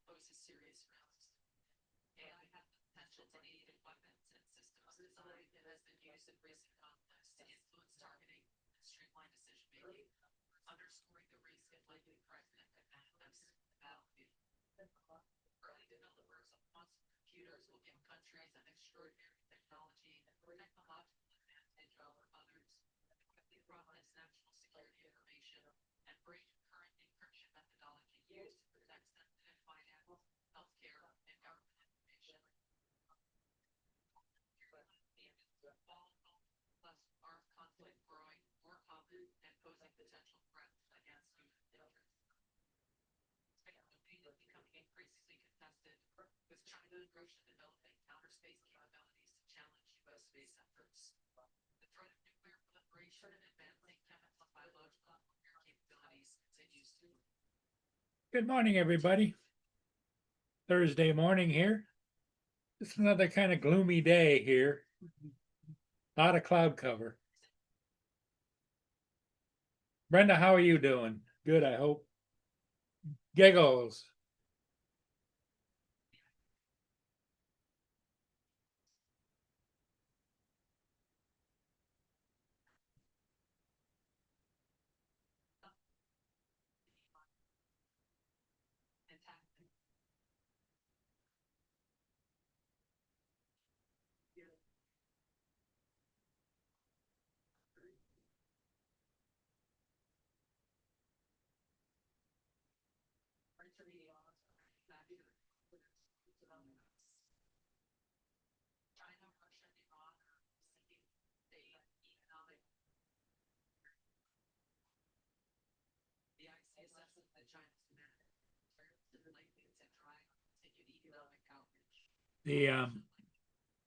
poses serious risks. AI has the potential to aid in weapons and systems design and has been used in recent conflicts to influence targeting and streamline decision making, underscoring the risk and likely threat that could manifest in the battlefield. Early developers of quantum computers will give countries an extraordinary technology or technological advantage over others, quickly process national security information, and break current encryption methodology used to protect sensitive finance, healthcare, and government information. Volatile, plus armed conflict growing more common and posing potential threats against human interests. Space domain is becoming increasingly contested, with China and Russia developing counter space capabilities to challenge U.S. space efforts. The threat of nuclear proliferation and advancing chemical and biological warfare capabilities continues to. Good morning, everybody. Thursday morning here. It's another kind of gloomy day here. A lot of cloud cover. Brenda, how are you doing? Good, I hope. Giggles. China, Russia, and Iran are seeking the economic. The ICSS says that China's demand is likely to drive continued economic outreach.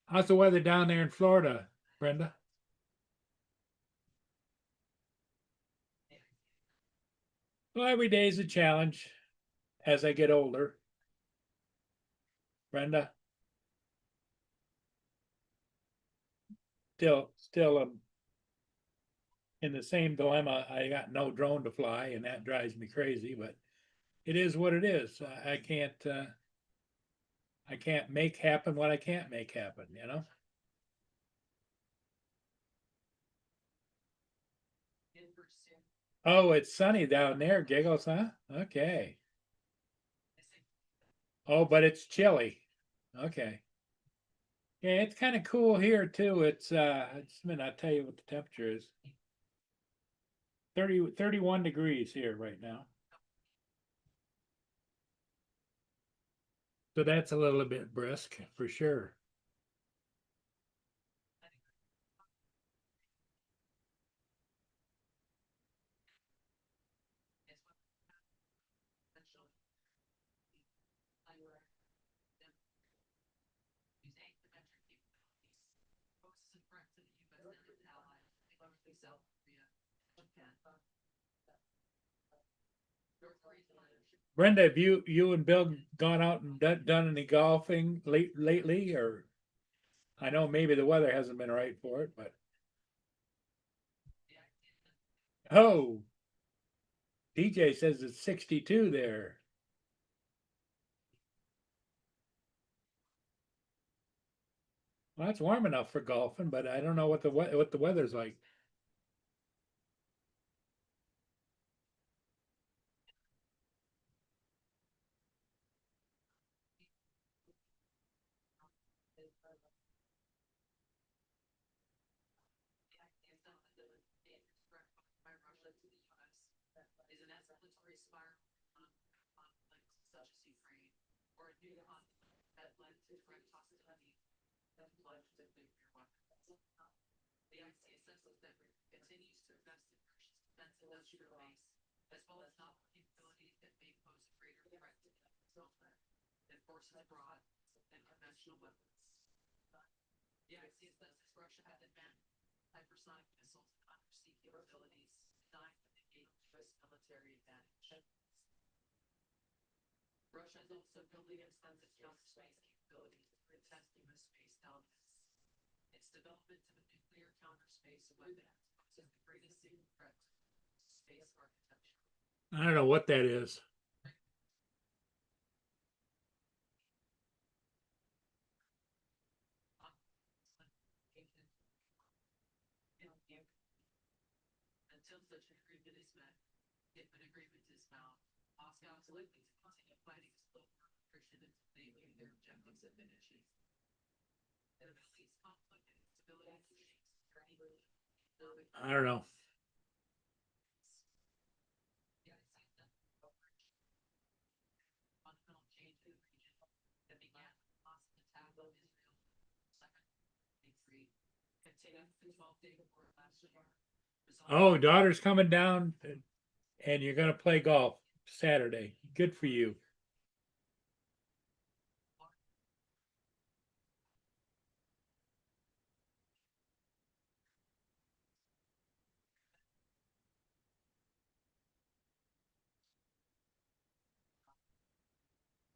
How's the weather down there in Florida, Brenda? Well, every day is a challenge as I get older. Brenda? Still in the same dilemma. I got no drone to fly, and that drives me crazy, but it is what it is. I can't make happen what I can't make happen, you know? Oh, it's sunny down there, Giggles, huh? Okay. Oh, but it's chilly. Okay. Yeah, it's kind of cool here too. It's just a minute, I'll tell you what the temperature is. 31 degrees here right now. So that's a little bit brisk for sure. South Korea, Japan, North Korea. Brenda, have you and Bill gone out and done any golfing lately? Or I know maybe the weather hasn't been right for it, but oh, DJ says it's 62 there. Well, that's warm enough for golfing, but I don't know what the weather's like. Is an escalatory spiral conflicts such as Ukraine or a new conflict that led to direct hostility that plunged to nuclear weapons. The ICSS continues to invest in Russia's defense industrial base, as well as novel capabilities that may pose a greater threat to its homeland than forces abroad and conventional weapons. The ICSS says Russia has advanced hypersonic missiles and undersea capabilities designed to negate U.S. military advantage. Russia is also building extensive counter-space capabilities to contest U.S. space dominance. Its development of a nuclear counter-space weapon poses the greatest single threat to space architecture. I don't know what that is. Until such an agreement is met, if an agreement is found, Moscow is likely to continue fighting its local attrition until they believe their objectives have been achieved. The Middle East conflict and instability shapes security, economic, I don't know. fundamental change in the region that began with the Hamas attack on Israel, second, 23, continued the 12-day war last year. Oh, daughter's coming down and you're gonna play golf Saturday. Good for you.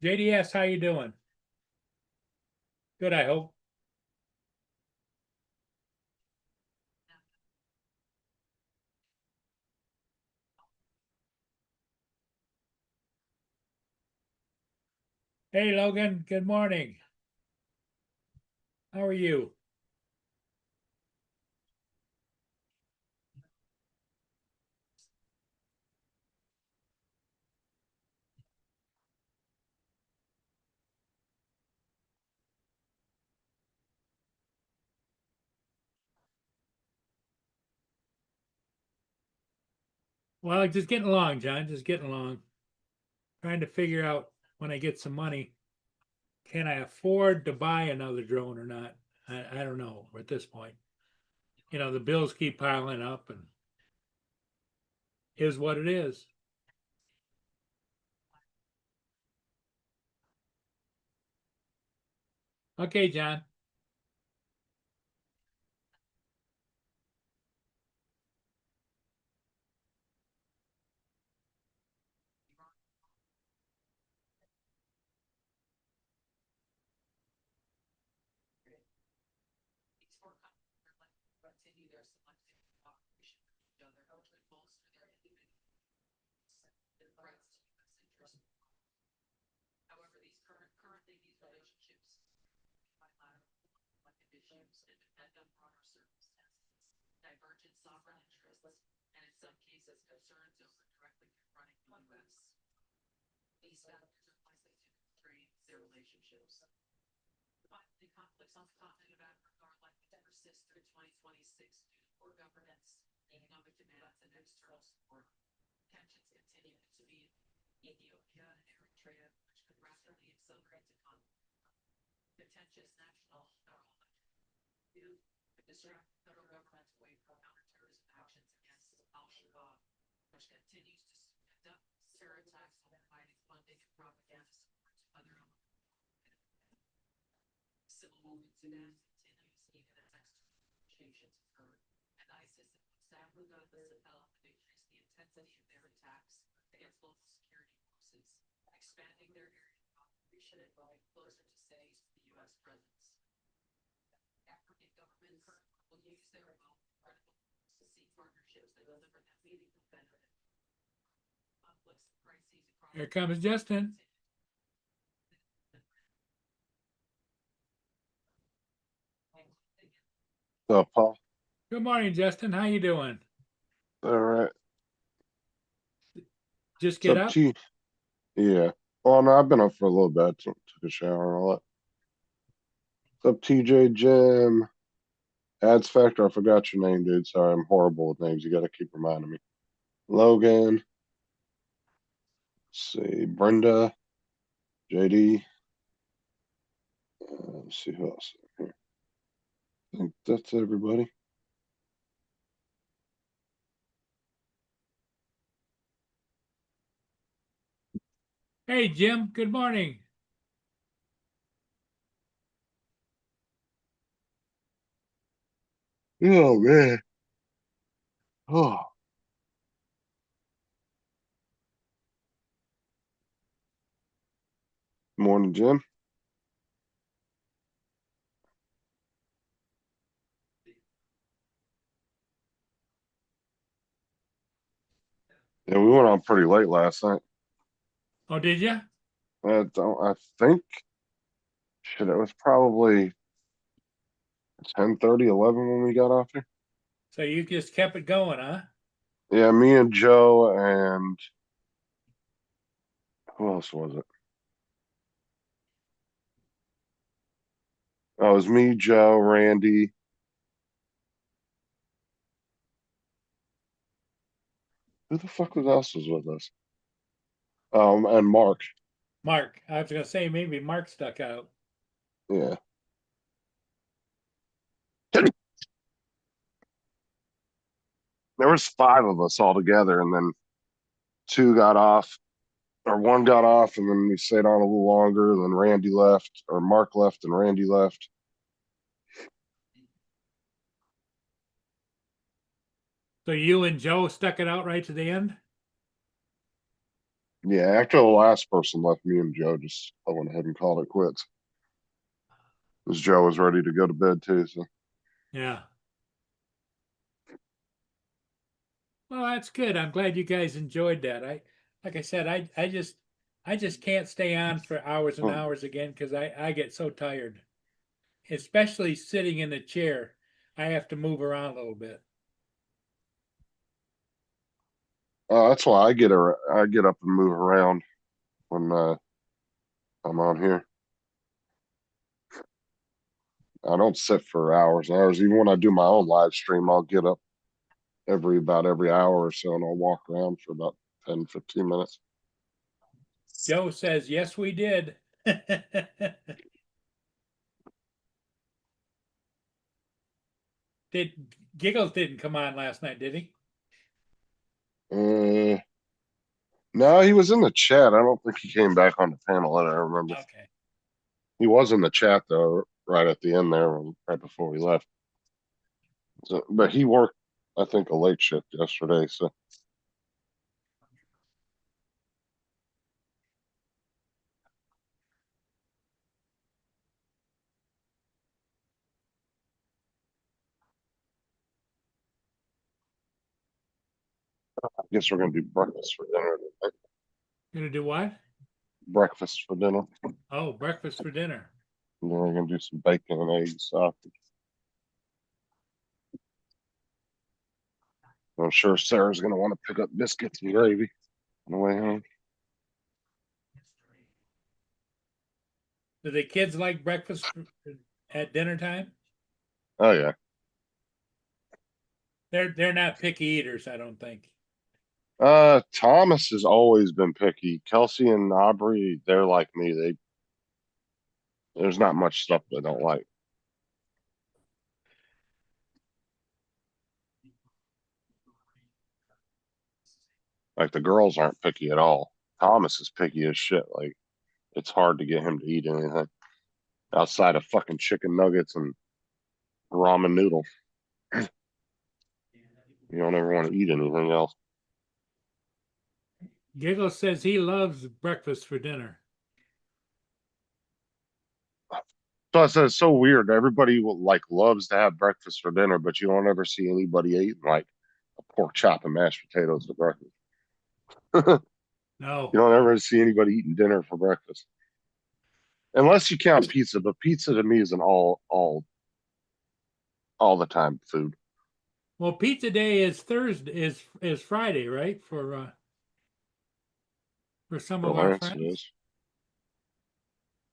JDS, how you doing? Good, I hope. Hey, Logan, good morning. How are you? Well, just getting along, John, just getting along. Trying to figure out when I get some money, can I afford to buy another drone or not? I don't know at this point. You know, the bills keep piling up and is what it is. Okay, John. These four countries are likely to continue their selective cooperation with each other, which would bolster their individual and threats to U.S. interests. However, currently these relationships bilateral issues and depend on broader circumstances, divergent sovereign interests, and in some cases concerns over directly confronting the U.S. These factors are likely to constrain their relationships. The conflicts on the continent of Africa are likely to persist through 2026 due to poor governance, economic demands, and external support. Tensions continue to be in Ethiopia and Eritrea, which could rapidly accelerate the conflict. Contentious national could distract the federal government away from counterterrorism actions against Al-Shabaab, which continues to conduct terror attacks while providing funding and propaganda support to other civil war in Sudan continues even as external negotiations occur, and ISIS and West Africa has developed to increase the intensity of their attacks against local security forces, expanding their area of operation and moving closer to cities with the U.S. presence. African governments will use their remote credible to seek partnerships that deliver them meaningful benefit. Conflicts and crises across Here comes Justin. So, Paul, Good morning, Justin. How you doing? all right. Just It's get up up? to you. Yeah. Well, no, I've been up for a little bit. Took a shower and all that. What's up, TJ, Jim, Ads Factor? I forgot your name, dude. Sorry, I'm horrible with names. You got to keep reminding me. Logan. Let's see, Brenda, JD. Let's see who else. Here. I think that's everybody. Hey, Jim. Good morning. Oh man. Oh. Morning, Jim. Yeah, we went on pretty late last night. Oh, did you? I think shit, it was probably 10:30, 11 when we got off here. So you just kept it going, huh? Yeah, me and Joe and who else was it? Oh, it was me, Joe, Randy. Who the fuck else was with us? And Mark. Mark, I was gonna say maybe Mark stuck out. Yeah. There was five of us all together, and then two got off, or one got off, and then we stayed on a little longer. And then Randy left, or Mark left, and Randy left. So you and Joe stuck it out right to the end? Yeah, after the last person left, me and Joe just I went ahead and called it quits. Because Joe was ready to go to bed too. So Yeah. Well, that's good. I'm glad you guys enjoyed that. Like I said, I just can't stay on for hours and hours again because I get so tired. Especially sitting in the chair. I have to move around a little bit. that's why I get up and move around when I'm on here. I don't sit for hours and hours. Even when I do my own live stream, I'll get up about every hour or so and I'll walk around for about 10, 15 minutes. Joe says, yes, we did. Did Giggles didn't come on last night, did he? Uh, no, he was in the chat. I don't think he came back on the panel that I remember. Okay. He was in the chat though, right at the end there, right before we left. So, but he worked, I think, a late shift yesterday. So I guess we're gonna do breakfast for dinner tonight. Gonna do what? Breakfast for dinner. Oh, breakfast for dinner. And then we're gonna do some bacon and eggs sausage. I'm sure Sarah's gonna want to pick up biscuits and gravy on the way home. Do the kids like breakfast at dinner time? Oh yeah. They're not picky eaters, I don't think. Thomas has always been picky. Kelsey and Aubrey, they're like me. There's not much stuff they don't like. Like the girls aren't picky at all. Thomas is picky as shit. Like it's hard to get him to eat anything outside of fucking chicken nuggets and ramen noodle. You don't ever want to eat anything else. Giggles says he loves breakfast for dinner. So I said it's so weird. Everybody like loves to have breakfast for dinner, but you don't ever see anybody eating like a pork chop and mashed potatoes for breakfast. You No. don't ever see anybody eating dinner for breakfast. Unless you count pizza, but pizza to me is an all the time food. Well, pizza day is Thursday is Friday, right? For some For of our Lance it friends. is.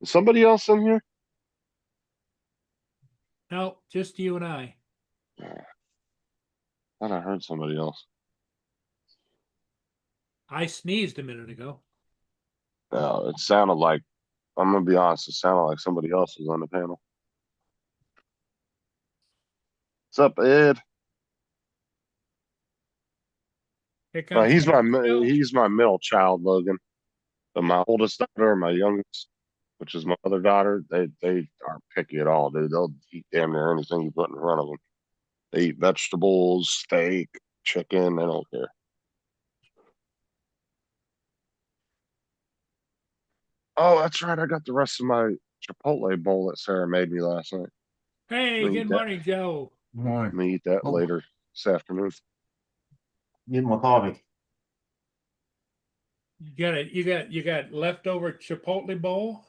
Is somebody else in here? No, just you and I. Thought I heard somebody else. I sneezed a minute ago. No, it sounded like I'm gonna be honest, it sounded like somebody else was on the panel. What's up, Ed? Here comes Joe. He's my middle child, Logan. But my oldest daughter and my youngest, which is my other daughter, they aren't picky at all, dude. They'll eat damn near anything you put in front of them. They eat vegetables, steak, chicken. They don't care. Oh, that's right. I got the rest of my Chipotle bowl that Sarah made me last night. I'm Hey, gonna eat good that. morning, Joe. I'm Right. gonna eat that Oh, later this afternoon. give my coffee. You got leftover Chipotle bowl?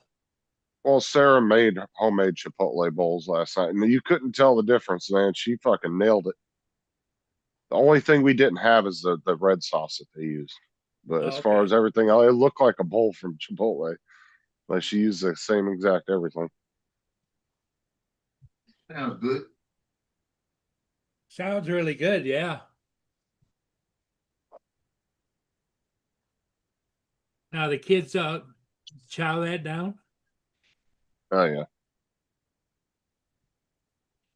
Well, Sarah made homemade Chipotle bowls last night, and you couldn't tell the difference, man. She fucking nailed it. The only thing we didn't have is the red sauce that they used. But as far Okay. as everything else, it looked like a bowl from Chipotle. Like she used the same exact everything. Sounds good. Sounds really good, yeah. Now the kids chow that down. Oh yeah.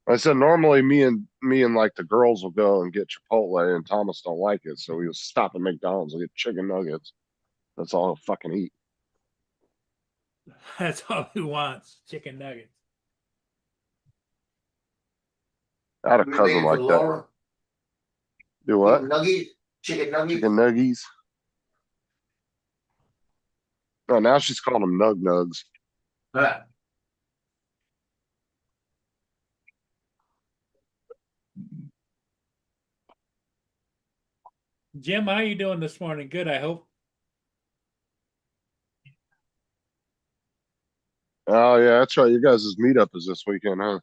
I said normally me and like the girls will go and get Chipotle and Thomas don't like it, so we'll stop at McDonald's and get chicken nuggets. That's all he'll fucking eat. That's all he wants, chicken nuggets. I had a We cousin waiting for like that. Laura. Do what? Chicken nuggies, chicken nuggies. Chicken nuggies. Oh, now she's calling them nug nugs. Ah, Jim, how you doing this morning? Good, I hope. Oh yeah, that's right. Your guys' meetup is this weekend, huh?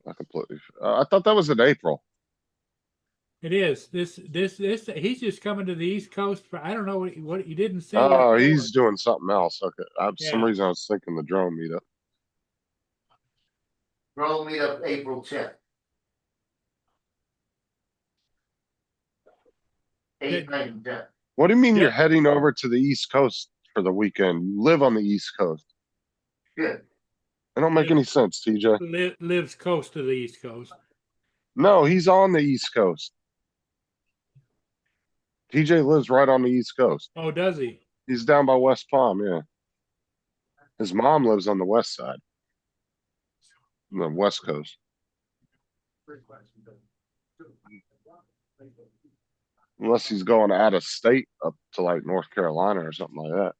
I completely. I thought that was in April. It is. This. He's just coming to the East Coast for. I don't know what he didn't say. Oh, what he's for. doing something else. Okay. For some Yeah. reason I was thinking the drone meetup. Roll meet up April 10th. 8, 9, and 10. What do you mean you're Yeah. heading over to the East Coast for the weekend? You live on the East Coast. Good. It don't make Yeah. any sense, TJ. Lives close to the East Coast. No, he's on the East Coast. TJ lives right on the East Coast. Oh, does he? He's down by West Palm, yeah. His mom lives on the west side, the West Coast. Unless he's going out of state up to like North Carolina or something like that.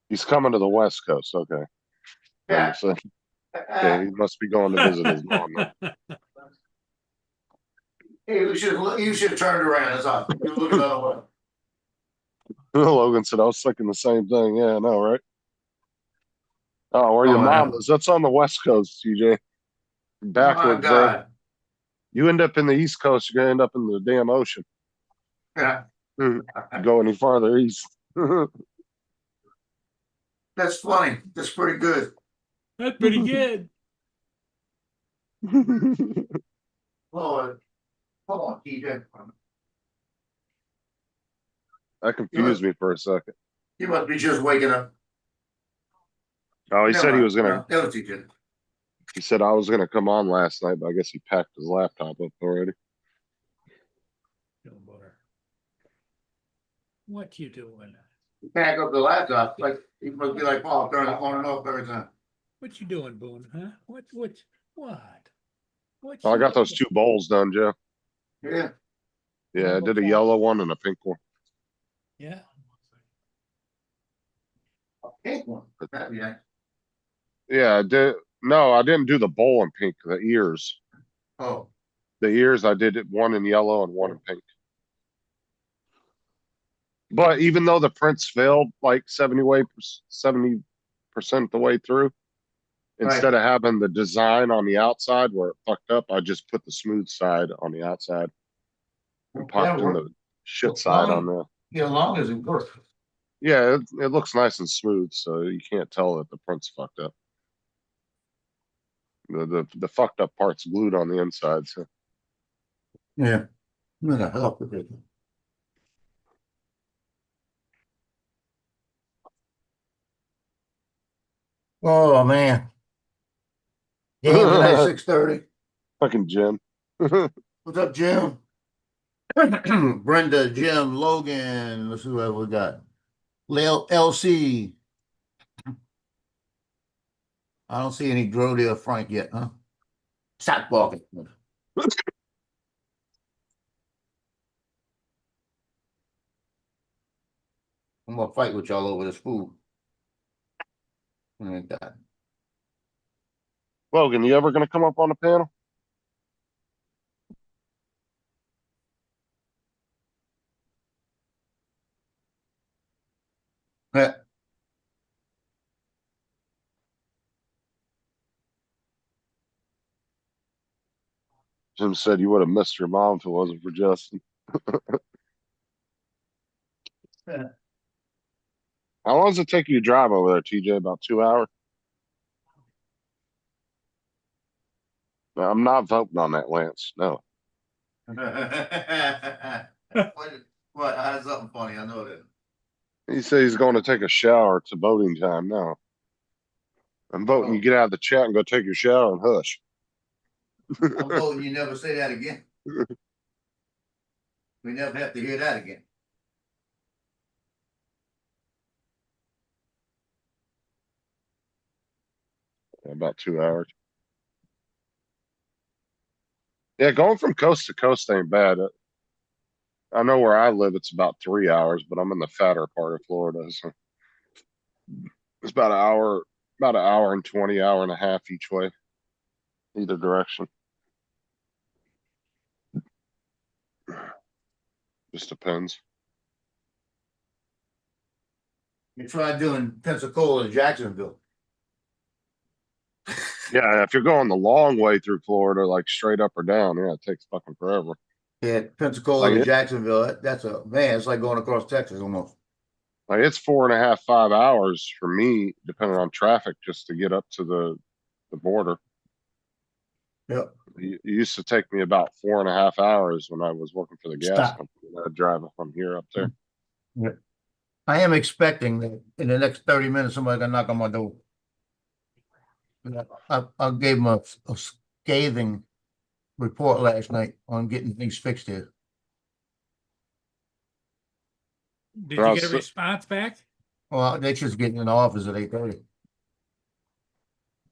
He's coming to the West Coast. Okay. Yeah. So, okay, he must be going to visit his mom. Then. Hey, you should have turned around. That's all. You look another way. Logan said, I was thinking the same thing. Yeah, I know, right? Oh, where your Oh, mom yeah. is. That's on the West Coast, TJ. Backwards, My bro. God. You end up in the East Coast, you're going to end up in the damn ocean. Yeah. Go any farther east. That's funny. That's pretty good. That's pretty good. Lord. Hold on, TJ. That confused me for a second. You must be just waking up. Oh, he Never said he mind. was gonna. No, that was TJ. He said I was gonna come on last night, but I guess he packed his laptop up already. What you doing? Pack up the laptop. Like, he must be like, Paul, turn it on and off every time. What you doing, Boone? Huh? What? What? Oh, I you got those doing? 2 bowls done, Joe. Yeah. Yeah, I did a yellow one and a pink one. Yeah. Pink one. That'd be nice. Yeah, I did. No, I didn't do the bowl in pink. The ears. Oh, The ears, I did it one in yellow and one in pink. But even though the prints failed like 70% the way through, instead of having the design on the outside where it fucked up, I just put the smooth side on the outside and popped in the shit side on there. yeah, long as it works. Yeah, it looks nice and smooth, so you can't tell that the print's fucked up. The fucked up part's glued on the inside, so Yeah. I'm gonna help with it. Oh, man. Game tonight, 6:30. fucking Jim. What's up, Jim? Brenda, Jim, Logan. Let's see what we got. LC. I don't see any Grody or Frank yet, huh? Stop walking. I'm gonna fight with y'all over this food. Like that. Logan, you ever gonna come up on the panel? Yeah. Jim said you would have missed your mom if it wasn't for Justin. Yeah. How long does it take you to drive over there, TJ? About 2 hours? No, I'm not voting on that, Lance. No. What? I had something funny. I know that. He said he's going to take a shower. It's voting time now. I'm voting you Oh. get out of the chat and go take your shower and hush. I'm voting you never say that again. We never have to hear that again. About 2 hours. Yeah, going from coast to coast ain't bad. I know where I live, it's about 3 hours, but I'm in the fatter part of Florida, so it's about an hour and 20, hour and a half each way, either direction. Just depends. You try doing Pensacola to Jacksonville. Yeah, if you're going the long way through Florida, like straight up or down, yeah, it takes fucking forever. Yeah, Pensacola Like to it- Jacksonville. That's a man. It's like going across Texas almost. Like it's 4.5, 5 hours for me, depending on traffic, just to get up to the border. Yep. It used to take me about 4.5 hours when I was working for the gas Stop. company. I'd drive from here up there. I am expecting that in the next 30 minutes, somebody's gonna knock on my door. I gave him a scathing report last night on getting things fixed here. Did you get a response back? Well, they just getting in the office at 8:30.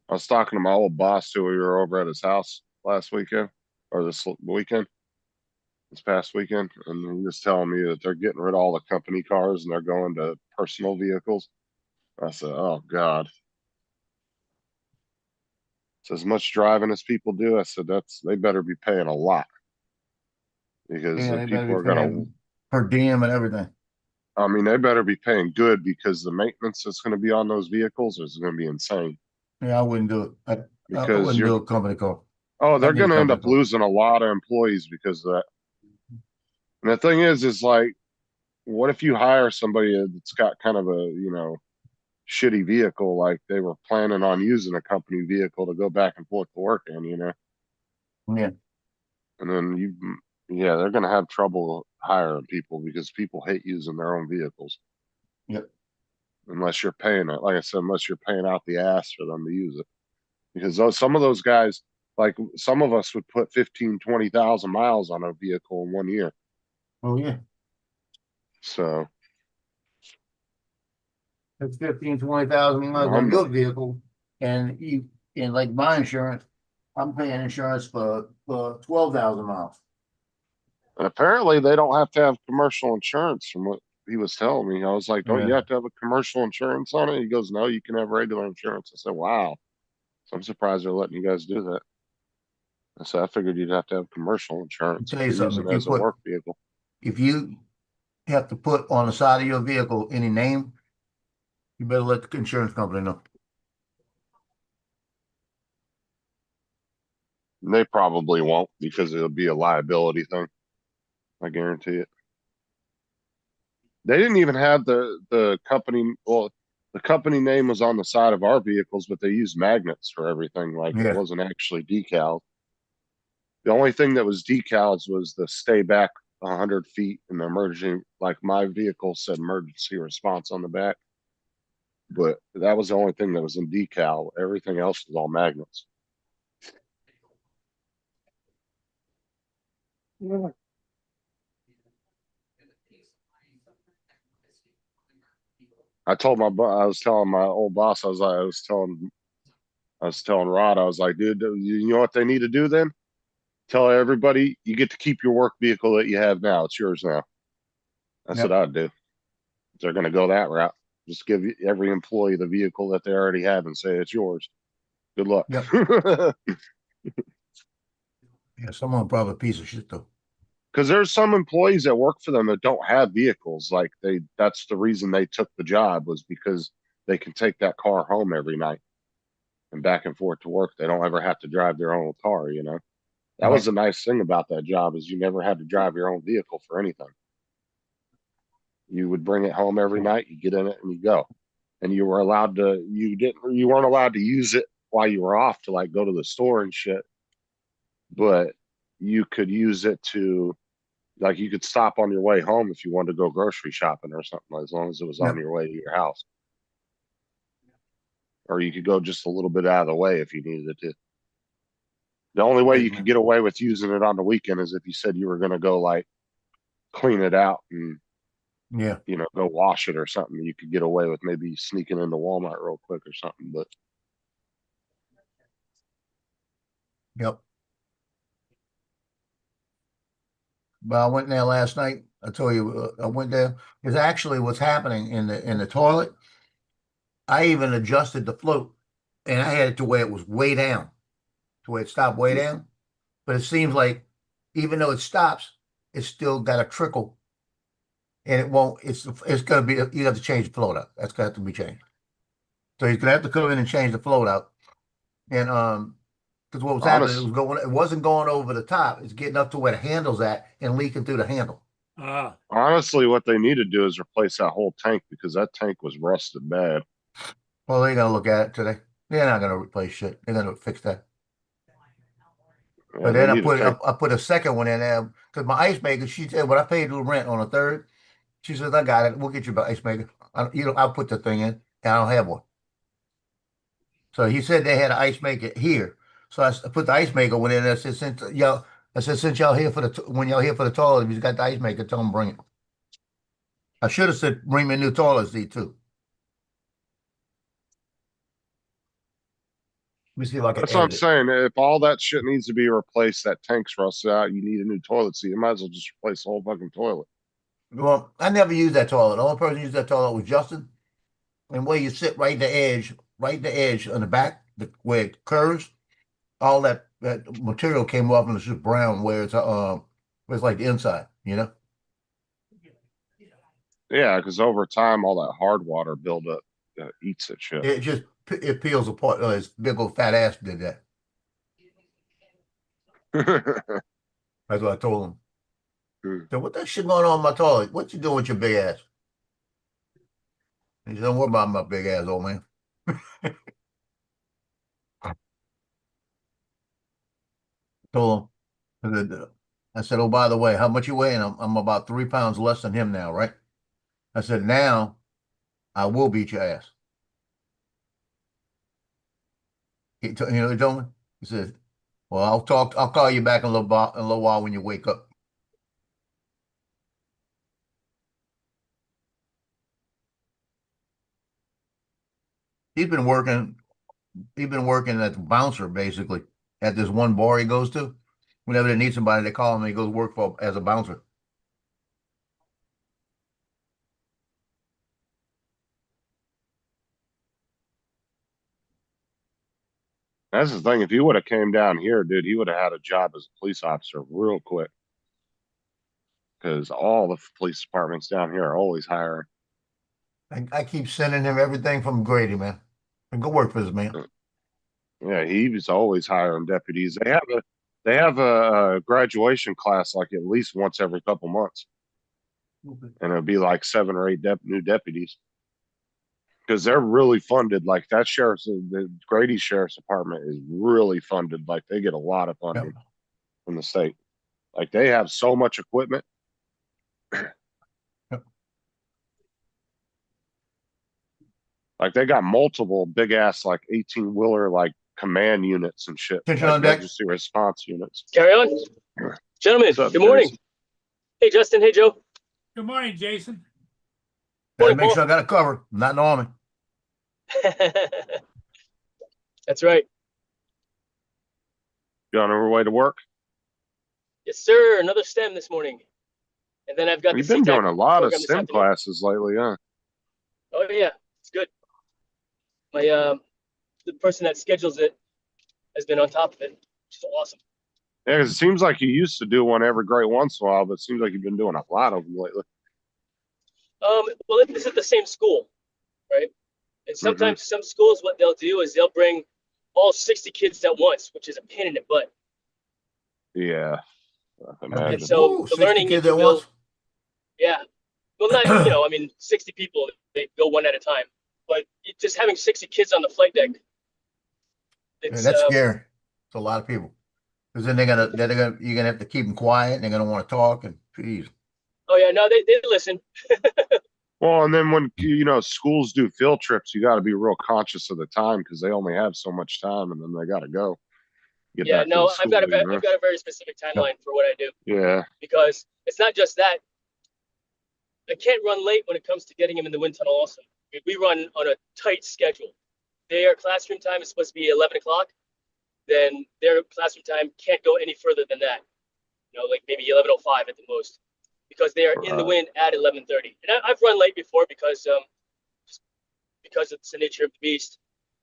I was talking to my old boss too. We were over at his house last weekend or this past weekend, and he was telling me that they're getting rid of all the company cars and they're going to personal vehicles. I said, "Oh God." So as much driving as people do, I said they better be paying a lot because Yeah, they better people be are gonna. paying per diem and everything. I mean, they better be paying good because the maintenance that's going to be on those vehicles is going to be insane. Yeah, I wouldn't do it. I Because wouldn't do a company car. they're need a going to end company up car. losing a lot of employees because of that. And the thing is like, what if you hire somebody that's got kind of a, shitty vehicle, like they were planning on using a company vehicle to go back and forth to work in, Yeah. and then they're going to have trouble hiring people because people hate using their own vehicles. Yep. Unless you're paying it, like I said, unless you're paying out the ass for them to use it. Because some of those guys, like some of us would put 15, 20,000 miles on a vehicle in 1 year. Oh yeah. So It's 15, 20,000 miles on your vehicle, and like my insurance, I'm paying insurance for 12,000 miles. and apparently they don't have to have commercial insurance from what he was telling me. I was like, don't you Yeah. have to have a commercial insurance on it? He goes, no, you can have regular insurance. I said, wow. So I'm surprised they're letting you guys do that. I said, I figured you'd have to have commercial insurance I'll if tell you you're using something. it as a work vehicle. If you have to put on the side of your vehicle any name, you better let the insurance company know. And they probably won't because it'll be a liability thing. I guarantee it. They didn't even have the company. Well, the company name was on the side of our vehicles, but they used magnets for everything. Like Yeah. it wasn't actually decaled. The only thing that was decals was the stay back 100 feet in the emergency. Like my vehicle said emergency response on the back, but that was the only thing that was in decal. Everything else was all magnets. I was telling my old boss, I was telling Rod, I was like, dude, you know what they need to do then? Tell everybody you get to keep your work vehicle that you have now. It's yours now. That's Yep. what I'd do. If they're going to go that route. Just give every employee the vehicle that they already have and say it's yours. Good luck. Yep. Yeah, someone probably a piece of shit though. Because there's some employees that work for them that don't have vehicles. Like that's the reason they took the job, was because they can take that car home every night and back and forth to work. They don't ever have to drive their own car, That was the nice thing about that job is you never had to drive your own vehicle for anything. You would bring it home every night, you get in it and you go. And you were allowed to, you weren't allowed to use it while you were off to like go to the store and shit. But you could use it to, like, you could stop on your way home if you wanted to go grocery shopping or something, as long as it was on your way to your house. Or you could go just a little bit out of the way if you needed it to. The only way you could get away with using it on the weekend is if you said you were going to go like clean it out and Yeah. go wash it or something. You could get away with maybe sneaking into Walmart real quick or something. But Yep. But I went there last night. I told you, I went there. Because actually what's happening in the toilet, I even adjusted the float and I had it to where it was way down, to where it stopped way down. But it seems like even though it stops, it's still got a trickle. And it won't, it's gonna be, you have to change the float out. That's gonna have to be changed. So he's gonna have to come in and change the float out. And because what was happening, it wasn't going over the top, it's getting up to where the handle's at and leaking through the handle. Honestly, what they need to do is replace that whole tank because that tank was rusted bad. Well, they're gonna look at it today. They're not gonna replace shit. They're gonna fix that. Yeah, But then I put a second one in there because my ice maker, she said, when I paid the rent on the 3rd, she says, I got it. We'll get you an ice maker. I'll put the thing in, and I don't have one. So he said they had an ice maker here. So I put the ice maker one in there. I said, since y'all here when y'all here for the toilet, if you got the ice maker, tell them bring it. I should have said bring me a new toilet seat too. Let me see if I can. That's what I'm saying. If all that shit needs to be replaced, that tank's rusted out, you need a new toilet seat. You might as well just replace the whole fucking toilet. Well, I never used that toilet. The only person who used that toilet was Justin. And where you sit right the edge on the back, where it curves, all that material came off and it's just brown where it's like the inside, Yeah, because over time all that hard water buildup eats that shit. It peels apart. His big old fat ass did that. That's what I told him. So what that shit going on in my toilet? What you doing with your big ass? He said, don't worry about my big ass, old man. Told him. I said, oh, by the way, how much you weigh? And I'm about 3 pounds less than him now, right? I said, now I will beat your ass. He told me? He said, well, I'll call you back in a little while when you wake up. He's been working as a bouncer, basically, at this one bar he goes to. Whenever they need somebody, they call him and he goes work as a bouncer. That's the thing. If he would have came down here, dude, he would have had a job as a police officer real quick. Because all the police departments down here are always hiring. I keep sending him everything from Grady, man. And go work for this man. Yeah, he was always hiring deputies. They have a graduation class like at least once every couple months. And it'll be like 7 or 8 new deputies. Because they're really funded. Like that the Grady Sheriff's Department is really funded. Like they get a lot of funding from the state. Like they have so much equipment. Like they got multiple big ass like 18-wheeler like command units and shit. Like emergency response units. Carry on. Gentlemen, good morning. Jason? Hey Justin, hey Joe. Good morning, Jason. Gotta make sure I got a cover. I'm not in the Army. That's right. You on our way to work? Yes, sir. Another STEM this morning. And then I've got We've been doing a lot of STEM classes lately, huh? Oh yeah, it's good. My the person that schedules it has been on top of it, which is awesome. Yeah, because it seems like you used to do one every great once in a while, but it seems like you've been doing a lot of them lately. Well, this is the same school, right? And sometimes some schools, what they'll do is they'll bring all 60 kids at once, which is a pain in the butt. Yeah, I can Okay. And imagine. so Ooh, the 60 learning, kids if you at will, once. yeah. Well, not, you know, I mean, 60 people, they go one at a time, but just having 60 kids on the flight deck, Yeah, it's, that's scary. It's a lot of people. Because then you're gonna have to keep them quiet. And they're gonna want to talk. And geez, oh yeah, no, they listen. Well, and then when schools do field trips, you got to be real conscious of the time because they only have so much time, and then they got to go get Yeah, back to the no, I've got school. I've got a very specific timeline for what I do, Yeah, because it's not just that. I can't run late when it comes to getting them in the wind tunnel also. We run on a tight schedule. Their classroom time is supposed to be 11 o'clock. Then their classroom time can't go any further than that. You know, like maybe 11:05 at the most, because they are in the Right. wind at 11:30. And I've run late before because it's the nature of the beast.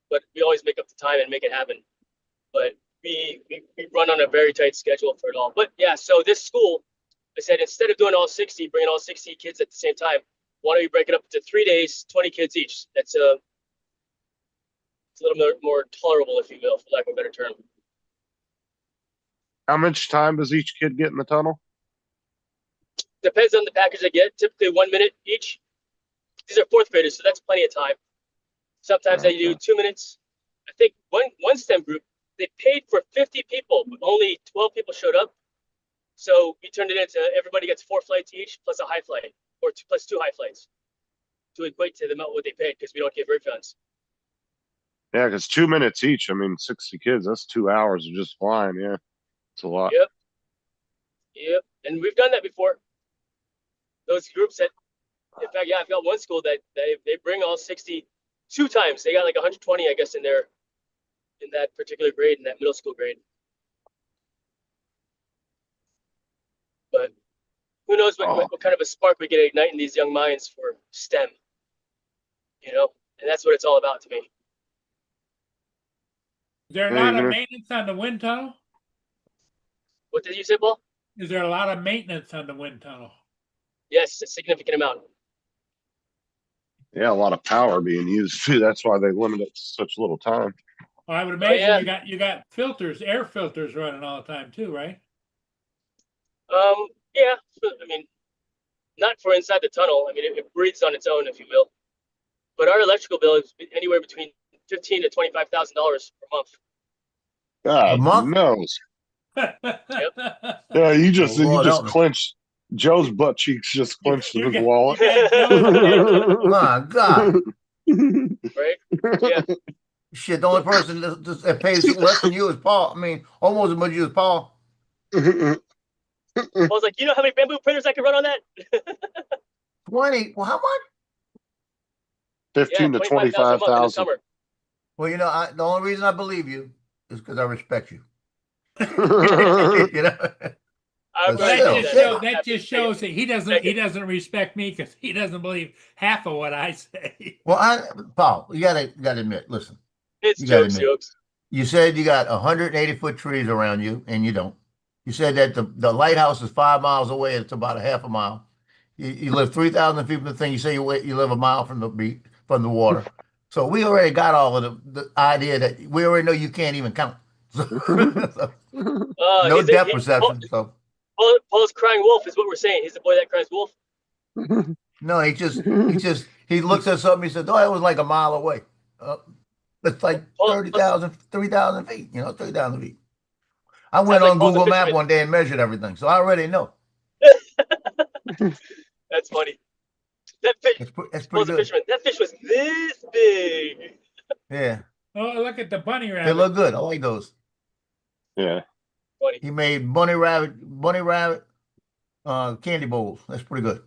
But we always make up the time and make it happen. But we run on a very tight schedule for it all. But yeah, so this school, I said, instead of doing all 60, bringing all 60 kids at the same time, why don't you break it up into 3 days, 20 kids each? That's it's a little more tolerable, if you will, for lack of a better term. How much time does each kid get in the tunnel? Depends on the package they get. Typically 1 minute each. These are fourth graders, so that's plenty of time. Sometimes they do Okay. 2 minutes. I think one STEM group, they paid for 50 people, but only 12 people showed up. So we turned it into everybody gets 4 flights each plus a high flight, or plus 2 high flights to equate to the amount what they paid, because we don't give refunds. Yeah, because 2 minutes each. I mean, 60 kids. That's 2 hours of just flying. Yeah, it's a lot. Yep. Yep. And we've done that before. Those groups that, in fact, yeah, I've got one school that they bring all 60 2 times. They got like 120, I guess, in that particular grade, in that middle school grade. But who knows Oh. what kind of a spark we can ignite in these young minds for STEM, you know? And that's what it's all about to me. Is there a Yeah, lot even of if- maintenance on the wind tunnel? What did you say, Paul? Is there a lot of maintenance on the wind tunnel? Yes, a significant amount. Yeah, a lot of power being used too. That's why they limit it to such little time. Well, I would imagine yeah. you got filters, air filters running all the time too, right? Yeah, I mean, not for inside the tunnel. I mean, it breathes on its own, if you will. But our electrical bill is anywhere between $15,000 to $25,000 per month. God month? knows. Yeah, you Oh, Lord help me. clenched. Joe's butt cheeks just clenched in his wallet. My God. Right? Yeah. Shit, the only person that pays less than you is Paul. I mean, almost as much as you is Paul. I was like, you know how many bamboo printers I can run on that? 20. Well, how much? 15 to 25,000 a month in the 25,000. summer. Well, the only reason I believe you is because I respect you. You know? I'm But very still, good at still. That just shows that he doesn't respect me because he doesn't believe half of what I say. Well, Paul, you gotta admit. Listen, It's you gotta jokes, admit. jokes. You said you got 180-foot trees around you, and you don't. You said that the lighthouse is 5 miles away. It's about a half a mile. You live 3,000 feet from the thing. You say you live a mile from the beach, from the water. So we already got all of the idea that we already know you can't even count. So, no depth perception. So Paul's crying wolf is what we're saying. He's the boy that cries wolf. no, he looks at something. He said, "Oh, it was like a mile away." It's like Paul- 30,000, 3,000 feet. 3,000 feet. I went Sounds like on Paul's a Google Map fisherman. one day and measured everything, so I already know. That's funny. That fish It's pretty Paul's a good. fisherman. That fish was this big. Yeah, Oh, look at the bunny they rabbit. look good. I like those. Yeah. Funny. He made bunny rabbit, candy bowls. That's pretty good.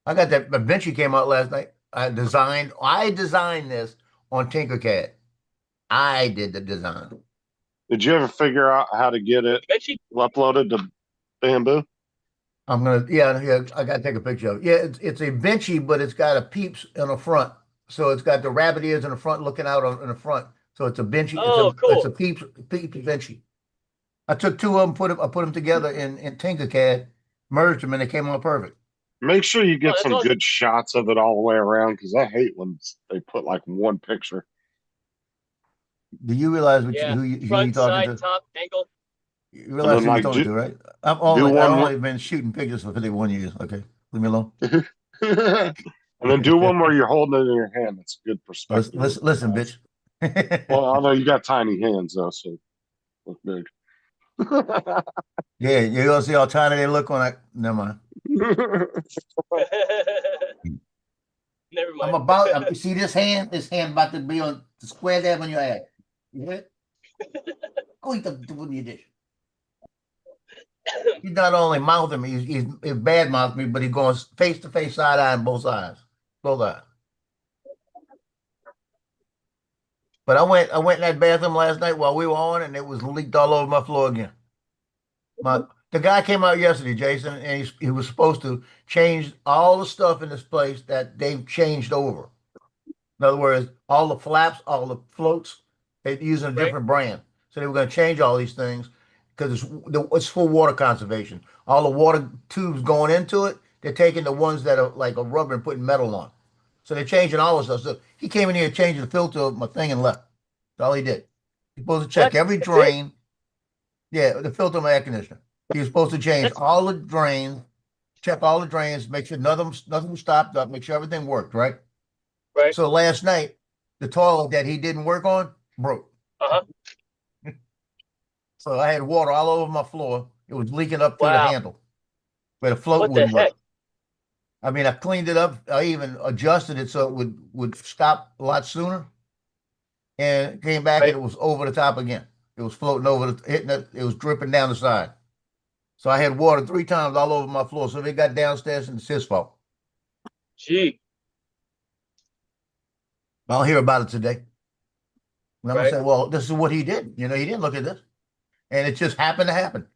I got that. Vinci came out last night. I designed this on Tinkercad. I did the design. Did you ever figure out how to get it Benji? uploaded to Bamboo? Yeah, I gotta take a picture of it. Yeah, it's a Vinci, but it's got a peeps in the front. So it's got the rabbit ears in the front looking out in the front. So it's a Vinci. Oh, It's a cool. peeps Vinci. I took two of them, I put them together in Tinkercad, merged them, and they came out perfect. Make sure you get that's some awesome. good shots of it all the way around because I hate when they put like one picture. Do you realize Yeah. who you Front, talking side, to? top, angle. You realize who then, you're like, talking to, right? I've only been shooting pictures for 51 years. Okay, leave me alone. and then do one where you're holding it in your hand. That's good perspective. Listen, bitch. Well, although you got tiny hands though, so look big. Yeah, you're gonna see how tiny they look when I. Never mind. Never I'm mind. about. You see this hand? This hand about to be on the square there on your ass. You hear it? Go eat the food in your dish. He's not only mouthing me, he's bad mouthing me, but he's going face to face, side eye on both sides. Both eyes. But I went in that bathroom last night while we were on, and it was leaked all over my floor again. The guy came out yesterday, Jason, and he was supposed to change all the stuff in this place that they've changed over. In other words, all the flaps, all the floats, they're using a Right. different brand. So they were going to change all these things because it's for water conservation. All the water tubes going into it, they're taking the ones that are like a rubber and putting metal on. So they're changing all this stuff. So he came in here, changed the filter of my thing, and left. That's all he did. He's supposed to check What? every That's it? drain. Yeah, the filter of my air conditioner. He was supposed to change That's- all the drains, check all the drains, make sure nothing was stopped up, make sure everything worked, right? Right. So last night, the toilet that he didn't work on broke. Uh-huh. So I had water all over my floor. It was leaking up through the Wow. handle where the float What the wouldn't work. heck? I mean, I cleaned it up. I even adjusted it so it would stop a lot sooner. And it came back Right. and it was over the top again. It was floating over, hitting it. It was dripping down the side. So I had water 3 times all over my floor. So if it got downstairs, and it's his fault. Gee. I'll hear about it today. And I'm Right. gonna say, well, this is what he did. You know, he didn't look at this. And it just happened to happen.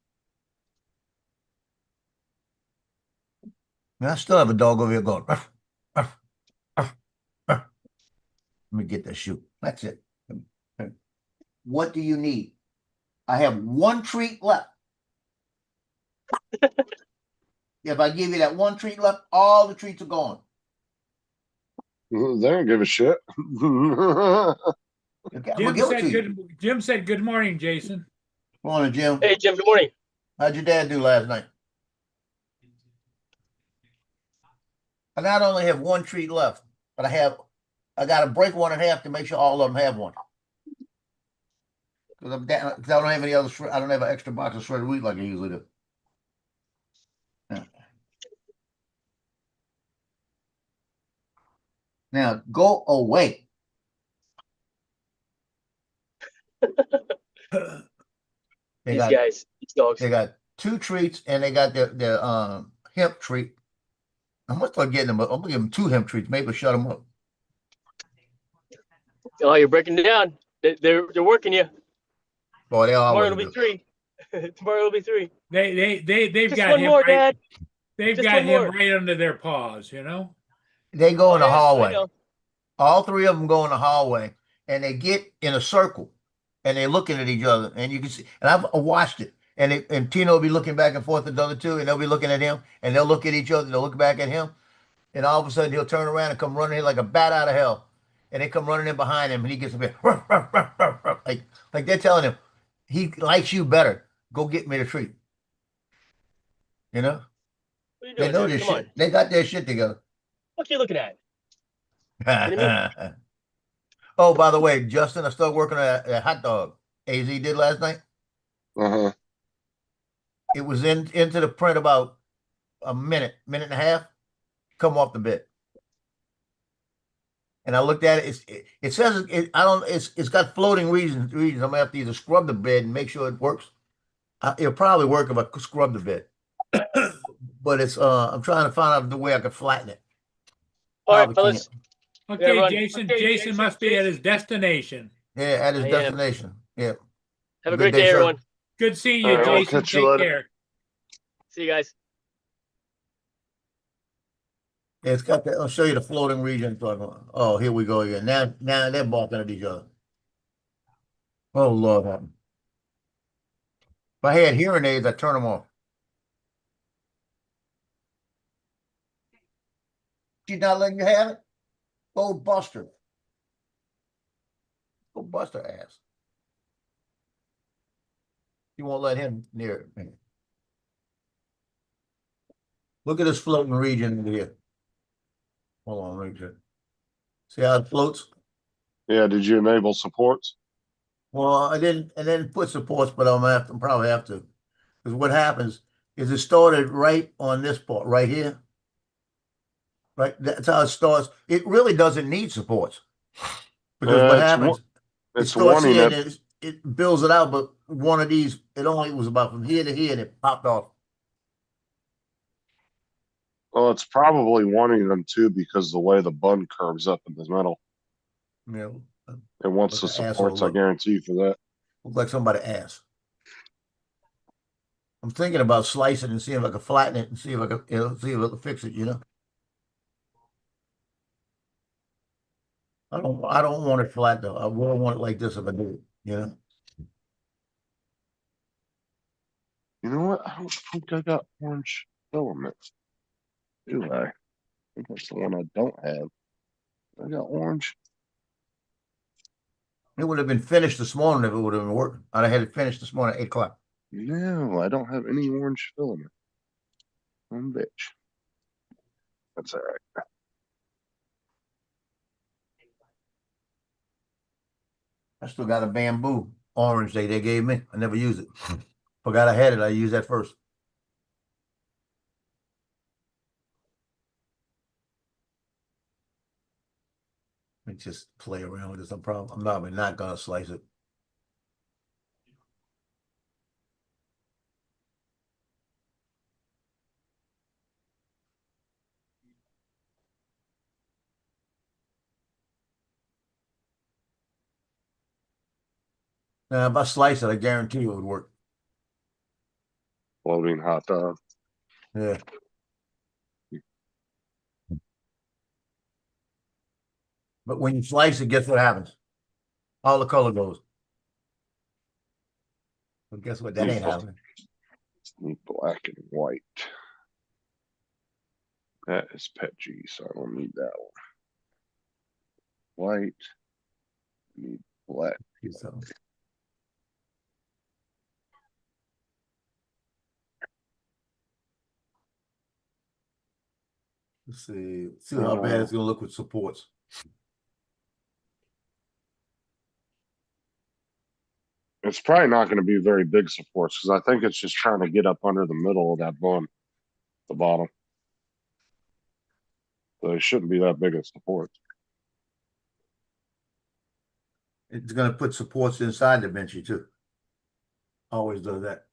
And I still have a dog over here going, ruff, ruff, ruff, ruff. Let me get that shoe. That's it. What do you need? I have 1 treat left. If I give you that 1 treat left, all the treats are gone. They don't give a shit. Okay, I'm gonna give it to you. Jim said good morning, Jason. Morning, Jim. Hey, Jim, good morning. How'd your dad do last night? I not only have 1 treat left, but I got to break one in half to make sure all of them have one. Because I don't have any other. I don't have an extra box of shredded wheat like I usually do. Yeah. Now go away. These guys, these dogs. They got 2 treats and they got their hemp treat. I'm gonna start getting them. I'm gonna give them 2 hemp treats. Maybe shut them up. Oh, you're breaking it down. They're working you. Boy, they Tomorrow always it'll be do. 3. Tomorrow it'll be 3. They've Just got one him more, right. Dad. They've Just got one him more. right under their paws, you know. They go in the Oh, yeah, I hallway. know. All 3 of them go in the hallway, and they get in a circle, and they're looking at each other, and you can see. And I've watched it, and Tino will be looking back and forth at the other 2, and they'll be looking at him, and they'll look at each other, they'll look back at him, and all of a sudden he'll turn around and come running in like a bat out of hell, and they come running in behind him, and he gets a bit like they're telling him, he likes you better. Go get me the treat. You know, What are you they doing, know Dad? this Come shit. on. They got their shit together. What are you looking at? Kidding Oh, by the way, Justin, I started working on a hot dog. AZ did last night. Uh-huh. It was into the print about a minute and a half. Come off the bed, and I looked at it. It says it's got floating regions. I'm gonna have to either scrub the bed and make sure it works. It'll probably work if I scrub the bed. But it's I'm trying to find out the way I can flatten it. All right, Probably fellas. can't. Okay, run. Jason. Okay, Jason must be at Jason. his destination. Yeah, at his I am. destination. Yeah. Have a Good great day, sir. everyone. Good seeing All you, right, we'll Jason. catch you Take later. care. See you guys. Yeah, it's got that. I'll show you the floating region. Oh, here we go again. Now they're barking at each other. Oh Lord, have mercy. If I had hearing aids, I'd turn them off. She's not letting you have it? Go bust her. Go bust her ass. He won't let him near it. Look at this floating region in here. Hold on, let me check. See how it floats? Yeah, did you enable supports? Well, I didn't put supports, but I'm probably have to. Because what happens is it started right on this part, right here. Right, that's how it starts. It really doesn't need supports. Because what It's happens, it it's starts wanting here and it. it builds it out, but one of these, it only was about from here to here and it popped off. Well, it's probably wanting them to because the way the bun curves up in the middle. You know, It wants like the an asshole supports, I look. guarantee you for that. Look like somebody ass. I'm thinking about slicing and seeing if I can flatten it and see if I can, see if I can fix it, I don't want it flat though. I wouldn't want it like this if I do it. You know what? I don't think I got orange filaments. Do I? I think that's the one I don't have. I got orange. It would have been finished this morning if it would have been working. I'd have had it finished this morning at 8 o'clock. No, I don't have any orange filament. Bitch. That's all right. I still got a bamboo orange they gave me. I never used it. Forgot I had it. I used that first. Let me just play around with this. I'm probably not gonna slice it. Now, if I slice it, I guarantee you it would work. Floating hot dog. Yeah. But when you slice it, guess what happens? All the color goes. But guess what? That ain't happening. Need black and white. That is Petri, so I don't need that one. White. Need black. So, let's see how bad it's gonna look with supports. It's probably not going to be very big supports because I think it's just trying to get up under the middle of that bun, the bottom. So it shouldn't be that big of support. It's gonna put supports inside the benchy too. Always does that.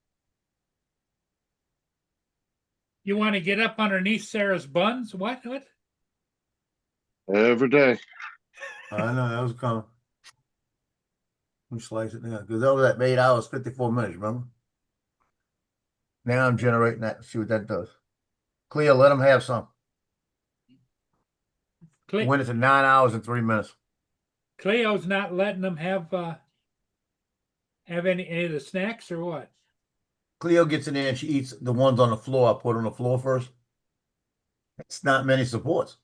You want to get up underneath Sarah's buns? What? Every day. I know that was coming. Let me slice it now because that was at 8 hours, 54 minutes. Remember? Now I'm generating that. See what that does. Cleo, let them have some. Went into 9 hours and 3 minutes. Cleo's not letting them have any of the snacks or what? Cleo gets in there and she eats the ones on the floor. I put on the floor first. It's not many supports.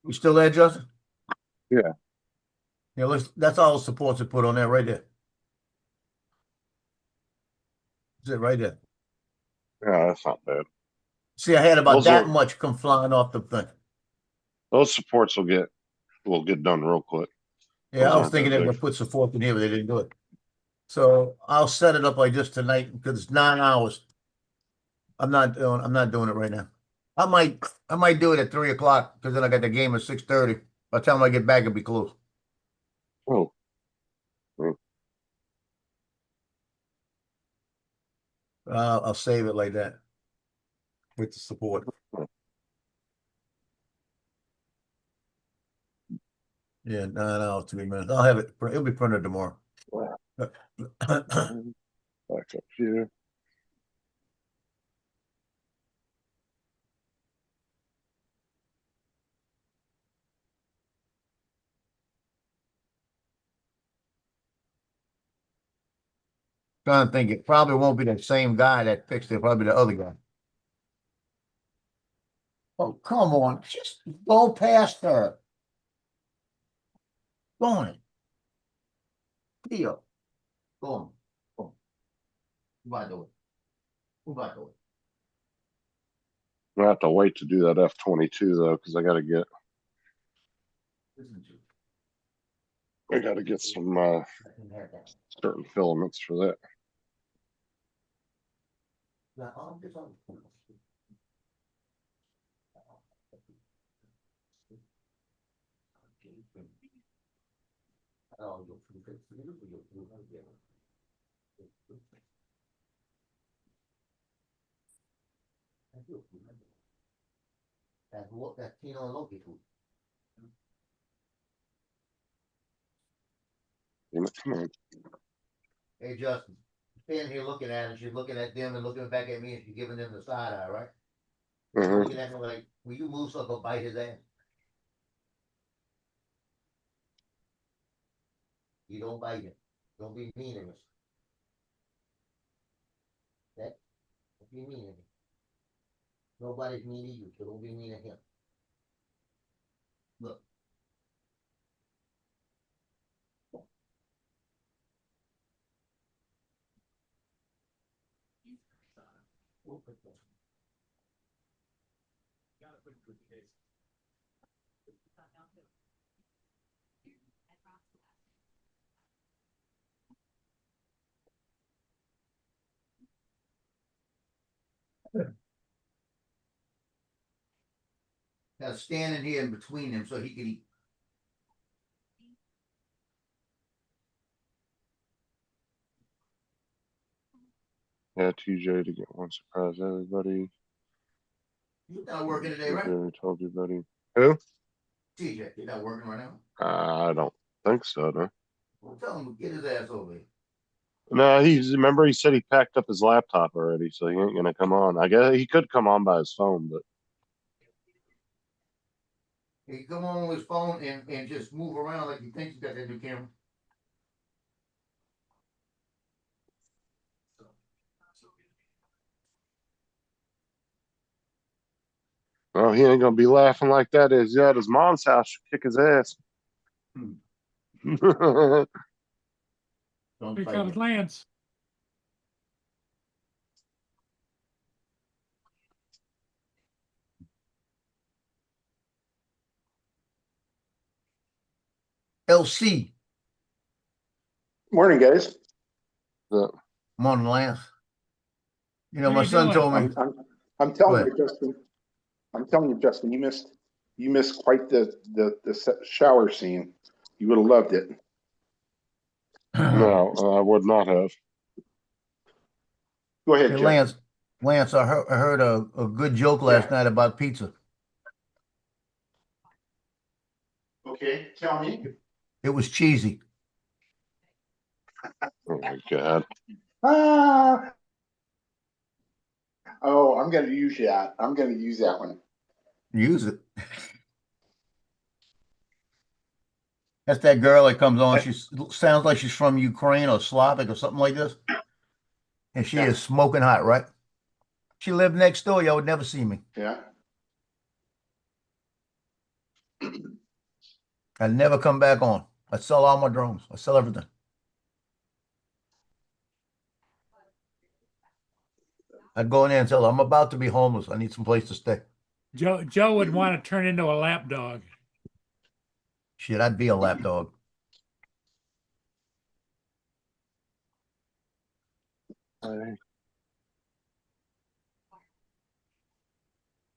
You still there, Justin? Yeah. Yeah, that's all the supports I put on there right there. That's it right there. Yeah, that's not bad. See, I had about Those that are- much come flying off the thing. Those supports will get done real quick. Yeah, Those I was aren't thinking that they were big. gonna put support in here, but they didn't do it. So I'll set it up like this tonight because it's 9 hours. I'm not doing it right now. I might do it at 3 o'clock because then I got the game at 6:30. By the time I get back, it'll be close. Oh, I'll save it like that with the support. Yeah, 9 hours, 3 minutes. I'll have it. It'll be printed tomorrow. wow. Back up here. Trying to think, it probably won't be the same guy that fixed it. Probably the other guy. Oh, come on. Just go past her. Go on it. Theo, go on. Go on. Who by the door? Who by the door? I have to wait to do that F-22 though, because I Listen to. gotta get some I can have that. certain filaments for that. Now, this on. Oh, you'll prove it. You'll prove it. That Tino and Loki food. Come on. Hey, Justin, standing here looking at her, she's looking at them and looking back at me, and she's giving them the side eye, right? She's Mhm. looking at me like, will you move so I go bite his ass? You don't bite him. Don't be mean to him. That, don't be mean to him. Nobody's mean to you, so don't be mean to him. Look. Now standing here in between them so he can eat. Yeah, TJ to get one surprise everybody. You're not working today, right? TJ, I told you, buddy. Who? TJ, you're not working right now? I don't think so, no. Well, tell him to get his ass over here. No, remember he said he packed up his laptop already, so he ain't gonna come on. I guess he could come on by his phone, but He come on with his phone and just move around like he thinks he's got that new camera. well, he ain't gonna be laughing like that. Is at his mom's house, kick his ass. Hmm. Yeah, Don't Here fight comes him. Lance. LC, Morning, guys. morning, Lance. You know, How my you son doing? told me. I'm Go telling ahead. you, Justin. I'm telling you, Justin. You missed quite the shower scene. You would have loved it. no, I would not have. Go ahead, Hey, Justin. Lance, I heard a good joke last night about pizza. Okay, tell me. It was cheesy. Oh my god. Ah. Oh, I'm gonna use that. I'm gonna use that one. Use it. That's that girl that comes on. She sounds like she's from Ukraine or Slavic or something like this. And she Yeah. is smoking hot, right? She lived next door. Y'all would never see me. Yeah. I'd never come back on. I sell all my drones. I sell everything. I'd go in there and tell her, I'm about to be homeless. I need some place to stay. Joe would want to turn into a lap dog. Shit, I'd be a lapdog.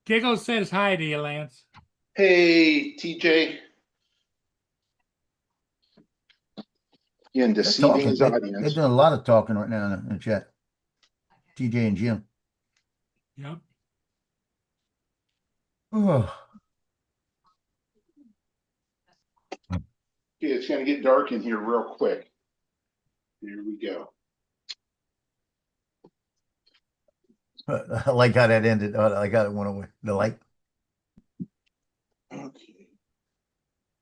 Giggle says hi to you, Lance. Hey, TJ. Again, They're deceiving talking. his They're audience. doing a lot of talking right now in the chat. TJ and Jim. Yep. Oh, Okay, it's gonna get dark in here real quick. Here we go. I like how that ended. I like how it went away. The light. Okay.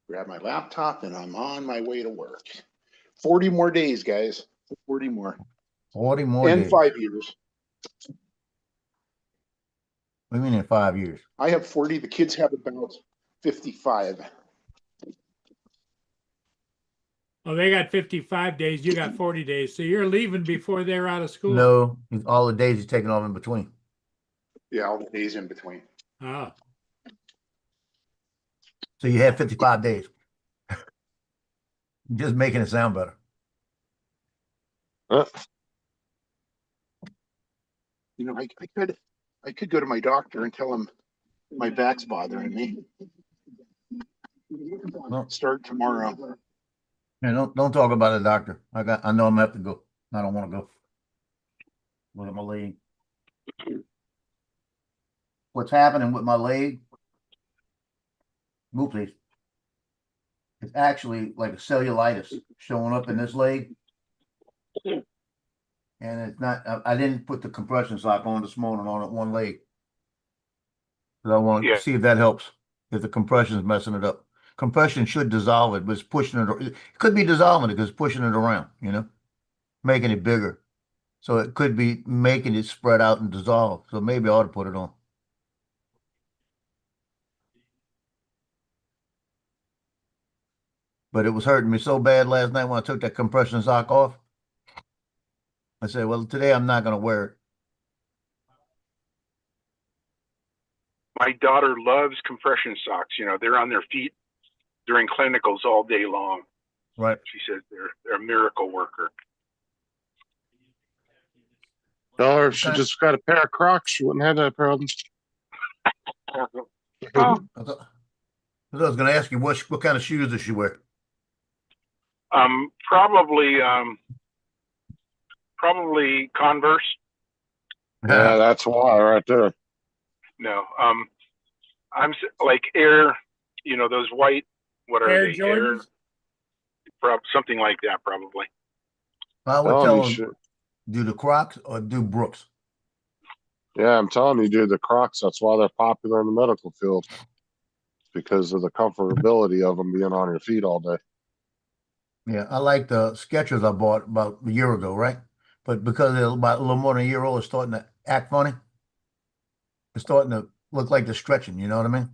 Grab my laptop and I'm on my way to work. 40 more days, guys. 40 more. 40 more And days. 5 years. What do you mean in 5 years? I have 40. The kids have about 55. Oh, they got 55 days. You got 40 days. So you're leaving before they're out of school. No, all the days he's taking off in between. Yeah, all the days in between. Oh, So you have 55 days. Just making it sound better. You know, I could go to my doctor and tell him my back's bothering me. No. Start tomorrow. Yeah, don't talk about it, doctor. I know I'm gonna have to go. I don't want to go. Look at my leg. What's happening with my leg? Move, please. It's actually like a cellulitis showing up in this leg. And it's not, I didn't put the compression sock on this morning on it one leg. But I want to see if that helps, if the compression is messing it up. Compression should dissolve it, but it's pushing it. It could be dissolving it because it's pushing it around, making it bigger. So it could be making it spread out and dissolve. So maybe I ought to put it on. But it was hurting me so bad last night when I took that compression sock off. I said, well, today I'm not going to wear it. My daughter loves compression socks. They're on their feet during clinicals all day long. Right. She says they're a miracle worker. Tell her if she just got a pair of Crocs, she wouldn't have that problem. Oh, I was going to ask you, what kind of shoes does she wear? Probably Converse. Yeah, that's why right there. No, I'm like Air. Those white. What are Air they? Jordans? Something like that, probably. I would Telling tell you her, shit. do the Crocs or do Brooks. Yeah, I'm telling you, dude, the Crocs, that's why they're popular in the medical field. It's because of the comfortability of them being on your feet all day. Yeah, I like the Skechers I bought about a year ago, right? But because they're about a little more than a year old, it's starting to act funny. It's starting to look like they're stretching, you know what I mean?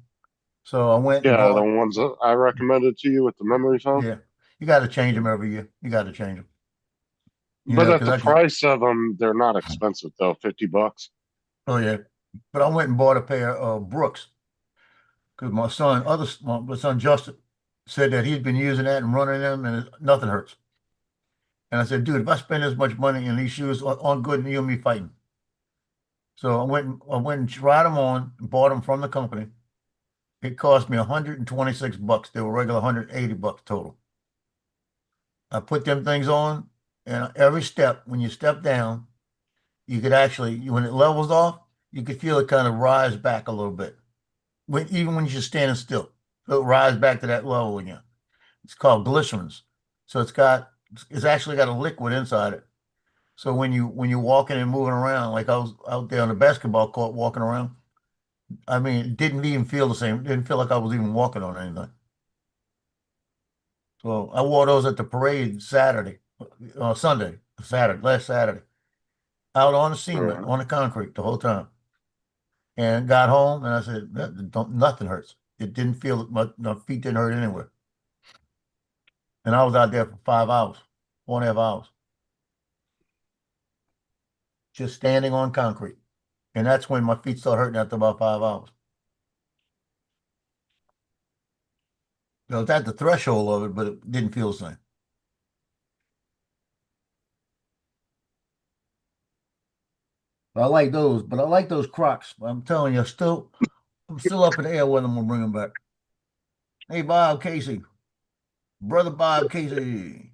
So I went and Yeah, the bought, ones that I recommended to you with the memory foam. yeah, you got to change them every year. You got to change them. But at 'cause the I just, price of them, they're not expensive though, $50. oh yeah. But I went and bought a pair of Brooks because my son Justin said that he'd been using that and running them and nothing hurts. And I said, dude, if I spend this much money in these shoes on good, you and me fighting. So I went and tried them on, bought them from the company. It cost me $126. They were regular $180 total. I put them things on, and every step, when you step down, you could actually, when it levels off, you could feel it kind of rise back a little bit. Even when you're standing still, it'll rise back to that level again. It's called glycerins. So it's actually got a liquid inside it. So when you're walking and moving around, like I was out there on the basketball court walking around, I mean, it didn't even feel the same. It didn't feel like I was even walking on anything. So I wore those at the parade Saturday, last Saturday, out on the cement, on the concrete the whole time. And got home and I said, nothing hurts. It didn't feel, my feet didn't hurt anywhere. And I was out there for 5 hours, 4.5 hours. Just standing on concrete. And that's when my feet started hurting after about 5 hours. I was at the threshold of it, but it didn't feel the same. I like those, but I like those Crocs. I'm telling you, I'm still up in the air whether I'm gonna bring them back. Hey, Bob Casey, brother Bob Casey.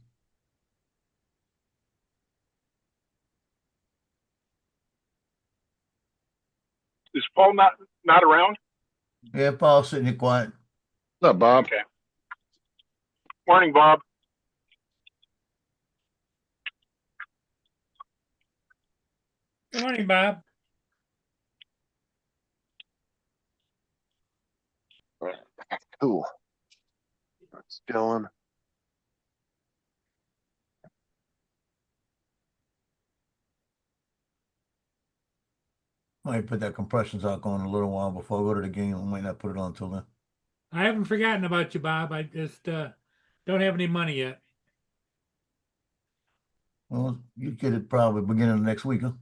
Is Paul not around? Yeah, Paul's sitting here quiet. What's up, Bob? Okay. Morning, Bob. good morning, Bob. Cool. That's going. Might put that compression sock on in a little while before I go to the game. I might not put it on until then. I haven't forgotten about you, Bob. I just don't have any money yet. Well, you get it probably beginning of next week, huh?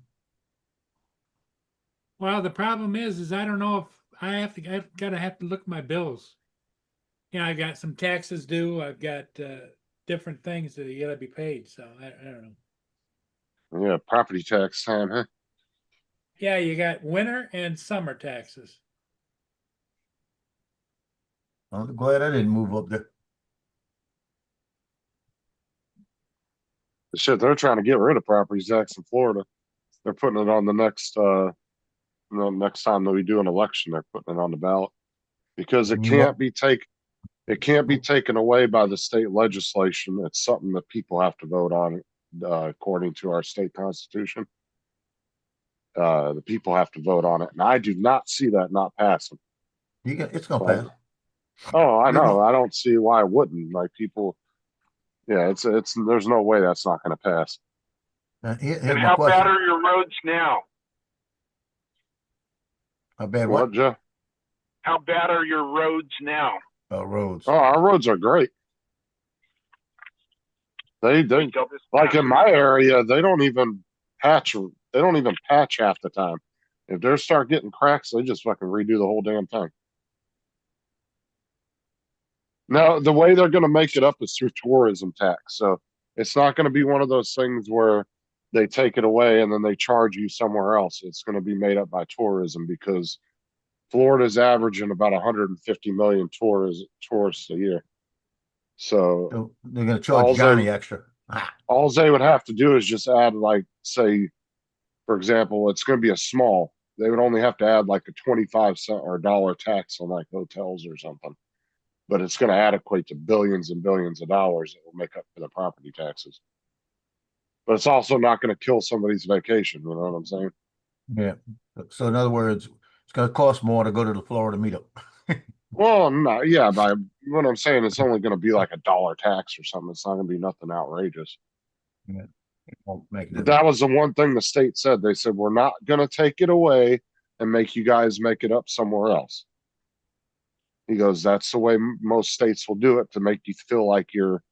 Well, the problem is I don't know if I've gotta have to look at my bills. Yeah, I got some taxes due. I've got different things that gotta be paid. So I don't know. Yeah, property tax time, huh? Yeah, you got winter and summer taxes. I'm glad I didn't move up there. Shit, they're trying to get rid of property tax in Florida. They're putting it on the next next time that we do an election, they're putting it on the ballot. Because it You know- can't be taken away by the state legislation. It's something that people have to vote on, according to our state constitution. The people have to vote on it, and I do not see that not passing. It's gonna Like, pass. oh, I You're know. gonna- I don't see why it wouldn't. Like people, yeah, it's there's no way that's not going to pass. Here's And my how bad question. are your roads now? How bad What, what? Jeff? How bad are your roads now? Roads. Oh, our roads are great. They Until this like in passes. my area, they don't even patch. They don't even patch half the time. If they start getting cracks, they just fucking redo the whole damn thing. Now, the way they're going to make it up is through tourism tax. So it's not going to be one of those things where they take it away and then they charge you somewhere else. It's going to be made up by tourism because Florida's averaging about 150 million tourists a year. So They're gonna all charge Johnny extra. all they would have to do is just add, like, say, for example, it's going to be a small. They would only have to add like a 25 cent or $1 tax on like hotels or something. But it's going to adequate to billions and billions of dollars that will make up for the property taxes. But it's also not going to kill somebody's vacation. You know what I'm saying? Yeah. So in other words, it's gonna cost more to go to the Florida meetup. Well, no, yeah, by what I'm saying, it's only going to be like $1 tax or something. It's not going to be nothing outrageous. Won't make it But that was the one thing the state said. They said, we're not going to take it away and make you guys make it up somewhere else. He goes, that's the way most states will do it to make you feel like you're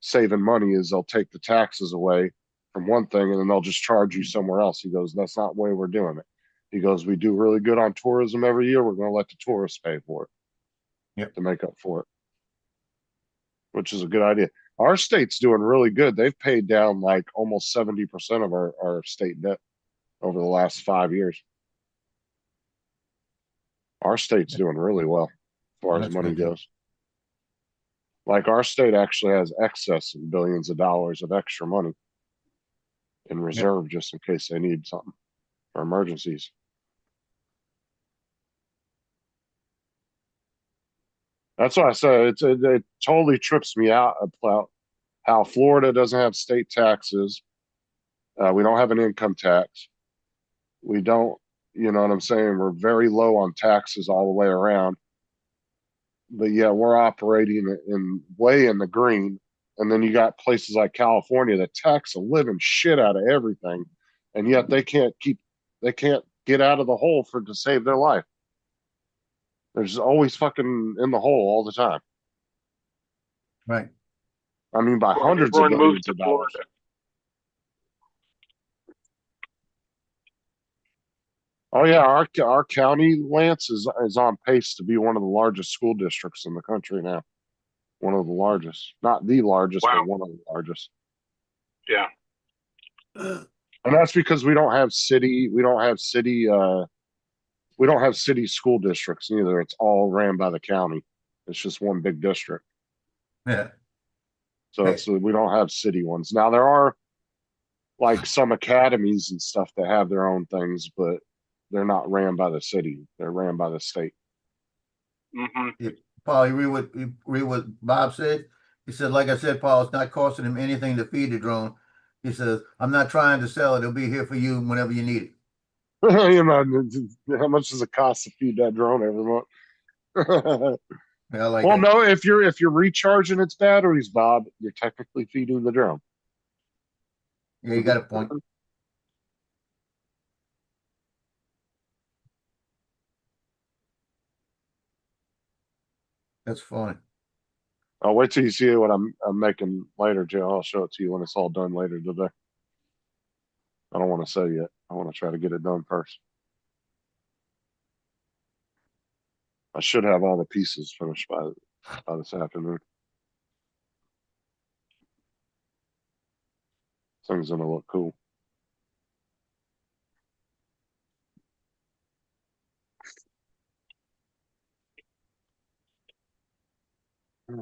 saving money, is they'll take the taxes away from one thing and then they'll just charge you somewhere else. He goes, that's not the way we're doing it. He goes, we do really good on tourism every year. We're going to let the tourists pay for it. Yep. To make up for it, which is a good idea. Our state's doing really good. They've paid down like almost 70% of our state debt over the last 5 years. Our state's doing really well as far as That's money good, yeah. goes. Like our state actually has excess in billions of dollars of extra money in reserve just in case they need something for emergencies. That's why I say it totally trips me out about how Florida doesn't have state taxes. We don't have an income tax. We don't, you know what I'm saying? We're very low on taxes all the way around. But yeah, we're operating in way in the green. And then you got places like California that tax the living shit out of everything. And yet they can't get out of the hole to save their life. They're just always fucking in the hole all the time. Right. I mean, by Well, hundreds of everyone moves billions to of dollars. Florida. Oh yeah, our county, Lance, is on pace to be one of the largest school districts in the country now. One of the largest, not the largest, Wow. but one of the largest. Yeah. And that's because we don't have city school districts either. It's all ran by the county. It's just one big district. Yeah. So we don't have city ones. Now there are like some academies and stuff that have their own things, but they're not ran by the city. They're ran by the state. Mm-hmm. Paul, you agree what Bob said? He said, like I said, Paul, it's not costing him anything to feed the drone. He says, I'm not trying to sell it. It'll be here for you whenever you need it. You know, how much does it cost to feed that drone every month? Yeah, I like Well, that. no, if you're recharging its batteries, Bob, you're technically feeding the drone. Yeah, you got a point. That's funny. I'll wait till you see what I'm making later, Joe. I'll show it to you when it's all done later today. I don't want to say yet. I want to try to get it done first. I should have all the pieces finished by this afternoon. Things gonna look cool.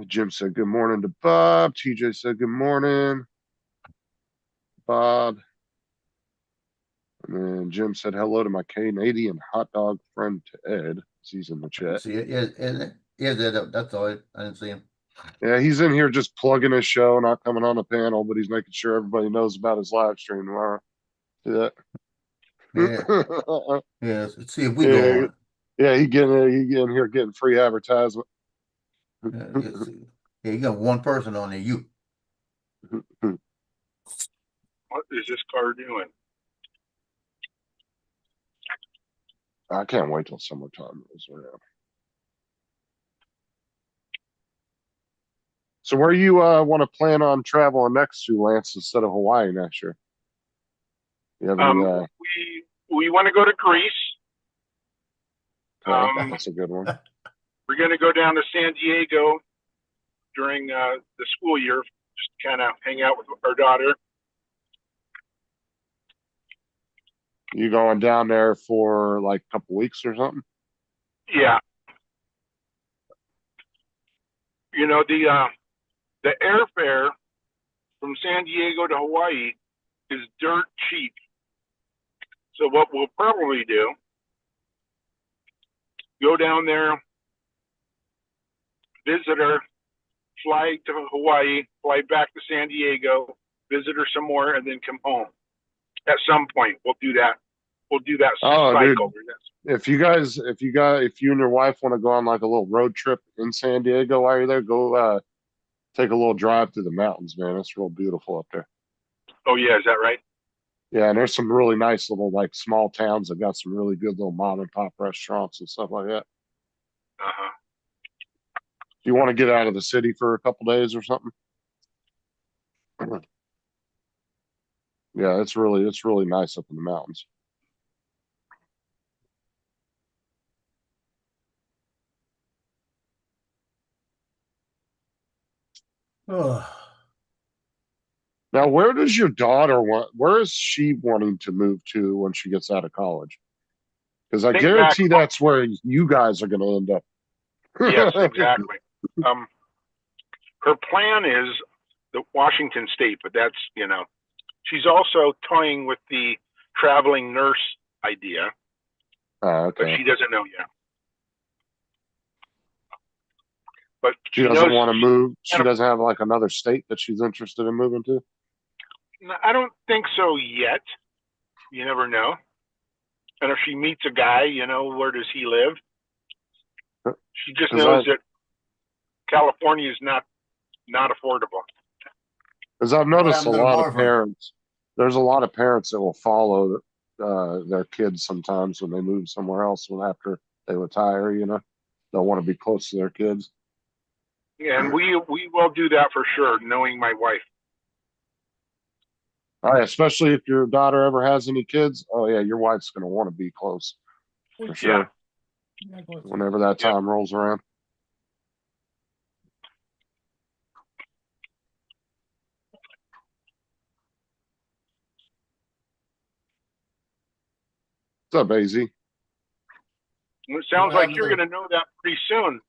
Jim said good morning to Bob. TJ said good morning, Bob. And then Jim said hello to my Canadian hot dog friend to Ed. He's in the chat. See it, isn't it? That's all. I didn't see him. Yeah, he's in here just plugging his show, not coming on the panel, but he's making sure everybody knows about his live stream tomorrow. See that? Yeah. Yeah, let's see if we Yeah, go on. Yeah, he getting here getting free advertisement. Yeah, you got one person on there, you. What is this car doing? I can't wait till summertime rolls around. So where you want to plan on traveling next to, Lance, instead of Hawaii next year? You have any, We want to go to Greece. that's a good one. We're going to go down to San Diego during the school year, just kind of hang out with our daughter. You going down there for like a couple weeks or something? Yeah. You know, the airfare from San Diego to Hawaii is dirt cheap. So what we'll probably do, go down there, visit her, fly to Hawaii, fly back to San Diego, visit her some more, and then come home. At some point, we'll do that. We'll do that cycle. If you and your wife want to go on like a little road trip in San Diego while you're there, go take a little drive through the mountains, man. It's real beautiful up there. Oh yeah, is that right? Yeah, and there's some really nice little like small towns that got some really good little mom and pop restaurants and stuff like that. Uh-huh. You want to get out of the city for a couple days or something? Yeah, it's really nice up in the mountains. Oh. Now, where does your daughter want? Where is she wanting to move to when she gets out of college? Because I Think guarantee back- that's where you guys are going to end up. Yes, exactly. Her plan is the Washington State, but that's, you know, she's also toying with the traveling nurse idea, Oh, but okay. she doesn't know yet. But She doesn't want to she- move. She doesn't have like another state that she's interested in moving to. I don't think so yet. You never know. And if she meets a guy, you know, where does he live? She just 'Cause knows that California is not affordable. Because I've noticed a happened to lot of Marvin? parents. There's a lot of parents that will follow their kids sometimes when they move somewhere else after they retire. You know, they'll want to be close to their kids. Yeah, and we will do that for sure, knowing my wife. All right, especially if your daughter ever has any kids. Oh yeah, your wife's going to want to be close for sure. Whenever that time rolls around. What's up, AZ? It sounds What like happened you're to- going to know that pretty soon.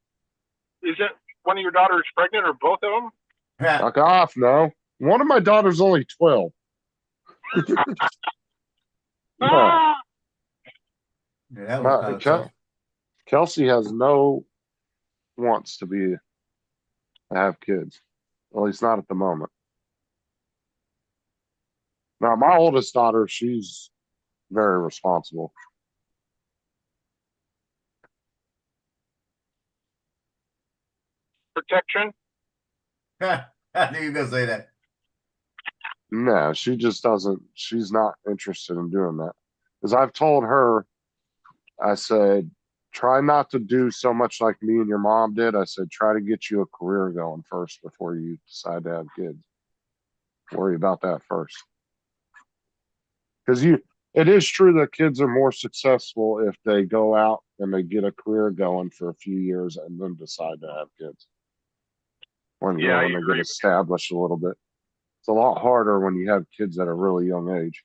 Isn't one of your daughters pregnant or both of them? Fuck off, no. One of my daughters only 12. Yeah. Ah! Yeah, that was kind of tough. Kelsey has no wants to have kids. At least not at the moment. Now, my oldest daughter, she's very responsible. Protection? I knew you were gonna say that. No, she just doesn't. She's not interested in doing that. Because I've told her, I said, try not to do so much like me and your mom did. I said, try to get you a career going first before you decide to have kids. Worry about that first. Because it is true that kids are more successful if they go out and they get a career going for a few years and then decide to have kids. When Yeah, I when they agree get with established a little bit. It's a lot harder when you have kids at a really young age.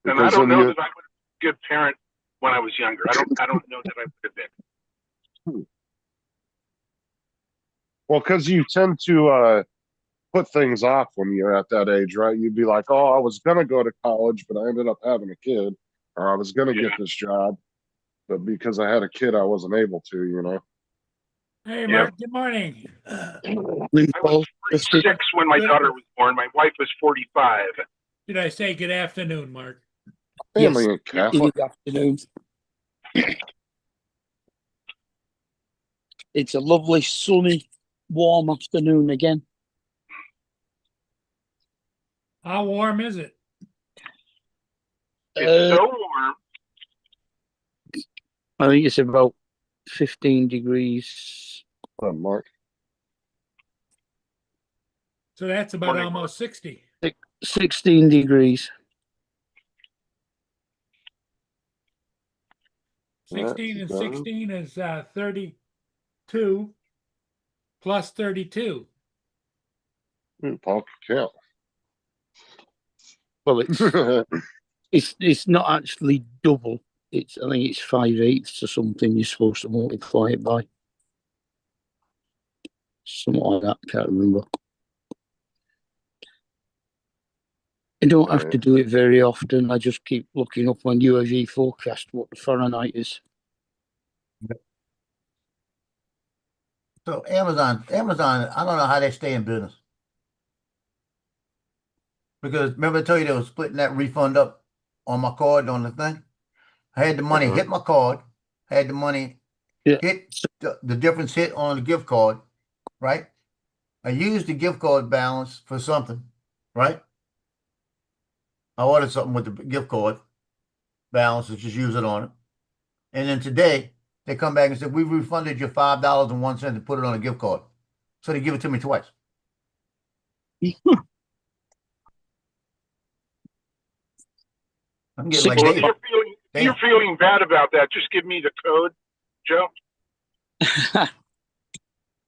And I Because don't then know you, that I would be a good parent when I was younger. I don't know that I would have been. well, because you tend to put things off when you're at that age, right? You'd be like, oh, I was gonna go to college, but I ended up having a kid, or I was gonna Yeah. get this job, but because I had a kid, I wasn't able to, you know. Hey, Yeah. Mark, good morning. I was Paul, 46 when my Good. daughter was born. My wife was 45. Did I say good afternoon, Mark? Family Yes. ain't Catholic. Good afternoon. It's a lovely, sunny, warm afternoon again. How warm is it? It's so warm. I think it's about 15 degrees. Mark. So that's about Morning, almost 60. 16 degrees. 16 and That's 16 is 32 plus 32. Paul can Well, count. it's not actually double. I think it's 5/8 or something. You're supposed to multiply it by something like that. Can't remember. I don't have to do it very often. I just keep looking up on UAV forecast what the Fahrenheit is. So Amazon, I don't know how they stay in business. Because remember I told you they were splitting that refund up on my card on the thing? I had the money hit my card, had the money Yeah. hit the difference hit on the gift card, right? I used the gift card balance for something, right? I ordered something with the gift card balance, and just use it on it. And then today they come back and said, we refunded you $5.01 and put it on a gift card. So they give it to me twice. I'm getting like Well, if David. you're feeling bad about that, just give me the code, Joe.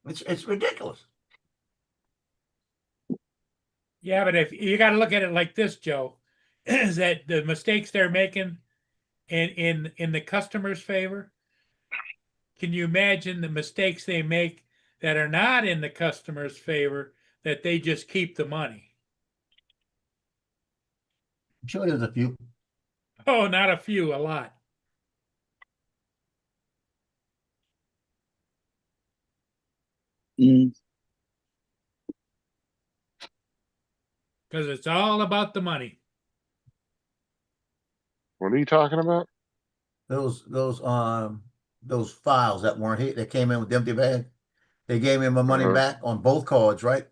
It's ridiculous. Yeah, but if you got to look at it like this, Joe, is that the mistakes they're making in the customer's favor? Can you imagine the mistakes they make that are not in the customer's favor, that they just keep the money? I'm sure there's a few. Oh, not a few, a lot. Mm. Because it's all about the money. What are you talking about? Those files that weren't hit, that came in with empty bag. They gave me my money back on both cards, right?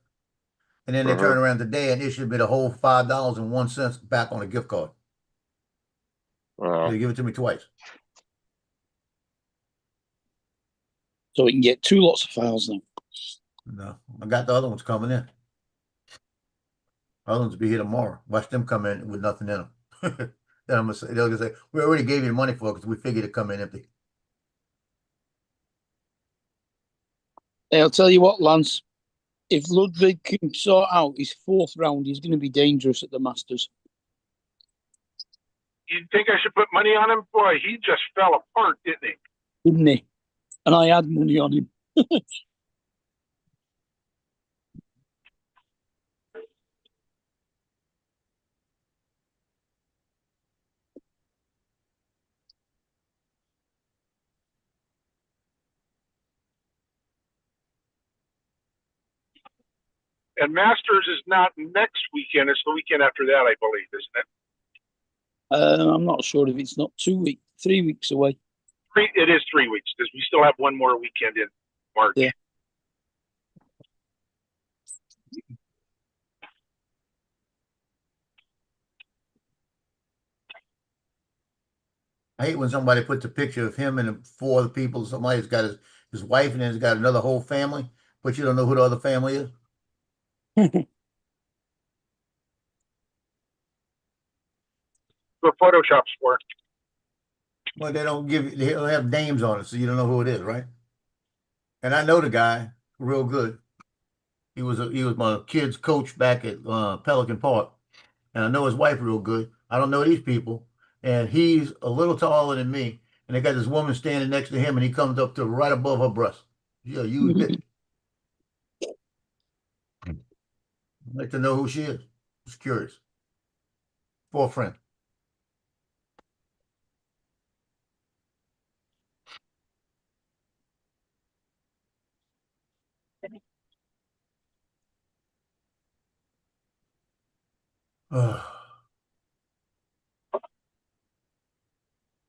And then they turned around today and issued me the whole $5.01 back on a gift card. They give it to me twice. So we can get 2 lots of files now. No, I got the other ones coming in. Other ones will be here tomorrow. Watch them come in with nothing in them. Then I'm gonna say, they'll say, we already gave you the money for it because we figured it'd come in empty. Hey, I'll tell you what, Lance. If Ludwig can sort out his 4th round, he's going to be dangerous at the Masters. You think I should put money on him? Boy, he just fell apart, didn't he? Didn't he? And I had money on him. And Masters is not next weekend. It's the weekend after that, I believe, isn't it? I'm not sure if it's not 3 weeks away. It is 3 weeks because we still have one more weekend in March. Yeah. I hate when somebody puts a picture of him and 4 other people. Somebody's got his wife and then he's got another whole family, but you don't know who the other family is. what Photoshop's for. Well, they don't have names on it, so you don't know who it is, right? And I know the guy real good. He was my kid's coach back at Pelican Park, and I know his wife real good. I don't know these people, and he's a little taller than me. And they got this woman standing next to him, and he comes up to right above her breast. Yeah, you hit. I'd like to know who she is. Just curious. For a friend.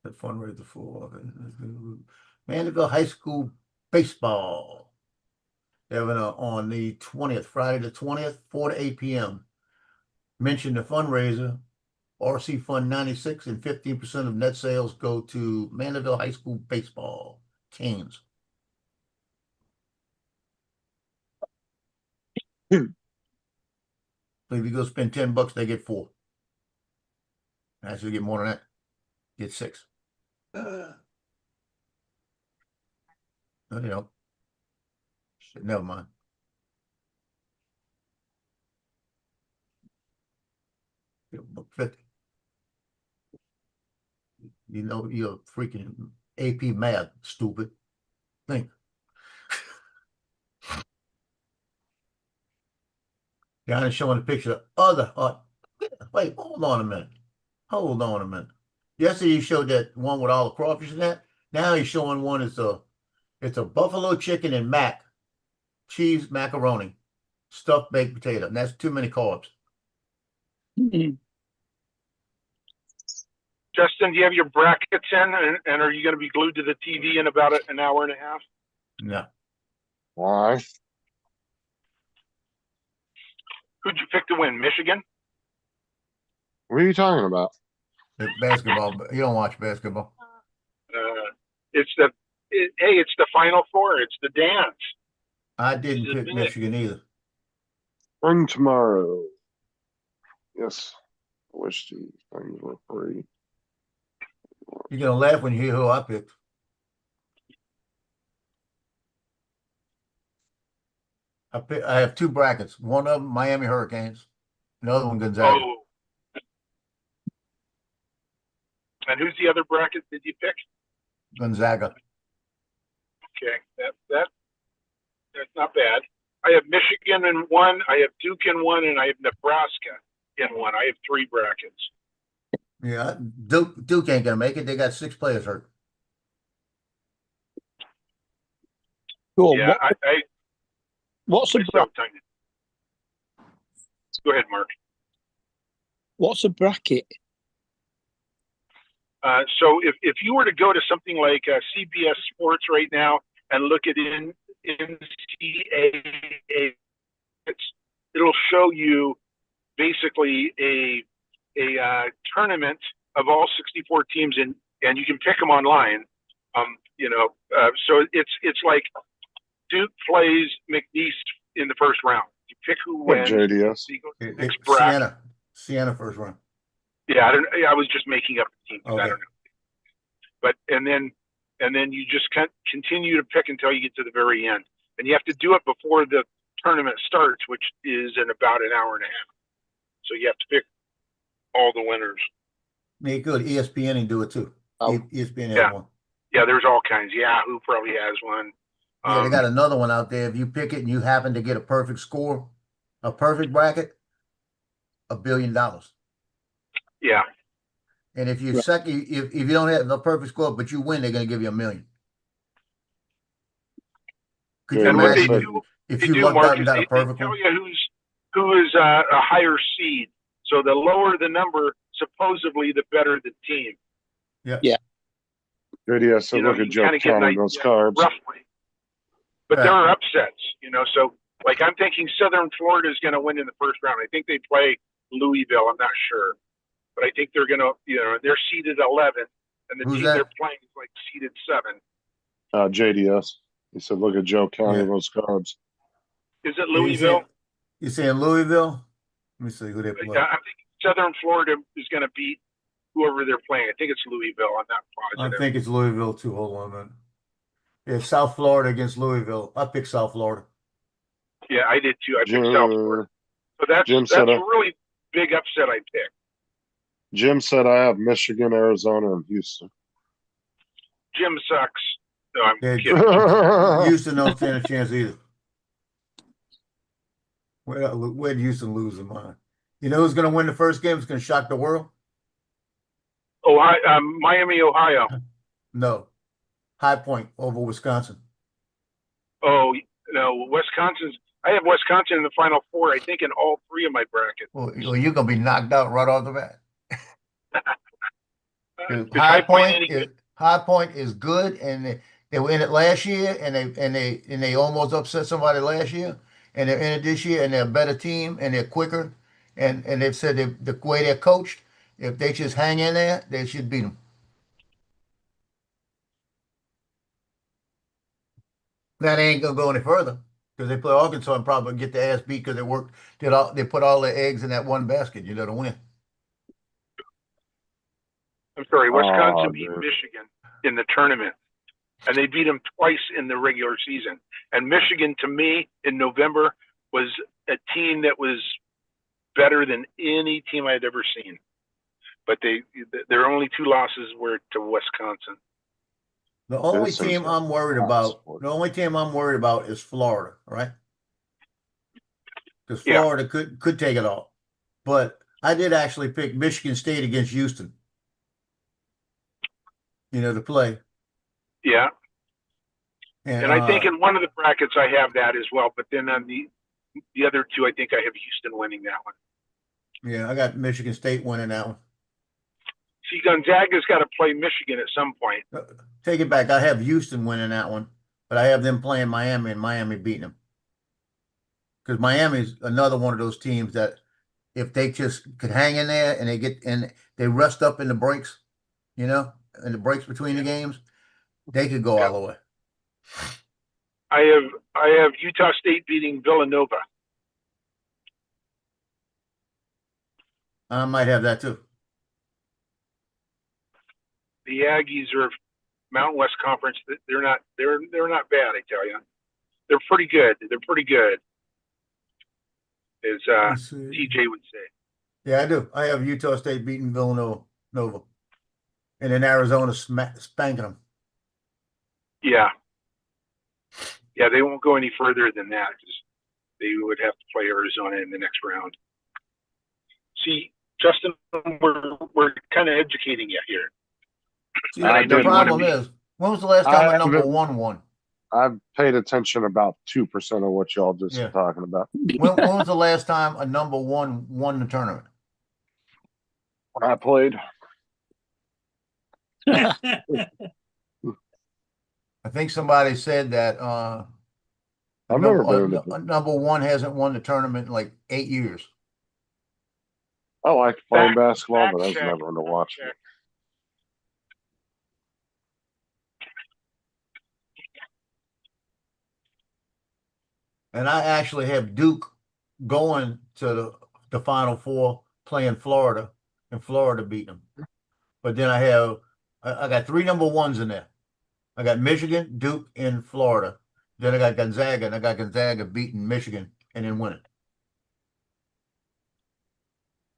The fundraiser for Mandeville High School baseball. Having on the 20th, Friday the 20th, 4 to 8 p.m. Mention the fundraiser, RC Fund 96, and 15% of net sales go to Mandeville High School baseball. Canes. So if you go spend $10, they get 4. Actually, get more than that. Get 6. No, they don't. Shit, never mind. $1.50. You know you're freaking AP math, stupid. Think. Down is showing a picture of other. Wait, hold on a minute. Hold on a minute. Yesterday you showed that one with all the crawfish in that. Now he's showing one it's a buffalo chicken and cheese macaroni, stuffed baked potato. And that's too many carbs. Justin, do you have your brackets in, and are you going to be glued to the TV in about an hour and a half? No. Why? Who'd you pick to win? Michigan? What are you talking about? The basketball. You don't watch basketball. It's the Final Four. It's the dance. I didn't pick Michigan either. Spring tomorrow. Yes. I wish these things were free. You're gonna laugh when you hear who I picked. I have 2 brackets. One of them Miami Hurricanes. The other one Gonzaga. Oh. And who's the other bracket that you pick? Gonzaga. Okay, that's not bad. I have Michigan in one, I have Duke in one, and I have Nebraska in one. I have 3 brackets. Yeah, Duke ain't gonna make it. They got 6 players hurt. Go on, Yeah, what's a Go ahead, Mark. what's a bracket? So if you were to go to something like CBS Sports right now and look at NCAA, it'll show you basically a tournament of all 64 teams, and you can pick them online. So it's like Duke plays McNeese in the first round. You pick who What wins. JDS? You go to the next bracket. Siena first round. Yeah, I was just making up the teams. Okay. I don't know. But and then you just continue to pick until you get to the very end, and you have to do it before the tournament starts, which is in about an hour and a half. So you have to pick all the winners. They could ESPN and do it too. Oh. ESPN has Yeah. one. Yeah, there's all kinds. Yahoo probably has one. Yeah, they got another one out there. If you pick it and you happen to get a perfect score, a perfect bracket, $1 billion. Yeah. And if you second, if you don't have the perfect score, but you win, they're gonna give you $1 million. Could you Yeah, And what they imagine do, if they you do, lucked Mark, out and is got they a perfect tell one? you who is a higher seed. So the lower the number, supposedly, the better the team. JDS said, look you at Joe kinda get an counting those idea, carbs. roughly. But Right. there are upsets, so like I'm thinking Southern Florida is going to win in the first round. I think they play Louisville. I'm not sure, but I think they're going to, they're seeded 11, and the Who's team that? they're playing is like seeded 7. JDS. He said, look at Joe counting Yeah. those carbs. Is it Louisville? You saying Louisville? Let me see who they play. I'm thinking Southern Florida is going to beat whoever they're playing. I think it's Louisville. I'm not I positive. think it's Louisville too. Hold on a minute. Yeah, South Florida against Louisville. I picked South Florida. Yeah, I did too. I picked South Florida. But that's Jim that's said, a really big upset I picked. Jim said I have Michigan, Arizona, and Houston. Jim sucks. No, I'm Yeah, kidding. Houston don't stand a chance either. Where'd Houston lose in mine? You know who's going to win the first game? It's going to shock the world. Oh, Miami, Ohio. No, High Point over Wisconsin. Oh no, Wisconsin's. I have Wisconsin in the Final Four. I think in all three of my brackets. Well, you're going to be knocked out right off the bat. Is High Point any good? High Point is good, and they were in it last year, and they almost upset somebody last year, and they're in it this year, and they're a better team, and they're quicker, and they've said the way they're coached, if they just hang in there, they should beat them. Now they ain't gonna go any further because they play Arkansas and probably get their ass beat because they put all their eggs in that one basket, to win. I'm sorry, Wisconsin beat dude. Michigan in the tournament, and they beat them twice in the regular season. And Michigan, to me, in November, was a team that was better than any team I'd ever seen. But their only two losses were to Wisconsin. The only This is team a I'm worried hot about, sport. the only team I'm worried about is Florida, right? Because Yeah. Florida could take it all. But I did actually pick Michigan State against Houston. To play. Yeah. And I think in one of the brackets I have that as well. But then on the other two, I think I have Houston winning that one. yeah, I got Michigan State winning that one. See, Gonzaga's got to play Michigan at some point. Take it back. I have Houston winning that one, but I have them playing Miami and Miami beating them. Because Miami's another one of those teams that if they just could hang in there and they rest up in the breaks, in the breaks between the games, they could go all the way. I have Utah State beating Villanova. I might have that too. The Aggies are Mountain West Conference. They're not bad, I tell you. They're pretty good. They're pretty good, as TJ would say. Yeah, I do. I have Utah State beating Villanova, and then Arizona spanking them. Yeah, they won't go any further than that because they would have to play Arizona in the next round. See, Justin, we're kind of educating you here. See, I the did problem is, when was the last time a number one won? I've paid attention about 2% of what y'all just Yeah. talking about. When was the last time a number one won the tournament? When I played, I think somebody said that I've never been to a number one hasn't won the tournament in like 8 years. I like playing Fact basketball, but I was check, never into fact watching check. it. And I actually have Duke going to the Final Four playing Florida, and Florida beating them. But then I got three number ones in there. I got Michigan, Duke, and Florida. Then I got Gonzaga, and I got Gonzaga beating Michigan and then winning.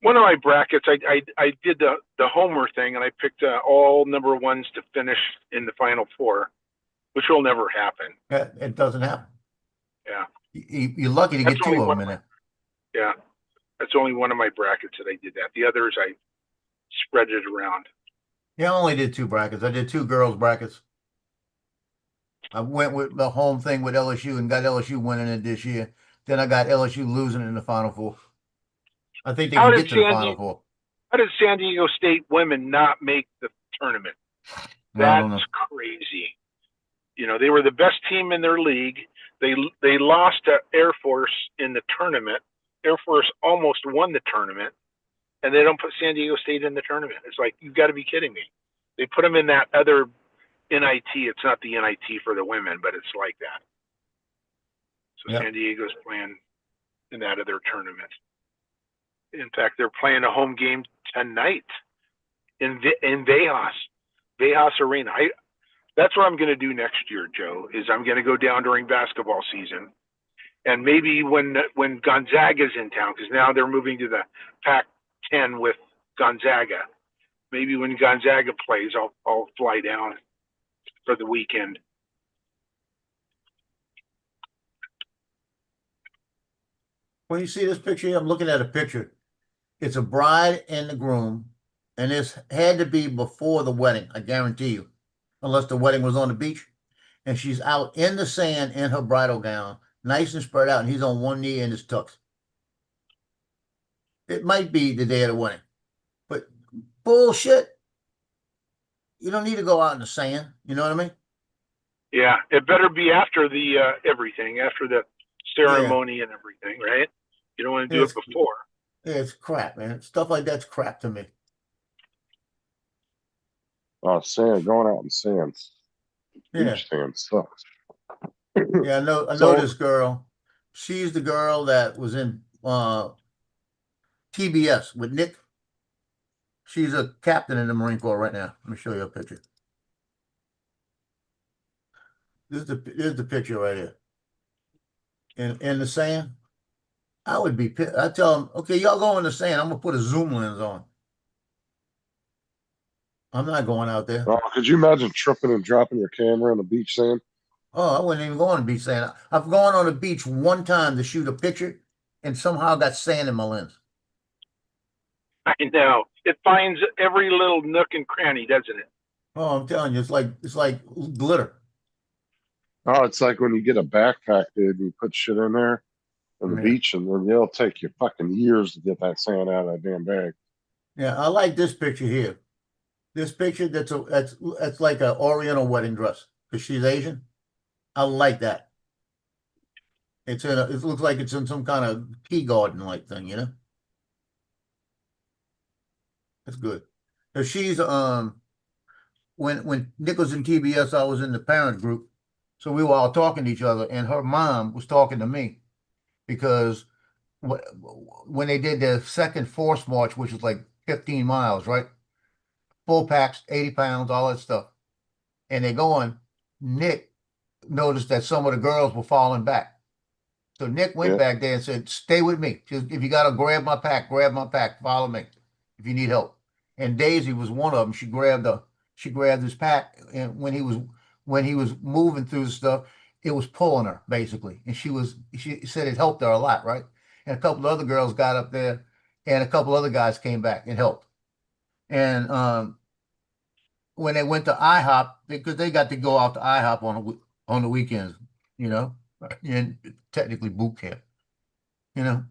One of my brackets, I did the Homer thing, and I picked all number ones to finish in the Final Four, which will never happen. It doesn't happen. Yeah. You're lucky to get That's two only of one them in there. Yeah, that's only one of my brackets that I did that. The others I spread it around. Yeah, I only did two brackets. I did two girls brackets. I went with the home thing with LSU and got LSU winning it this year. Then I got LSU losing it in the Final Four. I think they How can did get to the San Final Diego- Four. How did San Diego State women not make the tournament? I don't know. That's crazy. They were the best team in their league. They lost to Air Force in the tournament. Air Force almost won the tournament, and they don't put San Diego State in the tournament. It's like, you've got to be kidding me. They put them in that other NIT. It's not the NIT for the women, but it's like that. So Yep. San Diego's playing in that other tournament. In fact, they're playing a home game tonight in Vejas Arena. That's what I'm going to do next year, Joe. Is I'm going to go down during basketball season, and maybe when Gonzaga's in town, because now they're moving to the Pac-10 with Gonzaga. Maybe when Gonzaga plays, I'll fly down for the weekend. When you see this picture here, I'm looking at a picture. It's a bride and the groom, and this had to be before the wedding, I guarantee you, unless the wedding was on the beach. And she's out in the sand in her bridal gown, nice and spread out, and he's on one knee in his tux. It might be the day of the wedding, but bullshit. You don't need to go out in the sand. You know what I mean? Yeah, it better be after the everything, after the ceremony and everything, right? You don't want to do it before. It's crap, man. Stuff like that's crap to me. Oh, sand, going out in sand. Yeah. Beach sand sucks. Yeah, I know this girl. She's the girl that was in TBS with Nick. She's a captain in the Marine Corps right now. Let me show you a picture. This is the picture right here. In the sand. I would be pissed. I tell them, okay, y'all go in the sand. I'm gonna put a zoom lens on. I'm not going out there. Oh, could you imagine tripping and dropping your camera on the beach sand? Oh, I wouldn't even go on the beach sand. I've gone on the beach one time to shoot a picture and somehow got sand in my lens. I know. It finds every little nook and cranny, doesn't it? Oh, I'm telling you, it's like glitter. Oh, it's like when you get a backpack, dude, and you put shit in there on the beach, and then it'll take you fucking years to get that sand out of that damn bag. Yeah, I like this picture here. This picture that's like an Oriental wedding dress because she's Asian. I like that. It looks like it's in some kind of tea garden like thing, you know. That's good. So she's when Nick was in TBS, I was in the parent group, so we were all talking to each other, and her mom was talking to me because when they did their second force march, which was like 15 miles, right? Full packs, 80 pounds, all that stuff. And they're going, Nick noticed that some of the girls were falling back. So Nick went back there and said, stay with me. Just, if you got to grab my pack, follow me if you need help. And Daisy was one of them. She grabbed his pack, and when he was moving through the stuff, it was pulling her basically. And she said it helped her a lot, right? And a couple of other girls got up there, and a couple other guys came back and helped. And when they went to IHOP, because they got to go out to IHOP on the weekends, you know, and technically boot camp, you know.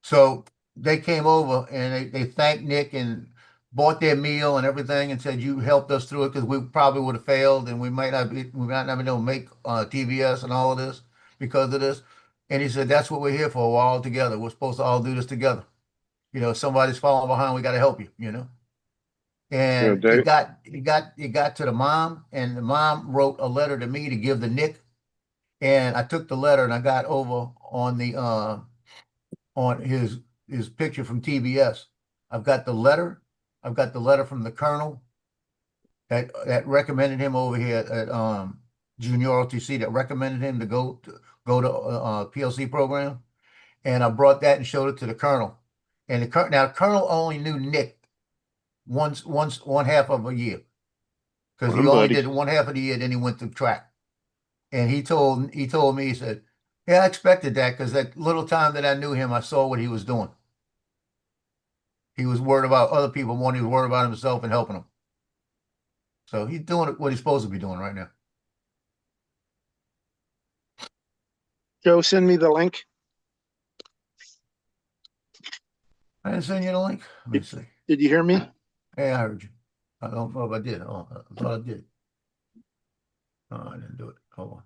So they came over and they thanked Nick and bought their meal and everything and said, you helped us through it because we probably would have failed and we might not be able to make TBS and all of this because of this. And he said, that's what we're here for. We're all together. We're supposed to all do this together. You know, if somebody's falling behind, we got to help you, you know. And it got to the mom, and the mom wrote a letter to me to give to Nick. And I took the letter and I got over on the on his picture from TBS. I've got the letter. I've got the letter from the colonel that recommended him over here at Junior ROTC, that recommended him to go to PLC program. And I brought that and showed it to the colonel. And the colonel only knew Nick one half of a year, because he only did one half of the year, then he went to track. And he told me, he said, yeah, I expected that, because that little time that I knew him, I saw what he was doing. He was worried about other people more than he was worried about himself and helping them. So he's doing what he's supposed to be doing right now. Joe, send me the link. I didn't send you the link. Let me see. Did you hear me? Hey, I heard you. I don't know if I did. Oh, I thought I did. Oh, I didn't do it. Hold on.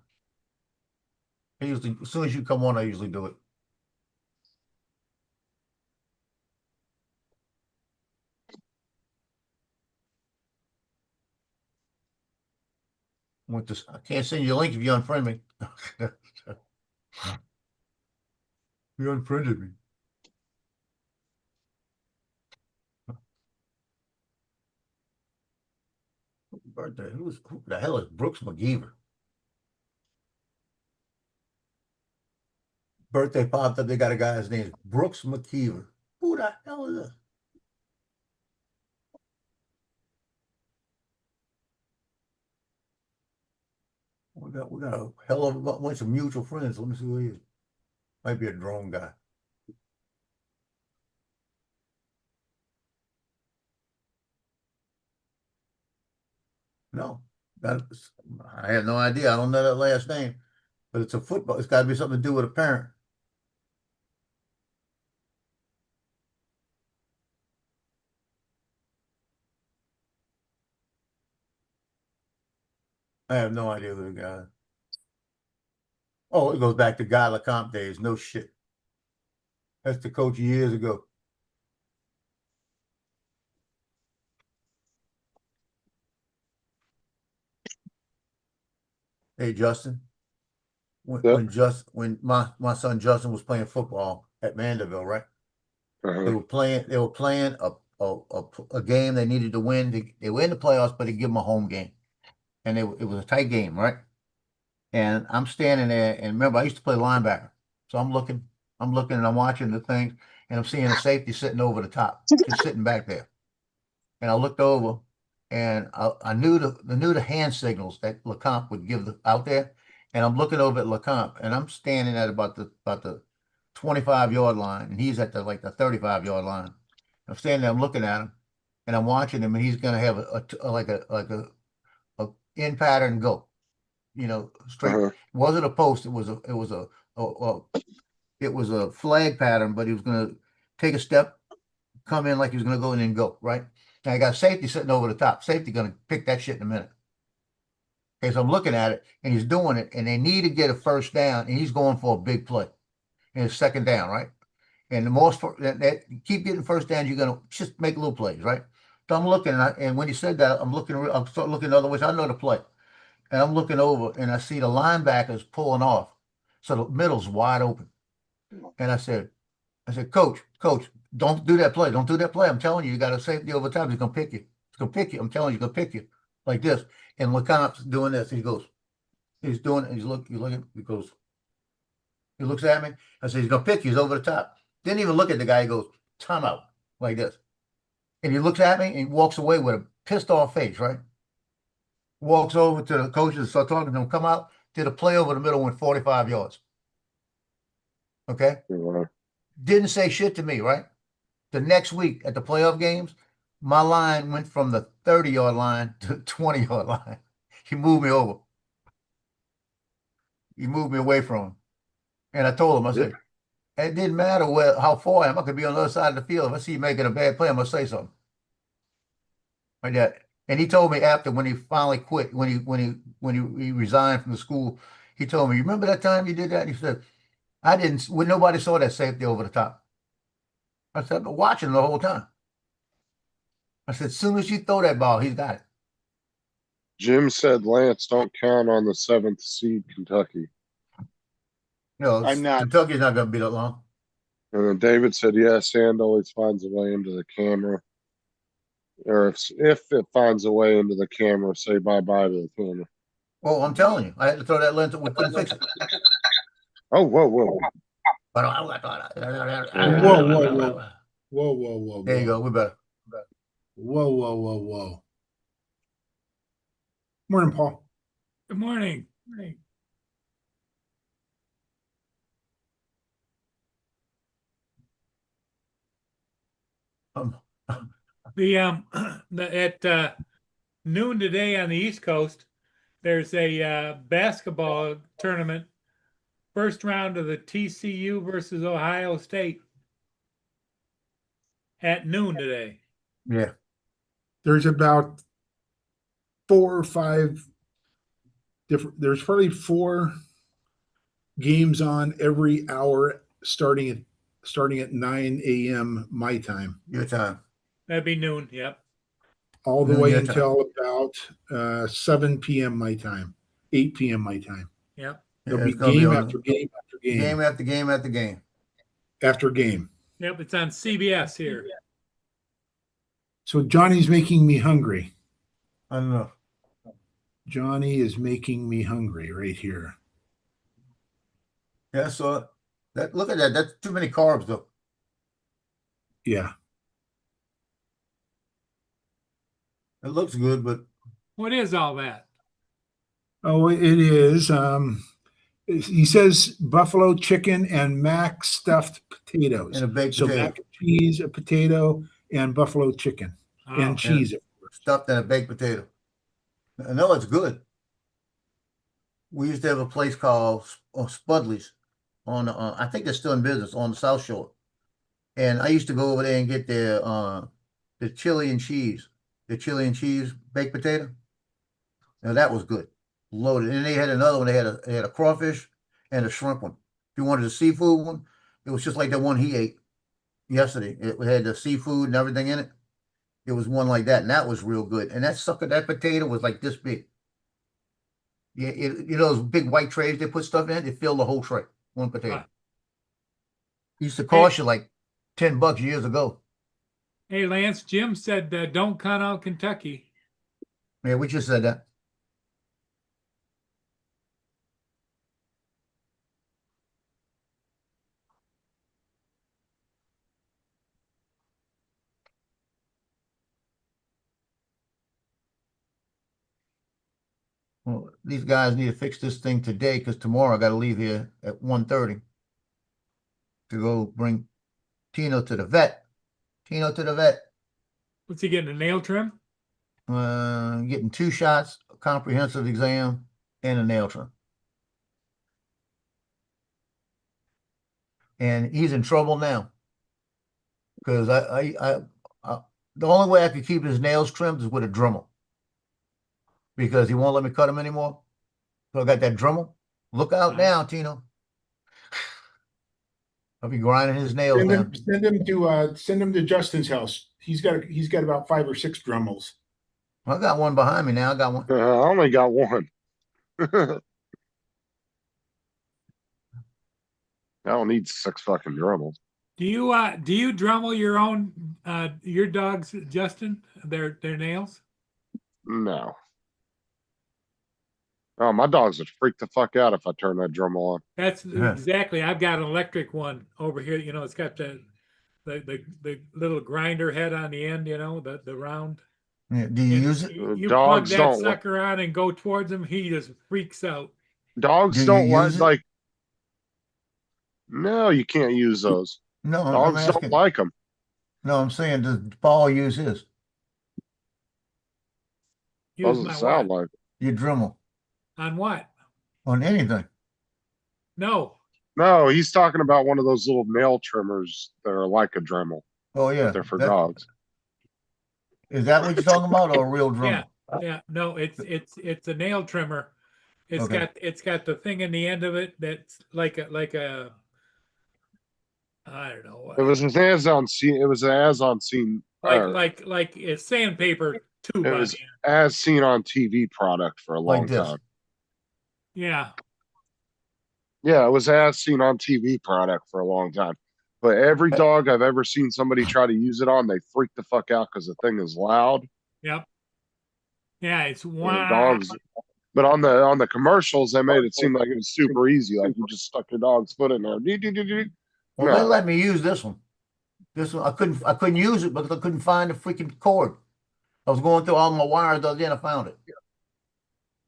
I usually, as soon as you come on, I usually do it. I can't send you a link if you unfriend me. You unfriended me. birthday? Who the hell is Brooks McGeever? Birthday popped up. They got a guy's name, Brooks McKeever. Who the hell is this? We got a hell of a bunch of mutual friends. Let me see who he is. Might be a drone guy. No, I have no idea. I don't know that last name, but it's a football. It's got to be something to do with a parent. I have no idea who the guy is. Oh, it goes back to Guy LeCompte days. No shit. That's the coach years ago. Hey, Justin. Yep. When my son Justin was playing football at Mandeville, right? Uh-huh. They were playing a game they needed to win. They were in the playoffs, but they give them a home game, and it was a tight game, right? And I'm standing there, and remember, I used to play linebacker, so I'm looking, and I'm watching the thing, and I'm seeing a safety sitting over the top, just sitting back there. And I looked over, and I knew the hand signals that LeCompte would give out there, and I'm looking over at LeCompte, and I'm standing at about the 25-yard line, and he's at the 35-yard line. I'm standing there, I'm looking at him, and I'm watching him, and he's gonna have a in pattern go, straight. Uh-huh. It wasn't a post. It was a flag pattern, but he was gonna take a step, come in like he was gonna go and then go right. Now I got safety sitting over the top. Safety gonna pick that shit in a minute. Okay, so I'm looking at it, and he's doing it, and they need to get a first down, and he's going for a big play. And it's second down, right? And the most that keep getting first downs, you're gonna just make little plays, right? So I'm looking, and when he said that, I'm start looking the other ways. I know the play, and I'm looking over, and I see the linebackers pulling off, so the middle's wide open. And I said, Coach, don't do that play. Don't do that play. I'm telling you, you got a safety over time. He's gonna pick you. He's gonna pick you. I'm telling you, he's gonna pick you like this. And LeCompte's doing this. He's doing it. He's looking. He goes. He looks at me. I said, he's gonna pick you. He's over the top. Didn't even look at the guy. He goes, timeout, like this. And he looks at me and he walks away with a pissed off face, right? Walks over to the coaches and starts talking to them. Come out, did a play over the middle, went 45 yards. Okay? Uh-huh. Didn't say shit to me, right? The next week at the playoff games, my line went from the 30-yard line to the 20-yard line. He moved me over. He moved me away from him. And I told him, I said, it didn't matter how far I am. I could be on the other side of the field. If I see you making a bad play, I'm gonna say something. Like that. And he told me after, when he finally quit, when he resigned from the school, he told me, you remember that time you did that? He said, when nobody saw that safety over the top. I said, I've been watching the whole time. I said, as soon as you throw that ball, he's got it. Jim said, Lance, don't count on the 7th seed Kentucky. No, I'm not. Kentucky's not going to be that long. And then David said, yeah, Sand always finds a way into the camera. Or if it finds a way into the camera, say bye-bye to the camera. Well, I'm telling you, I had to throw that lens. We couldn't fix it. Oh, whoa. But Whoa. there you go. We better. Whoa. Morning, Paul. Good morning. Morning. At noon today on the East Coast, there's a basketball tournament. First round of the TCU versus Ohio State at noon today. Yeah. There's about 4 or 5 different. There's probably 4 games on every hour, starting at 9 a.m. my time. Your time. That'd be noon. Yep. All the Noon way your until about 7 p.m. my time, 8 p.m. my time. Yep. There'll it's be gonna game be after game after game Game after game after game. after game. Yep. It's on CBS here. So Johnny's making me hungry. I don't know. Johnny is making me hungry right here. Yeah, so that look at that. That's too many carbs though. Yeah. It looks good, but What is all that? Oh, it is. He says buffalo chicken and mac stuffed potatoes. and a baked So potato mac and cheese, a potato, and buffalo chicken Oh, and cheese. stuffed in a baked potato. I know it's good. We used to have a place called Spudley's on I think they're still in business on the South Shore. And I used to go over there and get the chili and cheese, baked potato. Now that was good, loaded. And they had another one. They had a crawfish and a shrimp one. If you wanted a seafood one, it was just like the one he ate yesterday. It had the seafood and everything in it. It was one like that, and that was real good. And that potato was like this big. Yeah, you know those big white trays they put stuff in? They fill the whole tray, one potato. Huh. Used to cost you like $10 years ago. Hey, Lance, Jim said don't count out Kentucky. Yeah, we just said that. Well, these guys need to fix this thing today because tomorrow I got to leave here at 1:30 to go bring Tino to the vet. Tino to the vet. What's he getting, a nail trim? Getting 2 shots, a comprehensive exam, and a nail trim. And he's in trouble now because I the only way I could keep his nails trimmed is with a Dremel because he won't let me cut them anymore. So I got that Dremel. Look out now, Tino. I'll be grinding his nails down. Send him to Justin's house. He's got about 5 or 6 Dremels. I got one behind me now. I got one. I only got one. I don't need 6 fucking Dremels. Do you Dremel your own your dogs, Justin, their nails? No. Oh, my dogs would freak the fuck out if I turn that Dremel on. That's Yeah. exactly. I've got an electric one over here. You know, it's got the little grinder head on the end. You know, the round. Yeah, do you And use it? You plug Dogs that don't. sucker on and go towards him. He just freaks out. Dogs Do you don't use it? like. No, you can't use those. No, I'm Dogs don't asking. like them. No, I'm saying, does Paul use his? Use Doesn't my sound what? like. Your Dremel On what? on anything? No. No, he's talking about one of those little nail trimmers that are like a Dremel, Oh yeah, but they're for dogs. is that what you're talking about, or a real Dremel? Yeah. No, it's a nail trimmer. Okay. It's got the thing in the end of it that's like a I don't know. It was an as-on scene. It was an as-on scene. like it's sandpaper tube. It on was the end. as seen on TV product for a long Like this. time. Yeah. Yeah, it was as seen on TV product for a long time. But every dog I've ever seen somebody try to use it on, they freak the fuck out because the thing is loud. Yep. Yeah, it's And wow. dogs. But on the commercials, they made it seem like it was super easy. Like you just stuck your dog's foot in there. Well, they No. let me use this one. This one I couldn't use it because I couldn't find the freaking cord. I was going through all my wires the other day and I found it.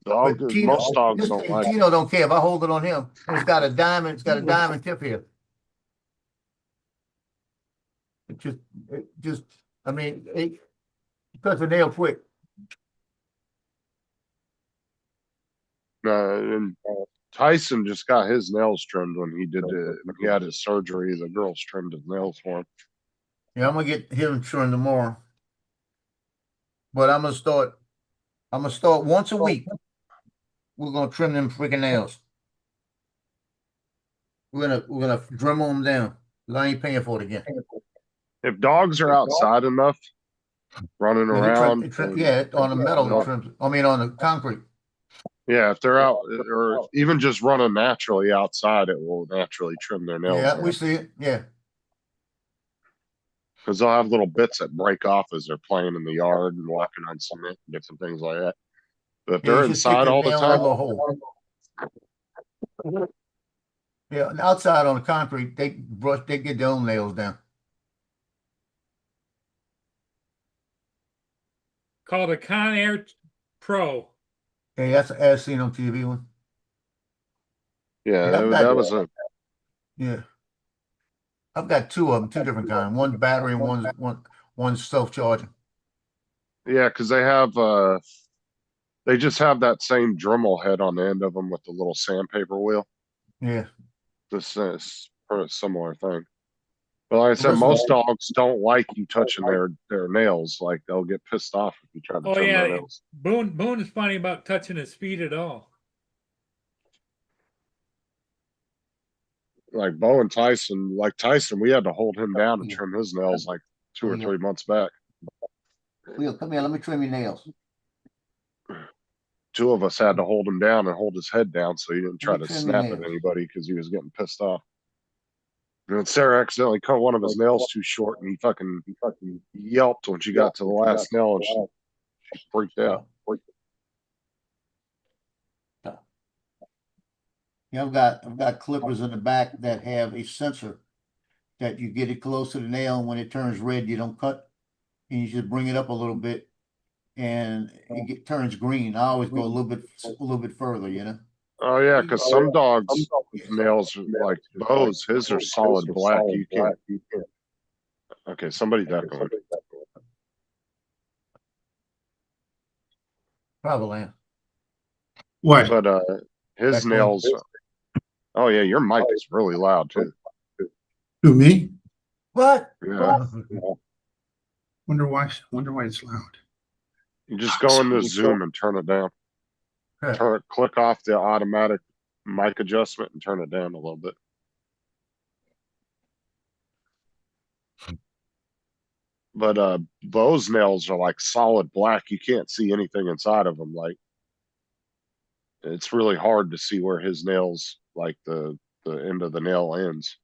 Dog, But Tino, most dogs this don't thing, like it. Tino don't care if I hold it on him. It's got a diamond. It's got a diamond tip here. I mean, it cuts a nail quick. And Tyson just got his nails trimmed when he had his surgery. The girls trimmed his nails for him. Yeah, I'm gonna get him trimmed tomorrow. But I'm gonna start once a week. We're gonna trim them freaking nails. We're gonna Dremel them down. 'Cause I ain't paying for it again. If dogs are outside enough, running Yeah, around, on the metal it trims. I mean on the concrete. yeah, if they're out or even just running naturally outside, it will naturally trim their nails. Yeah, we see it. Yeah. Because they'll have little bits that break off as they're playing in the yard and walking on cement and different things like that. But Yeah, they're you just stick inside the all the nail in time. the hole. Yeah, and outside on the concrete, they get their own nails down. Called a Conair Pro. Hey, that's an as seen on TV one. Yeah, Yeah, that was a Yeah. I've got two of them, two different kinds. One's battery and one's self-charging. yeah, because they just have that same Dremel head on the end of them with the little sandpaper wheel. Yeah. This is a similar thing. But like I said, This most one- dogs don't like you touching their nails. Like they'll get pissed off if you try to Oh trim their yeah, nails. Boone is funny about touching his feet at all. Like Bo and Tyson, we had to hold him down and Yeah. trim his nails like 2 or Yeah. 3 months back. Leo, come here, let me trim your nails. 2 of us had to hold him down and hold his head down so he didn't try Let me to trim your snap at nails. anybody because he was getting pissed off. And then Sarah accidentally cut one of his nails too short and he fucking yelped when she got to the last nail and she freaked out. Yeah, I've got clippers in the back that have a sensor that you get it close to the nail, and when it turns red, you don't cut, and you just bring it up a little bit, and turns green. I always go a little bit further, you know. Oh yeah, because some dogs' nails like Bo's, his are solid black. You can't. Okay, somebody's echoing. Probably. What? But his Echoing. nails. Oh yeah, your mic is really loud too. Who, me? What? Yeah, Wonder why it's loud. you just go into Zoom and turn it down. Click off the automatic mic adjustment and turn it down a little bit. But Bo's nails are like solid black. You can't see anything inside of them. Like it's really hard to see where his nails, like the end of the nail ends.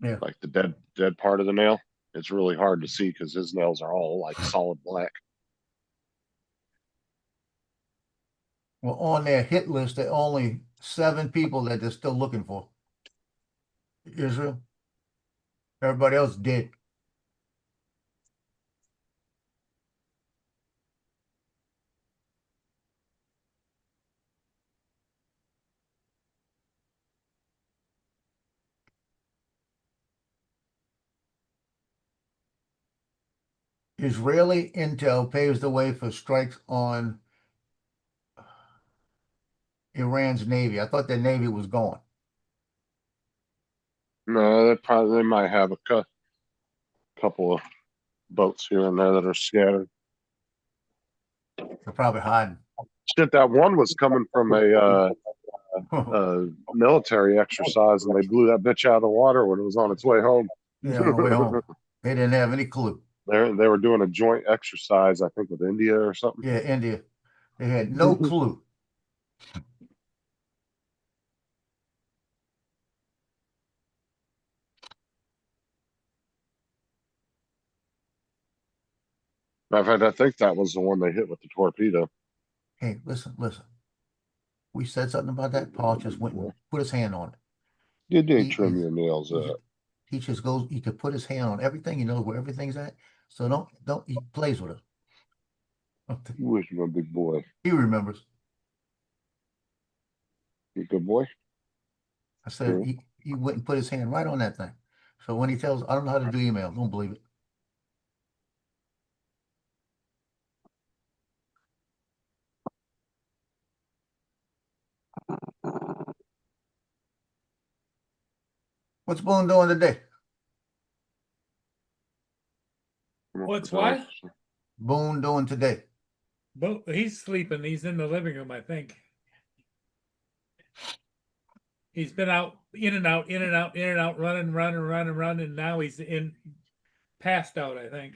Yeah. Like the dead part of the nail. It's really hard to see because his nails are all like solid black. Well, on their hit list, there are only 7 people that they're still looking for. Israel. Everybody else dead. Israeli intel paves the way for strikes on Iran's navy. I thought their navy was gone. No, they might have a couple of boats here and there that are scattered. They're probably hiding. Shit, that one was coming from a military exercise, and they blew that bitch out of the water when it was on its way home. Yeah, on the way home. They didn't have any clue. They were doing a joint exercise, I think, with India or something. Yeah, India. They had no clue. Matter of fact, I think that was the one they hit with the torpedo. Hey, listen. We said something about that. Paul just went and put his hand on it. You did He trim is- your nails up. He just goes, he could put his hand on everything. He knows where everything's at. So he plays with it. You wish you were a big boy. He remembers. You good boy? I said he went and put his hand right on that thing. So when he tells, I don't know how to do email, don't believe it. What's Boone doing today? What's what? Boone doing today? But he's sleeping. He's in the living room, I think. He's been out, in and out, running. Now he's passed out, I think.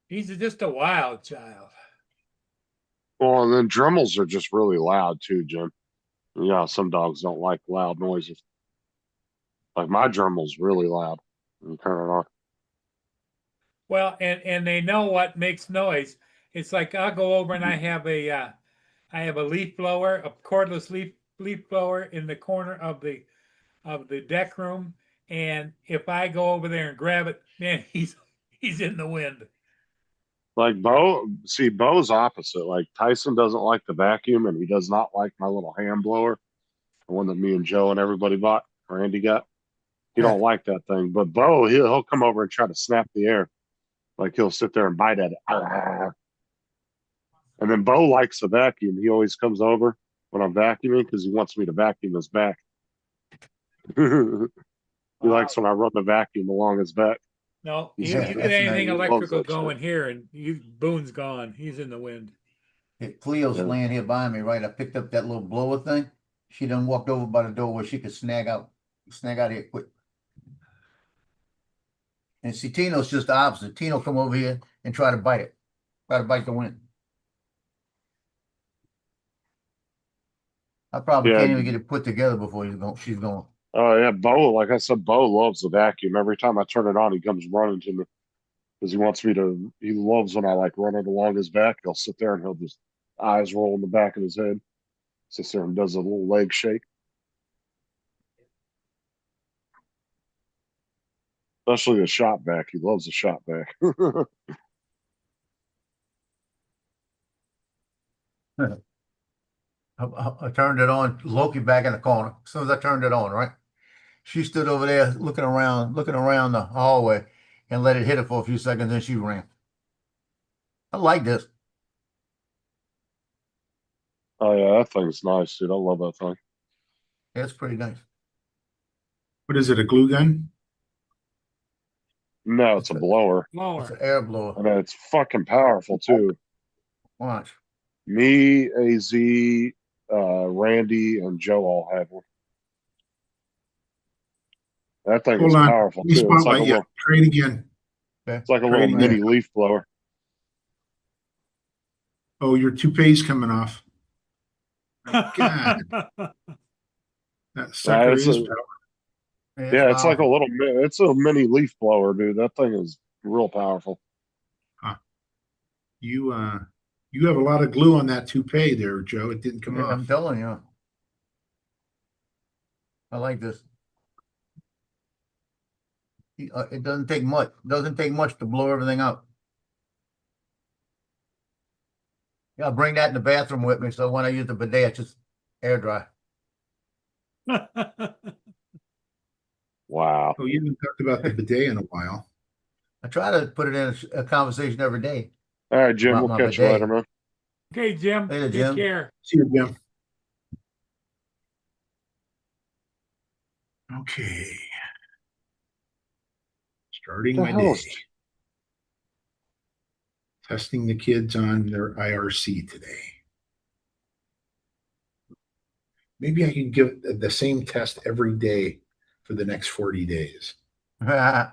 He's just a wild child. Well, and then Dremels are just really loud too, Jim. Yeah, some dogs don't like loud noises. Like my Dremel's really loud. You turn it on. Well, and they know what makes noise. It's like I'll go over and I have a leaf blower, a cordless leaf blower in the corner of the deck room, and if I go over there and grab it, man, he's in the wind. Like Bo's opposite. Like Tyson doesn't like the vacuum, and he does not like my little hand blower, the one that me and Joe and everybody bought. Randy got. He don't like that thing. But Bo, he'll come over and try to snap the air. Like he'll sit there and bite at it. And then Bo likes the vacuum. He always comes over when I'm vacuuming because he wants me to vacuum his back. He likes when I run the vacuum along his back. No, Yeah, you that's get anything nice. electrical Loves that going here, and Boone's gone. He's in the wind. Cleo's Yeah. laying here by me, right? I picked up that little blower thing. She done walked over by the door where she could snag out here quick. And see, Tino's just the opposite. Tino come over here and try to bite the wind. I probably Yeah. can't even get it put together before she's going. Oh yeah, Bo. Like I said, Bo loves the vacuum. Every time I turn it on, he comes running to me because he wants me to. He loves when I like run it along his back. He'll sit there and he'll just eyes roll in the back of his head. Sits there and does a little leg shake. Especially the shop vac. He loves the shop vac. I turned it on. Loki back in the corner. As soon as I turned it on, right? She stood over there looking around the hallway and let it hit her for a few seconds, then she ran. I like this. Oh yeah, that thing's nice, dude. I love that thing. Yeah, it's pretty nice. What is it, a glue gun? No, it's a blower. It's Blower. an air blower. And it's fucking powerful too. Watch. Me, AZ, Randy, and Joe all have one. That thing is Hold on. powerful Let me too. It's like a spotlight you. little, Try it again. it's like a Try little it mini again. leaf blower. Oh, your toupee's coming off. God, that sucker it's is a- power. Yeah, it's like a powerful. little, it's a mini leaf blower, dude. That thing is real powerful. You have a lot of glue on that toupee there, Joe. It didn't come Yeah, I'm off. telling you. I like this. It doesn't take much. Doesn't take much to blow everything out. Yeah, I'll bring that in the bathroom with me. So when I use the bidet, it's just air dry. Wow. Oh, you haven't talked about the bidet in a while. I try to put it in a conversation every day. All right, Jim, About we'll my catch you bidet. later, man. Okay, Jim. Later, Take Jim. care. See you, Jim. Okay. Starting The my hell day. is- Testing the kids on their IRC today. Maybe I can give the same test every day for the next 40 days. Well,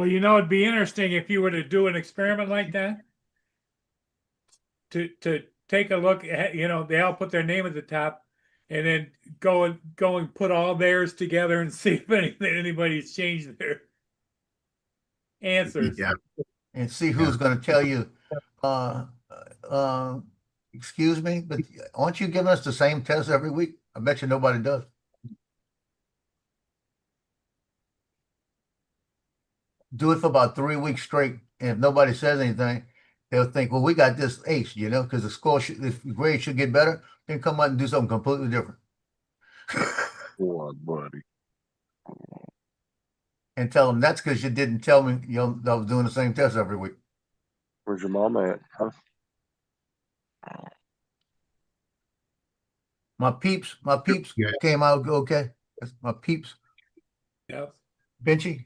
it'd be interesting if you were to do an experiment like that. To take a look at, they all put their name at the top, and then go and put all theirs together and see if anybody's changed their answers. Yeah. And see who's going to tell you, excuse me, but aren't you giving us the same test every week? I bet you nobody does. Do it for about 3 weeks straight, and if nobody says anything, they'll think, well, we got this ace, because the grade should get better. Then come out and do something completely different. Poor buddy. And tell them that's because you didn't tell me that I was doing the same test every week. Where's your mom at? Huh? My peeps Yeah. came out okay. That's my peeps. Yep. Benchy,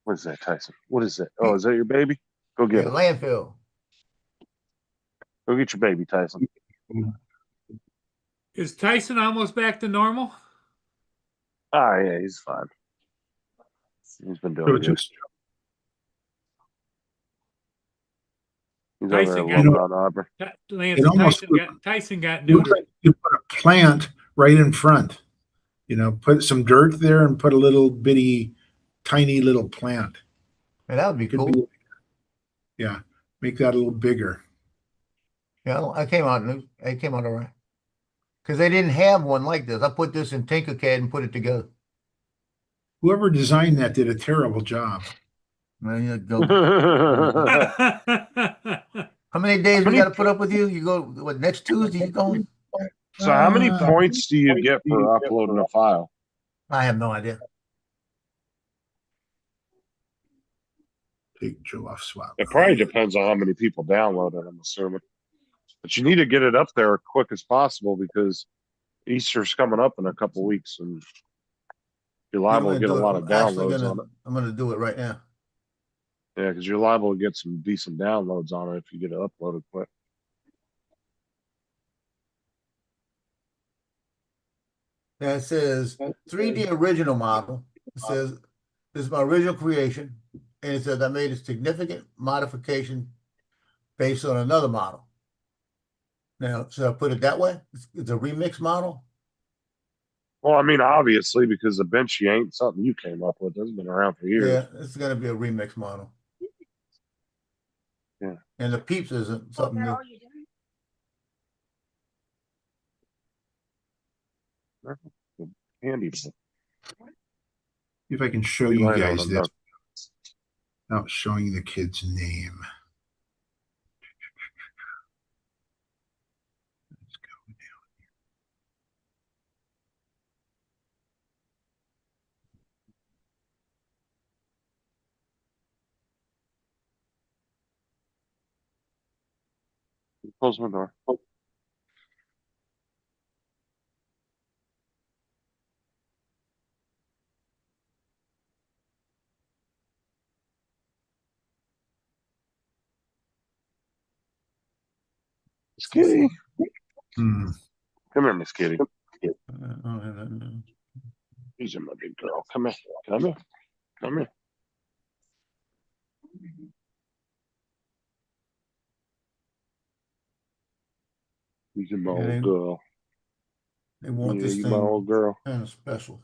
What is that, Tyson? What is that? Oh, is that your baby? Go get yeah, it. landfill. Go get your baby, Tyson. Is Tyson almost back to normal? Ah, yeah, he's fine. He's been So doing good. just He's over Tyson there got- loving on Auburn. Lance, It almost Tyson got looks neutered. like you put a plant right in front. Put some dirt there and put a little bitty, tiny little plant. And that would be Could cool. be- Yeah, make that a little bigger. Yeah, I came out and it came out all right. Because they didn't have one like this. I put this in Tinkercad and put it together. Whoever designed that did a terrible job. Man, you go. How many days we got to put up with you? You go, what, next Tuesday you going? So how many points do you get for uploading a file? I have no idea. Take Joe off swap. It probably depends on how many people download it, I'm assuming. But you need to get it up there as quick as possible because Easter's coming up in a couple weeks and you're I'm liable to gonna get a do it. lot of I'm actually downloads gonna, on it. I'm gonna do it right now. Yeah, because you're liable to get some decent downloads on it if you get it uploaded quick. Yeah, it says 3D original model. It says this is my original creation, and it says I made a significant modification based on another model. Now, should I put it that way? It's a remix model. Well, I mean, obviously, because the Benchy ain't something you came up with. It's been around for years. Yeah, it's gonna be a remix model. Yeah. And the Peeps isn't something new. Handy. See if I can show Be you laying on guys them, this without showing the kid's name. Let's go down. Close my door. Miss Kitty. Hmm. Come here, Miss Kitty. Uh, These are my big girl. Come here. Come here. Come here. These are my Yeah, old girl. They want Yeah, this you my thing old girl. kind of special.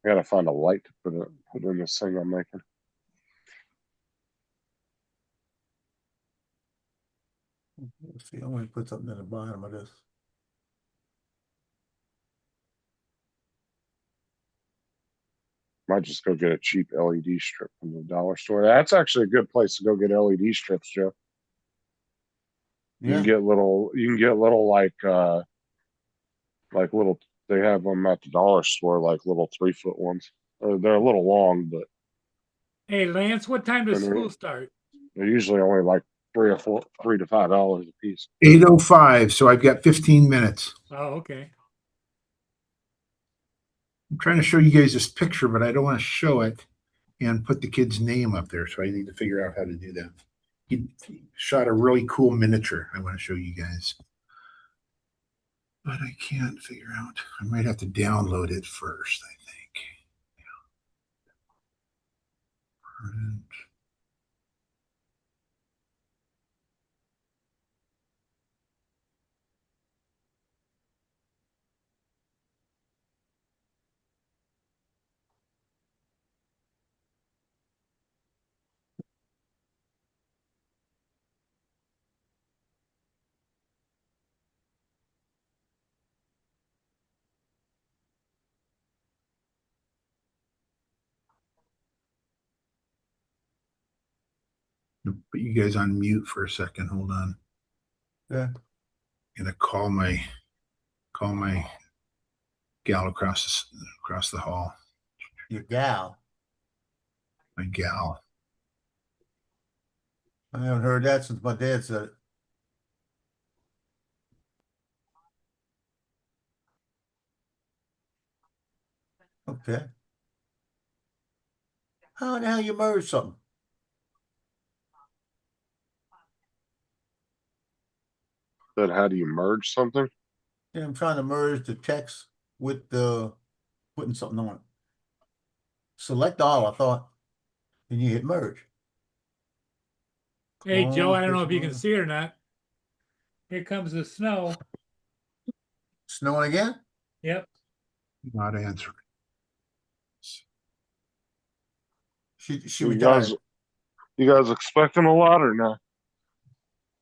I gotta find a light to put in this thing I'm making. Let's see, I'm gonna put something in the bottom of this. Might just go get a cheap LED strip from the dollar store. That's actually a good place to go get LED strips, Joe. You Yeah, can get little like little they have them at the dollar store, like little 3-foot ones. They're a little long, but Hey, Lance, what time does And they're- school start? they're usually only like $3 to $5 a piece. 8:05, so I've got 15 minutes. Oh, okay. I'm trying to show you guys this picture, but I don't want to show it and put the kid's name up there. So I need to figure out how to do that. He shot a really cool miniature I want to show you guys. But I can't figure out. I might have to download it first, I think. Print. Put you guys on mute for a second. Hold on. yeah. Gonna call my gal across the hall. Your gal. My gal. I haven't heard that since my dad said it. Okay. How the hell you merge something? But how do you merge something? Yeah, I'm trying to merge the text with the putting something on it. Select all, I thought. Then you hit merge. Hey, Joe, I don't know if you can Clone, see it or not. Here comes the snow. snowing again? Yep. Not answering. She You retired. guys, you guys expecting a lot or not?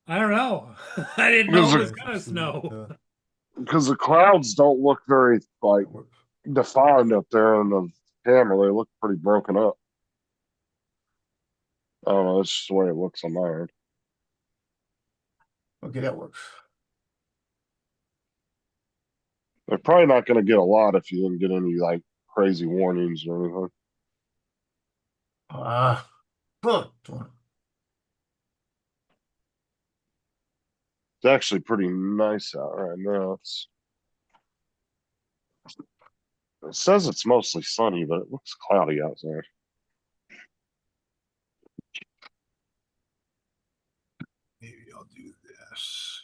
I don't know. I didn't know it was Yeah, gonna she snow. Because the clouds don't look very like defined up there in the camera. They look pretty broken up. I don't know. That's just the way it looks on my end. Okay, that works. They're probably not going to get a lot if you didn't get any like crazy warnings or anything. Good. It's actually pretty nice out right now. It says it's mostly sunny, but it looks cloudy outside. Maybe I'll do this.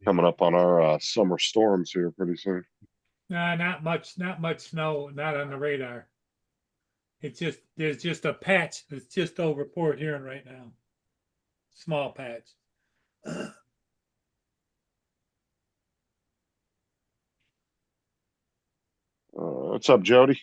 Coming up on our summer storms here pretty soon. Nah, not much snow, not on the radar. It's just there's just a patch that's just over Port Huron right now. Small patch. What's up, Jody?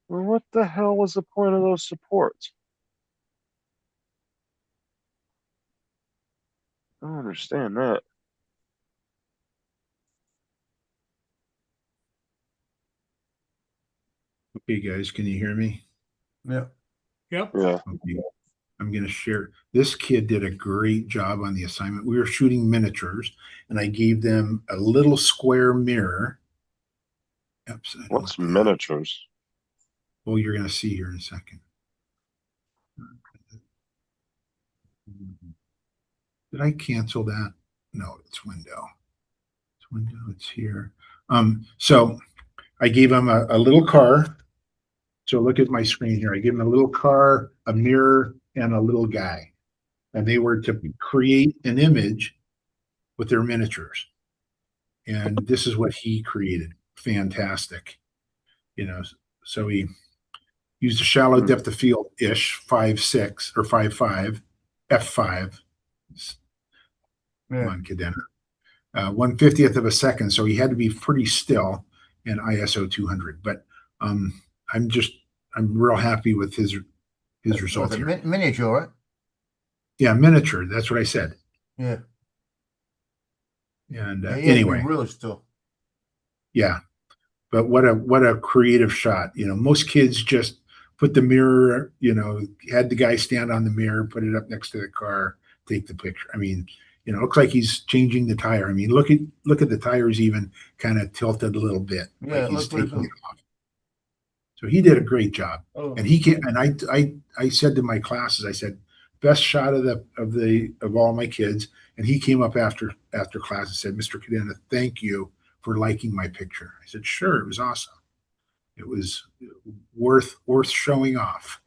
Well, what the hell was the point of those supports? I don't understand that. Okay, guys, can you hear me? Yeah. Yep. Yeah. Okay. I'm going to share. This kid did a great job on the assignment. We were shooting miniatures, and I gave them a little square mirror. Oops, I don't What's want that. miniatures? Well, you're going to see here in a second. Did I cancel that? No, it's window. It's window. It's here. So I gave him a little car. So look at my screen here. I gave him a little car, a mirror, and a little guy. And they were to create an image with their miniatures. And this is what he created. Fantastic. You know, so he used a shallow depth of field ish, 5.6 or 5.5, f5. Come on, Cadena. 1/50th of a second. So he had to be pretty still in ISO 200. But I'm real happy with his results here. Miniature, right? Yeah, miniature. That's what I said. Yeah. And Yeah, anyway, really still. yeah. But what a creative shot. You know, most kids just put the mirror, you know, had the guy stand on the mirror, put it up next to the car, take the picture. I mean, you know, it looks like he's changing the tire. I mean, look at the tires even kind of tilted a little bit. Yeah, like he's taking good. it off. So he did a great job. Oh. And he can, and I said to my classes, I said, best shot of all my kids. And he came up after class and said, Mr. Cadena, thank you for liking my picture. I said, sure, it was awesome. It was worth showing off.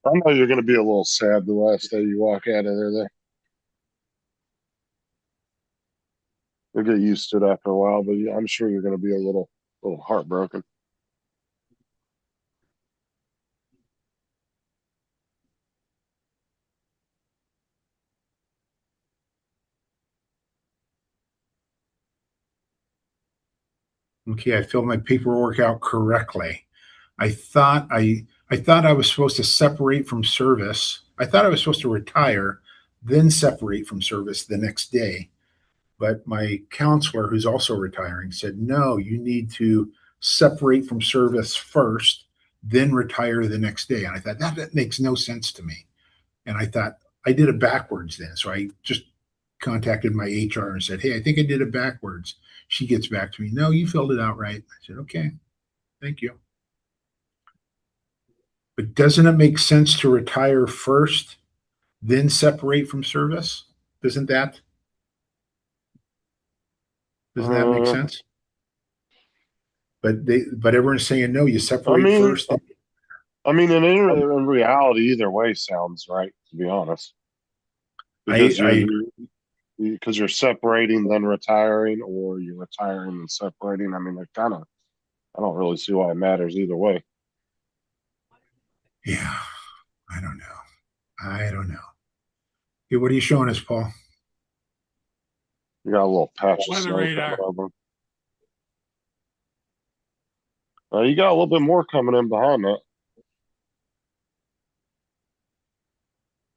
I know you're going to be a little sad the last day you walk out of there. You'll get used to it after a while, but I'm sure you're going to be a little heartbroken. Okay, I filled my paperwork out correctly. I thought I was supposed to separate from service. I thought I was supposed to retire, then separate from service the next day. But my counselor, who's also retiring, said, no, you need to separate from service first, then retire the next day. And I thought that makes no sense to me. And I thought I did it backwards then. So I just contacted my HR and said, "Hey, I think I did it backwards." She gets back to me, "No, you filled it out right." I said, "Okay, thank you." But doesn't it make sense to retire first, then separate from service? Doesn't that? Doesn't that make sense? But everyone's saying no. You separate mean- first. I mean, in reality, either way sounds right, to be honest. Because you're separating then retiring, or you're retiring and separating. I mean, they're kind of. I don't really see why it matters either way. Yeah, I don't know. Okay, what are you showing us, Paul? You got a little patch of Weather snow radar. coming over. You got a little bit more coming in behind that.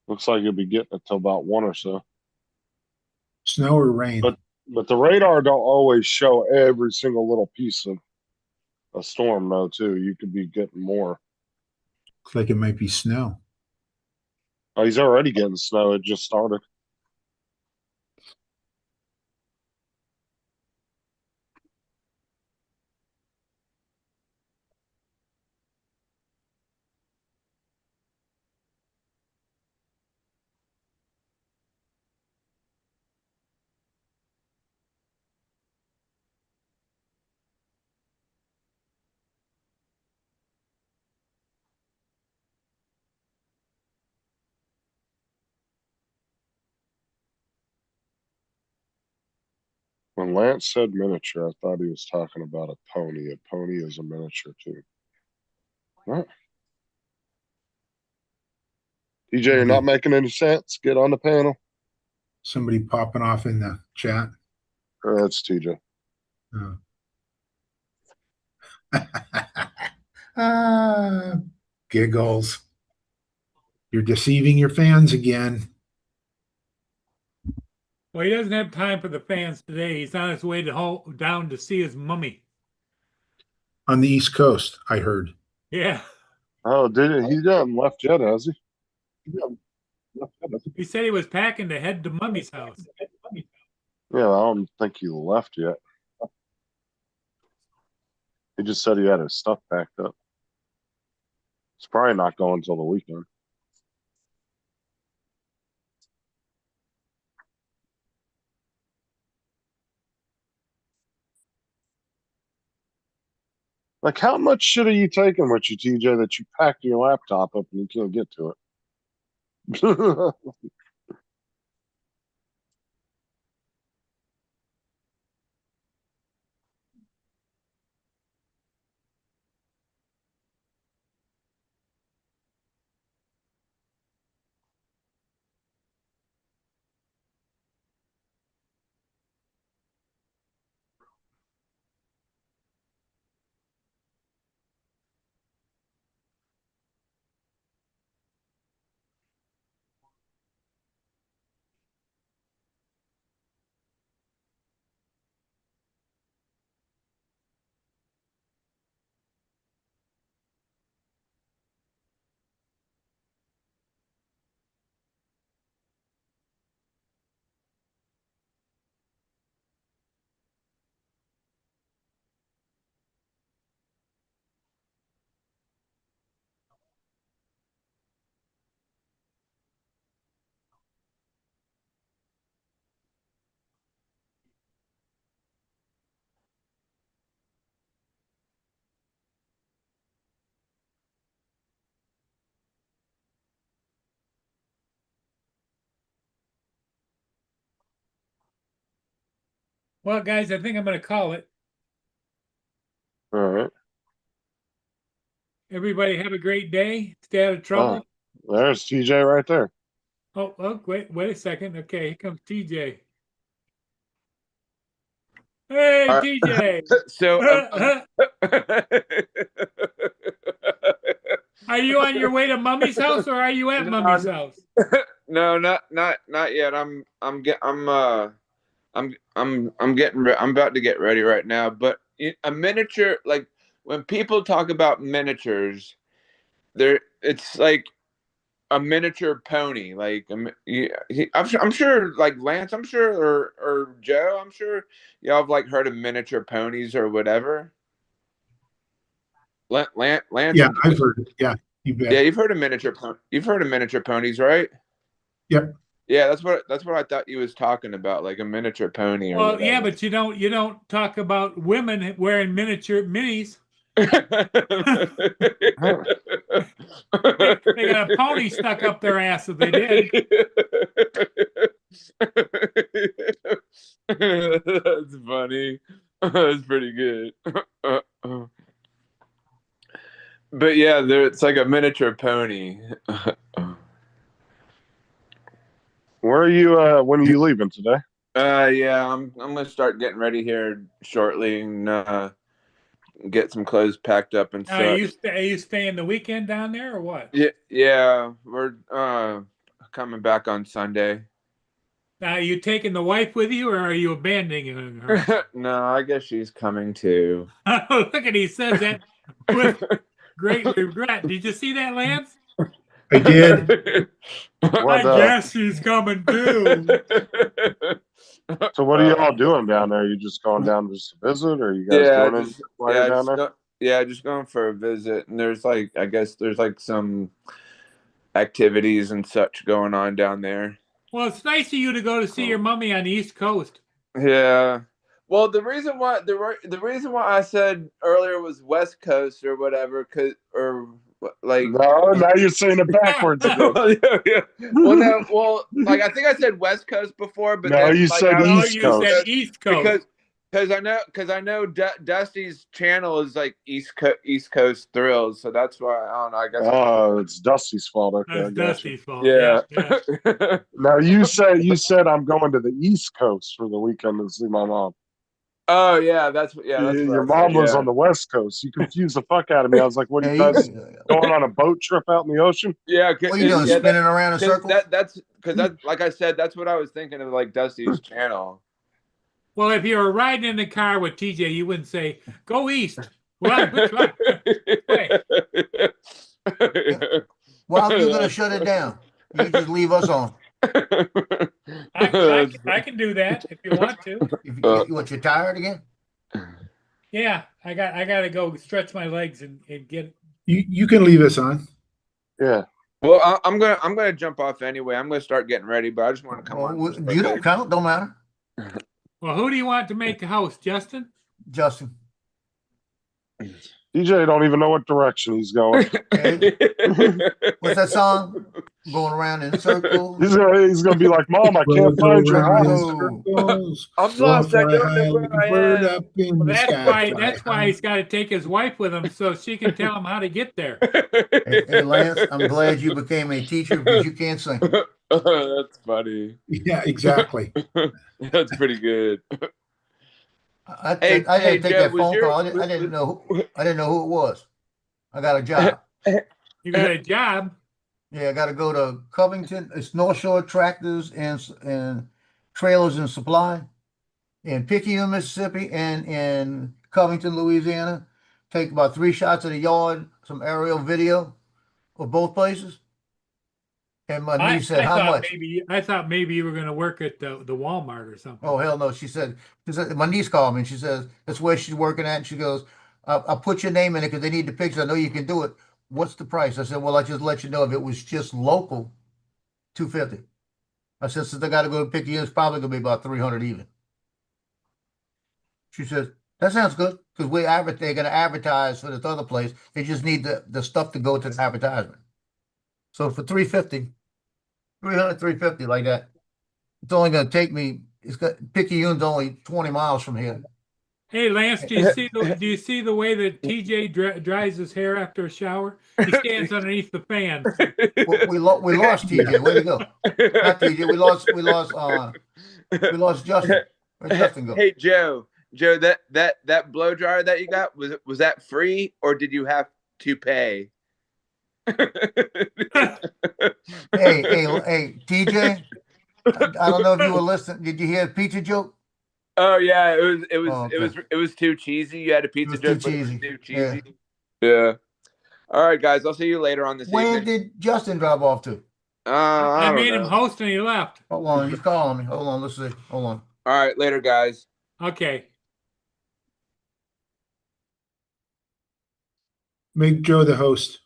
Looks like you'll be getting it till about 1 or so. Snow or rain? But the radar don't always show every single little piece of a storm, though. Too, you could be getting more. Looks like it might be snow. Oh, he's already getting snow. It just started. When Lance said miniature, I thought he was talking about a pony. A pony is a miniature too. What? TJ, you're not making any sense. Get on the panel. Somebody popping off in the chat. That's TJ. Oh. Ah, giggles. You're deceiving your fans again. Well, he doesn't have time for the fans today. He's on his way down to see his mummy. On the East Coast, I heard. Yeah. Oh, did it? He hasn't left yet, has he? He said he was packing to head to Mummy's house. Yeah, I don't think he left yet. He just said he had his stuff packed up. It's probably not going until the weekend. Like, how much shit are you taking with you, TJ, that you packed your laptop up and you can't get to it? Well, guys, I think I'm going to call it. All right. Everybody have a great day. Stay out of trouble. There's TJ right there. Oh, wait a second. Okay, here comes TJ. Hey, TJ. So, Are you on your way to Mummy's house, or are you at Mummy's house? no, not yet. I'm about to get ready right now. But a miniature, like when people talk about miniatures, it's like, a miniature pony, like I'm sure, like Lance, I'm sure, or Joe, I'm sure y'all have like heard of miniature ponies or whatever. Lance, Yeah, I've heard it. Yeah, you yeah, bet. you've heard of miniature ponies, right? Yep. Yeah, that's what I thought you was talking about, like a miniature pony or Well, yeah, whatever. but you don't talk about women wearing miniature minis. They got a pony stuck up their ass if they did. That's funny. That's pretty good. But yeah, it's like a miniature pony. Where are you? When are you leaving today? Yeah, I'm gonna start getting ready here shortly and get some clothes packed up and Are such. you staying the weekend down there or what? Yeah, we're coming back on Sunday. Now, are you taking the wife with you, or are you abandoning her? No, I guess she's coming too. Oh, look at he says that with great regret. Did you see that, Lance? I did. I guess she's coming too. So what are y'all doing down there? You just going down just to visit, or you guys doing anything while you're down there? Just going for a visit. And there's like, I guess there's like some activities and such going on down there. Well, it's nice of you to go to see your mummy on the East Coast. Yeah. Well, the reason why I said earlier was West Coast or whatever, like no, now you're saying it backwards again. yeah. Well, like I think I said West Coast before, but no, then, you like, said East Coast. You said East Coast because I know Dusty's channel is like East Coast Thrills, so that's why I don't know. I guess. Oh, it's Dusty's fault. Okay, That's Dusty's fault. Yeah. Now you said I'm going to the East Coast for the weekend to see my mom. Oh yeah, that's what your mom was on the West Coast. You confused the fuck out of me. I was like, "What are you guys going on a boat trip out in the ocean?" Yeah, What are you doing? Spinning around in circles? That's like I said, that's what I was thinking of, like Dusty's channel. Well, if you were riding in the car with TJ, you wouldn't say, "Go east." Well, which way? Well, how are you going to shut it down? You just leave us on. I can do that if you want to. What, you're tired again? Yeah, I got to go stretch my legs and get. You can leave us on. Yeah. Well, I'm gonna jump off anyway. I'm gonna start getting ready, but I just want to come on. You don't count. Don't matter. Well, who do you want to make the host, Justin? Justin. DJ don't even know what direction he's going. What's that song? Going around in circles. He's gonna be like, "Mom, I can't find your house." I'm lost. I don't know where I am. Well, that's why he's got to take his wife with him so she can tell him how to get there. Hey, Lance, I'm glad you became a teacher because you can't sing. That's funny. Yeah, exactly. That's pretty good. I didn't take that phone call. I didn't know who it was. I got a job. You got a job? Yeah, I got to go to Covington. It's North Shore Tractors and Trailers and Supply in Picayune, Mississippi, and in Covington, Louisiana. Take about 3 shots of the yard, some aerial video of both places. And my niece said, "How much?" I thought maybe you were going to work at the Walmart or something. Oh, hell no. She said, my niece called me and she says, that's where she's working at. And she goes, I'll put your name in it because they need the picture. I know you can do it. What's the price? I said, well, I just let you know if it was just local, $250. I said, since I got to go to Picayune, it's probably going to be about $300 even. She says, that sounds good because they're going to advertise for this other place. They just need the stuff to go to the advertisement. So for $350 like that, it's only going to take me. Picayune's only 20 miles from here. Hey Lance, do you see the way that TJ dries his hair after a shower? He stands underneath the fan. We lost TJ. Where'd he go? Not TJ. We lost Justin. Where'd Justin go? Hey Joe, that blow dryer that you got, was that free or did you have to pay? Hey, TJ. I don't know if you were listening. Did you hear the pizza joke? Oh yeah, it was too cheesy. You had a pizza joke, but it was too cheesy. Yeah. All right, guys. I'll see you later on this Where evening. did Justin drop off to? I I don't made him know. host and he left. Hold on, he's calling me. Hold on, let's see. Hold on. All right, later, guys. Okay. Make Joe the host.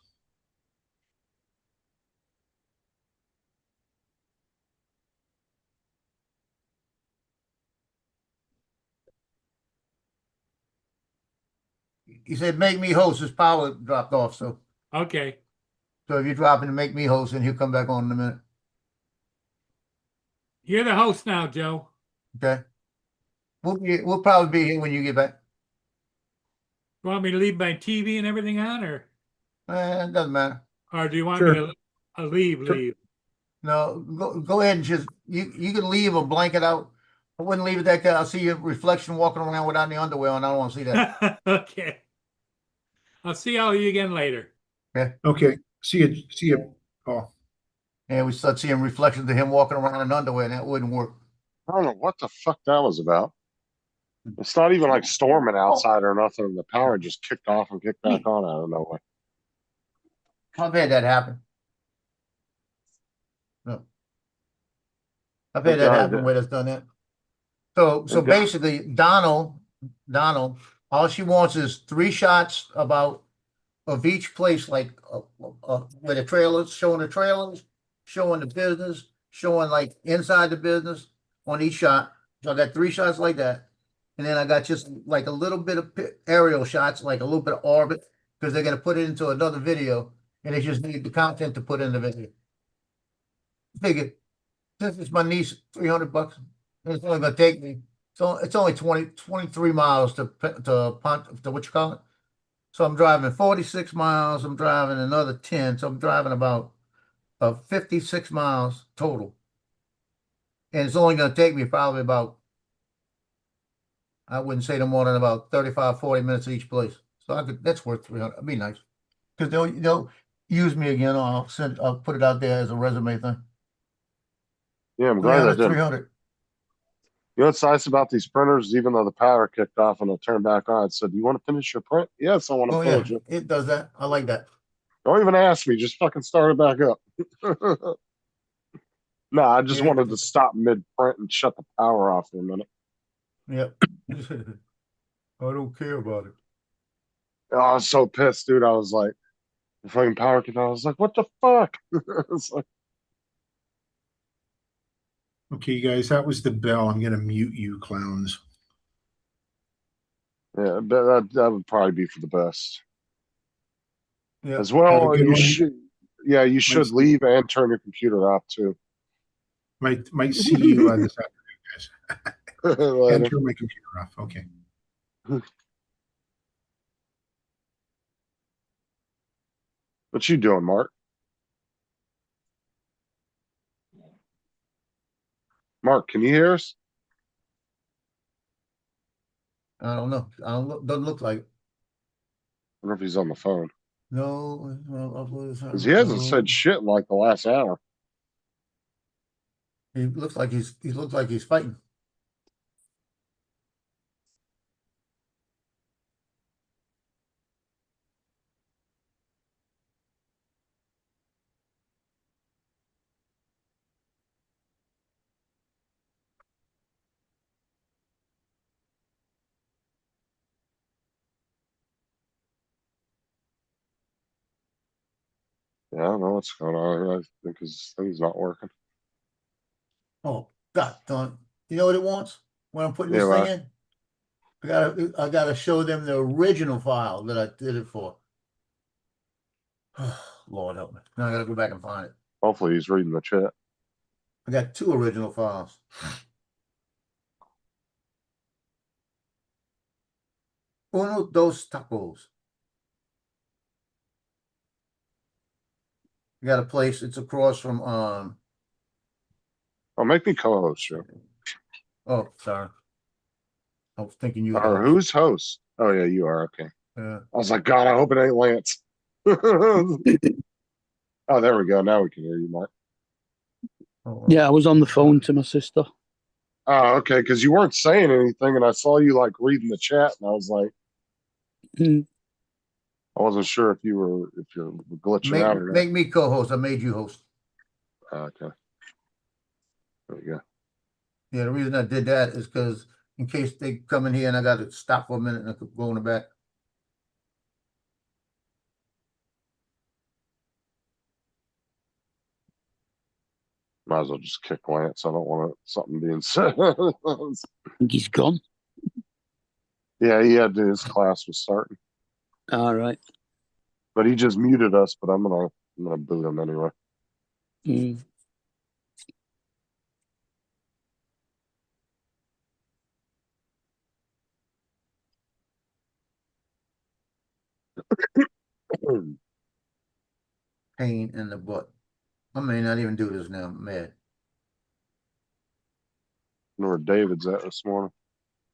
He said, make me host. His power dropped off. So Okay. if you drop in to make me host, and he'll come back on in a minute. You're the host now, Joe. Okay. We'll probably be here when you get back. You want me to leave my TV and everything on, or It doesn't matter. do you want Sure. me to leave? Sure. Leave. No, go ahead and just you can leave a blanket out. I wouldn't leave it that good. I'll see your reflection walking around without any underwear on. I don't want to see that. Okay. I'll see all you again later. Okay. See you, Paul. And we start seeing reflections of him walking around in underwear, and that wouldn't work. I don't know what the fuck that was about. It's not even like storming outside or nothing. The power just kicked off and kicked back on out of nowhere. I've had that happen. No. I've had that happen where it's done that. So Okay. basically, Donald, all she wants is 3 shots of each place, like where the trailers, showing the trailers, showing the business, showing like inside the business on each shot. So I got 3 shots like that. And then I got just like a little bit of aerial shots, like a little bit of orbit, because they're going to put it into another video, and they just need the content to put in the video. Figured, since it's my niece, $300, and it's only going to take me, so it's only 23 miles to what you call it? So I'm driving 46 miles, I'm driving another 10, so I'm driving about 56 miles total. And it's only going to take me probably about, I wouldn't say no more than about 35, 40 minutes each place. So that's worth 300. It'd be nice. Because they'll use me again, or I'll put it out there as a resume thing. Yeah, I'm glad I did. 300. You know what's nice about these printers? Even though the power kicked off and it turned back on, it said, "Do you want to finish your print?" Yes, I want to Oh yeah, finish it. it does that. I like that. Don't even ask me. Just fucking start it back up. No, I just Yeah. wanted to stop mid print and shut the power off for a minute. Yep. I don't care about it. Oh, I was so pissed, dude. I was like, the fucking power kicked off. I was like, what the fuck? It's like, Okay, you guys, that was the bell. I'm gonna mute you clowns. yeah, that would probably be for the best. Yeah. As well, Have a good you one. should. Yeah, you should Nice. leave and turn your computer off too. Might see you this afternoon, guys. And Later. turn my computer off. Okay. What you doing, Mark? Mark, can you hear us? I don't know. Doesn't look like it. I wonder if he's on the phone. No. Because he hasn't said shit in like the last hour. He looks like he's fighting. Yeah, I don't know what's going on here. I think his thing's not working. Oh, God darn. You know what it wants? When I'm putting Yeah, this thing right. in? I gotta show them the original file that I did it for. Lord help me. Now I gotta go back and find it. Hopefully he's reading the chat. I got 2 original files. Uno, dos tacos. I got a place. It's across from Oh, make me co-host, sure. oh, sorry. I was thinking you. Or who's host? Oh yeah, you are. Okay. Yeah. I was like, God, I hope it ain't Lance. Oh, there we go. Now we can hear you, Mark. Yeah, I was on the phone to my sister. Oh, okay. Because you weren't saying anything, and I saw you like reading the chat, and I was like, Mm. I wasn't sure if you're glitching out or not. Make me co-host. I made you host. Okay. There you go. Yeah, the reason I did that is because in case they come in here and I got to stop for a minute and I could go in the back. Might as well just kick Lance. I don't want something being said. think he's gone. Yeah, he had his class was starting, All right. but he just muted us. But I'm gonna boot him anyway. Mm. Pain in the butt. I may not even do this now. I'm mad. Know where David's at this morning.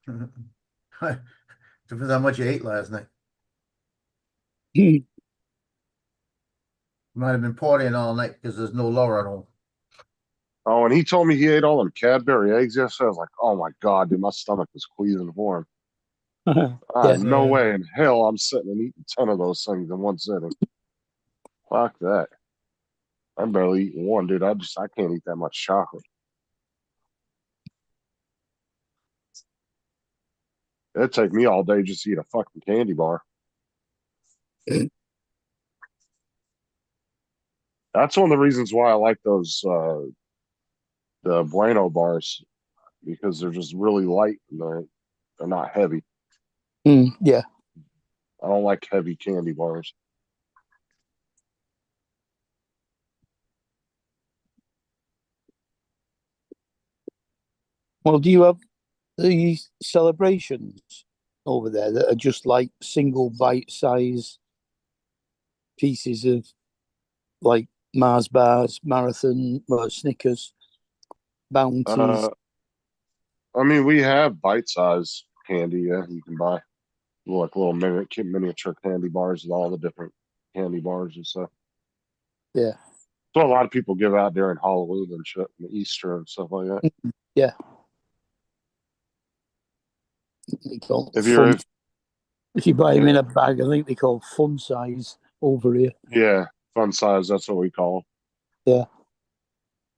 Depends how much you ate last night. Mm. You might have been partying all night because there's no Laura at home. Oh, and he told me he ate all them Cadbury eggs yesterday. I was like, oh my God, dude, my stomach was queasing for him. Yeah. No way in hell I'm sitting and eating 10 of those things in one sitting. Fuck that. I'm barely eating one, dude. I can't eat that much chocolate. It'd take me all day just to eat a fucking candy bar. That's one of the reasons why I like those the Bueno bars, because they're just really light and they're not heavy. Yeah. I don't like heavy candy bars. Well, do you have the celebrations over there that are just like single bite size pieces of like Mars bars, marathon, Snickers, bounties? I mean, we have bite-sized candy. Yeah, you can buy like little miniature candy bars with all the different candy bars and stuff. Yeah. So a lot of people give out during Halloween and shit, and Easter and stuff like that. Yeah. They call If you're, fun. If you buy them in a bag, I think they call fun size over here. yeah, fun size. That's what we call Yeah.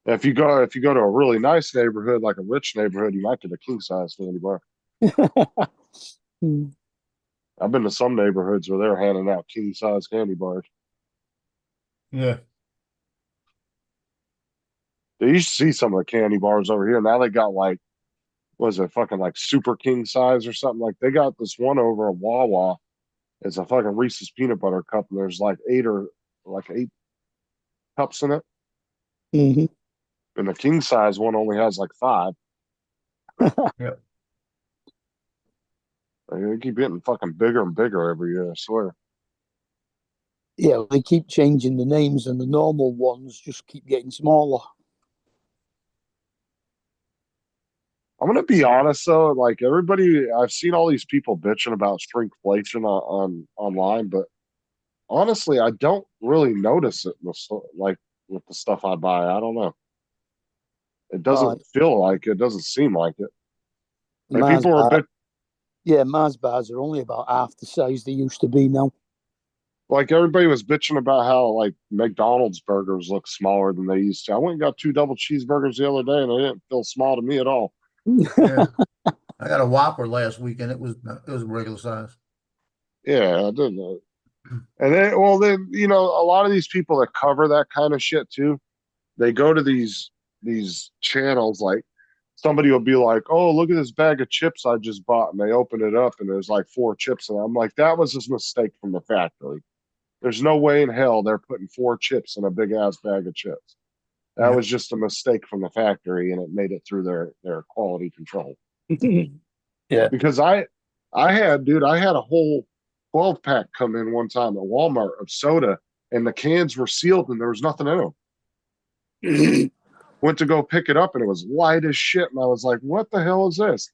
them. If you go to a really nice neighborhood, like a rich neighborhood, you might get a king size candy bar. Mm. I've been to some neighborhoods where they're handing out king size candy bars. Yeah. You used to see some of the candy bars over here. Now they got like, was it fucking like super king size or something? Like they got this one over at Wawa. It's a fucking Reese's peanut butter cup, and there's like eight cups in it. Mm-hmm. And the king size one only has like 5. Yep. They keep getting fucking bigger and bigger every year, I swear. Yeah, they keep changing the names, and the normal ones just keep getting smaller. I'm gonna be honest though, like everybody, I've seen all these people bitching about shrinkflation on online, but honestly, I don't really notice it like with the stuff I buy. I don't know. It doesn't feel like it. Doesn't seem like it. Like Mars people are bar, yeah, Mars bars are only about half the size they used to be now. like everybody was bitching about how like McDonald's burgers look smaller than they used to. I went and got 2 double cheeseburgers the other day, and they didn't feel small to me at all. Yeah. I got a Whopper last week and it was regular size. Yeah, I didn't know. And then you know, a lot of these people that cover that kind of shit too, they go to these channels, like somebody will be like, "Oh, look at this bag of chips I just bought," and they open it up and there's like 4 chips, and I'm like, "That was just a mistake from the factory. There's no way in hell they're putting 4 chips in a big ass bag of chips. That was just a mistake from the factory, and it made it through their quality control." Yeah. Because I had a whole 12 pack come in one time at Walmart of soda, and the cans were sealed and there was nothing in them. Went to go pick it up and it was white as shit, and I was like, "What the hell is this?"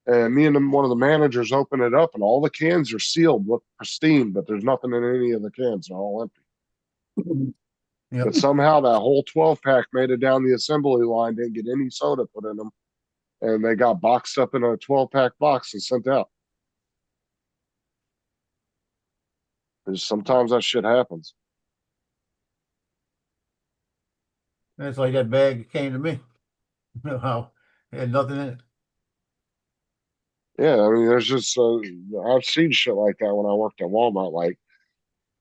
And me and one of the managers open it up, and all the cans are sealed, look pristine, but there's nothing in any of the cans. They're all empty. Yep. But somehow that whole 12 pack made it down the assembly line, didn't get any soda put in them, and they got boxed up in a 12 pack box and sent out. 'Cause sometimes that shit happens. And it's like that bag that came to me. You know how it had nothing in it. Yeah, I mean, there's just I've seen shit like that when I worked at Walmart, like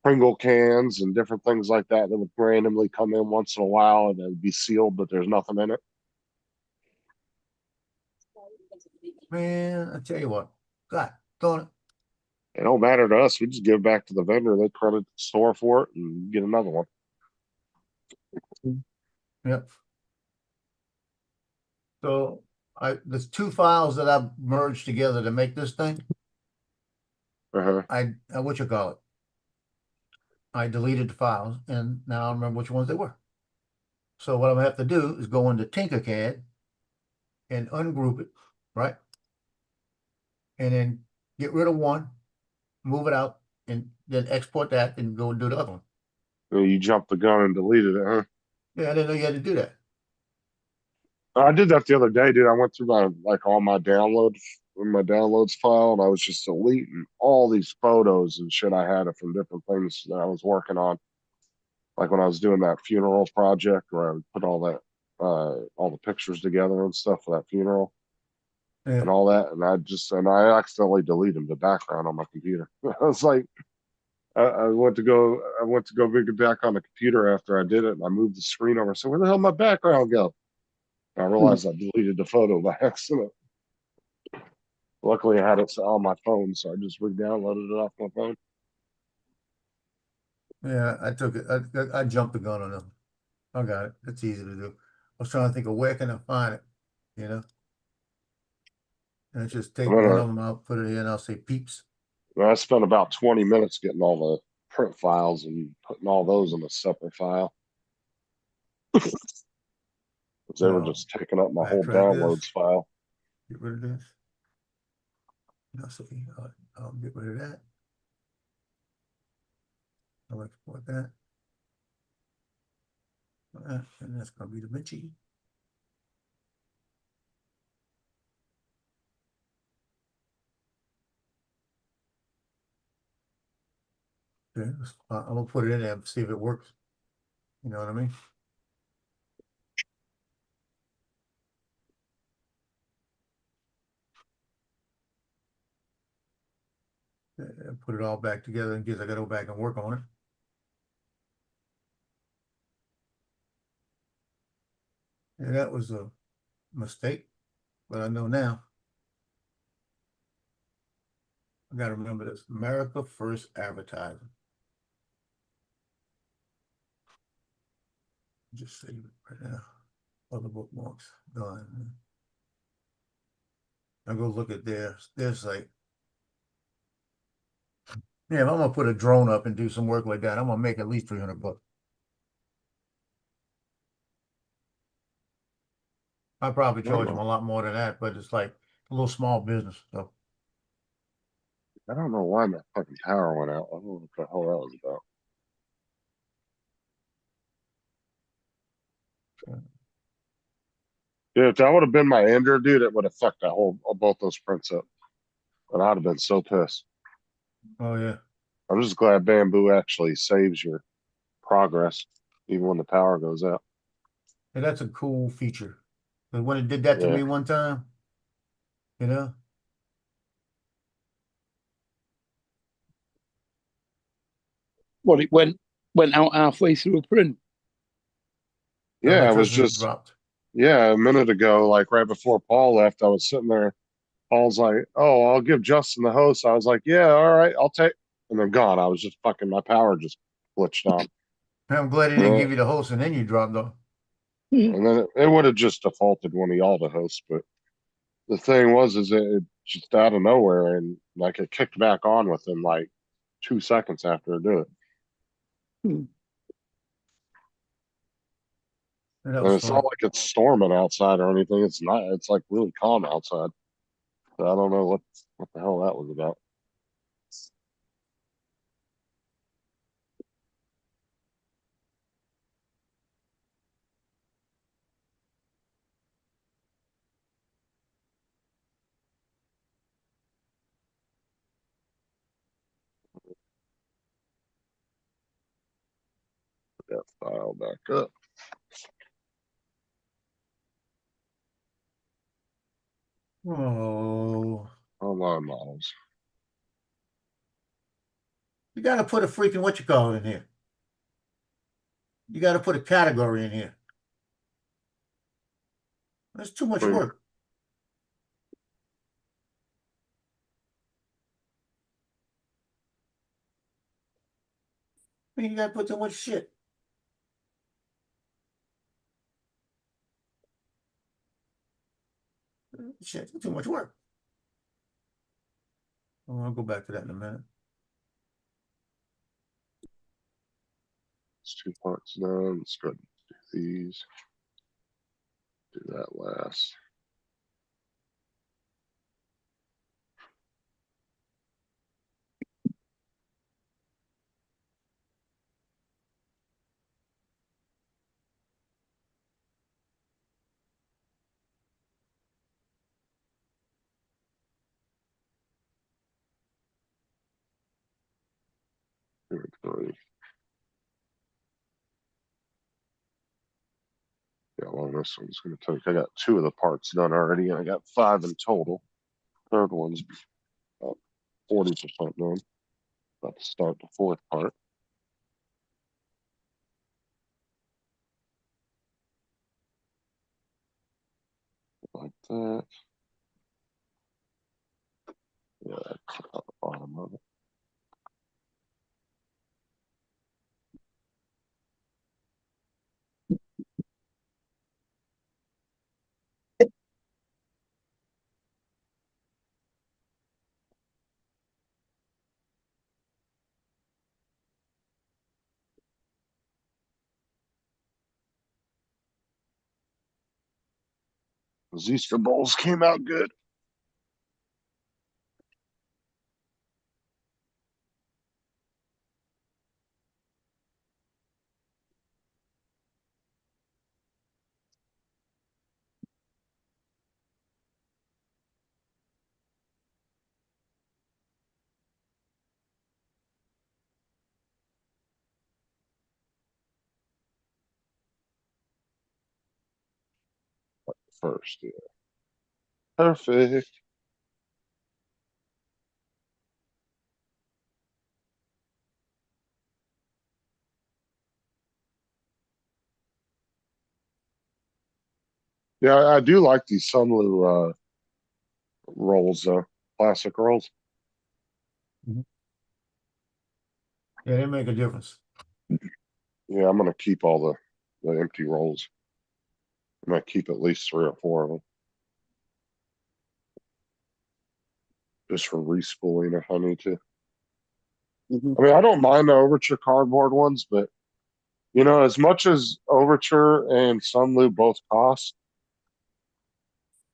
Pringle cans and different things like that that would randomly come in once in a while and it would be sealed, but there's nothing in it. Man, I tell you what, God, darn it. It don't matter to us. We just give it back to the vendor. They credit the store for it and get another one. Yep. So there's two files that I've merged together to make this thing. Uh-huh. What you call it? I deleted the files and now I remember which ones they were. So what I'm gonna have to do is go into Tinkercad and ungroup it, right? And then get rid of one, move it out, and then export that and go and do the other one. You jumped the gun and deleted it, huh? Yeah, I didn't know you had to do that. I did that the other day, dude. I went through all my downloads in my downloads file, and I was just deleting all these photos and shit I had from different things that I was working on. Like when I was doing that funeral project, where I would put all the pictures together and stuff for that funeral Yeah. and all that, and I accidentally deleted the background on my computer. I was like, I went to go bring it back on the computer after I did it, and I moved the screen over. So where the hell did my background go? I realized I deleted the photo by accident. Luckily, I had it on my phone, so I just re-downloaded it off my phone. Yeah, I took it. I jumped the gun on them. I got it. It's easy to do. I was trying to think of where can I find it, you know? And just take I'm one gonna. of them out, put it in, I'll say peeps. I spent about 20 minutes getting all the print files and putting all those in a separate file because they were Well, just taking up my whole backtrack this, downloads file. get rid of this. I'll say, I'll get rid of that. I'll export that. And that's gonna be Da Vinci. Okay, I'm gonna put it in there and see if it works. You know what I mean? Put it all back together in case I gotta go back and work on it. Yeah, that was a mistake, but I know now. I gotta remember this. America First Advertising. Just save it right now. Other bookmarks done. I go look at their site. Yeah, if I'm gonna put a drone up and do some work like that, I'm gonna make at least $300. I probably charge them a lot more than that, but it's like a little small business. So I don't know why my fucking power went out. I don't know what the hell that was about. Dude, if that would have been my ender, dude, it would have fucked both those prints up. And I'd have been so pissed. oh yeah. I'm just glad Bamboo actually saves your progress even when the power goes out. And that's a cool feature. But when it did that to Yeah. me one time, you know, Well, it went out halfway through a print. Yeah, I was electricity just dropped. a minute ago, like right before Paul left, I was sitting there. Paul's like, "Oh, I'll give Justin the host." I was like, "Yeah, all right, I'll take." And then gone. I was just fucking my power just glitched on. I'm glad he didn't give you the host and then you dropped off. And then it would have just defaulted one of y'all to host. But the thing was, is it just out of nowhere and like it kicked back on within like 2 seconds after it did it. And that And was it's not fun. like it's storming outside or anything. It's not. It's like really calm outside. So I don't know what the hell that was about. that file back up. Oh, Online models. you gotta put a freaking what you call it in here. You gotta put a category in here. That's too much Wait. work. I mean, you gotta put too much shit. Shit, too much work. Oh, I'll go back to that in a minute. It's 2 parts done. Let's go ahead and do these. Do that last. Inventory. Yeah, well, this one's gonna take. I got 2 of the parts done already, and I got 5 in total. Third one's about 40% done. About to start the 4th part. Like that. Yeah, cut out the bottom of it. Those Easter bowls came out good. First, yeah. Perfect. Yeah, I do like these Sunlu rolls, plastic rolls. Yeah, they make a difference. Yeah, I'm gonna keep all the empty rolls. I'm gonna keep at least 3 or 4 of them. Just for respooling if I need to. I mean, I don't mind the Overture cardboard ones, but you know, as much as Overture and Sunlu both cost,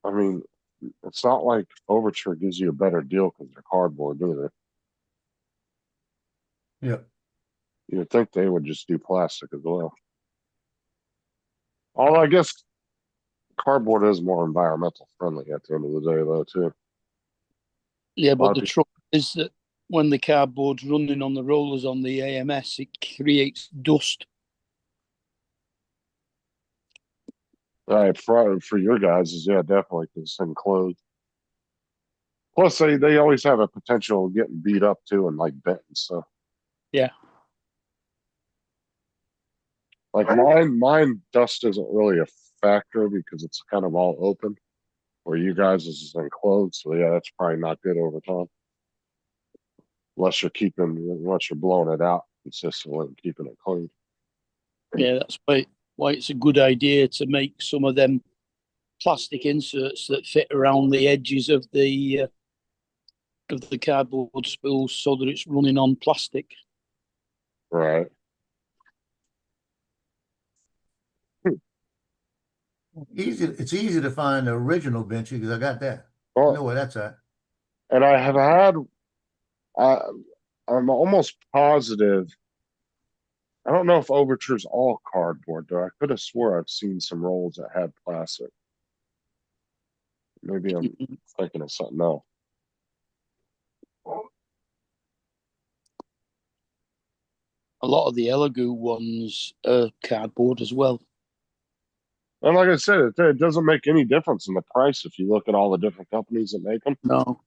I mean, it's not like Overture gives you a better deal because they're cardboard, do they? Yeah. You'd think they would just do plastic as well. Although I guess cardboard is more environmental friendly at the end of the day, though, too. Yeah, lot but of the trouble is that when the cardboard's running on the rollers on the AMS, it creates dust. Right, for your guys, yeah, definitely, because it's enclosed. Plus, they always have a potential of getting beat up too and like bent and stuff. Yeah. Like mine dust isn't really a factor because it's kind of all open. Where you guys is enclosed, so yeah, that's probably not good over time. Unless you're blowing it out consistently and keeping it clean. Yeah, that's why it's a good idea to make some of them plastic inserts that fit around the edges of the cardboard spools so that it's running on plastic. Right. It's easy to find the original Benchy because I got that. I Well, know where that's at. and I have had, I'm almost positive. I don't know if Overture's all cardboard though. I could have swore I've seen some rolls that had plastic. Maybe I'm thinking of something else. a lot of the Elegoo ones are cardboard as well. And like I said, it doesn't make any difference in the price if you look at all the different companies that make them. No.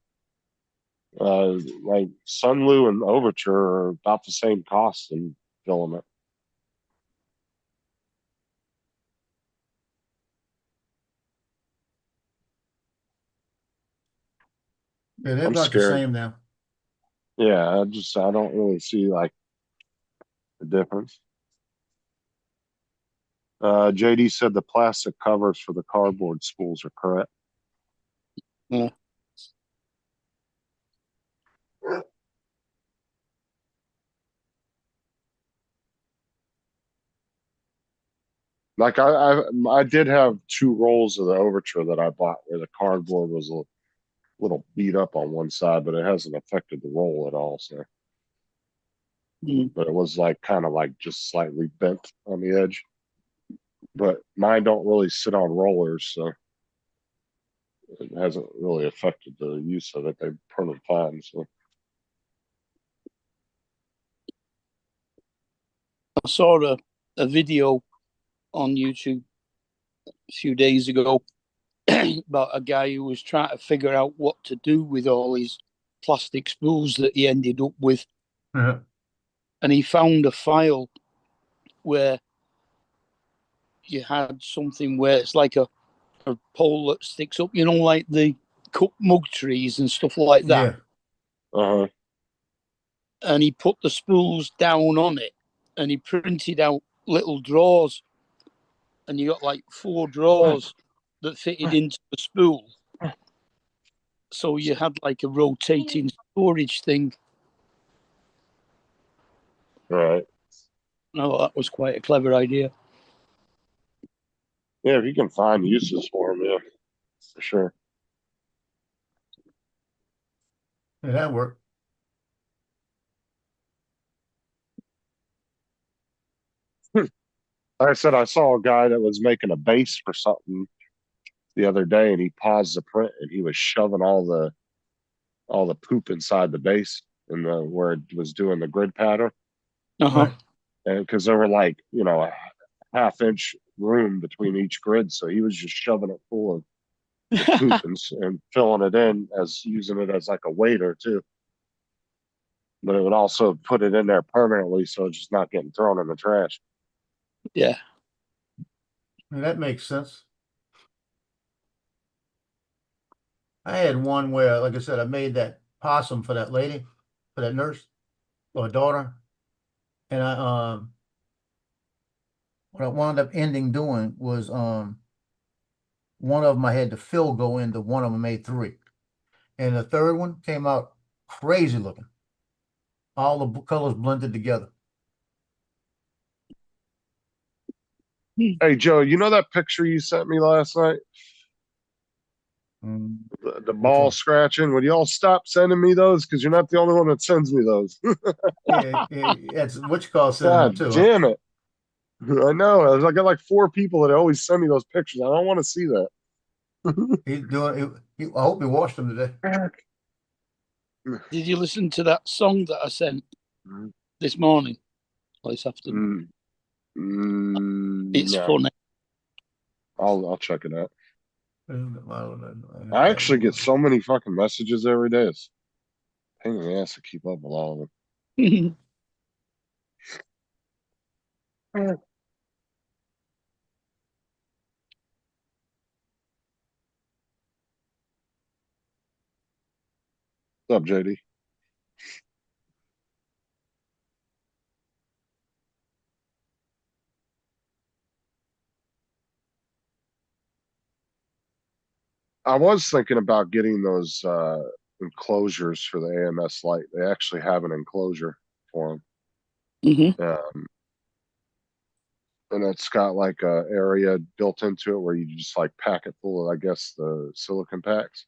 Like Sunlu and Overture are about the same cost in filament. Yeah, they're I'm about the scared. same now. Yeah, I don't really see like the difference. JD said the plastic covers for the cardboard spools are correct. Yeah. Like I did have 2 rolls of the Overture that I bought where the cardboard was a little beat up on one side, but it hasn't affected the roll at all. So, but it was like kind of like just slightly bent on the edge. But mine don't really sit on rollers, so it hasn't really affected the use of it. They printed fine. So I saw a video on YouTube a few days ago about a guy who was trying to figure out what to do with all his plastic spools that he ended up with. And he found a file where you had something where it's like a pole that sticks up, you know, like the cut mug trees and stuff like that. Yeah. And he put the spools down on it and he printed out little drawers. And you got like 4 drawers that fitted into the spool. So you had like a rotating storage thing. right. Oh, that was quite a clever idea. Yeah, if you can find uses for them, yeah, for sure. Yeah, that worked. Like I said, I saw a guy that was making a base for something the other day, and he paused the print, and he was shoving all the poop inside the base in the where it was doing the grid pattern. Uh-huh. And because there were like a half-inch room between each grid, so he was just shoving it full of poop and filling it in as using it as like a waiter too. But it would also put it in there permanently, so it's just not getting thrown in the trash. Yeah. Yeah, that makes sense. I had one where, like I said, I made that possum for that lady, for that nurse, or daughter. And what I wound up doing was one of them I had the fill go into, one of them made 3. And the third one came out crazy looking. All the colors blended together. Hey Joe, you know that picture you sent me last night? The ball one? scratching. Would you all stop sending me those? Because you're not the only one that sends me those. Yeah, that's what you call sending them God too. damn it. I know. I got like 4 people that always send me those pictures. I don't want to see that. He's doing. I hope he washed them today. Did you listen to that song that I sent this morning or this afternoon? It's no. funny. I'll check it out. I actually get so many fucking messages every day. It's a pain in the ass to keep up with all of them. What's up, JD? I was thinking about getting those enclosures for the AMS light. They actually have an enclosure for them. And it's got like a area built into it where you just like pack it full of, I guess, the silicon packs.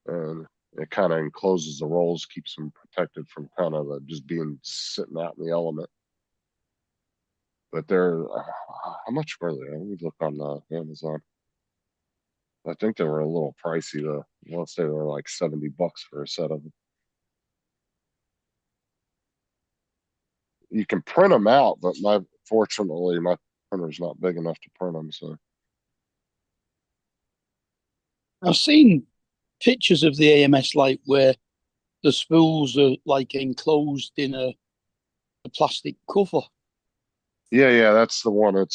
And it kind of encloses the rolls, keeps them protected from kind of just being sitting out in the element. But they're how much were they? Let me look on Amazon. I think they were a little pricey though. I want to say they were like $70 for a set of them. You can print them out, but fortunately, my printer's not big enough to print them, so. I've seen pictures of the AMS light where the spools are like enclosed in a plastic cover. Yeah, that's the one. It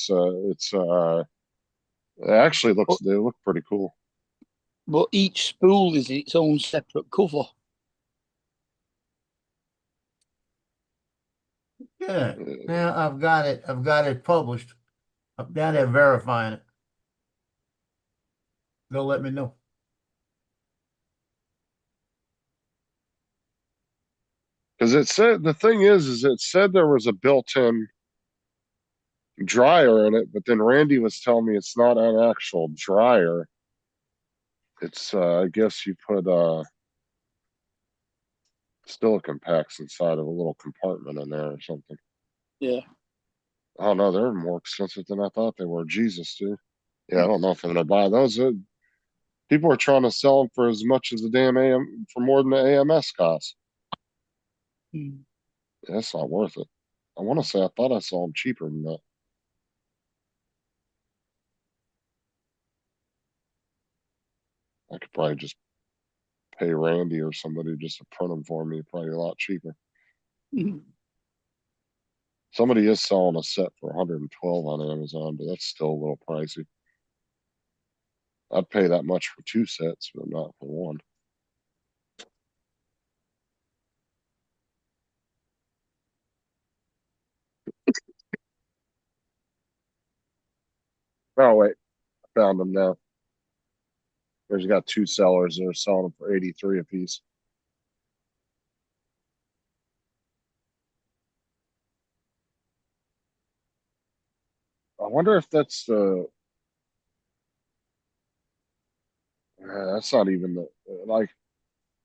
actually Oh. they look pretty cool. But each spool is its own separate cover. Yeah, now I've got it published. I'm down there verifying it. They'll let me know. Cause it said, the thing is it said there was a built-in dryer in it, but then Randy was telling me it's not an actual dryer. It's, I guess you put, silicone packs inside of a little compartment in there or something. Yeah. Oh no, they're more expensive than I thought they were. Jesus, dude. Yeah, I don't know if I'm gonna buy those. People are trying to sell them for as much as the damn for more than the AMS costs. Mm. Yeah, that's not worth it. I want to say I thought I saw them cheaper than that. I could probably just pay Randy or somebody just to print them for me. Probably a lot cheaper. Mm. Somebody is selling a set for 112 on Amazon, but that's still a little pricey. I'd pay that much for 2 sets, but not for 1. Oh wait, I found them now. There's got 2 sellers that are selling them for 83 a piece. I wonder if that's the. That's not even the like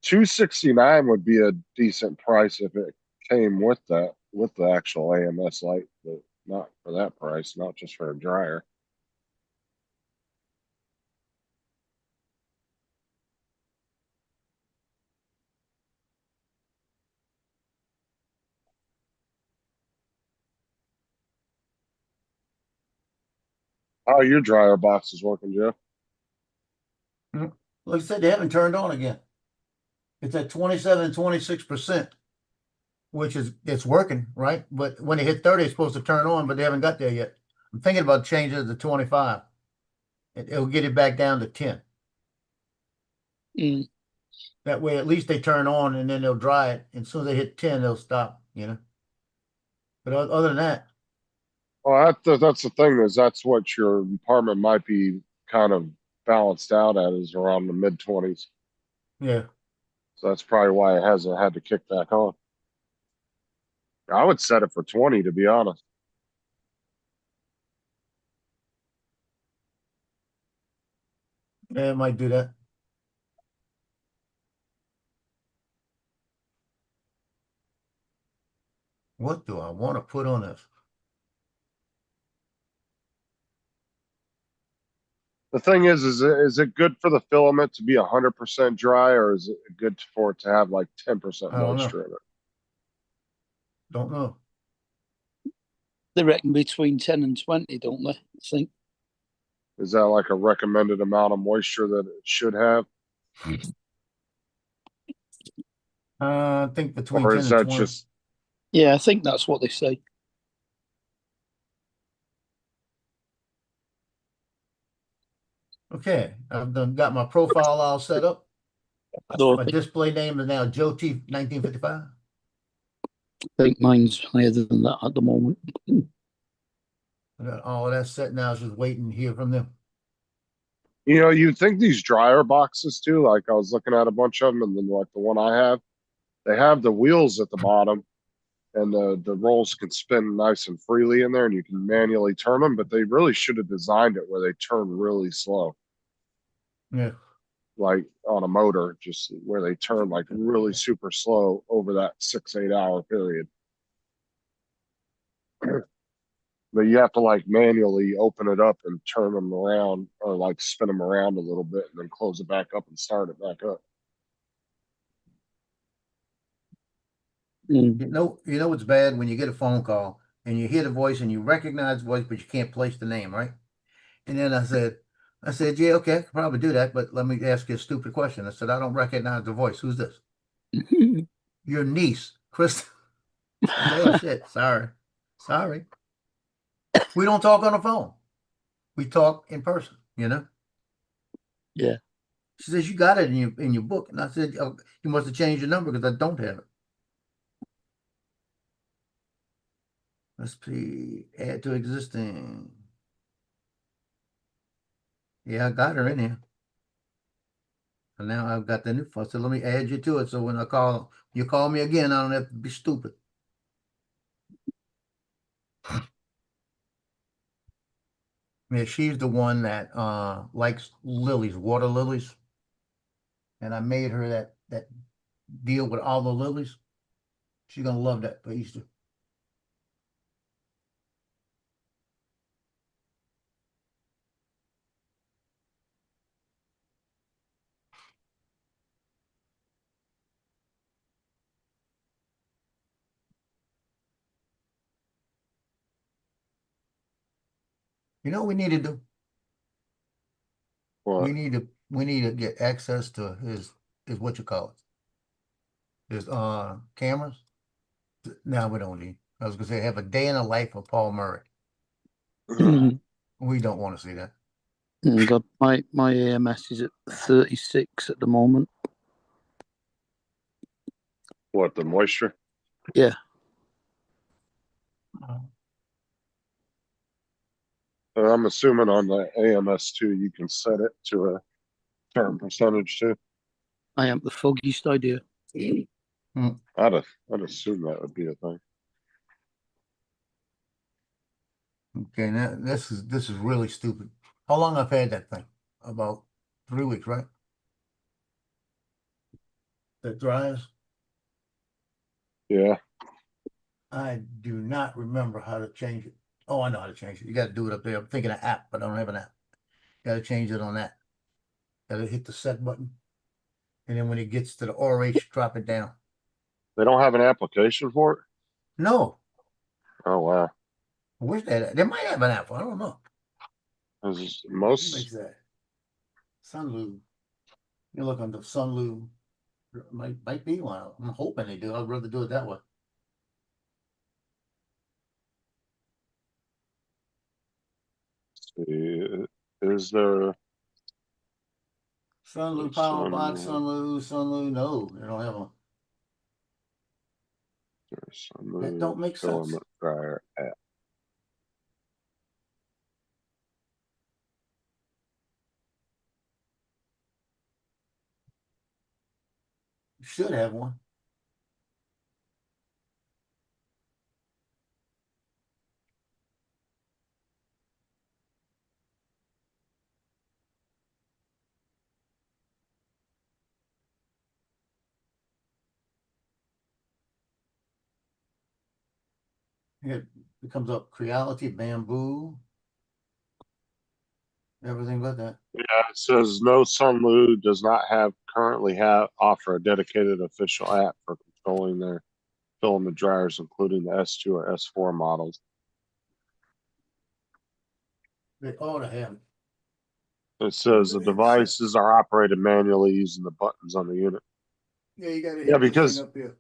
269 would be a decent price if it came with the actual AMS light, but not for that price, not just for a dryer. How are your dryer boxes working, Joe? Like I said, they haven't turned on again. It's at 27, 26%, which is it's working, right? But when they hit 30, it's supposed to turn on, but they haven't got there yet. I'm thinking about changing it to 25. It'll get it back down to 10. Mm. That way, at least they turn on and then they'll dry it. And as soon as they hit 10, they'll stop, But other than that, Well, that's the thing is that's what your apartment might be kind of balanced out at is around the mid-20s. yeah. So that's probably why it hasn't had to kick back on. I would set it for 20 to be honest. Yeah, it might do that. What do I want to put on this? The thing is it good for the filament to be 100% dry, or is it good for it to have like 10% I don't know. moisture in it? Don't know. They reckon between 10 and 20, don't they? I think. Is that like a recommended amount of moisture that it should have? I think between Or 10 is and that 20. just, Yeah, I think that's what they say. Okay, I've got my profile all set up. Though My display name is now Joe T 1955. I think mine's higher than that at the moment. I got all of that set now, just waiting to hear from them. you think these dryer boxes too, like I was looking at a bunch of them and then like the one I have, they have the wheels at the bottom and the rolls can spin nice and freely in there and you can manually turn them, but they really should have designed it where they turn really slow. Yeah. Like on a motor, just where they turn like really super slow over that 6-8 hour period. But you have to like manually open it up and turn them around or like spin them around a little bit and then close it back up and start it back up. Mm. You know what's bad when you get a phone call and you hear the voice and you recognize the voice, but you can't place the name, right? And then I said, yeah, okay, I could probably do that, but let me ask you a stupid question. I said, I don't recognize the voice. Who's this? Your niece, Krista. I said, oh shit, sorry. We don't talk on the phone. We talk in person, you know? Yeah. She says, you got it in your book. And I said, oh, you must have changed your number because I don't have it. Let's see, add to existing. Yeah, I got her in here. And now I've got the new phone. So let me add you to it. So when you call me again, I don't have to be stupid. Yeah, she's the one that likes lilies, water lilies. And I made her that deal with all the lilies. She's gonna love that for Easter. You know what we need to do? What? We need to get access to his what you call it. His cameras. No, we don't need. I was gonna say have a day in the life of Paul Murray. We don't want to see that. God, my AMS is at 36 at the moment. What, the moisture? Yeah. I'm assuming on the AMS2 you can set it to a certain percentage too. I am the foggiest idea. I'd assume that would be a thing. Okay, now this is really stupid. How long I've had that thing? About 3 weeks, right? That dries. Yeah. I do not remember how to change it. Oh, I know how to change it. You got to do it up there. I'm thinking of app, but I don't have an app. Got to change it on that. Got to hit the set button, and then when it gets to the RH, drop it down. They don't have an application for it? No, Oh wow. I wish they might have an app. I don't know. Because What most makes that? Sunloo. You look under Sunloo. Might be one. I'm hoping they do. I'd rather do it that way. is there Sunloo Power Box, Sunloo. No, they don't have one. That don't make sense. filament dryer app? You should have one. It comes up Creality, Bamboo, everything but that. Yeah, it says no, Sunloo does not currently offer a dedicated official app for controlling their filament dryers, including the S2 or S4 models. They ought to have it. It says the devices are operated manually using the buttons on the unit. Yeah, you gotta hit Yeah, this because thing up here.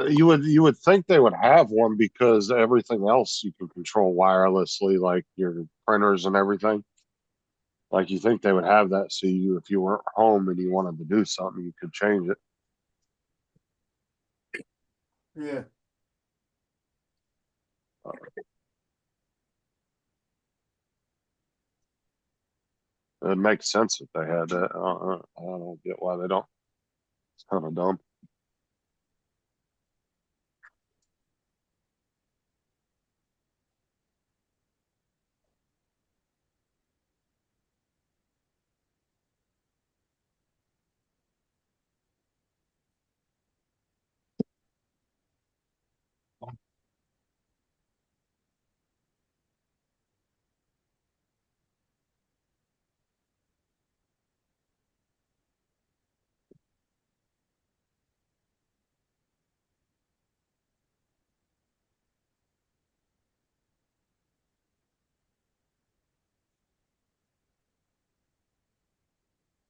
you would think they would have one because everything else you can control wirelessly, like your printers and everything. Like you think they would have that, so if you weren't home and you wanted to do something, you could change it. Yeah. It makes sense if they had that. I don't get why they don't. It's kind of dumb.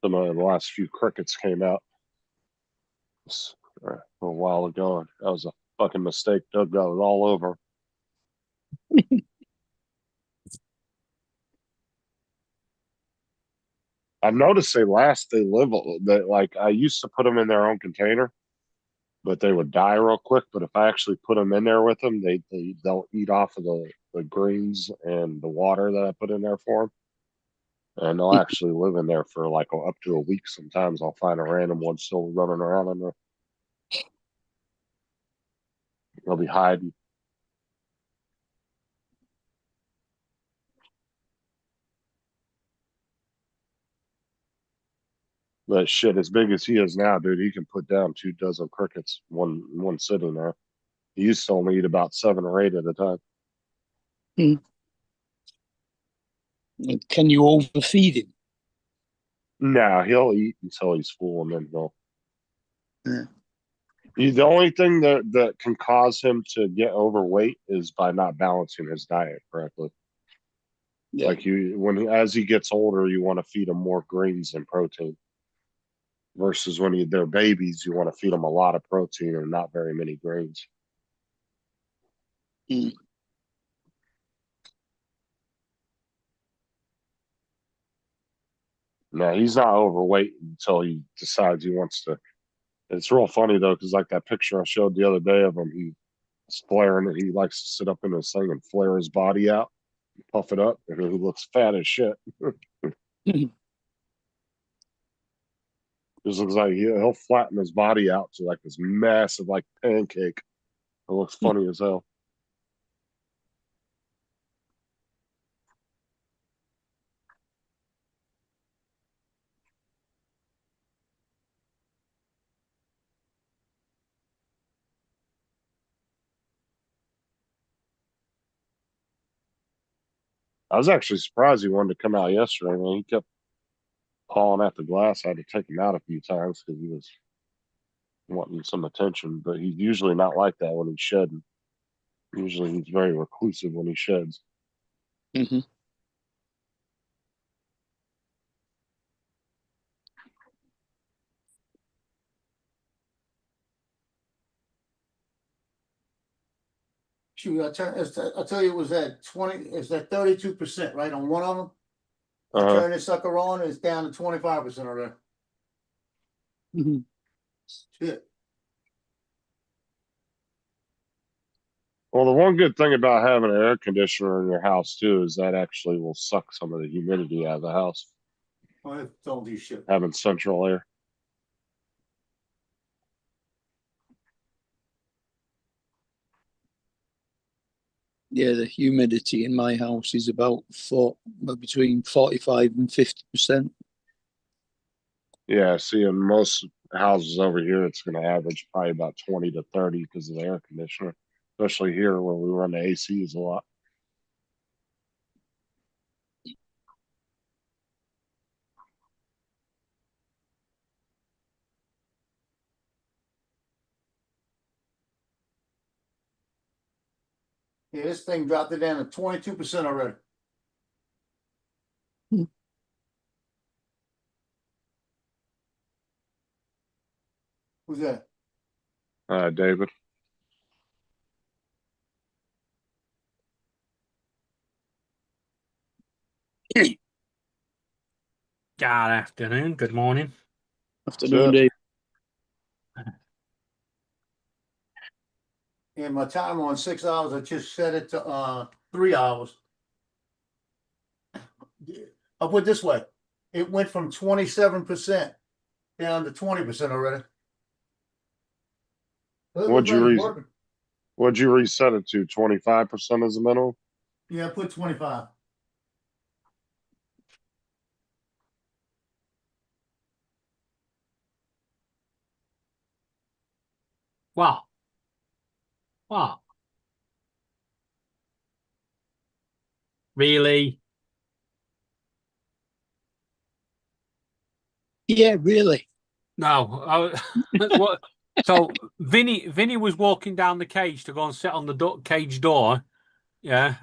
Some of the last few crickets came out a little while ago. That was a fucking mistake. Doug got it all over. I've noticed they live. They like I used to put them in their own container, but they would die real quick. But if I actually put them in there with them, they'll eat off of the greens and the water that I put in there for them, and they'll actually live in there for like up to a week. Sometimes I'll find a random one still running around in there. They'll be hiding. But shit, as big as he is now, dude, he can put down 2 dozen crickets one sitting there. He used to only eat about 7 or 8 at a time. Can you overfeed him? No, he'll eat until he's full, and then he'll. Yeah. The only thing that can cause him to get overweight is by not balancing his diet correctly. Yeah. Like as he gets older, you want to feed him more greens and protein. Versus when they're babies, you want to feed them a lot of protein and not very many greens. No, he's not overweight until he decides he wants to. It's real funny though, because like that picture I showed the other day of him, he's flaring. He likes to sit up in his thing and flare his body out, puff it up, and he looks fat as shit. Just looks like he'll flatten his body out to like this massive like pancake. It looks funny as hell. I was actually surprised he wanted to come out yesterday. Man, he kept pawing at the glass. I had to take him out a few times because he was wanting some attention. But he's usually not like that when he's shedding. Usually he's very reclusive when he sheds. Mm-hmm. Shoot, I tell you, it was at 20, it's at 32%, right, on one of them. I Uh-huh. turn this sucker on, and it's down to 25% already. Mm-hmm. Shit. Well, the one good thing about having an air conditioner in your house too is that actually will suck some of the humidity out of the house. I told you shit. Having central air. Yeah, the humidity in my house is about between 45 and 50%. Yeah, see, in most houses over here, it's going to average probably about 20 to 30 because of the air conditioner, especially here where we run the ACs a lot. Yeah, this thing dropped it down to 22% already. Who's that? David. Good afternoon. Good morning. Afternoon, Dave. Yeah, my timer on 6 hours, I just set it to 3 hours. I'll put it this way. It went from 27% down to 20% already. What'd you reset it to? 25% as a minimum? Yeah, I put 25. Wow. Wow. Really? Yeah, really. No. What? So Vinny was walking down the cage to go and sit on the cage door. Yeah.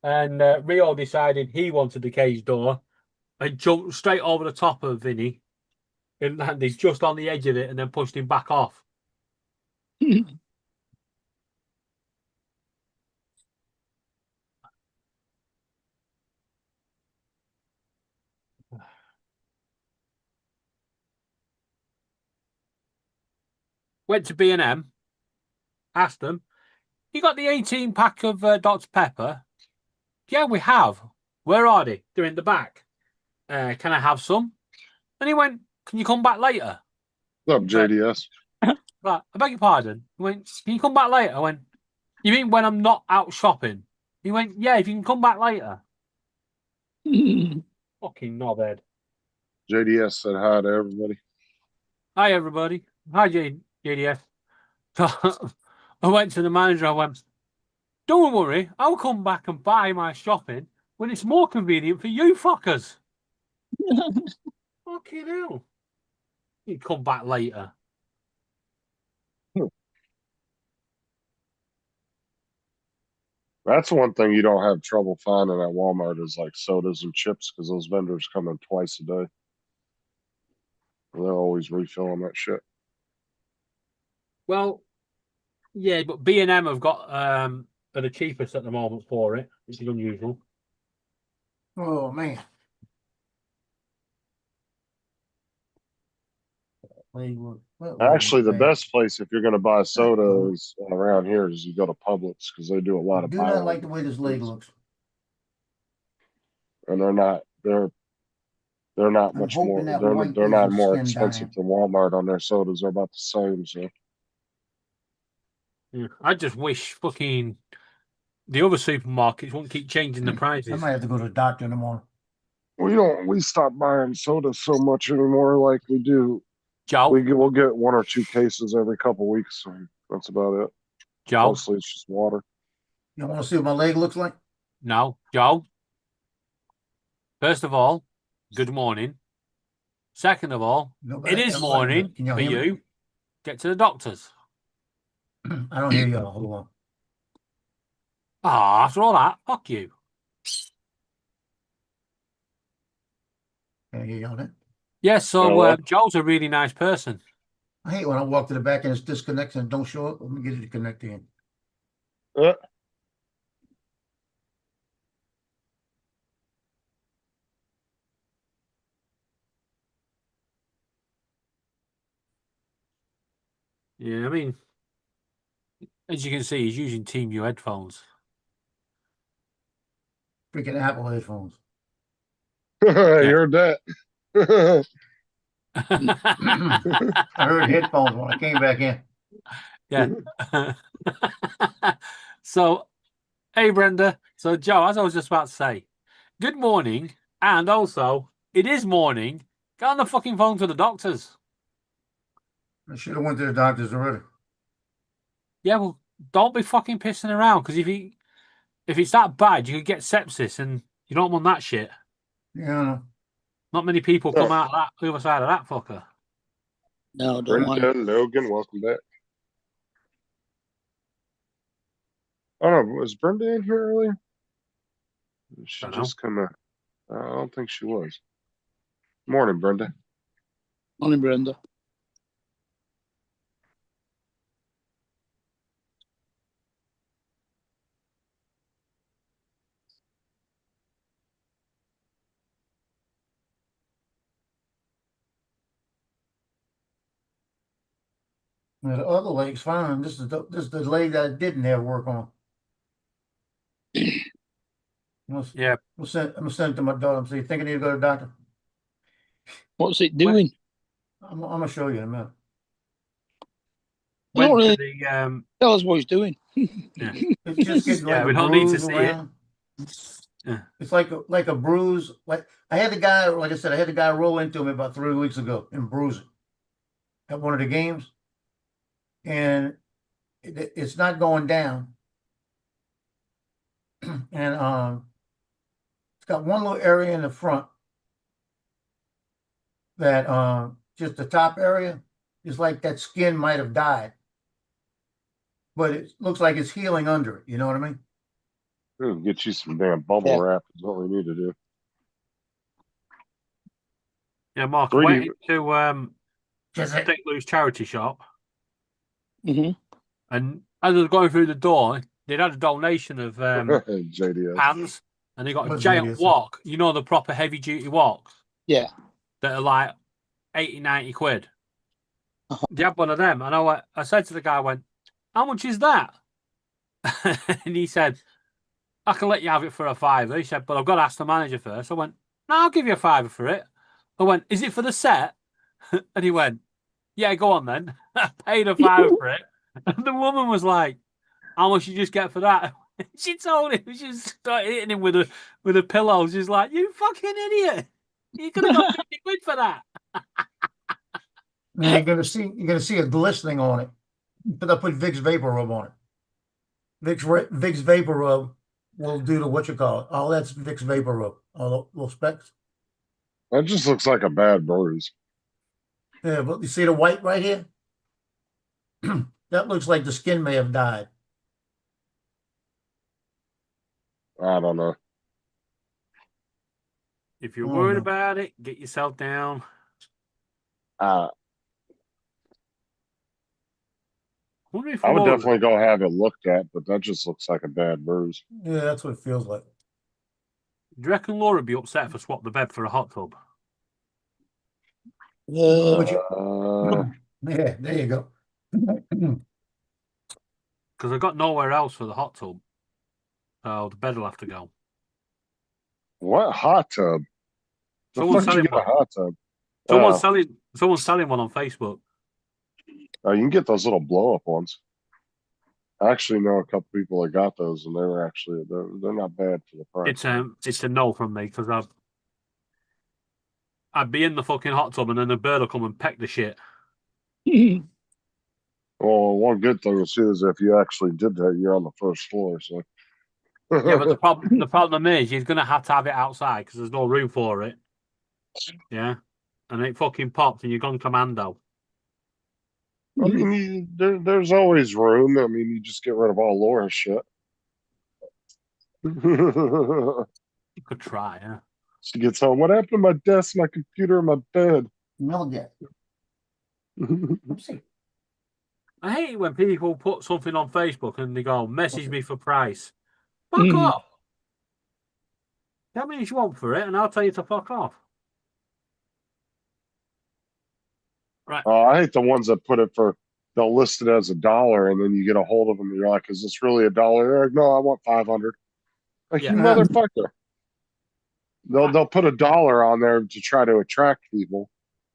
And Rio decided he wanted the cage door. and jumped straight over the top of Vinny and landed just on the edge of it and then pushed him back off. Went to B&M, asked them, "You got the 18 pack of Dr. Pepper?" "Yeah, we have." "Where are they?" "They're in the back." "Can I have some?" And he went, "Can you come back later?" What's up, JDS? Right, I beg your pardon. He went, "Can you come back later?" I went, "You mean when I'm not out shopping?" He went, "Yeah, if you can come back later." Fucking knobhead. JDS said hi to everybody. Hi, everybody. Hi, JDF. So I went to the manager. I went, "Don't worry, I'll come back and buy my shopping when it's more convenient for you fuckers." Fucking hell. You come back later. That's one thing you don't have trouble finding at Walmart is like sodas and chips because those vendors come in twice a day. They're always refilling that shit. Well, yeah, but B&M have got are the cheapest at the moment for it, which is unusual. Oh man. Actually, the best place if you're going to buy sodas around here is you go to Publix because they do a lot I of do buy not one like the way this leg things. looks. And they're not I'm much hoping more that white they're gives not the more skin expensive dying. than Walmart on their sodas. They're about the same. So Yeah, I just wish fucking the other supermarkets won't keep changing the I prices. might have to go to the doctor in the morning. we stop buying sodas so much anymore like we do. Joe, We'll get 1 or 2 cases every couple weeks. And that's about it. Joe, Mostly it's just water. You want to see what my leg looks like? no, Joe. First of all, good morning. Second of all, Nobody- it is everybody- morning Can y'all for hear me? you. Get to the doctors. I don't hear y'all. Hold on. Ah, after all that, fuck you. Can I hear y'all then? Yes, so Hello? Joe's a really nice person. I hate when I walk to the back and it's disconnected and don't show up. Let me get it to connect in. Yeah, I mean, as you can see, he's using TeamViewer headphones. Freaking Apple headphones. You heard that? I heard headphones when I came back in. Yeah. So, hey, Brenda. So, Joe, as I was just about to say, good morning. And also, it is morning. Get on the fucking phone to the doctors. I should have went to the doctors already. Yeah, well, don't be fucking pissing around because if it's that bad, you could get sepsis and you don't want that shit. Yeah, I know. Not many people come out of that the other side of that fucker. No, don't want Brenda, Logan, welcome back. I don't know, was Brenda in here earlier? She Dunno. just kind of, I don't think she was. Morning, Brenda. Morning, Brenda. Now, the other leg's fine. This is the leg that I didn't have work on. Yeah. I'm gonna send it to my daughter and say, "You think I need to go to the doctor?" What's it doing? I'm gonna show you in a minute. We don't Went to really the tell us what he's doing. yeah. It's just getting Yeah, like we a don't need to bruise see around. Yeah. It's like a bruise. Like I had the guy, like I said, I had the guy roll into me about 3 weeks ago and bruise it at one of the games, and it's not going down. And it's got one little area in the front that just the top area is like that skin might have died, but it looks like it's healing under it. You know what I mean? Ooh, get you some damn bubble wrap is what we need to do. Yeah, Mark, I 3D went into Just it. St. Louis charity shop, Hmm. and as I was going through the door, they'd had a donation of JDS. pans, and they got a What's giant JDS? wok. You know, the proper heavy duty woks Yeah. that are like 80, 90 quid. They had one of them, and I said to the guy, I went, "How much is that?" And he said, "I can let you have it for a £5." He said, "But I've got to ask the manager first." I went, "No, I'll give you a £5 for it." I went, "Is it for the set?" And he went, "Yeah, go on then." I paid a £5 for it. And the woman was like, "How much you just get for that?" She told him, she just started hitting him with a pillow. She's like, "You fucking idiot. You could have got 50 quid for that." And you're gonna see a glistening on it. But I put Vicks Vapor Rub on it. Vicks Vapor Rub will do the what you call it. Oh, that's Vicks Vapor Rub. Oh, little specks. That just looks like a bad bruise. Yeah, but you see the white right here? That looks like the skin may have died. I don't know. If you're Oh, worried no. about it, get yourself down. Wonder if I would Laura- definitely go have it looked at, but that just looks like a bad bruise. Yeah, that's what it feels like. Do you reckon Laura would be upset if I swapped the bed for a hot tub? Would you? Uh, Yeah, there you go. Because I've got nowhere else for the hot tub. So the bed will have to go. what hot tub? The Someone's fuck did you selling get a one. hot tub? Someone's selling one on Facebook. You can get those little blow up ones. I actually know a couple people that got those, and they're not bad for the price. It's a no from me because I'd be in the fucking hot tub and then the bird will come and peck the shit. Well, one good thing is if you actually did that, you're on the first floor. So Yeah, but the problem is you're gonna have to have it outside because there's no room for it. Yeah, and it fucking popped and you're gone commando. I mean, there's always room. I mean, you just get rid of all Laura's shit. You could try, yeah. She gets home. What happened to my desk, my computer, and my bed? Smell it. Let's see. I hate it when people put something on Facebook and they go, "Message me for price." Fuck off. Tell me what you want for it, and I'll tell you to fuck off. Right. I hate the ones that put it for. They'll list it as $1, and then you get a hold of them, and you're like, "Is this really $1?" They're like, "No, I want 500." Like, Yeah. you motherfucker. They'll put $1 on there to try to attract people,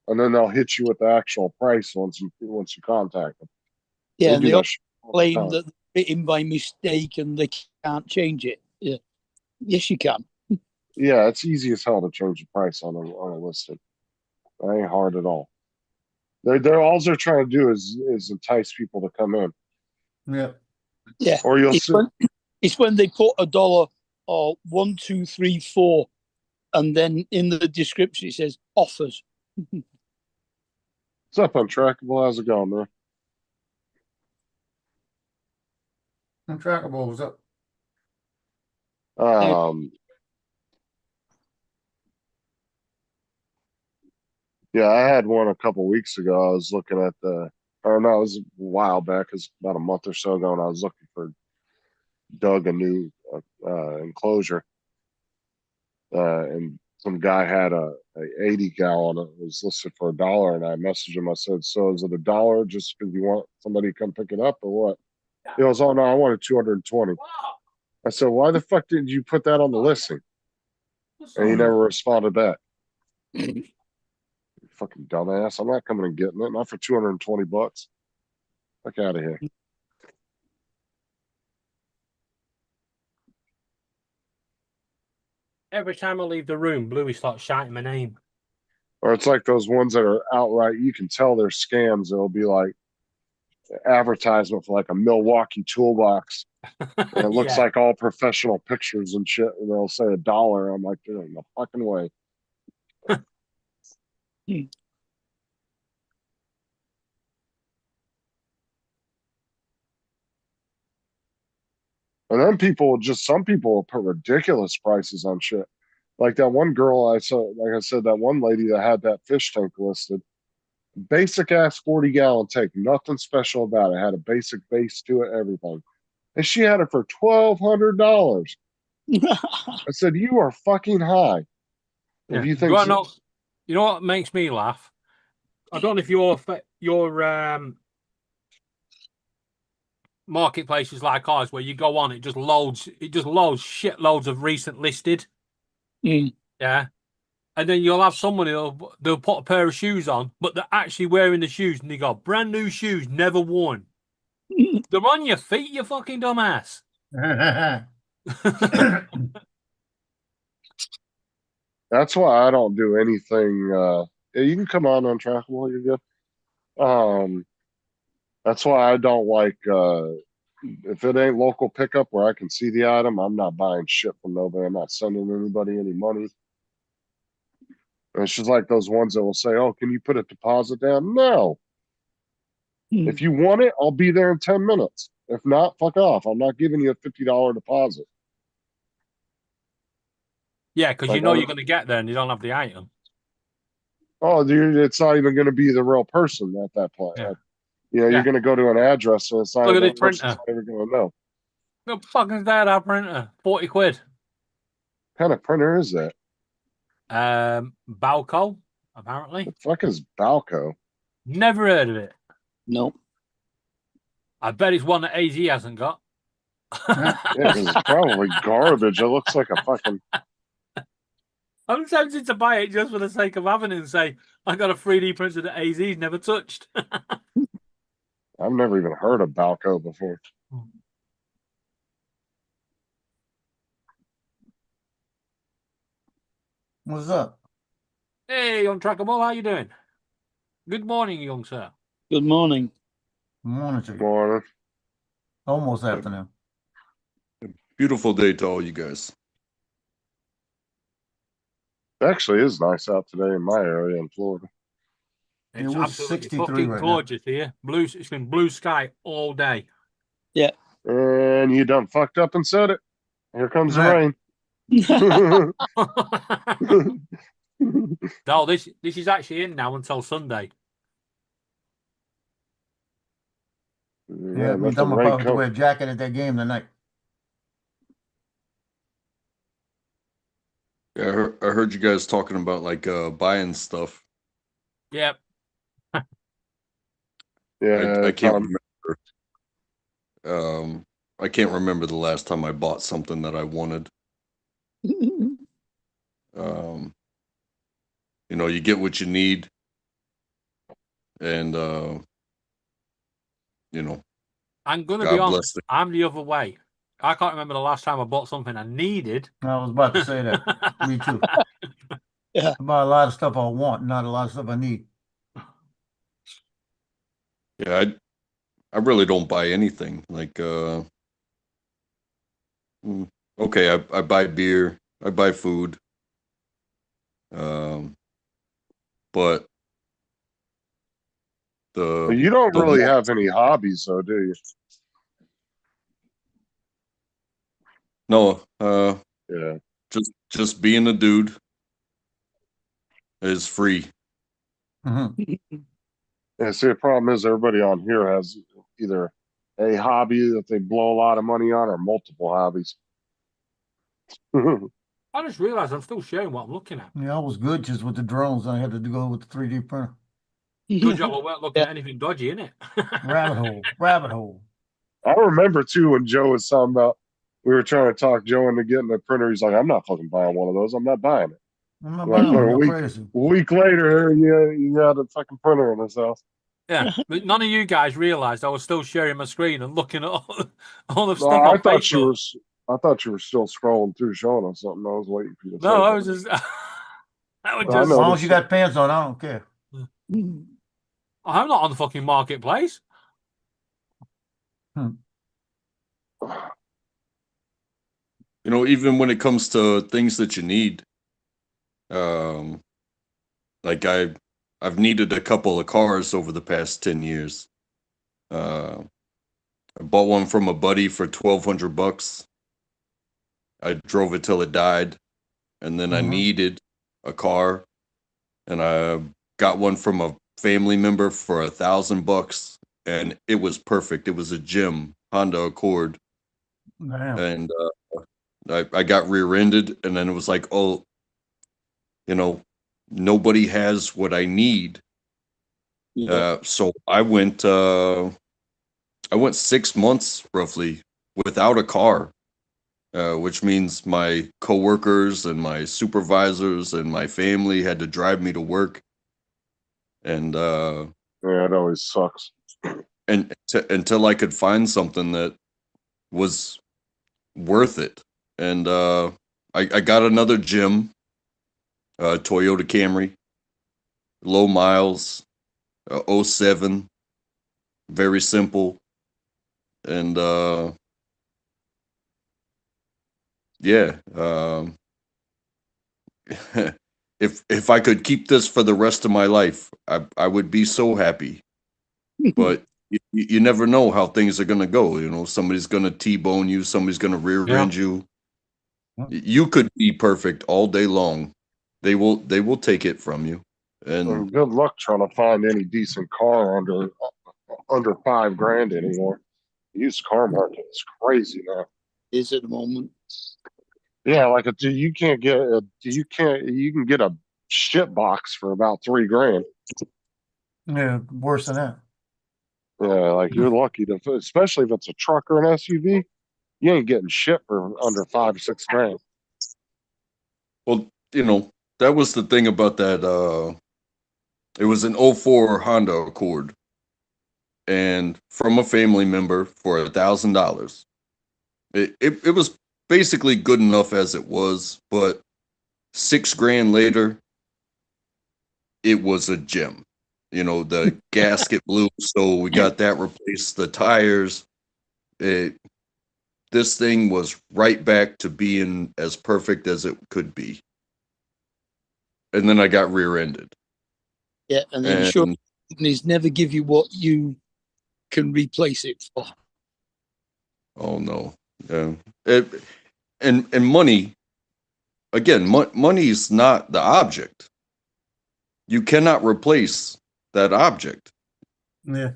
and then they'll hit you with the actual price once you contact them. Yeah, They and do they that all shit all the claim time. that they're written by mistake and they can't change it. Yeah. Yes, you can. Yeah, it's easy as hell to change the price on a listing. That ain't hard at all. They're all they're trying to do is entice people to come in. Yeah. Yeah. Or you'll see. It's when they put $1 or 1, 2, 3, 4, and then in the description it says offers. What's up, Untrackable? How's it going, man? Untrackable was up. Yeah, I had one a couple weeks ago. I was looking at it was a while back. It was about a month or so ago, and I was looking for Doug a new enclosure, and some guy had a 80-gallon. It was listed for $1, and I messaged him. I said, "So is it $1 just because you want somebody to come pick it up, or what?" He goes, "Oh no, I wanted 220." I said, "Why the fuck did you put that on the listing?" And he never responded back. Fucking dumbass! I'm not coming and getting it. Not for $220. Fuck out of here. Every time I leave the room, Bluey starts shouting my name. Or it's like those ones that are outright. You can tell they're scams. It'll be like advertisement for like a Milwaukee toolbox. And it looks Yeah. like all professional pictures and shit. And they'll say $1. I'm like, "There ain't no fucking way." And then some people will put ridiculous prices on shit. Like that one girl I saw, like I said, that one lady that had that fish tank listed. Basic ass 40-gallon tank, nothing special about it. Had a basic base to it, everything. And she had it for $1,200. I said, "You are fucking high. Yeah. If you You think wanna know, you know what makes me laugh? I don't know if your marketplaces like ours, where you go on, it just loads shitloads of recent listed. Mm. Yeah. And then you'll have someone they'll put a pair of shoes on, but they're actually wearing the shoes and they got brand new shoes, never worn. They're on your feet, you fucking dumbass. that's why I don't do anything. Yeah, you can come on untrackable, you're good. That's why I don't like if it ain't local pickup where I can see the item, I'm not buying shit from nobody. I'm not sending anybody any money. And it's just like those ones that will say, "Oh, can you put a deposit down?" No. If you want it, I'll be there in 10 minutes. If not, fuck off. I'm not giving you a $50 deposit. Yeah, because you Like, know you're going to get there and you don't have the item. oh, dude, it's not even going to be the real person at that point. Yeah. You know, Yeah. you're going to go to an address and it's not Look at that this person's printer. not even going to know. The fucking that our printer, 40 quid. What kind of printer is that? Balco, apparently. The fuck is Balco? Never heard of it. No. I bet it's one that AZ hasn't got. Yeah, because it's probably garbage. It looks like a fucking. I'm tempted to buy it just for the sake of having it and say, I got a 3D printer that AZ's never touched. I've never even heard of Balco before. What's up? Hey, Untrackable, how you doing? Good morning, young sir. Good morning. Morning to you. Morning. Almost afternoon. Beautiful day to all you guys. It actually is nice out today in my area in Florida. It It's was absolutely 63 fucking right now. gorgeous here. It's been blue sky all day. Yeah. And you done fucked up and said it. Here comes the Right. rain. No, this is actually in now until Sunday. Yeah, we let the done rain about to come. wear a jacket at that game tonight. Yeah, I heard you guys talking about like buying stuff. Yep. Yeah, I can't Tom. remember. I can't remember the last time I bought something that I wanted. You know, you get what you need, and you know, I'm gonna God be bless honest. I'm the other way. I can't remember the last time I bought something I needed. I was about to say that. Me too. Yeah. I buy a lot of stuff I want, not a lot of stuff I need. Yeah, I really don't buy anything. Like, okay, I buy beer, I buy food, but You don't really have any hobbies, though, do you? No, Yeah. just being a dude is free. Mm-hmm. Yeah, see, the problem is everybody on here has either a hobby that they blow a lot of money on or multiple hobbies. I just realized I'm still sharing what I'm looking at. Yeah, I was good just with the drones. I had to go with the 3D printer. Good job I weren't looking at anything dodgy, innit? Rabbit hole. Rabbit hole. I remember, too, when Joe was talking about, we were trying to talk Joe into getting a printer. He's like, I'm not fucking buying one of those. I'm not buying it. I'm not Like, buying one. a You're week, crazy. week later, you got a fucking printer in his house. Yeah, but none of you guys realized I was still sharing my screen and looking at all the No, stuff I on thought Facebook. I thought you were still scrolling through showing us something. I was waiting for you to say No, I something. was just. I was I just. As long as noticed you got pants on, I don't care. I'm not on the fucking marketplace. You know, even when it comes to things that you need, like I've needed a couple of cars over the past 10 years. I bought one from a buddy for $1,200. I drove it till it died. and then I Mhm. needed a car, and I got one from a family member for $1,000, and it was perfect. It was a Jim Honda Accord, Damn. and I got rear-ended, and then it was like, oh, nobody has what I need. Yeah. So I went 6 months roughly without a car, which means my coworkers and my supervisors and my family had to drive me to work, and Yeah, it always sucks. until I could find something that was worth it. And I got another Jim, Toyota Camry, low miles, 07, very simple, and yeah. If I could keep this for the rest of my life, I would be so happy. But you never know how things are gonna go. Somebody's gonna T-bone you, somebody's gonna rear Yeah. end you. You could be perfect all day long. They will take it from you. And And good luck trying to find any decent car under $5,000 anymore. The used car market is crazy now. Is at the moment. Yeah, like you can get a shit box for about $3,000. Yeah, worse than that. Yeah, like you're lucky to, especially if it's a truck or an SUV, you ain't getting shit for under $5,000-6,000. well, that was the thing about that. It was an 04 Honda Accord, and from a family member for $1,000. It was basically good enough as it was, but $6,000 later, it was a gem. The gasket blew, so we got that replaced. The tires, this thing was right back to being as perfect as it could be. And then I got rear-ended. Yeah, and the insurance companies never give you what you can replace it for. Oh no. And money, again, money is not the object. You cannot replace that object. Yeah.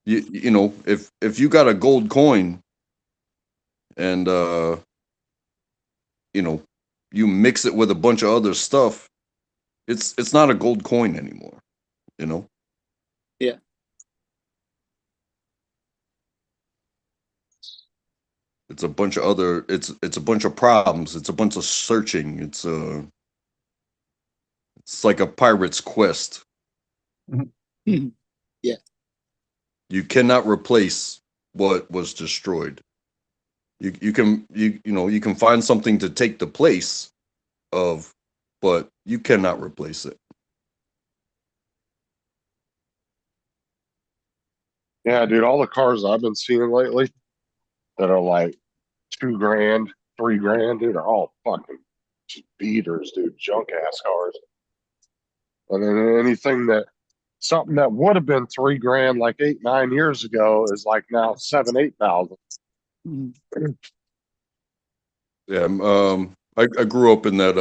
If you got a gold coin and you mix it with a bunch of other stuff, it's not a gold coin anymore. Yeah. It's a bunch of other. It's a bunch of problems. It's a bunch of searching. It's like a pirate's quest. Yeah. You cannot replace what was destroyed. You can find something to take the place of, but you cannot replace it. Yeah, dude, all the cars I've been seeing lately that are like $2,000, $3,000, dude, are all fucking just beaters, dude, junk ass cars. And then something that would have been $3,000 like 8-9 years ago is like now 7-8 thousand. Yeah. I grew up in that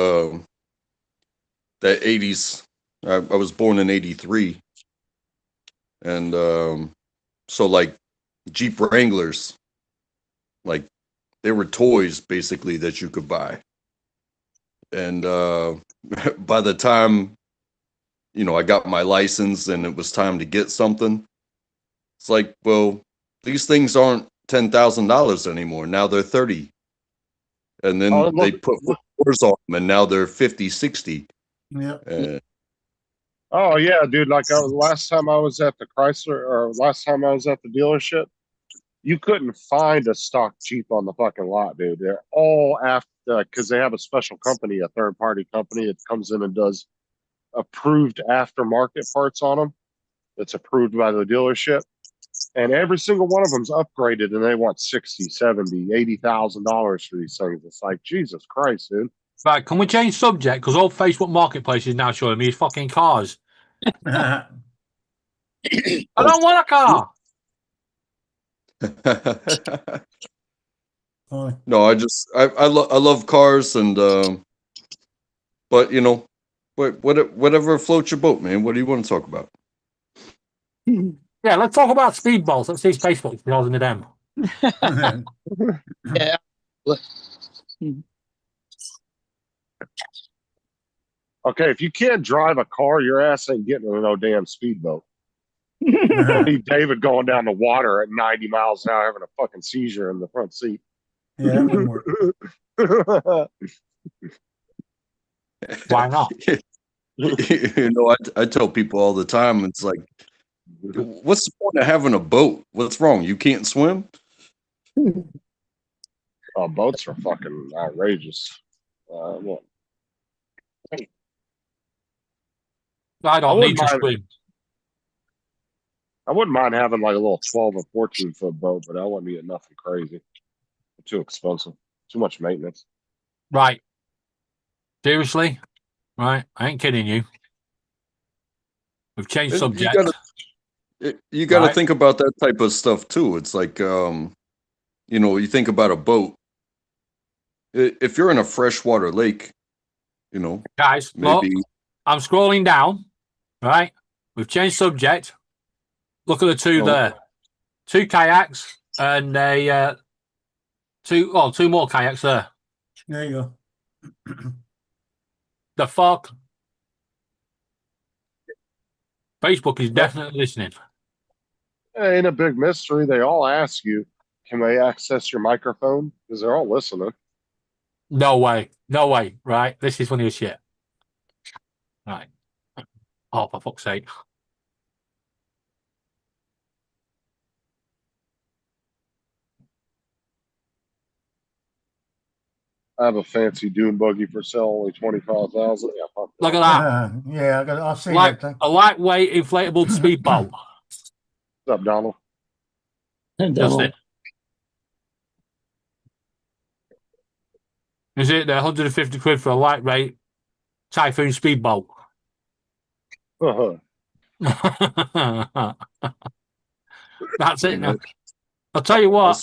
80s. I was born in 83, and so like Jeep Wranglers, like they were toys basically that you could buy. And by the time I got my license and it was time to get something, it's like, well, these things aren't $10,000 anymore. Now they're 30. And then they put floors on them, and now they're 50, 60. Yeah. Oh yeah, dude. Like last time I was at the dealership, you couldn't find a stock Jeep on the fucking lot, dude. They're all after because they have a special company, a third party company that comes in and does approved aftermarket parts on them. That's approved by the dealership. And every single one of them's upgraded, and they want $60,000, $70,000, $80,000 for these things. It's like, Jesus Christ, dude. Right, can we change subject? Because all Facebook Marketplace is now showing me fucking cars. I don't want a car. No, I love cars, and But you know, whatever floats your boat, man. What do you want to talk about? Yeah, let's talk about speedballs. Let's see Facebook if yours in the dem. Yeah. Okay, if you can't drive a car, your ass ain't getting in no damn speedboat. See David going down the water at 90 miles an hour having a fucking seizure in the front seat. Yeah, that wouldn't work. Why not? You know, I tell people all the time, it's like, what's the point of having a boat? What's wrong? You can't swim? Oh, boats are fucking outrageous. Well, I don't wouldn't need to mind- swim. I wouldn't mind having like a little 12 or 14 foot boat, but I wouldn't get nothing crazy. Too expensive. Too much maintenance. Right. Seriously? Right. I ain't kidding you. We've changed subject. You got to Right. think about that type of stuff too. It's like, you know, you think about a boat. If you're in a freshwater lake, you know, Guys, look, maybe I'm scrolling down. Right. We've changed subject. Look at the two Oh. there. 2 kayaks and two more kayaks there. There you go. The fuck? Facebook is definitely listening. It ain't a big mystery. They all ask you, can they access your microphone? Because they're all listening. No way. No way. Right. This is funny as shit. Right. Oh, for fuck's sake. I have a fancy dune buggy for sale, only 25,000. Yeah, fuck Look that. at that. Yeah, I'll see Like that thing. a lightweight inflatable speedboat. What's up, Donald? That's it. Is it the 150 quid for a lightweight Typhoon speedboat? Uh-huh. That's it now. I'll tell you what.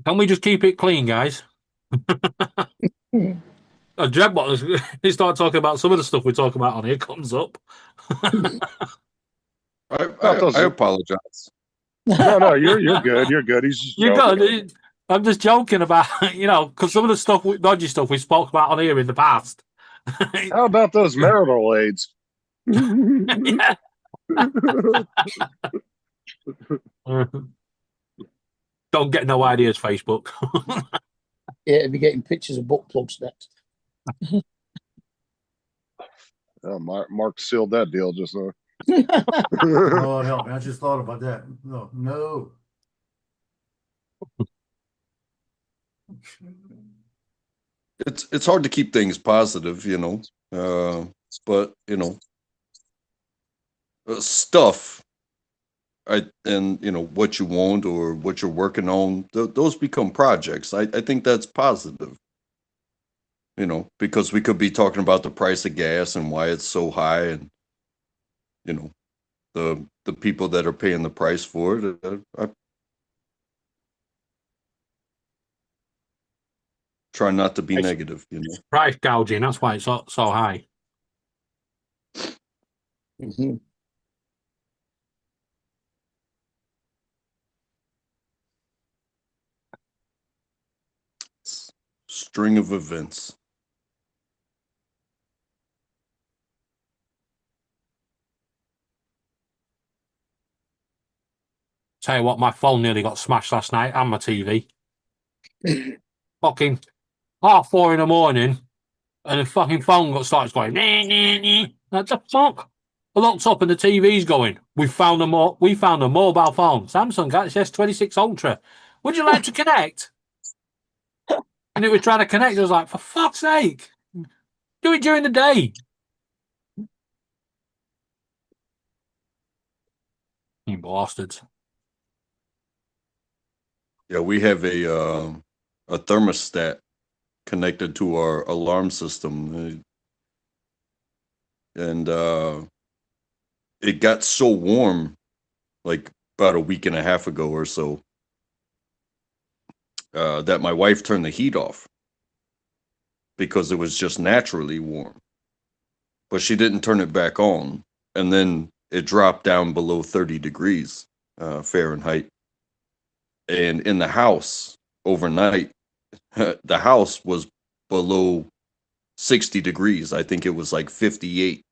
Can we just keep it clean, guys? Dreadbot, he start talking about some of the stuff we talk about on here comes up. I apologize. No, you're good. You're good. He's just You're joking. good. I'm just joking about, you know, because some of the stuff, dodgy stuff we spoke about on here in the past. How about those marital aids? Yeah. Don't get no ideas, Facebook. Yeah, it'll be getting pictures of book plugs next. Oh, Mark sealed that deal just now. Lord help me. I just thought about that. No. It's hard to keep things positive, you know. But you know, stuff. And you know what you want or what you're working on, those become projects. I think that's positive. You know, because we could be talking about the price of gas and why it's so high, and you know, the people that are paying the price for it. I try not to be negative, you know. Price gouging, that's why it's so high. Mm-hmm. String of events. Tell you what, my phone nearly got smashed last night and my TV. Fucking 4:30 in the morning, and the fucking phone starts going. Nah, nah, nah. What the fuck? I looked up and the TV's going. We found a mobile phone, Samsung Galaxy S26 Ultra. Would you like to connect? And it was trying to connect. I was like, for fuck's sake, do it during the day. You bastards. Yeah, we have a thermostat connected to our alarm system, and it got so warm like about a week and a half ago or so that my wife turned the heat off because it was just naturally warm. But she didn't turn it back on, and then it dropped down below 30 degrees Fahrenheit. And in the house overnight, the house was below 60 degrees. I think it was like 58.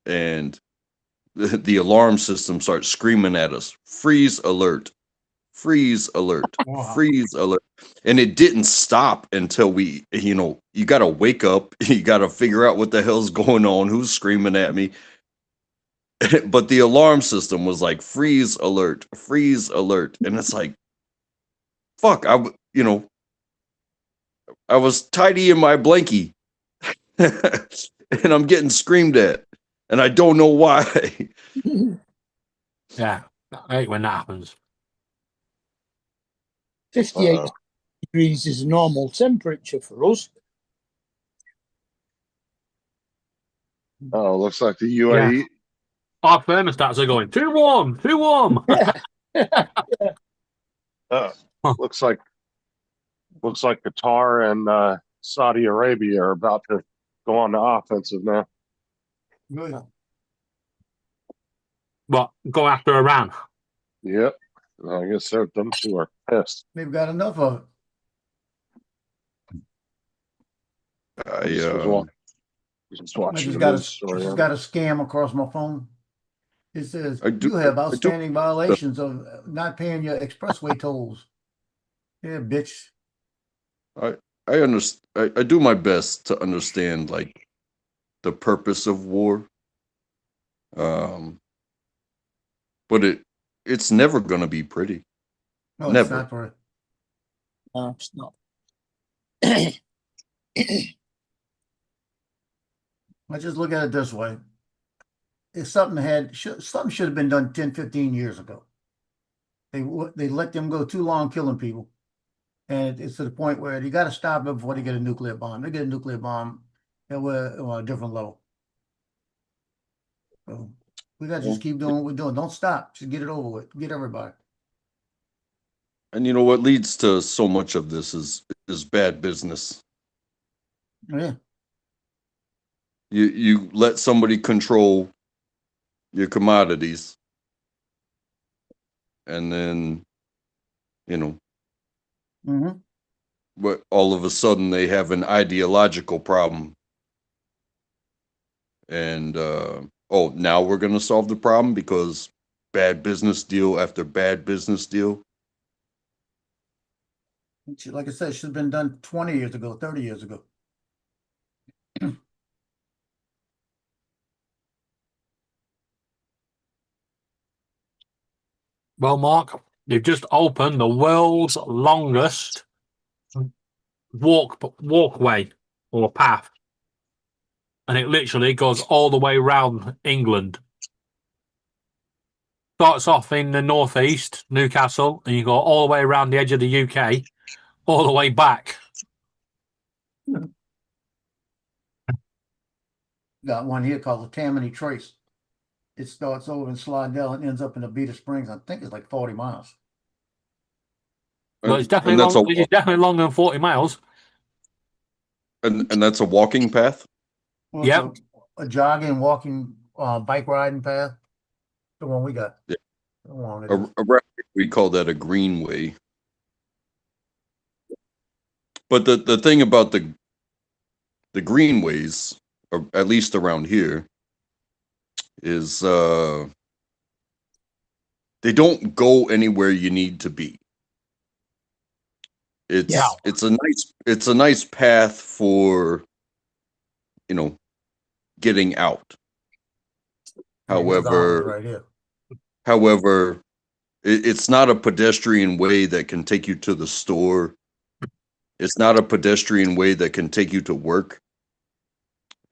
And the alarm system starts screaming at us, freeze alert, freeze alert, Wow. freeze alert. And it didn't stop until we, you got to wake up. You got to figure out what the hell's going on, who's screaming at me. But the alarm system was like, freeze alert, freeze alert. And it's like, fuck, I was tidy in my blankie and I'm getting screamed at and I don't know why. Yeah, I hate when that happens. 58 degrees is normal temperature for us. Oh, looks like the UAE. Our thermostats are going too warm, too warm. Looks like Qatar and Saudi Arabia are about to go on the offensive now. Good. What, go after Iran? Yep. I guess them two are pissed. They've got enough of it. I just watching the news story. Just got a scam across my phone. It says I do- you have I do- outstanding violations of not paying your expressway tolls. Yeah, bitch. I understand. I do my best to understand like the purpose of war. But it's never gonna be pretty. No, Never. it's not for it. No, it's not. I just look at it this way. If something should have been done 10, 15 years ago. They let them go too long killing people. And it's to the point where you got to stop them before they get a nuclear bomb. They get a nuclear bomb, and we're on a different level. So we got to just keep doing what we're doing. Don't stop. Just get it over with. Get everybody. And you know what leads to so much of this is bad business. Yeah. You let somebody control your commodities, and then Mm-hmm. but all of a sudden they have an ideological problem, and now we're gonna solve the problem because bad business deal after bad business deal. Like I said, it should have been done 20 years ago, 30 years ago. Well, Mark, you've just opened the world's longest walkway or path. And it literally goes all the way around England. Starts off in the northeast, Newcastle, and you go all the way around the edge of the UK, all the way back. Got one here called the Tammany Trace. It starts over in Slidell and ends up in Abita Springs. I think it's like 40 miles. Well, it's definitely long, it's definitely longer than 40 miles. And that's a walking path. Well, Yep. A jogging, walking, bike riding path. The one we got. Yeah. The one it is. We call that a greenway. But the thing about the greenways, or at least around here, is they don't go anywhere you need to be. It's a nice path for getting out. However, it's not a pedestrian way that can take you to the store. It's not a pedestrian way that can take you to work.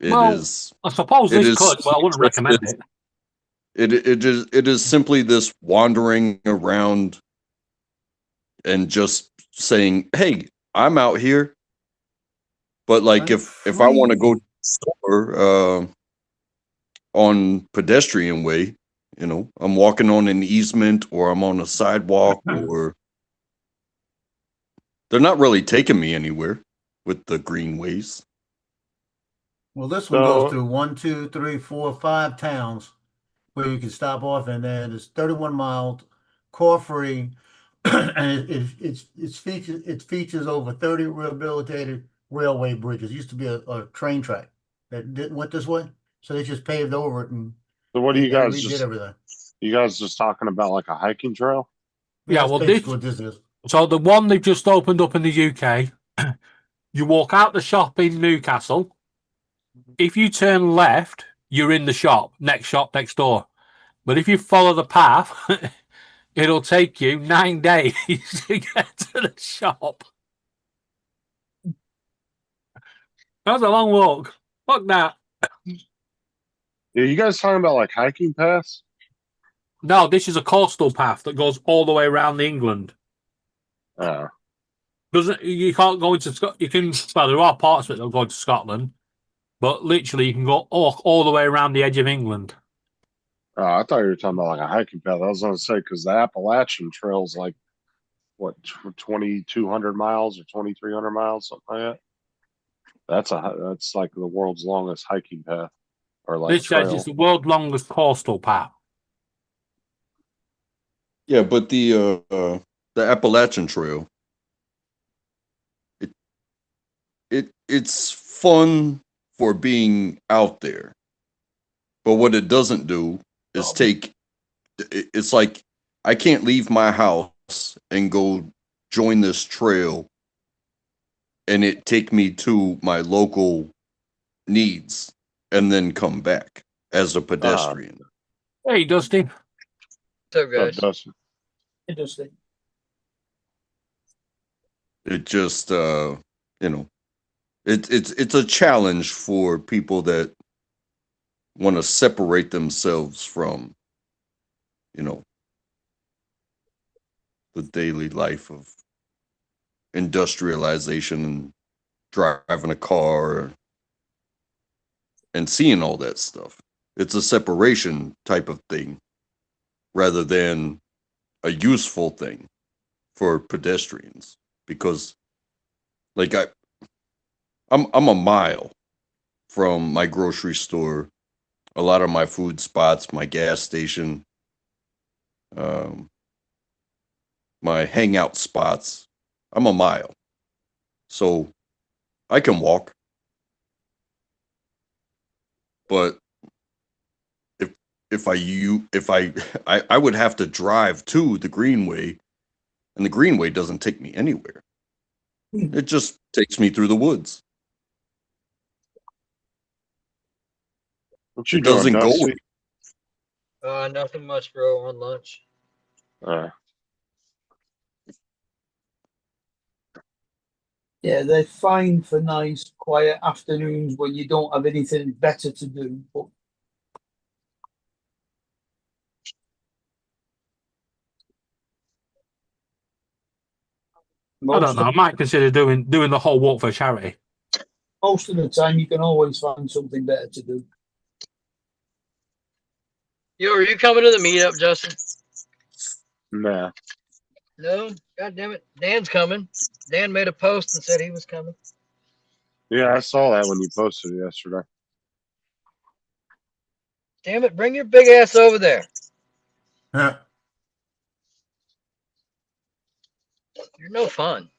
I suppose this could, but I wouldn't recommend it. It is simply this wandering around and just saying, "Hey, I'm out here." But like, if I want to go to the store on pedestrian way, I'm walking on an easement or I'm on a sidewalk, or they're not really taking me anywhere with the greenways. Well, this one goes So- through 1, 2, 3, 4, 5 towns where you can stop off, and then it's 31 miles, car free, and it features over 30 rehabilitated railway bridges. It used to be a train track that went this way, so they just paved over it and So what do you they guys redid just, everything. you guys just talking about like a hiking trail? Yeah, that's well, basically what this is. So the one they've just opened up in the UK, you walk out the shop in Newcastle. If you turn left, you're in the shop next door. But if you follow the path, it'll take you 9 days to get to the shop. That's a long walk. Fuck that. Yeah, you guys talking about like hiking paths? No, this is a coastal path that goes all the way around England. Doesn't you can't go into Scotland? You can. Well, there are parts of it that go to Scotland, but literally you can go all the way around the edge of England. Oh, I thought you were talking about like a hiking path. I was going to say, because the Appalachian Trail's like, what, 2,200 miles or 2,300 miles, something like that. That's like the world's longest hiking path, or like This says trail. it's the world's longest coastal path. Yeah, but the Appalachian Trail, it's fun for being out there, but what it doesn't do is it's like I can't leave my house and go join this trail and it take me to my local needs and then come back as a pedestrian. Hey, Dusty. So guys, Dustin. Interesting. It just it's a challenge for people that want to separate themselves from the daily life of industrialization and driving a car and seeing all that stuff. It's a separation type of thing rather than a useful thing for pedestrians, because like I'm a mile from my grocery store, a lot of my food spots, my gas station, my hangout spots. I'm a mile, so I can walk. But if I would have to drive to the Greenway, and the Greenway doesn't take me anywhere. It just takes me through the woods. What you It doing, doesn't go. Dusty? nothing much, bro. On lunch. Yeah, they're fine for nice, quiet afternoons when you don't have anything better to do. But I don't know. I might consider doing the whole walk for charity. most of the time, you can always find something better to do. Yo, are you coming to the meetup, Justin? Nah. No. God damn it. Dan's coming. Dan made a post and said he was coming. Yeah, I saw that when you posted it yesterday. Damn it. Bring your big ass over there. Yeah. You're no fun.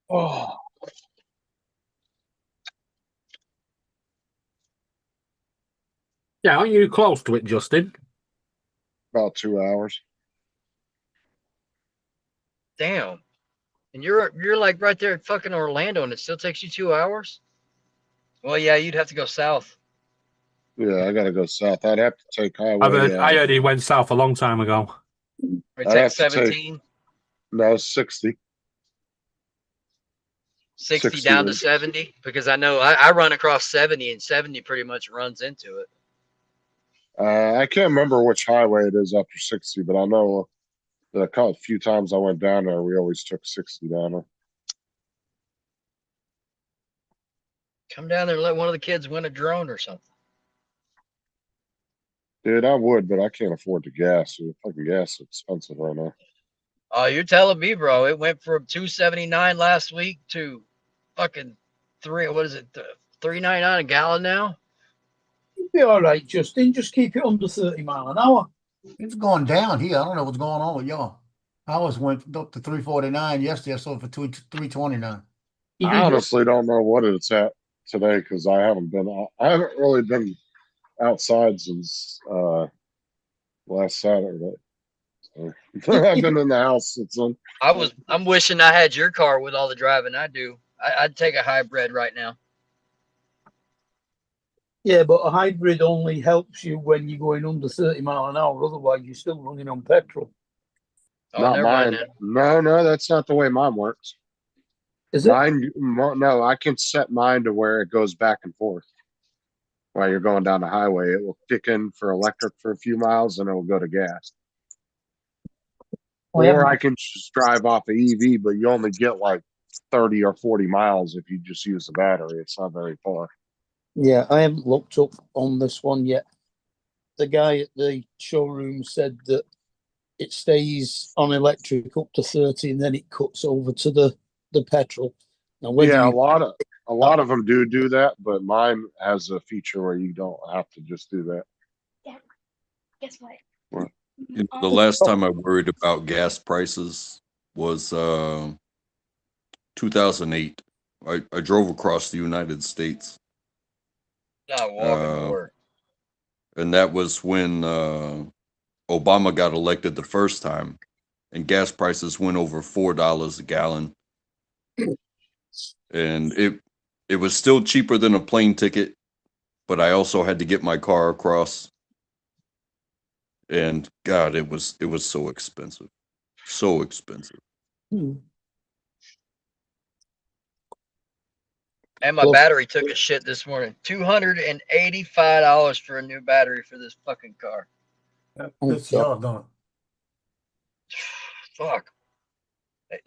Oh, Yeah, aren't you close to it, Justin? About 2 hours. Damn. And you're like right there at fucking Orlando, and it still takes you 2 hours? Well, yeah, you'd have to go south. Yeah, I gotta go south. I'd have to take I highway. heard he went south a long time ago. It I'd have takes to take- 17, No, 60. 60 down to 60. 70, because I know I run across 70, and 70 pretty much runs into it. I can't remember which highway it is after 60, but I know that a few times I went down there, we always took 60 down there. Come down there and let one of the kids win a drone or something. Dude, I would, but I can't afford the gas. The fucking gas is expensive right now. Oh, you're telling me, bro. It went from 279 last week to fucking what is it? 3.99 a gallon now? You'll be all right, Justin. Just keep it under 30 mile an hour. It's going down here. I don't know what's going on with y'all. Ours went up to 349 yesterday. I sold it for 329. I honestly don't know what it's at today because I haven't really been outside since last Saturday. So, I've been in the house since then. I'm wishing I had your car with all the driving I do. I'd take a hybrid right now. Yeah, but a hybrid only helps you when you're going under 30 mile an hour. Otherwise, you're still running on petrol. Oh, Not never mind mine. No, that's not the way mine works. Is it? No, I can set mine to where it goes back and forth. While you're going down the highway, it will kick in for electric for a few miles and it will go to gas. Or I can just drive off the EV, but you only get like 30 or 40 miles if you just use the battery. It's not very far. Yeah, I haven't looked up on this one yet. The guy at the showroom said that it stays on electric up to 30 and then it cuts over to the petrol. Now, Yeah, a lot of them do that, but mine has a feature where you don't have to just do that. Dad, guess what? What? The last time I worried about gas prices was 2008. I drove across the United States. Not walking to work. And that was when Obama got elected the first time, and gas prices went over $4 a gallon. And it was still cheaper than a plane ticket, but I also had to get my car across. And God, it was so expensive. So expensive. And my battery took a shit this morning. $285 for a new battery for this fucking car. That's y'all done. Fuck.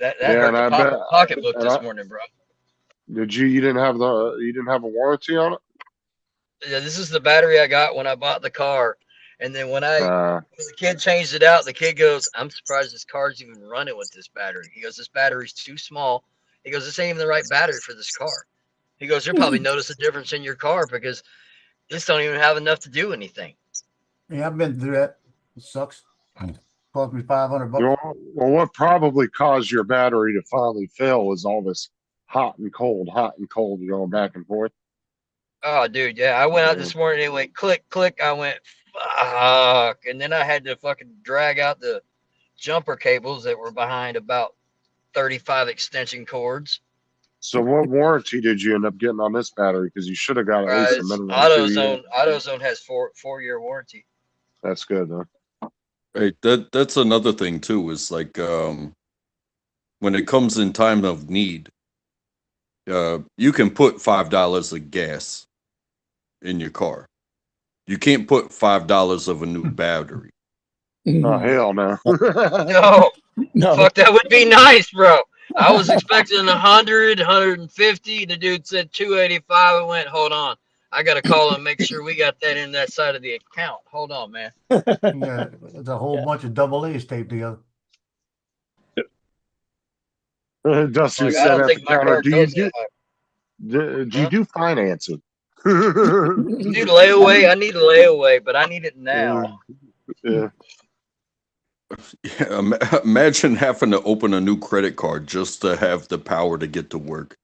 That hurt the pocketbook this morning, bro. Did you didn't have a warranty on it? Yeah, this is the battery I got when I bought the car. And then when the kid changed it out, the kid goes, I'm surprised this car's even running with this battery. He goes, this battery's too small. He goes, this ain't even the right battery for this car. He goes, you'll probably notice a difference in your car because this don't even have enough to do anything. Yeah, I've been through that. It sucks. Cost me $500. Well, what probably caused your battery to finally fail was all this hot and cold going back and forth. Oh, dude, yeah. I went out this morning and it went click, click. I went, fuck. And then I had to fucking drag out the jumper cables that were behind about 35 extension cords. So what warranty did you end up getting on this battery? Because you should have got at least a minimum. AutoZone has four-year warranty. That's good, though. Hey, that's another thing too, is like when it comes in time of need, you can put $5 of gas in your car. You can't put $5 of a new battery. Oh, hell no. No. Fuck, that would be nice, bro. I was expecting 100, 150. The dude said 285. I went, hold on. I got to call and make sure we got that in that side of the account. Hold on, man. Yeah, there's a whole bunch of double A's taped together. Dusty said at the counter, do you do financing? Dude, layaway. I need a layaway, but I need it now. Yeah. Yeah, imagine having to open a new credit card just to have the power to get to work.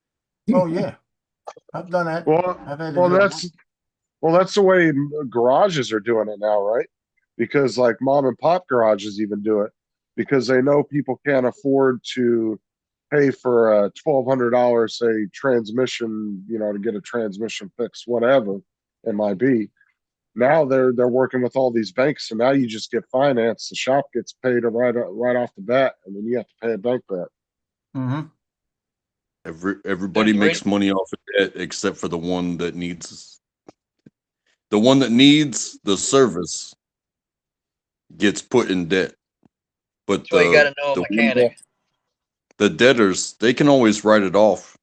Oh yeah, I've done that. That's the way garages are doing it now, right? Because like mom and pop garages even do it because they know people can't afford to pay for a $1,200, say, transmission, to get a transmission fix, whatever it might be. Now they're working with all these banks, so now you just get financed. The shop gets paid right off the bat, and then you have to pay a bank back. Mm-hmm. Everybody makes money off of debt except for the one that needs the service gets put in debt. But you got to know a mechanic. The debtors, they can always write it off.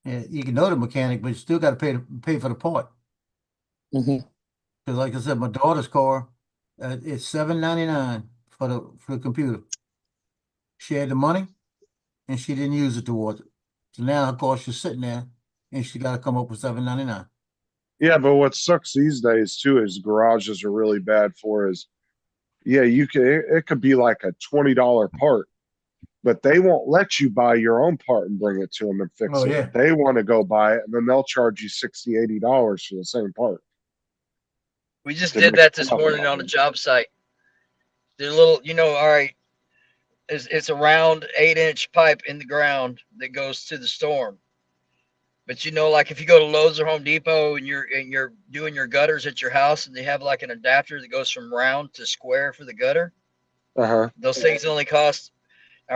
Yeah, you can know the mechanic, but you still got to pay for the part. Because, like I said, my daughter's car, it's $7.99 for the computer. She had the money and she didn't use it towards it. So now of course she's sitting there and she gotta come up with $7.99. Yeah, but what sucks these days too is garages are really bad for is, yeah, you can, it could be like a $20 part, but they won't let you buy your own part and bring it to them and fix Oh, it. yeah. They want to go buy it and then they'll charge you $60, $80 for the same part. We just To did make that this profit morning off on a it. job site. The little, all right, it's a round 8-inch pipe in the ground that goes to the storm. But like if you go to Lowe's or Home Depot and you're doing your gutters at your house and they have like an adapter that goes from round to square for the gutter, Uh-huh. those things only cost.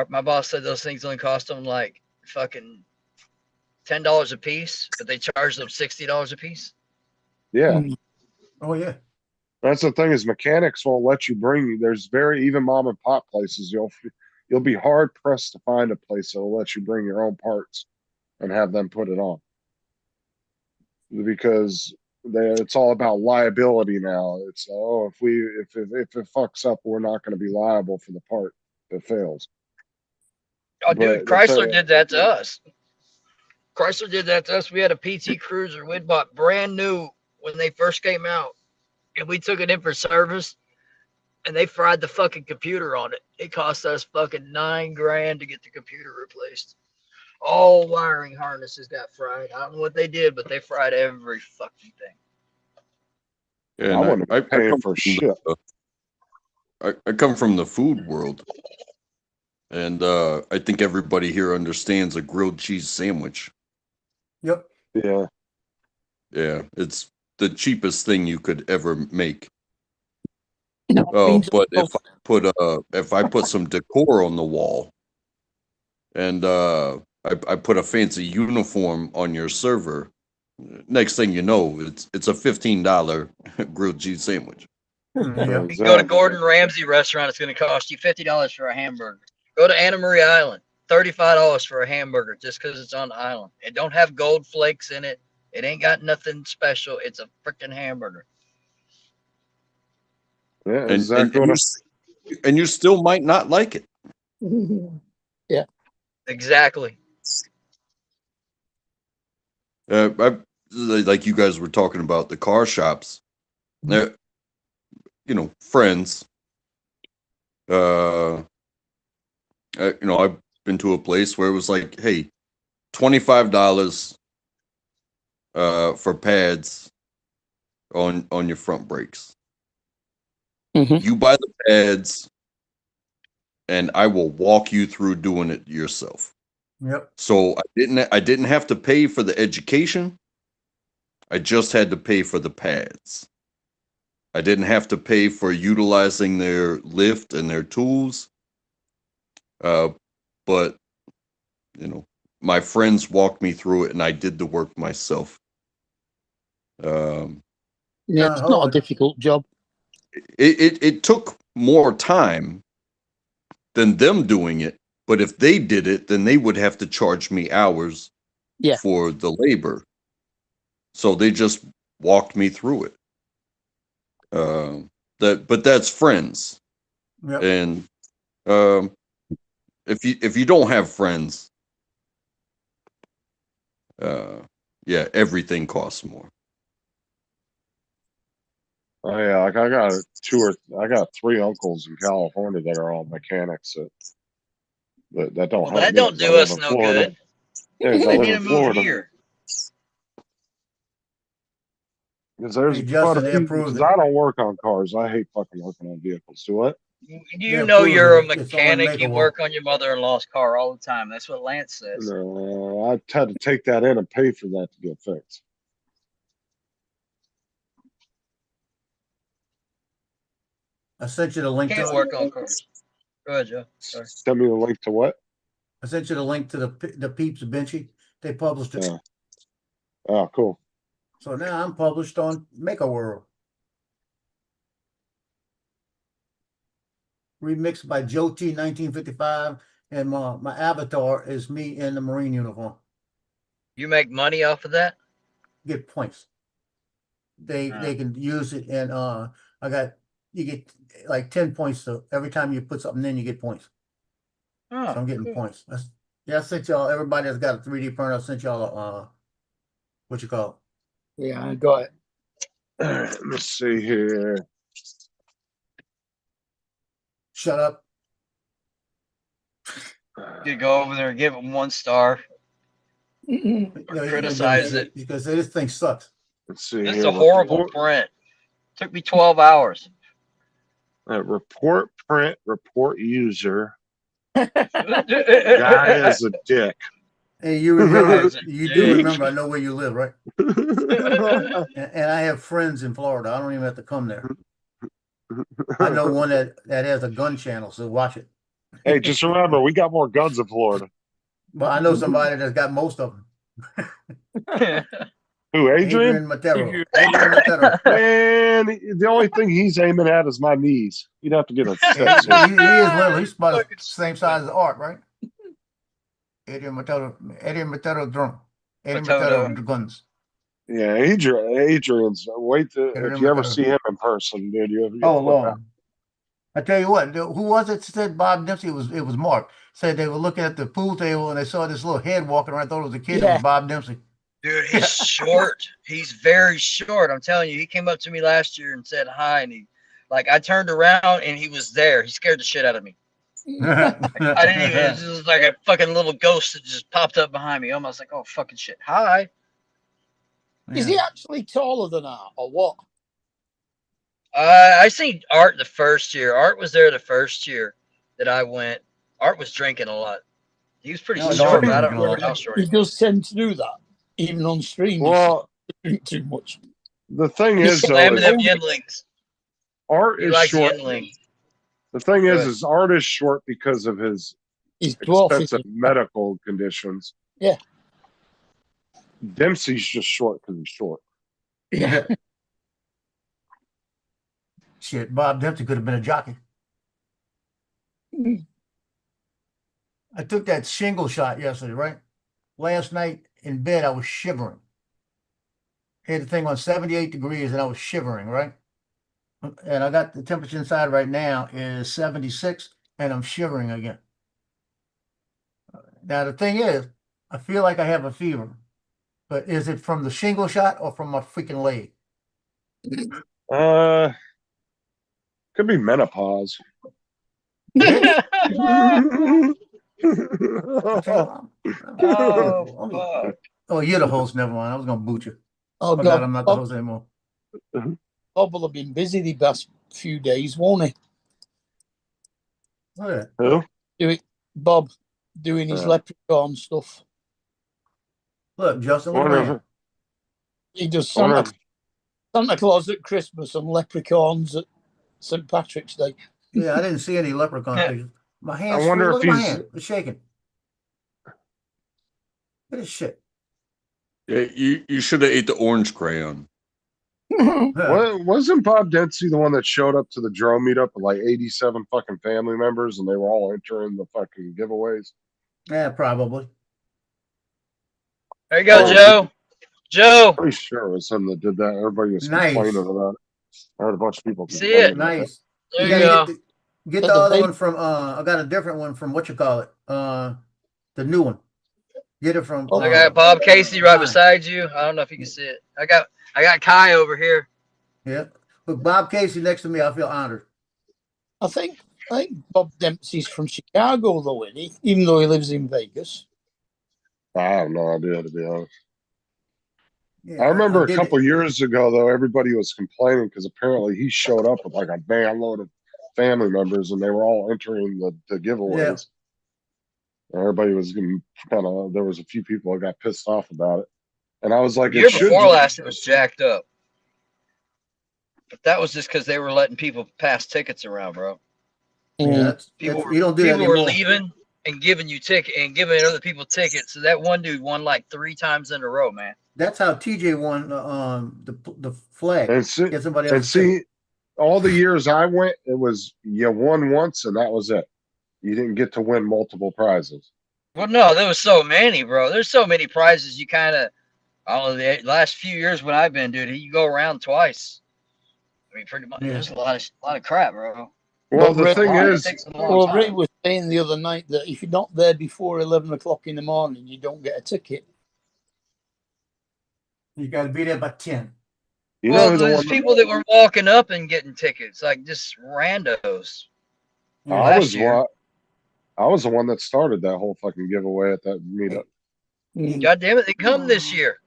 My boss said those things only cost them like fucking $10 a piece, but they charge them $60 a piece. Yeah. Oh yeah. That's the thing is mechanics won't let you bring. There's even mom and pop places. You'll be hard pressed to find a place that will let you bring your own parts and have them put it on, because it's all about liability now. It's if it fucks up, we're not going to be liable for the part that fails. Oh, dude, But Chrysler did that to us. Chrysler did that to us. We had a PT Cruiser we'd bought brand new when they first came out, and we took it in for service, and they fried the fucking computer on it. It cost us fucking $9,000 to get the computer replaced. All wiring harnesses got fried. I don't know what they did, but they fried every fucking thing. And I wouldn't I be paying come for from shit. I come from the food world, and I think everybody here understands a grilled cheese sandwich. Yep. Yeah. Yeah, it's the cheapest thing you could ever make. No, But if I put some decor on the wall, and I put a fancy uniform on your server, next thing you know, it's a $15 grilled cheese sandwich. Yeah. You can go to Gordon Ramsay restaurant, it's going to cost you $50 for a hamburger. Go to Anna Marie Island, $35 for a hamburger just because it's on the island. It don't have gold flakes in it. It ain't got nothing special. It's a freaking hamburger. Yeah, And exactly. and you still might not like it. Yeah. Exactly. Like you guys were talking about the car shops. Friends. I've been to a place where it was like, hey, $25 for pads on your front brakes. You buy the pads, and I will walk you through doing it yourself. Yep. So I didn't have to pay for the education. I just had to pay for the pads. I didn't have to pay for utilizing their lift and their tools. But my friends walked me through it, and I did the work myself. Yeah, it's not a difficult job. It took more time than them doing it, but if they did it, then they would have to charge me hours for the labor. So they just walked me through it. But that's friends. Yep. And if you don't have friends, everything costs more. Oh yeah, like I got 3 uncles in California that are all mechanics that don't Well, help that me don't 'cause I do live us in no Florida. good. Yeah, 'cause I They live need in to move Florida. here. Because there's Hey, quite Justin, a they few. approved Because it. I don't work on cars. I hate fucking working on vehicles. Do what? You know you're a It's on mechanic. You Makeable. work on your mother-in-law's car all the time. That's what Lance says. No, I had to take that in and pay for that to get fixed. I sent you the link Can't to work it. on cars. Go ahead, Joe. Sorry. Send me the link to what? I sent you the link to the Peeps Benchy. They published it. Yeah. Oh, cool. So now I'm published on Make a World. Remixed by Joe T 1955, and my avatar is me in the Marine uniform. You make money off of that? Get points. They can use it, and I got you get like 10 points. So every time you put something in, you get points. Oh, So I'm getting cool. points. Yeah, I sent y'all, everybody that's got a 3D printer, I sent y'all what you call it? Yeah, I got it. All right, let me see here. Shut up. You go over there and give them 1 star. You Or criticize it. Because this thing sucks. Let's see It's here. a horrible print. Took me 12 hours. Report print, report user. Guy Guy is a dick. Hey, you remember, you do remember, I know where you live, right? And I have friends in Florida. I don't even have to come there. I know one that has a gun channel, so watch it. Hey, just remember, we got more guns in Florida. But I know somebody that's got most of them. Who, Adrian? Matero. Adrian Matero. Man, the only thing he's aiming at is my knees. You'd have to get a he is little. He's about the same size as Art, right? Adrian Matero drone. Adrian Matero guns. Yeah, Adrian's. Wait till if you ever see him in person, dude. You ever get Oh, Lord. I tell you what, who was it said Bob Dempsey? It was Mark. Said they were looking at the pool table and they saw this little head walking around. I thought it was a kid. It was Bob Dempsey. Dude, he's short. He's very short. I'm telling you, he came up to me last year and said hi, and I turned around and he was there. He scared the shit out of me. I didn't even. It was like a fucking little ghost that just popped up behind me. Almost like, oh fucking shit. Hi. Is he actually taller than Art or what? I seen Art the first year. Art was there the first year that I went. Art was drinking a lot. He was pretty short, but I don't remember how short. He does tend to do that, even on stream. Well, he drink too much. The thing is, though, slamming them yinlings. Art He is likes short. yinling. The thing is Art is short because of his expensive medical conditions. Yeah. Dempsey's just short because he's short. Yeah. Shit, Bob Dempsey could have been a jockey. I took that shingle shot yesterday, right? Last night in bed, I was shivering. Had the thing on 78 degrees and I was shivering, right? And I got the temperature inside right now is 76 and I'm shivering again. Now, the thing is, I feel like I have a fever, but is it from the shingle shot or from my freaking leg? Could be menopause. Oh, you're the host. Never mind. I was gonna boot you. Oh, God, I'm not the host anymore. Bob will have been busy the past few days, won't he? Who? Bob doing his leprechaun stuff. Look, Justin, look around. He does Santa Claus at Christmas and leprechauns at St. Patrick's Day. Yeah, I didn't see any leprechaun pictures. My hand's I wonder look if at my he's- hand. It's shaking. Look at this shit. Yeah, you should have ate the orange crayon. Wasn't Bob Dempsey the one that showed up to the drone meetup with like 87 fucking family members and they were all entering the fucking giveaways? Yeah, probably. There you go, Joe. Joe. Pretty sure it was him that did that. Everybody was Nice. complaining about it. I heard a bunch of people. See it? complaining about Nice. There You you gotta go. get the other one from I got a different one from what you call it. The new one. Get it from I got Bob Casey right beside you. I don't know if you can see it. I got Kai over here. Yeah. Look, Bob Casey next to me, I feel honored. I think Bob Dempsey's from Chicago, though, isn't he? Even though he lives in Vegas. I have no idea, to be honest. Yeah, I remember I did a couple years ago, though, everybody was complaining because apparently he showed up with like a van load of family members and they were all entering the giveaways. And everybody was kind of, there was a few people that got pissed off about it. And I was like, The year it should before be- last, it was jacked up. But that was just because they were letting people pass tickets around, bro. Yeah, People you don't do that people were anymore. leaving and giving you ticket and giving other people tickets. So that one dude won like 3 times in a row, man. That's how TJ won the flag. And see, Get somebody and else to see, all the years I went, it was you won once and that was it. You didn't get to win multiple prizes. Well, no, there was so many, bro. There's so many prizes. You kind of, I don't know, the last few years when I've been, dude, you go around twice. mean, pretty much. Yeah. There's a lot of crap, bro. Well, But the Ray, thing It is, takes a long well, Ray time. was saying the other night that if you're not there before 11 o'clock in the morning, you don't get a ticket. You got to be there by 10. you know Well, who the there's one people that were walking up and getting tickets, like just randos. I Last was year. what I was the one that started that whole fucking giveaway at that meetup. God damn it, they come this year.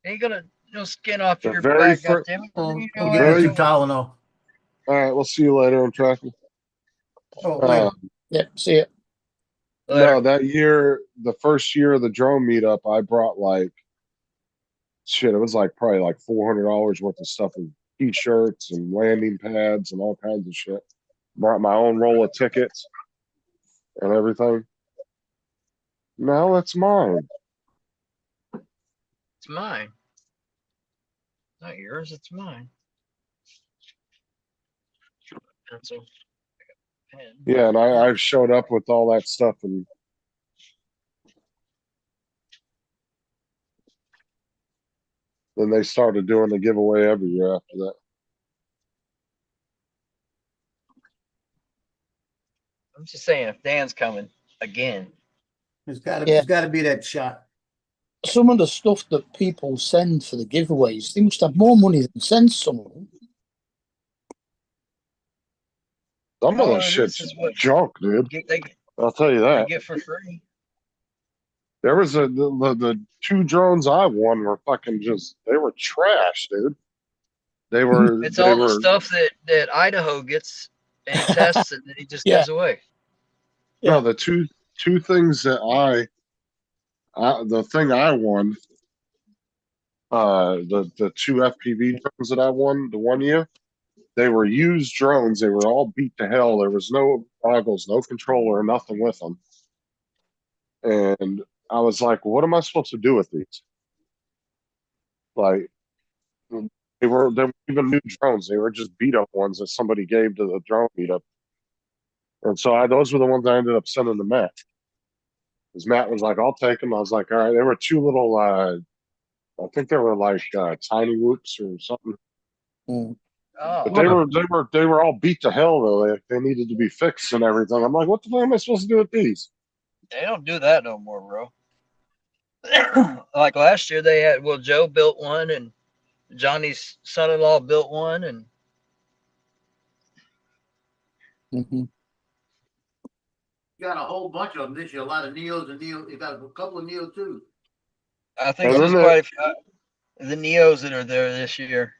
They ain't gonna skin off The your very back, God first, damn it. I'm You know, getting very- you Tylenol. all right, we'll see you later on traffic. Oh, later. Yep, see it. No, that year, the first year of the drone meetup, I brought like shit. It was like probably like $400 worth of stuff in t-shirts and landing pads and all kinds of shit. Brought my own roll of tickets and everything. Now it's mine. It's mine. Not yours, it's mine. Pencil. Pen. Yeah, and I've showed up with all that stuff, and then they started doing the giveaway every year after that. I'm just saying, if Dan's coming again, There's got to Yeah. be that shot. Some of the stuff that people send for the giveaways, they must have more money than send some of them. Some of Oh, that shit's this is what- junk, dude. they I'll tell you that. get for free. There was the two drones I won were fucking they were trash, dude. They were. It's they all were, the stuff that Idaho gets and he tests and then he just gives away. No, the two things that the thing I won, the two FPV drones that I won the one year, they were used drones. They were all beat to hell. There was no goggles, no controller, nothing with them. And I was like, what am I supposed to do with these? Like, they weren't even new drones. They were just beat up ones that somebody gave to the drone meetup. And so those were the ones I ended up sending to Matt. Because Matt was like, I'll take them. I was like, all right. They were two little, I think they were like tiny whoops or something. Mm. Oh, But they were all beat to hell though. They needed to be fixed and everything. I'm like, what the fuck am I supposed to do with these? they don't do that no more, bro. Like last year, they had Joe built one and Johnny's son-in-law built one, and Mm-hmm. You got a whole bunch of them this year. A lot of Neos and Neo. You got a couple of Neo too. I think And there's then quite a few the Neos that are there this year.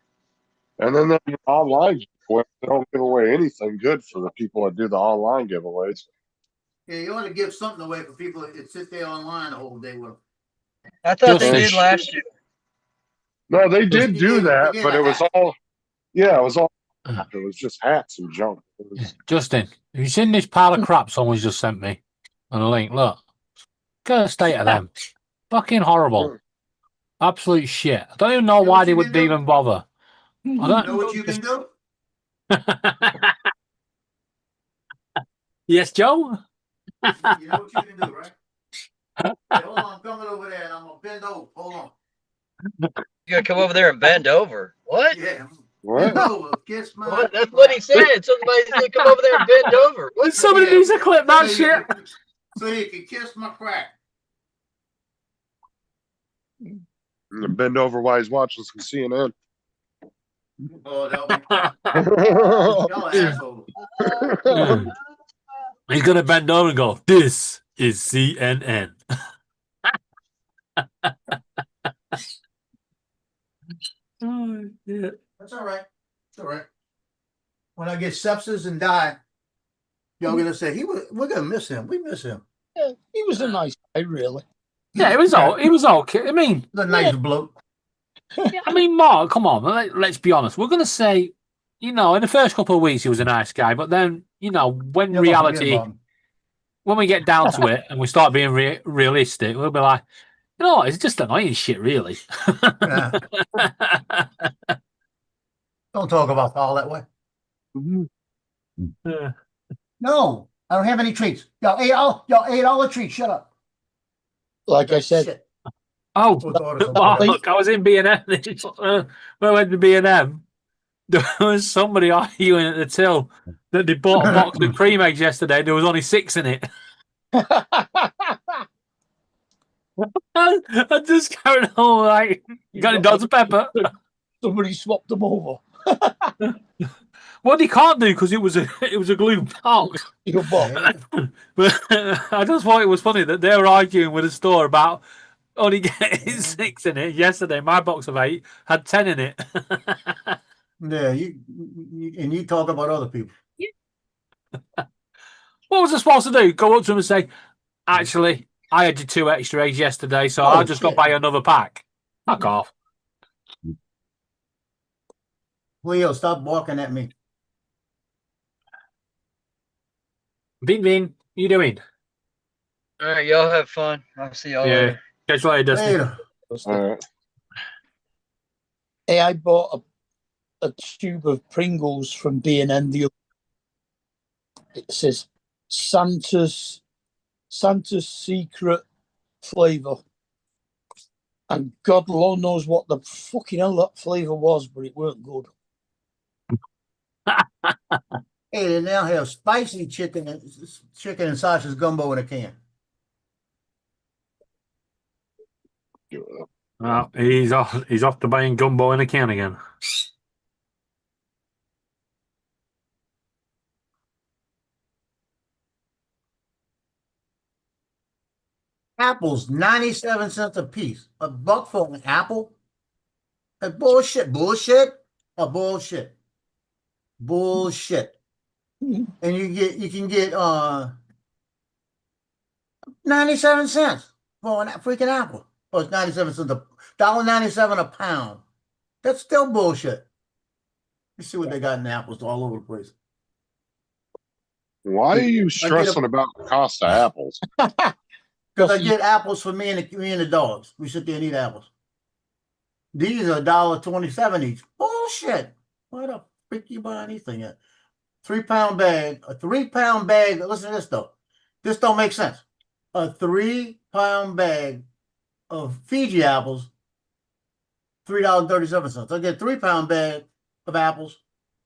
And then the online giveaway, they don't give away anything good for the people that do the online giveaways. Yeah, you want to give something away for people that sit there online the whole day with them. I thought Just they a did last year. No, they did do They that, gave but a it was hat. all, yeah, it was all, it was just hats and junk. It was, Justin, have you seen this pile of crap someone's just sent me on a link? Look, look at the state of them. Fucking horrible. Absolute shit. I don't even know why they would even bother. I You don't know what you can do? Yes, Joe? You know what you can do, right? Hey, hold on, I'm coming over there and I'm gonna bend over. Hold on. You gotta come over there and bend over. What? Yeah. what? Bend over. Kiss my. What? That's what he said. Somebody's gonna come over there and bend over. What? Somebody needs to clip that shit. So you can kiss my crack. And bend over while he's watching some CNN. Oh, y'all assholes. He's gonna bend over and go, "This is CNN." Oh, yeah. That's all right. It's all right. When I get sepsis and die, y'all gonna say we're gonna miss him. We miss him. Yeah, he was a nice guy, really. Yeah, it was okay. I mean, The nice bloke. yeah, I mean, Mark, come on, let's be honest. We're gonna say, in the first couple of weeks he was a nice guy, but then, when Yeah, reality, yeah, when we get down to it and we start being realistic, we'll be like, it's just annoying shit, really. Yeah. Don't talk about Paul that way. Yeah. No, I don't have any treats. Y'all ate all the treats. Shut up. Like I said, Shit. Oh, We'll go to some Mark, place. I was in B&M. When I went to B&M, There was somebody arguing at the till that they bought a box of cream eggs yesterday. There was only 6 in it. I just carried on like, you got any Dr. Pepper? Somebody swapped them over. Well, they can't do because it was a glue box. Your box. But I just thought it was funny that they were arguing with a store about only getting 6 in it. Yesterday, my box of 8 had 10 in it. Yeah, you talk about other people. What was I supposed to do? Go up to him and say, actually, I had your 2 extra eggs yesterday, so Oh, I just got shit. buy you another pack. Fuck off. Leo, stop barking at me. Vin Vin, you doing? All right, y'all have fun. I'll see y'all Yeah. later. Catch you later, Dusty. Later. All right. Hey, I bought a tube of Pringles from B&M the other. It says Santa's secret flavor, and God alone knows what the fucking hell that flavor was, but it weren't good. Hey, they now have spicy chicken and sausage gumbo in a can. Oh, he's off to buying gumbo in a can again. Apples, 97 cents a piece. $1 for an apple? That's bullshit. Bullshit? Bullshit. Bullshit. And you can get 97 cents for a freaking apple. Oh, it's 97 cents $1.97 a pound. That's still bullshit. You see what they got in apples all over the place. Why are you stressing about the cost of apples? Because I get apples for me and the dogs. We sit there and eat apples. These are $1.27 each. Bullshit. Why the frick you buy anything at? 3-pound bag, a 3-pound bag. Listen to this though. This don't make sense. A 3-pound bag of Fiji apples, $3.37. I get a 3-pound bag of apples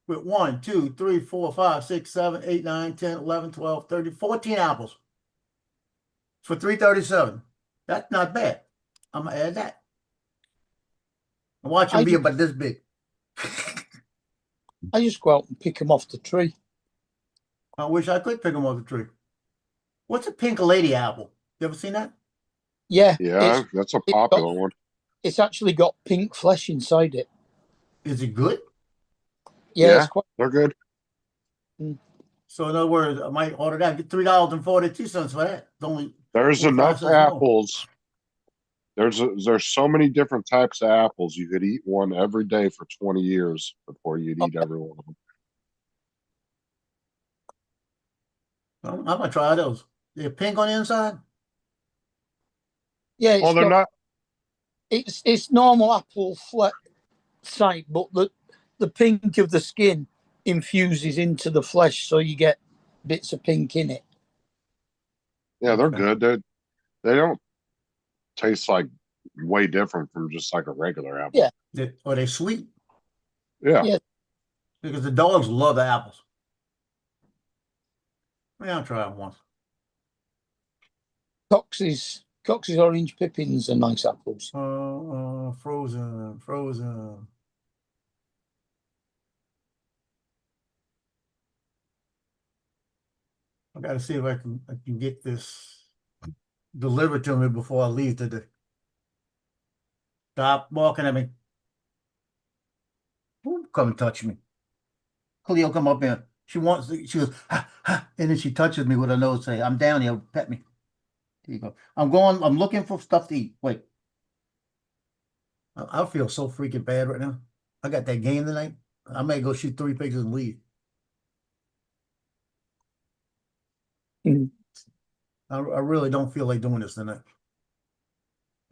with 1, 2, 3, 4, 5, 6, 7, 8, 9, 10, 11, 12, 13, 14 apples for $3.37. That's not bad. I'm gonna add that. And watch them be about this big. I just go out and pick them off the tree. I wish I could pick them off the tree. What's a pink lady apple? You ever seen that? Yeah. Yeah, that's a popular one. It's actually got pink flesh inside it. Is it good? Yeah, it's quite. They're good. So in other words, I might order that. Get $3.42 for that. It's only There's 45 enough cents more. apples. There's so many different types of apples. You could eat one every day for 20 years before you'd eat every one of them. I'm gonna try those. They're pink on the inside. Yeah, Well, they're not. It's normal apple flat side, but the pink of the skin infuses into the flesh, so you get bits of pink in it. Yeah, they're good. They don't taste like way different from just like a regular apple. Yeah. Are they sweet? Yeah. Because the dogs love the apples. Yeah, I'll try them once. Cox's orange pippins are nice apples. Frozen. I gotta see if I can get this delivered to me before I leave today. Stop walking at me. Don't come and touch me. Cleo, come up here. She goes, ha, ha, and then she touches me with her nose, say, I'm down here, pet me. There you go. I'm looking for stuff to eat. Wait. I feel so freaking bad right now. I got that game tonight. I may go shoot 3 pictures and leave. I really don't feel like doing this tonight.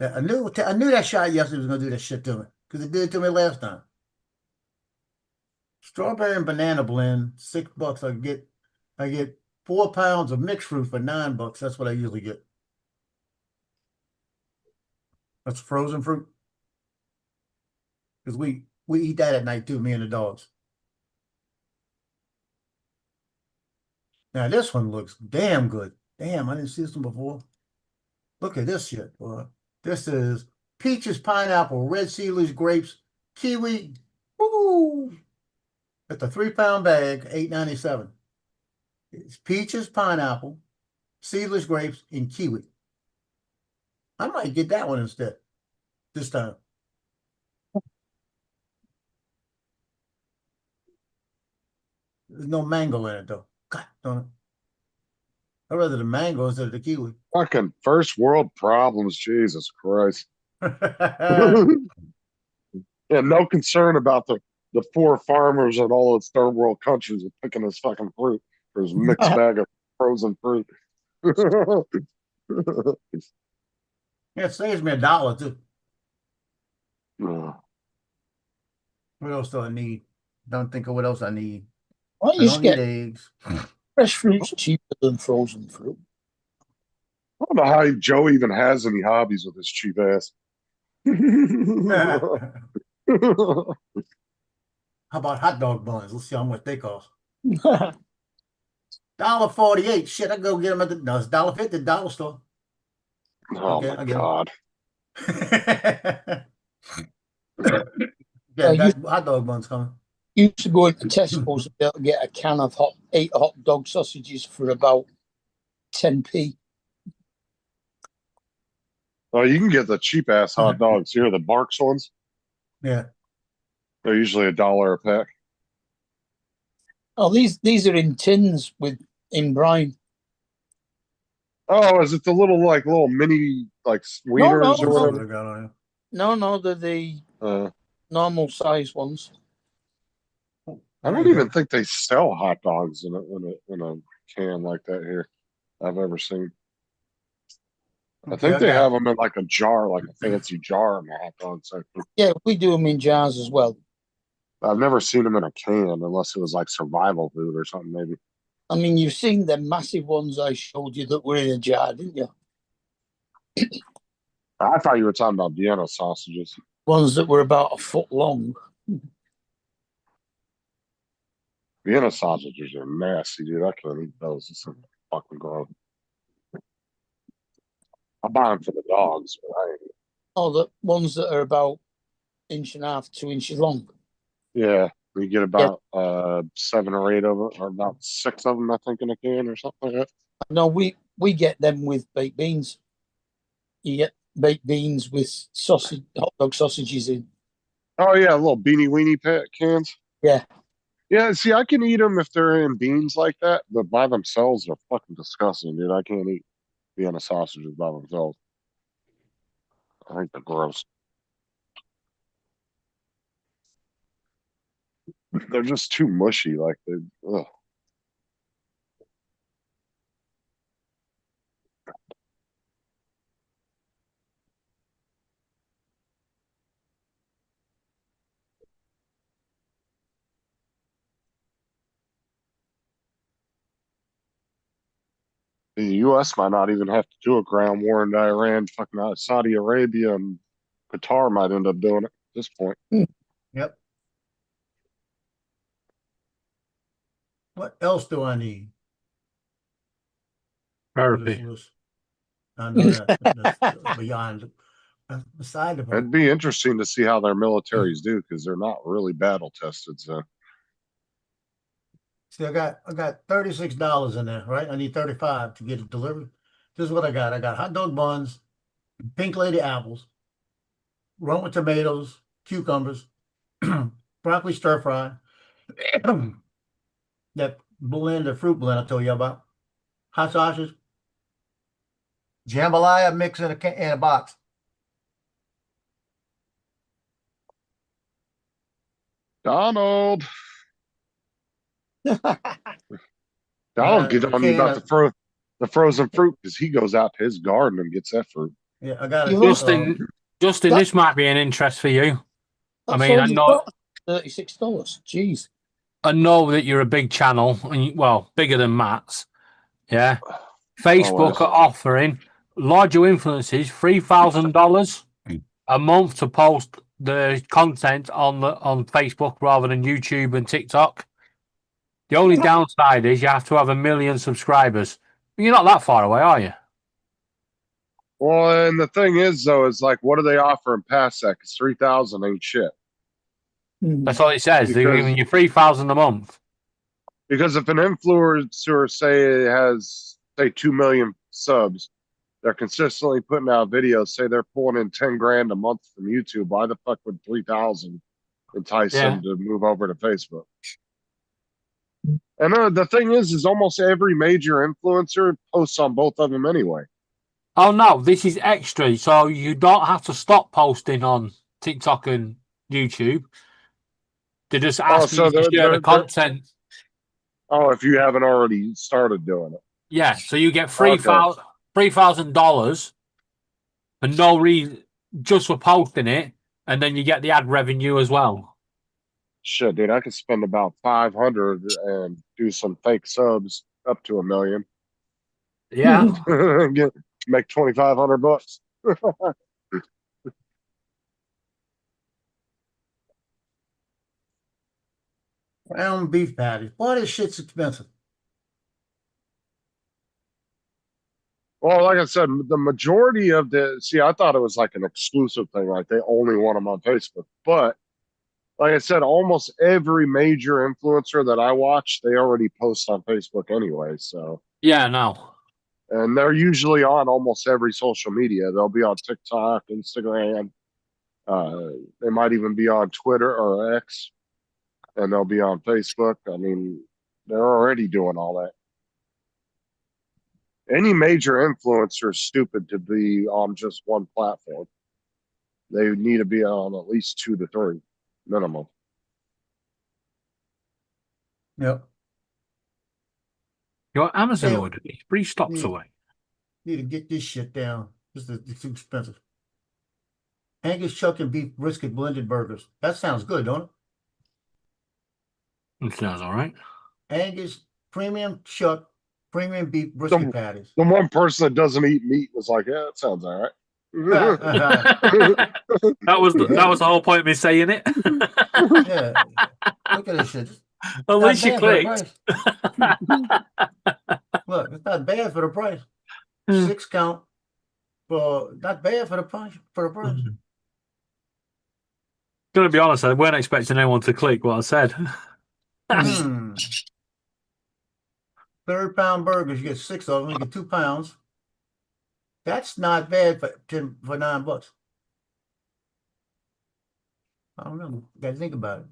I knew that shot yesterday was gonna do that shit to me because it did it to me last time. Strawberry and banana blend, $6. I get 4 pounds of mixed fruit for $9. That's what I usually get. That's frozen fruit. Because we eat that at night too, me and the dogs. Now this one looks damn good. Damn, I didn't see this one before. Look at this shit, boy. This is peaches, pineapple, red seedless grapes, kiwi. Woo! It's a 3-pound bag, $8.97. It's peaches, pineapple, seedless grapes, and kiwi. I might get that one instead this time. There's no mango in it though. God darn it. I'd rather the mango instead of the kiwi. Fucking first world problems, Jesus Christ. Yeah, no concern about the poor farmers in all its third world countries of picking his fucking fruit for his mixed bag of frozen fruit. Yeah, it saves me $1 too. What else do I need? Don't think of what else I need. Why don't I you don't just need get eggs. fresh fruit's cheaper than frozen fruit? I don't know how Joe even has any hobbies with his cheap ass. How about hot dog buns? Let's see how much they cost. $1.48. Shit, I go get them at the no, it's $1.50 dollar store. Oh Okay, my I get 'em. God. Yeah, you got hot dog buns coming. used to go into Tesco's and be able to get a can of 8 hot dog sausages for about 10p. Oh, you can get the cheap ass hot dogs here, the Barks ones. Yeah. They're usually $1 a pack. Oh, these are in tins in brine. Oh, is it the little mini like No, wieners no, or no. whatever? No, they're the normal size ones. I don't even think they sell hot dogs in a can like that here. I've ever seen. I think they have them in like a jar, like a fancy jar in the hot dog section. Yeah, we do them in jars as well. I've never seen them in a can unless it was like survival food or something, maybe. I mean, you've seen the massive ones I showed you that were in a jar, didn't you? I thought you were talking about Vienna sausages. Ones that were about a foot long. Vienna sausages are nasty, dude. I can't eat those. It's fucking gross. I buy them for the dogs, but I ain't. Oh, the ones that are about 1.5 to 2 inches long. Yeah, we get about 7 or 8 of them, or about 6 of them, I think, in a can or something like that. No, we get them with baked beans. You get baked beans with hot dog sausages in. Oh yeah, little beanie weenie cans. Yeah. Yeah, see, I can eat them if they're in beans like that, but by themselves, they're fucking disgusting, dude. I can't eat Vienna sausages by themselves. I think they're gross. They're just too mushy, like they. Ugh. The U.S. might not even have to do a ground war in Iran. Fucking Saudi Arabia and Qatar might end up doing it at this point. Yep. What else do I need? Perfect. I know that's beyond beside the It'd be interesting to see how their militaries do because they're not really battle tested. So, see, I got $36 in there, right? I need 35 to get it delivered. This is what I got. I got hot dog buns, pink lady apples, Roma tomatoes, cucumbers, broccoli stir fry, that blend, the fruit blend I told you about, hot sausage, jambalaya mix in a box. Donald. Donald get on you about the frozen fruit because he goes out to his garden and gets that fruit. Yeah, I got it. Justin, this might be an interest for you. I mean, I know $36. Jeez. I know that you're a big channel, and bigger than Matt's. Yeah. Facebook are offering larger influencers $3,000 a month to post the content on Facebook rather than YouTube and TikTok. The only downside is you have to have 1 million subscribers. You're not that far away, are you? Well, and the thing is, though, is like, what do they offer in past that? Because 3,000 ain't shit. That's all it says. They're Because- giving you 3,000 a month. Because if an influencer say has say 2 million subs, they're consistently putting out videos. Say they're pulling in 10 grand a month from YouTube. Why the fuck would 3,000 entice Yeah. them to move over to Facebook? And the thing is almost every major influencer posts on both of them anyway. Oh no, this is extra, so you don't have to stop posting on TikTok and YouTube. They just ask so you to they're- share the they're- content. Oh, if you haven't already started doing it. Yeah, so you get Okay. $3,000 for no reason, just for posting it, and then you get the ad revenue as well. Shit, dude, I could spend about 500 and do some fake subs up to 1 million. Yeah. Make 2,500 bucks. Ground beef patties. Boy, this shit's expensive. Well, like I said, the majority of I thought it was like an exclusive thing, like they only want them on Facebook. But like I said, almost every major influencer that I watch, they already post on Facebook anyway. So, Yeah, no. and they're usually on almost every social media. They'll be on TikTok, Instagram. They might even be on Twitter or X, and they'll be on Facebook. I mean, they're already doing all that. Any major influencer is stupid to be on just one platform. They need to be on at least 2 to 3 minimum. Yep. Your Amazon Yeah. order is 3 stops Yeah. away. Need to get this shit down. It's too expensive. Angus chuck and beef brisket blended burgers. That sounds good, don't it? It sounds all right. Angus premium chuck, premium beef brisket patties. The one person that doesn't eat meat was like, yeah, that sounds all right. That was the whole point of me saying it. Yeah. Look at this shit. At least you clicked. Look, it's not bad for the price. 6 count. Well, not bad for the price. Gonna be honest, I weren't expecting anyone to click what I said. Mm. 3rd pound burgers, you get 6 of them, you get 2 pounds. That's not bad for $9. I don't know. Gotta think about it.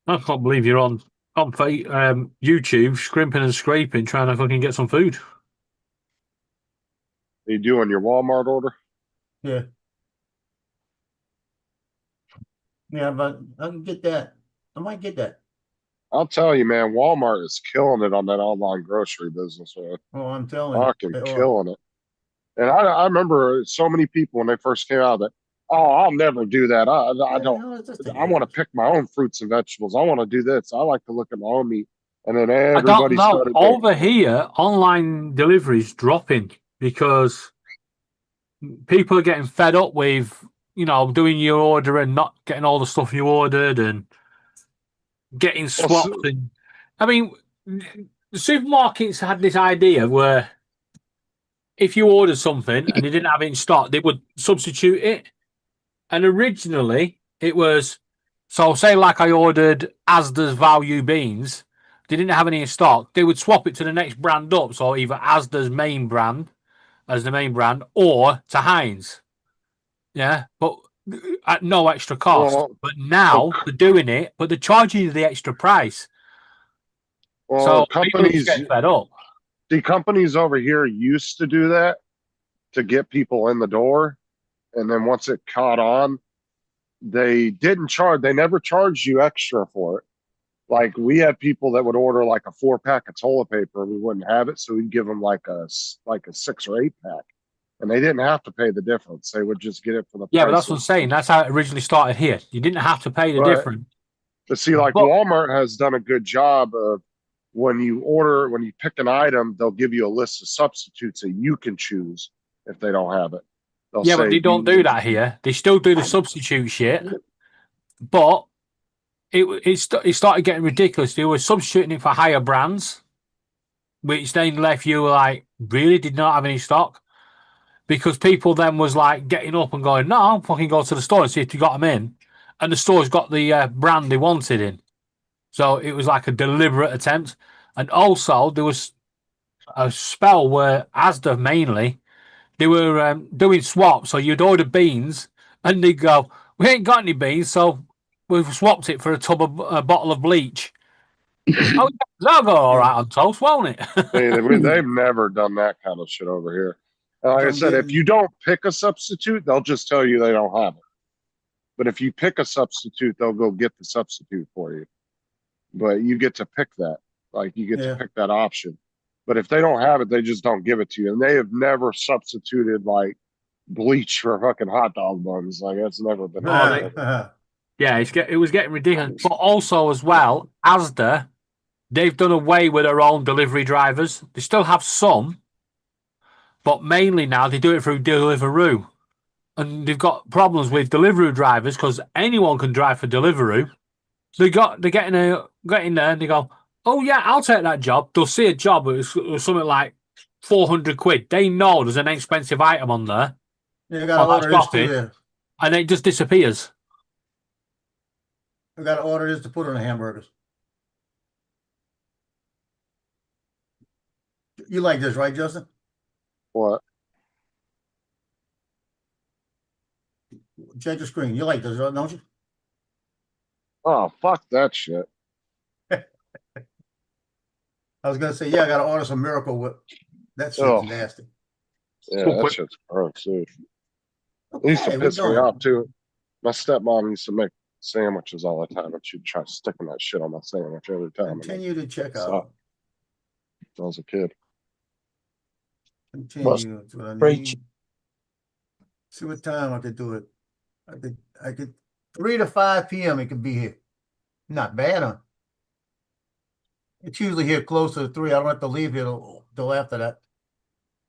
I can't believe you're on YouTube scrimping and scraping trying to fucking get some food. You doing your Walmart order? Yeah. Yeah, but I can get that. I might get that. I'll tell you, man, Walmart is killing it on that online grocery business, man. Oh, I'm telling you. Fucking They are. killing it. And I remember so many people when they first came out that, oh, I'll never do that. I don't. No, it's just a I want to pick my own fruits and vegetables. I want to do this. I like to look at my own meat. And then I don't everybody know. started doing Over here, online delivery is dropping because people are getting fed up with, doing your order and not getting all the stuff you ordered and getting swaps. And I mean, the supermarkets had this idea where if you ordered something and they didn't have it in stock, they would substitute it. And originally, it was, so say like I ordered Asda's Value Beans, they didn't have any in stock, they would swap it to the next brand up, so either Asda's main brand as the main brand or to Heinz. Yeah, but at no extra cost. Well, but now they're doing it, but they're charging you the extra price. Well, So people companies just get fed up. The companies over here used to do that to get people in the door. And then once it caught on, they never charged you extra for it. Like we had people that would order like a 4-pack of toilet paper and we wouldn't have it. So we'd give them like a 6 or 8-pack and they didn't have to pay the difference. They would just get it for the Yeah, but price that's what I'm saying. That's how it originally started here. You didn't have to pay the Right. difference. But see, like Walmart has done a good job of when you pick an item, they'll give you a list of substitutes that you can choose if they don't have it. They'll Yeah, but say, they don't do that here. They still do the substitute shit, but it started getting ridiculous. They were substituting it for higher brands, which then left you like, really did not have any stock, because people then was like getting up and going, no, I'll fucking go to the store and see if you got them in, and the store's got the brand they wanted in. So it was like a deliberate attempt. And also there was a spell where Asda mainly, they were doing swaps. So you'd order beans and they'd go, we ain't got any beans, so we've swapped it for a bottle of bleach. Oh, that'll go all right on toast, won't it? They've never done that kind of shit over here. And like I said, if you don't pick a substitute, they'll just tell you they don't have it. But if you pick a substitute, they'll go get the substitute for you. But you get to pick that. Like, you get to pick that option. But if they don't have it, they just don't give it to you. And they have never substituted like bleach for fucking hot dog buns. Like, that's never been. Yeah, it was getting ridiculous. But also as well, Asda, they've done away with their own delivery drivers. They still have some, but mainly now they do it through Deliveroo. And they've got problems with Deliveroo drivers because anyone can drive for Deliveroo. They're getting there and they go, oh yeah, I'll take that job. They'll see a job with something like 400 quid. They know there's an expensive item on there. You got to order this too, and it just disappears. We got to order this to put on the hamburgers. You like this, right, Justin? What? Check the screen. You like this, don't you? Oh, fuck that shit. I was gonna say, yeah, I gotta order some Miracle Whip. That shit's nasty. Yeah, that shit's gross, too. It used to piss me off, too. My stepmom used to make sandwiches all the time, and she'd try sticking that shit on my sandwich every time. Continue to check out. I was a kid. Continue. That's what I need. See what time I could do it. I could 3 to 5 p.m. It could be here. Not bad, huh? It's usually here closer to 3. I don't have to leave here till after that.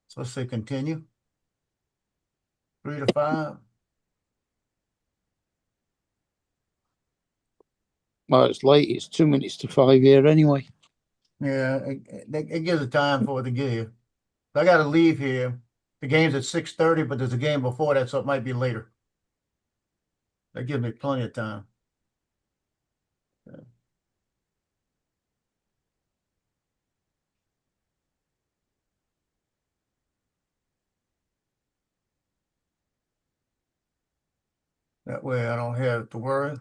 So let's say continue. 3 to 5. Well, it's late. It's 2 minutes to 5 here anyway. Yeah, it gives a time for it to get here. I got to leave here. The game's at 6:30, but there's a game before that, so it might be later. That gives me plenty of time. Yeah. That way I don't have to worry.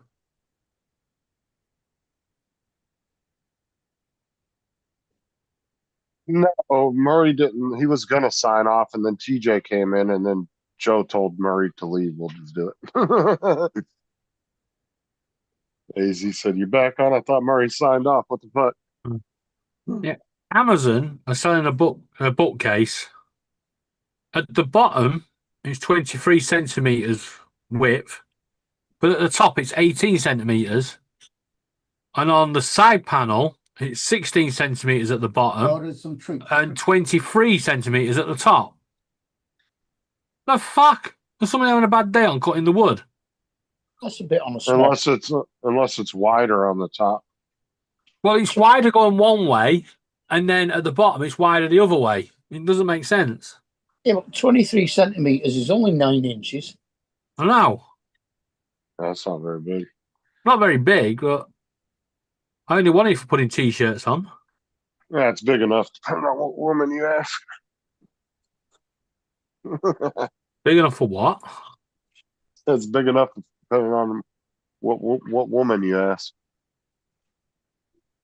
No, Murray didn't. He was going to sign off, and then TJ came in, and then Joe told Murray to leave. We'll just do it. AZ said, "You back on? I thought Murray signed off. What the fuck?" Yeah, Amazon are selling a bookcase. At the bottom, it's 23 centimeters width, but at the top, it's 18 centimeters, and on the side panel, it's 16 centimeters at the bottom and 23 centimeters at the top. The fuck? Was somebody having a bad day on cutting the wood? That's a bit on the small. Unless it's wider on the top. Well, it's wider going one way, and then at the bottom, it's wider the other way. It doesn't make sense. Yeah, but 23 centimeters is only 9 inches. I know. That's not very big. Not very big, but I only want it for putting t-shirts on. Yeah, it's big enough, depending on what woman you ask. Big enough for what? It's big enough depending on what woman you ask.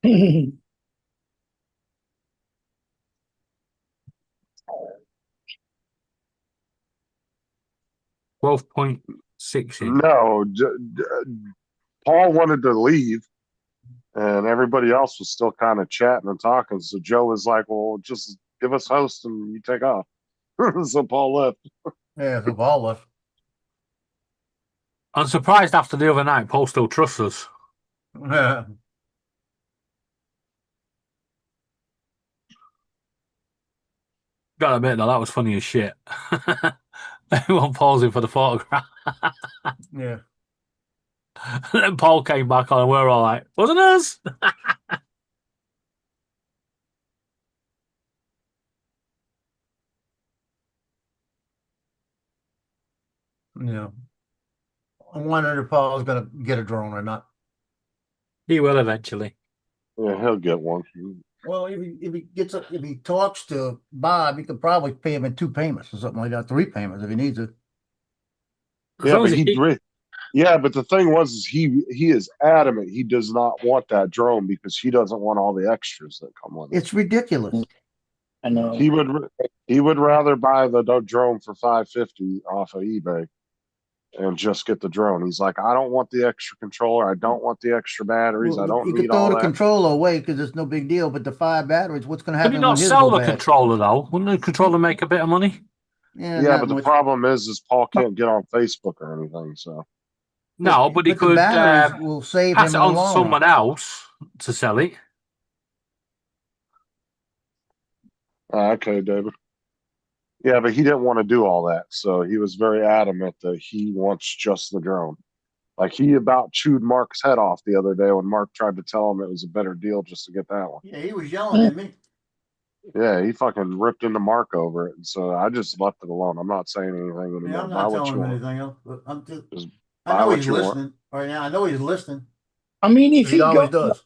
12.6 inch. No, Paul wanted to leave, and everybody else was still kind of chatting and talking. So Joe was like, "Well, just give us host and you take off." So Paul left. Yeah, so Paul left. I'm surprised after the other night, Paul still trusts us. Yeah. Gotta admit, though, that was funny as shit. Everyone pausing for the photograph. Yeah. And then Paul came back on, and we're all like, wasn't us? Yeah. I'm wondering if Paul's gonna get a drone or not. He will eventually. Yeah, he'll get one. Well, if he talks to Bob, he could probably pay him in 2 payments or something like that, 3 payments if he needs it. Yeah, but yeah, but the thing was, is he is adamant he does not want that drone because he doesn't want all the extras that come with it. It's ridiculous. I know. He would rather buy the drone for $550 off of eBay and just get the drone. He's like, I don't want the extra controller. I don't want the extra batteries. I don't You need could throw all the that. controller away because it's no big deal. But the 5 batteries, what's going to Could happen he not when his sell go the bad? controller though? Wouldn't the controller make a bit of money? Yeah, Yeah, not but the much. problem is Paul can't get on Facebook or anything. So No, but he But the could batteries will save pass him it in the on to long someone run. else to sell it. okay, David. Yeah, but he didn't want to do all that. So he was very adamant that he wants just the drone. Like he about chewed Mark's head off the other day when Mark tried to tell him it was a better deal just to get that one. Yeah, he was yelling at me. Yeah, he fucking ripped into Mark over it. And so I just left it alone. I'm not saying anything anymore. Yeah, I'm Buy not what telling you him want. anything else. But I'm just I buy know what he's you want. listening right now. I know he's listening. I mean, if He he always got does.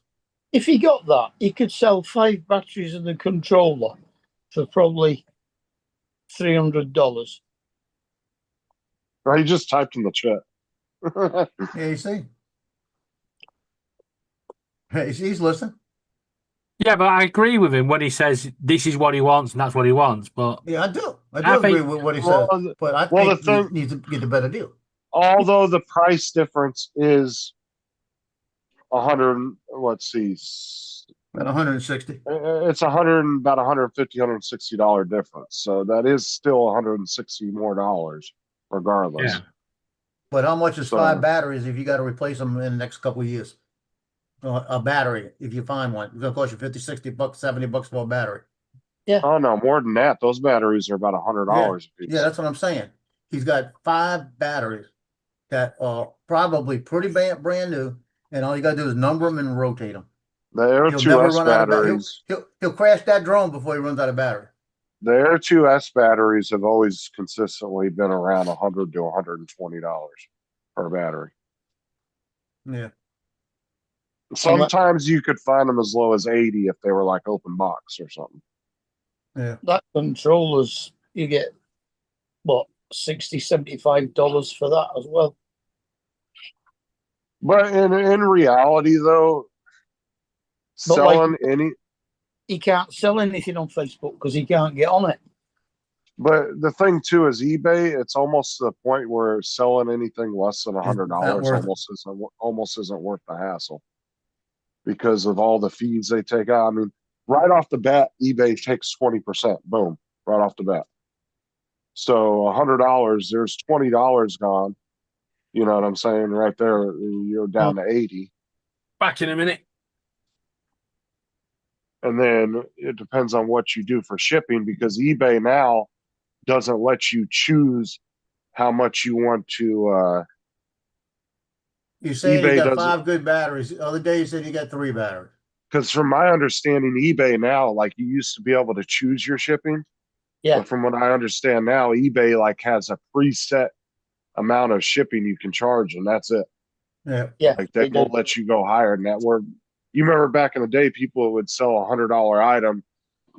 if he got that, he could sell 5 batteries and the controller for probably $300. Or he just typed in the chat. Yeah, you see. Hey, he's listening. Yeah, but I agree with him when he says this is what he wants and that's what he wants. But Yeah, I do. I I agree think- with what he Well, says. But I well, think the thing- he needs to get a better deal. Although the price difference is 100, let's see, At 160. it's about $150, $160 difference. So that is still $160 more dollars, regardless. Yeah. But how much is So- 5 batteries if you got to replace them in the next couple of years? A battery, if you find one, it's gonna cost you 50, 60 bucks, 70 bucks for a battery. Oh no, more than that. Those batteries are about $100 a piece. Yeah, that's what I'm saying. He's got 5 batteries that are probably pretty brand new, and all you gotta do is number them and rotate them. The Air He'll 2S never run out of battery. batteries. He'll crash that drone before he runs out of battery. The Air 2S batteries have always consistently been around $100 to $120 per battery. Yeah. Sometimes you could find them as low as 80 if they were like open box or something. Yeah. That controllers, you get what, $60, $75 for that as well. But in reality, though, But like- selling any. He can't sell anything on Facebook because he can't get on it. But the thing too is eBay. It's almost to the point where selling anything less than $100 worth it. almost isn't worth the hassle because of all the fees they take out. I mean, right off the bat, eBay takes 20%. Boom, right off the bat. So $100, there's $20 gone. You know what I'm saying? Right there, you're down to 80. Back in a minute. And then it depends on what you do for shipping because eBay now doesn't let you choose how much you want to. You say eBay you got doesn't- 5 good batteries. The other day you said you got 3 batteries. Because from my understanding, eBay now, like you used to be able to choose your shipping. Yeah. But from what I understand now, eBay like has a preset amount of shipping you can charge, and that's it. Yeah. Yeah. Like they won't let you go higher than that. Where you remember back in the day, people would sell $100 item,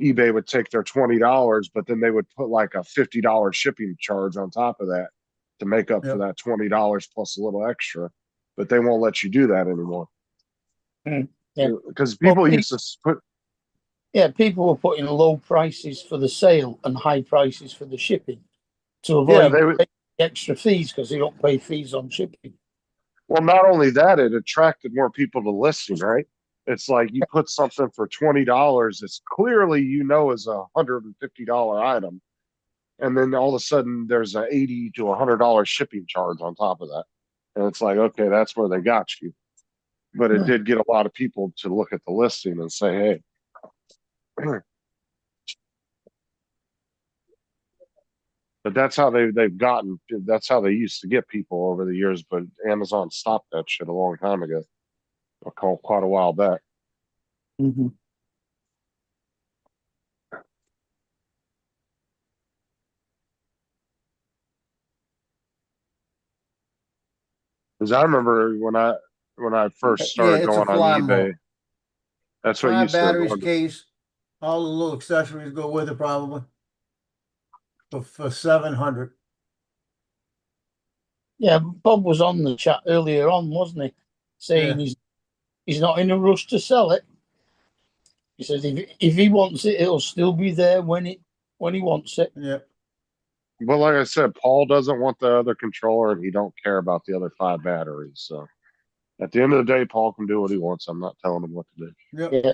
eBay would take their $20, but then they would put like a $50 shipping charge on top of that to make up for that $20 plus a little extra. But they won't let you do that anymore. Yeah. Because people Well, used to put. Yeah, people were putting low prices for the sale and high prices for the shipping to avoid they would. paying the extra fees because they don't pay fees on shipping. Well, not only that, it attracted more people to listing, right? It's like you put something for $20, it's clearly is a $150 item. And then all of a sudden there's a $80 to $100 shipping charge on top of that. And it's like, okay, that's where they got you. But it did get a lot of people to look at the listing and say, hey. But that's how they've gotten. That's how they used to get people over the years. But Amazon stopped that shit a long time ago. Quite a while back. Mhm. Because I remember when I first Yeah, started it's a going on fly eBay, mall. that's what 5 used to batteries, go. case, all the little accessories go with it probably. For 700. Yeah, Bob was on the chat earlier on, wasn't he? Saying Yeah. he's not in a rush to sell it. He says if he wants it, it'll still be there when he wants it. Yeah. But like I said, Paul doesn't want the other controller, and he don't care about the other 5 batteries. So at the end of the day, Paul can do what he wants. I'm not telling him what to do. Yep. Yeah.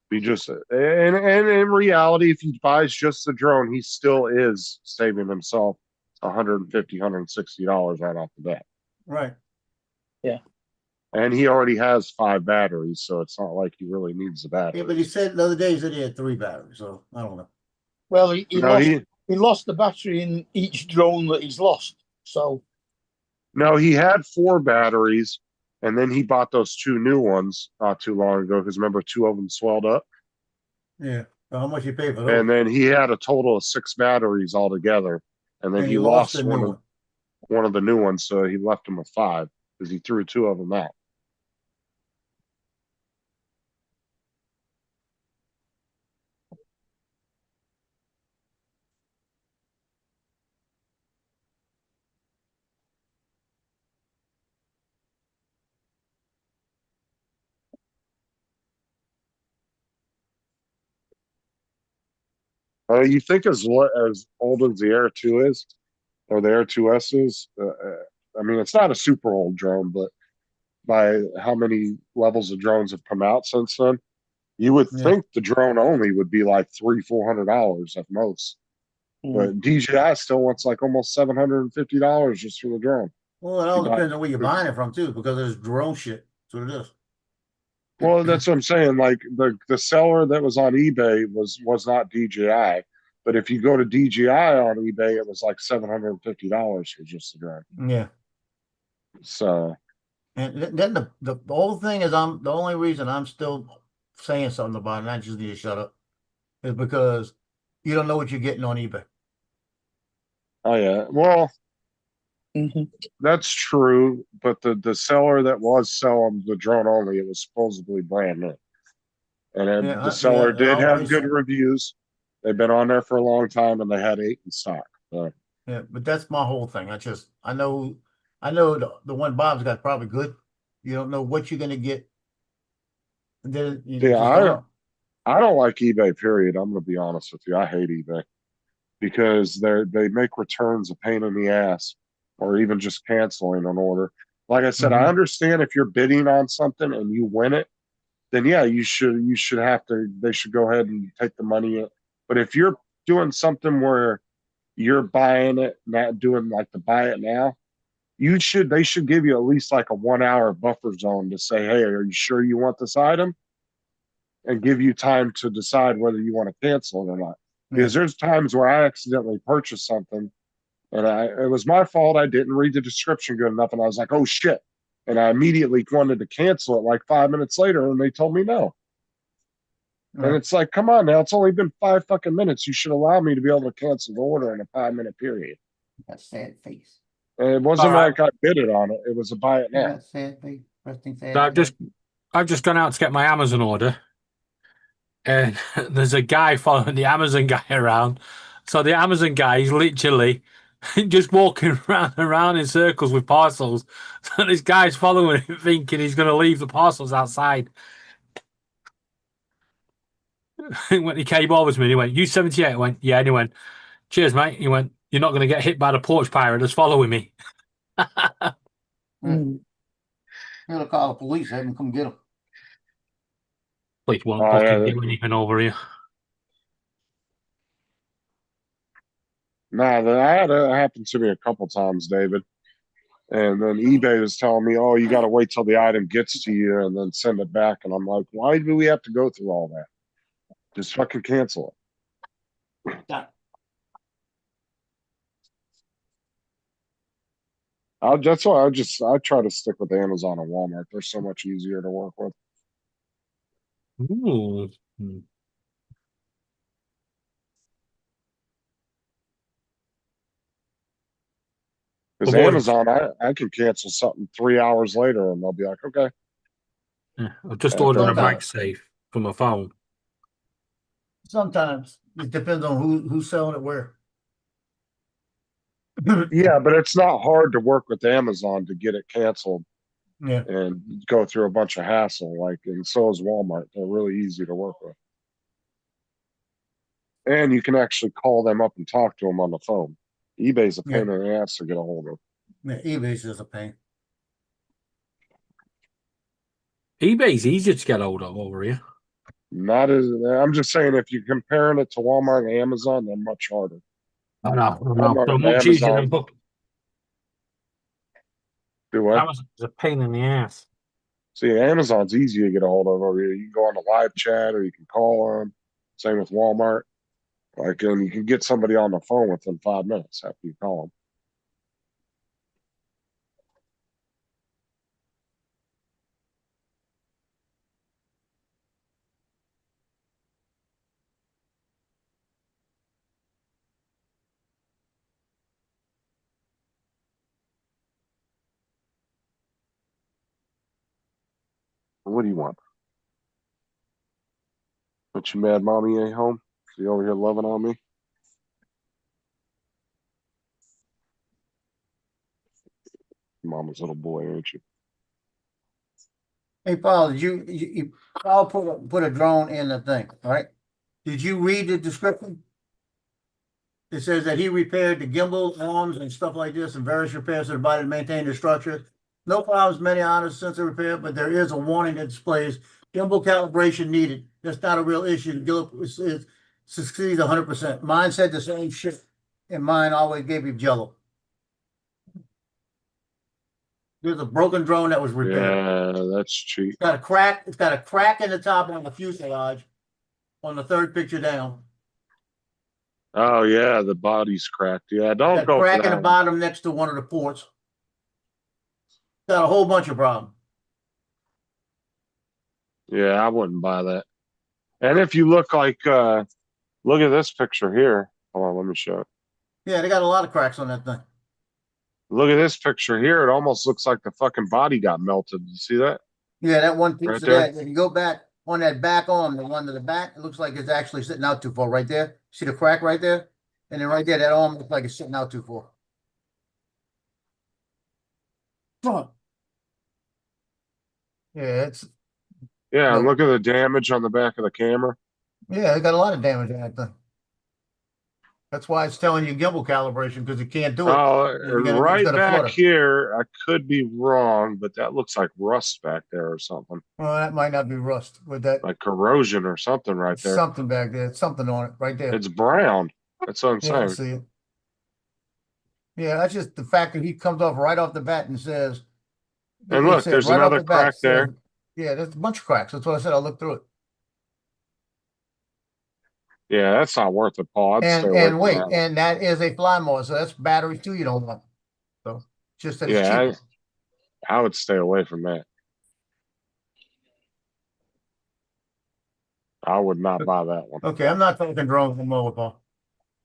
He just and in reality, if he buys just the drone, he still is saving himself $150, $160 right off the bat. Right. Yeah. And he already has 5 batteries, so it's not like he really needs the battery. Yeah, but he said the other day he said he had 3 batteries, so I don't know. Well, he No, lost the battery in each drone that he's lost. So No, he had 4 batteries, and then he bought those 2 new ones not too long ago. Because remember, 2 of them swelled up, Yeah. Well, how much you pay for those? and then he had a total of 6 batteries altogether, and then And he lost lost the new one. one of the new ones, so he left him with 5 because he threw 2 of them out. You think as old as the Air 2 is, or the Air 2S is? I mean, it's not a super old drone, but by how many levels of drones have come out since then, you would Yeah. think the drone only would be like $300-$400 at most. But DJI still wants like almost $750 just for the drone. Well, it all depends on where you're buying it from too, because there's drone shit. That's what it is. Well, that's what I'm saying. Like the seller that was on eBay was not DJI, but if you go to DJI on eBay, it was like $750 for just the drone. Yeah. So, and then the whole thing is, the only reason I'm still saying something about it, and I just need to shut up, is because you don't know what you're getting on eBay. oh yeah, well, that's true. But the seller that was selling the drone only, it was supposedly brand new, and the seller did have good reviews. They've been on there for a long time, and they had 8 in stock. So. Yeah, but that's my whole thing. I know the one Bob's got probably good. You don't know what you're gonna get. And then I don't like eBay, period. I'm gonna be honest with you. I hate eBay because they make returns a pain in the ass, or even just canceling an order. Like I said, I understand if you're bidding on something and you win it, then yeah, you should have to. They should go ahead and take the money. But if you're doing something where you're buying it, not doing like the buy it now, they should give you at least like a 1 hour buffer zone to say, hey, are you sure you want this item? And give you time to decide whether you want to cancel it or not. Because there's times where I accidentally purchased something and it was my fault. I didn't read the description good enough, and I was like, oh shit. And I immediately wanted to cancel it like 5 minutes later, and they told me no. And it's like, come on now, it's only been 5 fucking minutes. You should allow me to be able to cancel the order in a 5-minute period. That sad face. And it wasn't like I bid it on it. It was a buy it now. That sad face. Resting sad. So I've just gone out to get my Amazon order, and there's a guy following the Amazon guy around. So the Amazon guy is literally just walking around in circles with parcels. So this guy's following him, thinking he's going to leave the parcels outside. When he came over to me, he went, "You 78?" I went, "Yeah." And he went, "Cheers, mate." He went, "You're not going to get hit by the porch pirate that's following me." He'll call the police, have them come get him. Police won't fucking do anything over here. Nah, that happened to me a couple times, David. And then eBay was telling me, oh, you got to wait till the item gets to you and then send it back. And I'm like, why do we have to go through all that? Just fucking cancel it. That's why I try to stick with Amazon and Walmart. They're so much easier to work with. Ooh. Because Avoid. Amazon, I can cancel something 3 hours later and they'll be like, okay. Yeah, I'm just Yeah, ordering a sometimes. MagSafe for my phone. Sometimes it depends on who's selling it where. Yeah, but it's not hard to work with Amazon to get it canceled Yeah. and go through a bunch of hassle. Like, and so is Walmart. They're really easy to work with. And you can actually call them up and talk to them on the phone. eBay's a Yeah. pain in the ass to get a hold of. Yeah, eBay's just a pain. eBay's easier to get hold of over here. Not as I'm just saying, if you're comparing it to Walmart and Amazon, they're much harder. I know. Walmart They're and much easier than Amazon book. do what? Amazon's a pain in the ass. See, Amazon's easy to get a hold of over here. You can go on the live chat or you can call them. Same with Walmart. Like, and you can get somebody on the phone within 5 minutes after you call them. What do you want? But you mad mommy ain't home? She over here loving on me? Mama's little boy, ain't you? Hey, Paul, did you Paul put a drone in the thing, all right? Did you read the description? It says that he repaired the gimbal arms and stuff like this and various repairs to the body to maintain the structure. No problems, many honors since the repair, but there is a warning that displays gimbal calibration needed. That's not a real issue. It succeeds 100%. Mine said the same shit, and mine always gave you jello. There's a broken drone that was repaired. Yeah, that's cheap. It's got a crack. It's got a crack in the top on the fuselage on the third picture down. Oh yeah, the body's cracked. Yeah, don't Got a go for crack in that the one. bottom next to one of the ports. Got a whole bunch of problems. Yeah, I wouldn't buy that. And if you look like look at this picture here. Hold on, let me show it. Yeah, they got a lot of cracks on that thing. Look at this picture here. It almost looks like the fucking body got melted. You see that? Yeah, that one piece Right of there. that. If you go back on that back arm, the one to the back, it looks like it's actually sitting out too far right there. See the crack right there? And then right there, that arm looks like it's sitting out too far. Fuck. Yeah, it's Yeah, no. look at the damage on the back of the camera. Yeah, they got a lot of damage on that thing. That's why it's telling you gimbal calibration because it can't do it. Oh, It's right gonna back flutter. here. I could be wrong, but that looks like rust back there or something. Well, that might not be rust with that. Like corrosion or something right there. Something back there. Something on it right there. It's brown. That's what I'm Yeah, I saying. see it. Yeah, that's just the fact that he comes off right off the bat and says. And it look, says there's right off another the bat, crack there. says- Yeah, there's a bunch of cracks. That's what I said. I'll look through it. Yeah, that's not worth it, Paul. I'd stay away And from wait, that one. and that is a fly mower, so that's batteries too. You don't want. So just that it's Yeah, cheaper. I would stay away from that. I would not buy that one. Okay, I'm not talking drones anymore, Paul.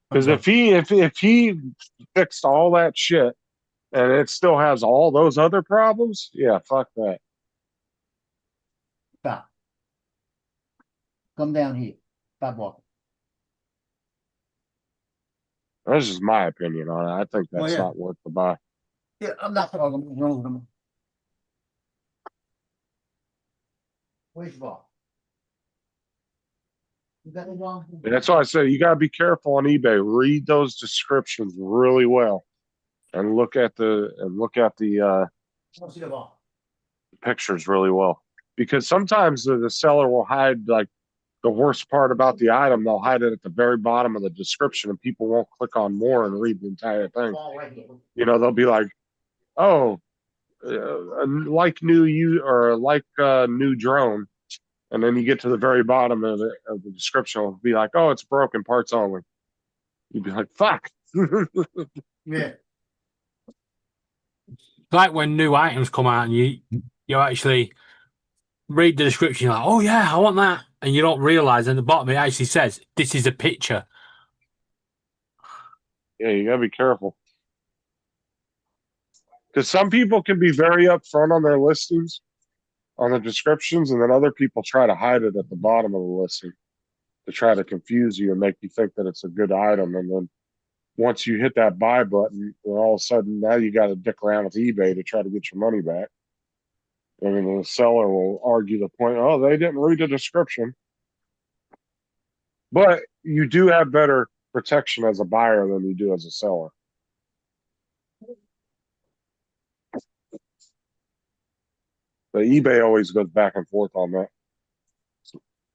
Because Okay. if he fixed all that shit and it still has all those other problems, yeah, fuck that. Stop. Come down here. Stop walking. That's just my opinion on it. I think Well, that's yeah. not worth the buy. Yeah, I'm not talking about drones anymore. Where's your ball? You got it wrong? And that's why I say you gotta be careful on eBay. Read those descriptions really well, and look at the Let's see the ball. pictures really well, because sometimes the seller will hide like the worst part about the item. They'll hide it at the very bottom of the description, and people won't click on more and read the entire thing. Ball right here. You know, they'll be like, "Oh, like new drone," and then you get to the very bottom of the description, it'll be like, "Oh, it's broken, parts only." You'd be like, "Fuck." Yeah. like when new items come out and you actually read the description, you're like, oh yeah, I want that, and you don't realize in the bottom it actually says this is a picture. Yeah, you gotta be careful. Because some people can be very upfront on their listings, on the descriptions, and then other people try to hide it at the bottom of the listing to try to confuse you and make you think that it's a good item. And then once you hit that buy button, then all of a sudden now you got to dick around with eBay to try to get your money back. And then the seller will argue the point, oh, they didn't read the description. But you do have better protection as a buyer than you do as a seller. But eBay always goes back and forth on that.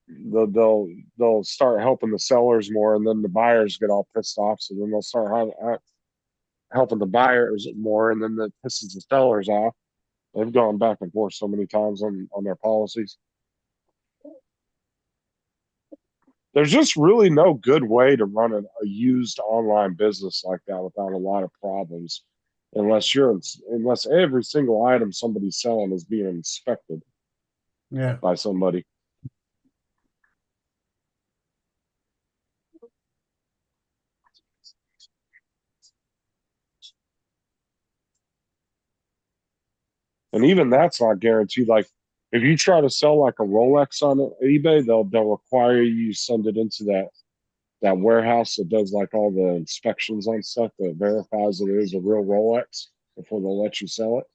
They'll start helping the sellers more, and then the buyers get all pissed off. So then they'll start helping the buyers more, and then that pisses the sellers off. They've gone back and forth so many times on their policies. There's just really no good way to run a used online business like that without a lot of problems, unless every single item somebody's selling is being inspected by somebody. And even that's not guaranteed. Like if you try to sell like a Rolex on eBay, they'll require you send it into that warehouse that does like all the inspections on stuff that verifies it is a real Rolex before they'll let you sell it.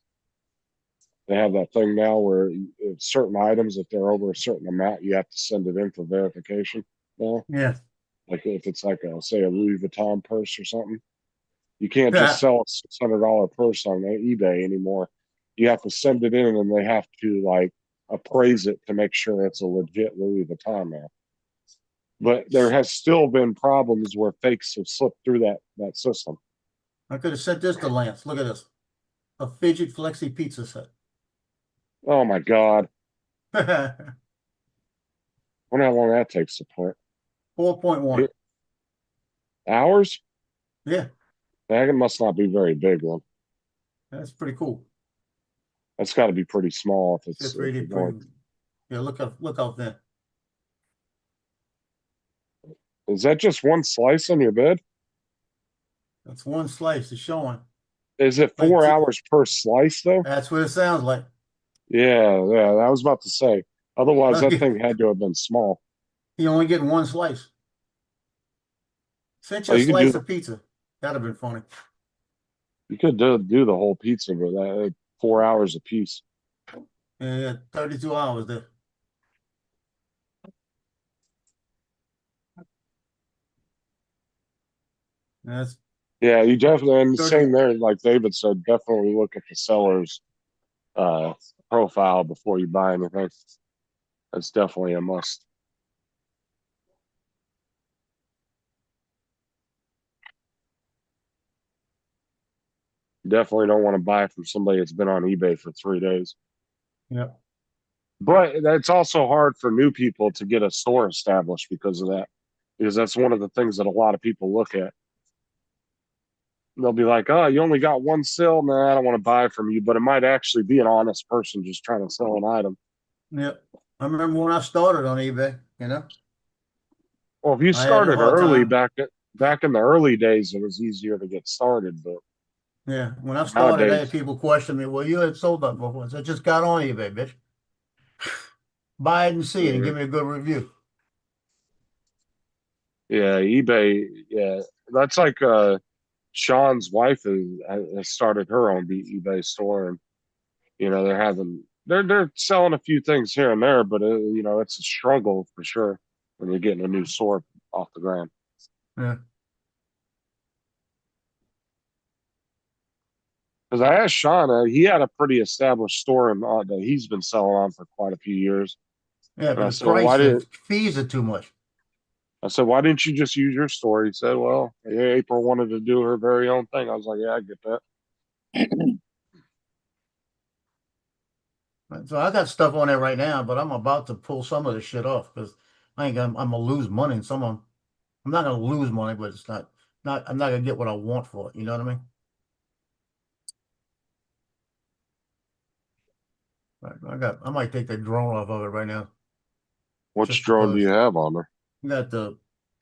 They have that thing now where certain items, if they're over a certain amount, you have to send it in for verification now. Yeah. Like if it's like say a Louis Vuitton purse or something, you can't just sell a $600 purse on eBay anymore. You have to send it in, and they have to like appraise it to make sure it's a legit Louis Vuitton now. But there has still been problems where fakes have slipped through that system. I could have sent this to Lance. Look at this. A fidget flexi pizza set. Oh my God. I wonder how long that takes to print. 4.1 hours? Yeah. That must not be very big one. That's pretty cool. That's got to be pretty small if it's really pretty. Yeah, look out there. Is that just one slice on your bed? That's one slice. It's showing. Is it 4 hours per slice though? That's what it sounds like. Yeah, I was about to say. Otherwise, that thing had to have been small. You only getting one slice. Sent you a slice of pizza. That'd have been funny. You could do the whole pizza, but that 4 hours a piece. Yeah, 32 hours there. That's you definitely, and same there, like David said, definitely look at the seller's profile before you buy anything. That's definitely a must. Definitely don't want to buy from somebody that's been on eBay for 3 days. Yeah. But that's also hard for new people to get a store established because of that. Because that's one of the things that a lot of people look at. They'll be like, oh, you only got one sale? Nah, I don't want to buy from you. But it might actually be an honest person just trying to sell an item. Yeah. I remember when I started on eBay, you know? Well, if you started early back in the early days, it was easier to get started. But yeah, when I started, I had people question me, well, you had sold that before. So I just got on eBay, bitch. Buy it and see it and give me a good review. Yeah, eBay. Yeah, that's like Sean's wife has started her own eBay store, and they're selling a few things here and there, but it's a struggle for sure when you're getting a new store off the ground. Yeah. Because I asked Sean, he had a pretty established store that he's been selling on for quite a few years. Yeah, but the price and fees are too much. I said, why didn't you just use your store? He said, well, April wanted to do her very own thing. I was like, yeah, I get that. So I got stuff on there right now, but I'm about to pull some of the shit off because I'm gonna lose money in some of them. I'm not gonna lose money, but it's not I'm not gonna get what I want for it. You know what I mean? I might take the drone off of it right now. Which Just drone do because. you have on there? I got the,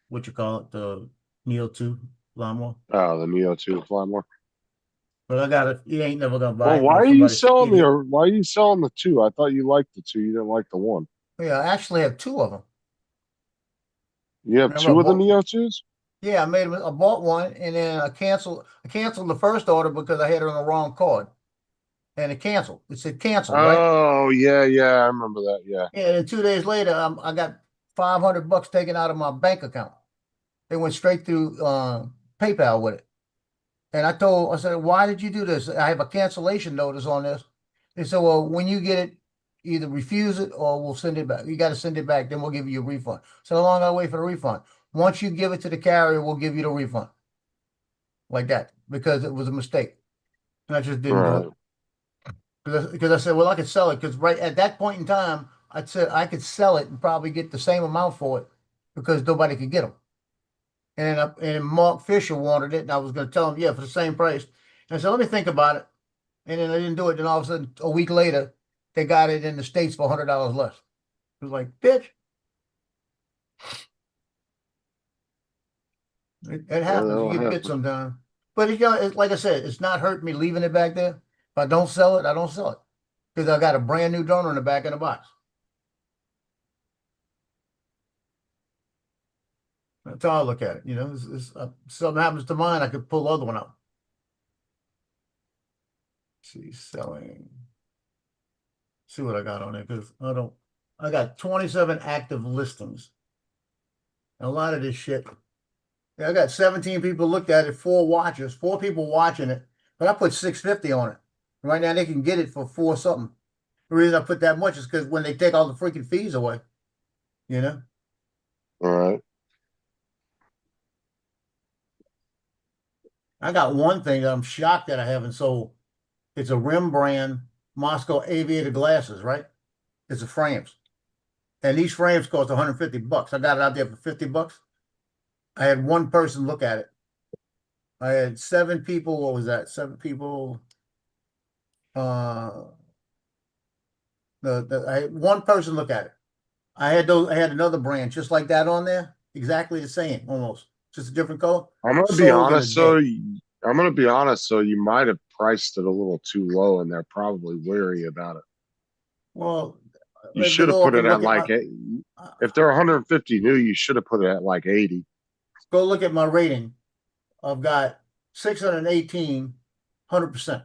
what you call it, the Neo 2 lawnmower. Oh, the Neo 2 Flammore. But I got it. You ain't never gonna buy Well, it. why unless are you somebody's selling idiot. why are you selling the 2? I thought you liked the 2. You didn't like the 1. Yeah, I actually have 2 of them. You have Remember 2 of the bought- Neo 2s? Yeah, I bought one and then I canceled the first order because I had it on the wrong card. And it canceled. It said cancel, right? Oh, yeah, I remember that. Yeah. Yeah, and then 2 days later, I got $500 taken out of my bank account. They went straight through PayPal with it. And I said, why did you do this? I have a cancellation notice on this. They said, well, when you get it, either refuse it or we'll send it back. You got to send it back, then we'll give you a refund. So how long I wait for the refund? Once you give it to the carrier, we'll give you the refund. Like that, because it was a mistake. And I just didn't do it. Because I said, well, I could sell it. Because right at that point in time, I said I could sell it and probably get the same amount for it because nobody could get them. And Mark Fisher wanted it, and I was going to tell him, yeah, for the same price. And I said, let me think about it. And then I didn't do it. Then all of a sudden, a week later, they got it in the States for $100 less. It was like, bitch. It happens. You get bit sometimes. But it's like I said, it's not hurting me leaving it back there. If I don't sell it, I don't sell it. Because I got a brand new drone in the back of the box. That's how I look at it. You know, something happens to mine, I could pull the other one out. See, selling. See what I got on there, because I got 27 active listings. And a lot of this shit. Yeah, I got 17 people looked at it, 4 watchers, 4 people watching it, but I put $650 on it. Right now they can get it for 4 something. The reason I put that much is because when they take all the freaking fees away, you know. All right. I got one thing that I'm shocked that I haven't sold. It's a Rembrandt Moscow aviator glasses, right? It's a frames. And these frames cost $150. I got it out there for $50. I had one person look at it. I had 7 people. What was that? 7 people. I had one person look at it. I had another brand just like that on there, exactly the same, almost just a different color. I'm gonna be honest, so you might have priced it a little too low, and they're probably wary about it. Well, you should have put it at like if they're 150 new, you should have put it at like 80. Go look at my rating. I've got 618, 100%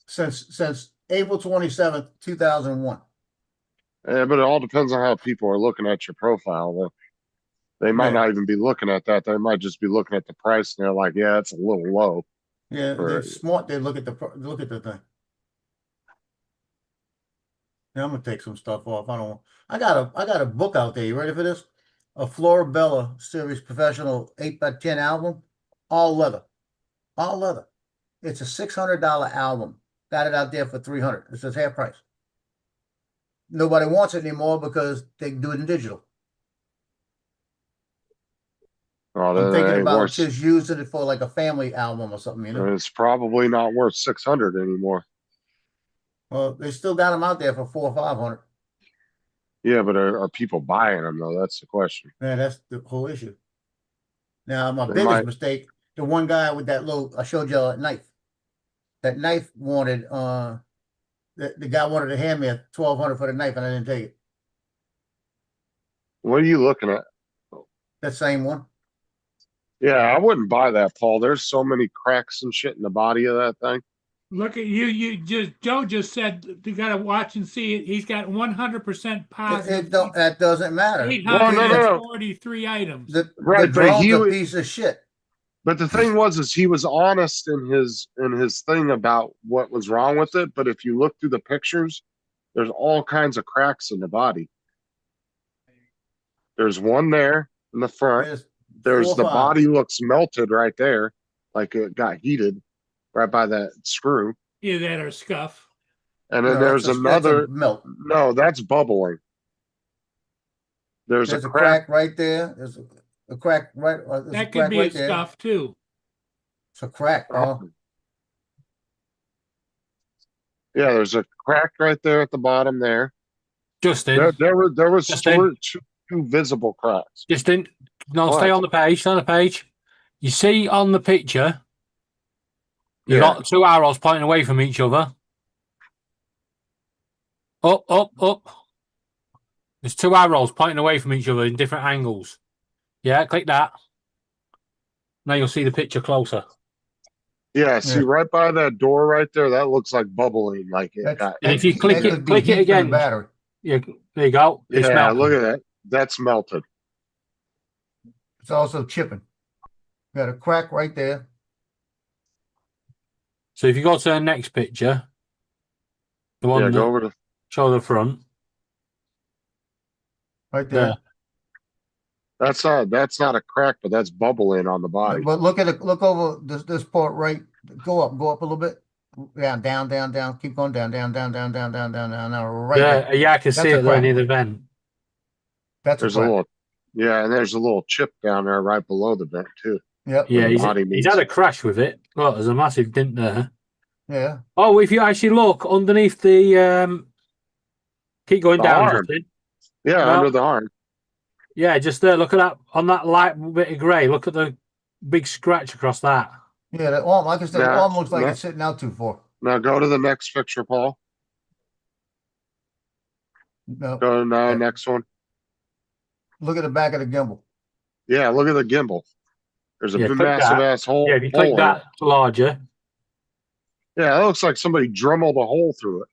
since April 27th, 2001. Yeah, but it all depends on how people are looking at your profile. They might not even be looking at that. They might just be looking at the price, and they're like, "Yeah, it's a little low." Yeah, they're smart. They look at the thing. Yeah, I'm gonna take some stuff off. I got a book out there. You ready for this? A Florabella Series Professional 8x10 album, all leather, all leather. It's a $600 album. Got it out there for $300. It says half price. Nobody wants it anymore because they do it in digital. Oh, I'm thinking about just using it for like a family album or something, you know. It's probably not worth 600 anymore. Well, they still got them out there for $400 or $500. Yeah, but are people buying them though? That's the question. Yeah, that's the whole issue. Now, my biggest mistake, the one guy with that little, I showed y'all that knife. That knife wanted, the guy wanted to hand me a $1,200 for the knife, and I didn't take it. What are you looking at? That same one. Yeah, I wouldn't buy that, Paul. There's so many cracks and shit in the body of that thing. Look at you. Joe just said you got to watch and see it. He's got 100% positive. That doesn't matter. 843 items. The drone's a piece of shit. But the thing is he was honest in his thing about what was wrong with it. But if you look through the pictures, there's all kinds of cracks in the body. There's one there in the front. There's the body looks melted right there, like it got heated right by that screw. Either that or scuff. And then there's another melt. No, that's bubbling. There's a crack right there. There's a crack right. That could be a scuff too. It's a crack. Yeah, there's a crack right there at the bottom there. Justin, There was Justin. two visible cracks. Justin, no, stay What? on the page. Stay on the page. You see on the picture, you Yeah. got two arrows pointing away from each other. Up, up, up. There's two arrows pointing away from each other in different angles. Yeah, click that. Now you'll see the picture closer. Yeah, see Yeah. right by that door right there, that looks like bubbling like it That's- got. And if you that click could it, be click heat it from the again. battery. Yeah, there you go. It's Yeah, melted. look at that. That's melted. It's also chipping. Got a crack right there. So if you go to the next picture, the one Yeah, that go over to. show the front. Right there. That's not a crack, but that's bubbling on the body. But look at it. Look over this part right. Go up a little bit. Down, down. Keep going down. Now, right there. Yeah, I can That's see a it there crack. near the vent. That's There's a a crack. little, yeah, and there's a little chip down there right below the vent too. Yep. Yeah, the he's body had meets. a crash with it. Look, there's a massive dent there. Yeah. Oh, if you actually look underneath the keep going The down, arm. Justin. Yeah, No. under the arm. Yeah, just there. Look at that on that light bit of grey. Look at the big scratch across that. Yeah. That arm, like I said, the Nah, arm looks like nah. it's sitting out too far. Now go to the next picture, Paul. No. Go now, next one. Look at the back of the gimbal. Yeah, look at the gimbal. There's a Yeah, click massive that. ass hole. Yeah, if you hole click in that it. larger. Yeah, it looks like somebody dremelled a hole through it.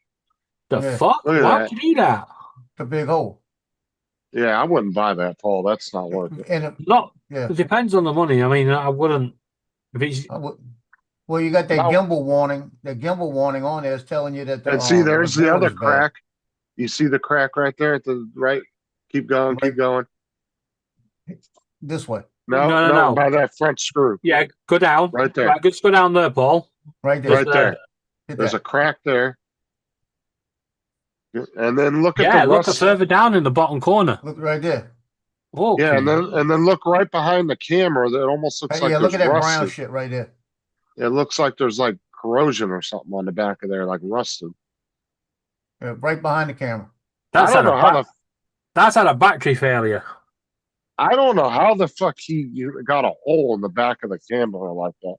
The Yeah. fuck? Look at Why that. would you do that? It's a big hole. Yeah, I wouldn't buy that, Paul. That's not worth it. And it, Not. yeah. It depends on the money. I mean, I wouldn't. If it's Well, you got that No. gimbal warning. The gimbal warning on there is telling you that. And see, there's the board other is bad. crack. You see the crack right there at the right? Keep going, keep going. This way, No, No. by that front screw. yeah, go down. Right there. Right, just go down there, Paul. right there. Right there. Hit There's that. a crack there. And then look at Yeah, the look rust. further down in the bottom corner. Look right there. Oh, Yeah, and then look right behind the camera. That almost looks like Yeah, look at there's that brown rusted. shit right there. It looks like there's like corrosion or something on the back of there, like rusted. Right behind the camera. that's I don't had know a how that's had a battery failure. I don't know how the fuck he got a hole in the back of the camera like that.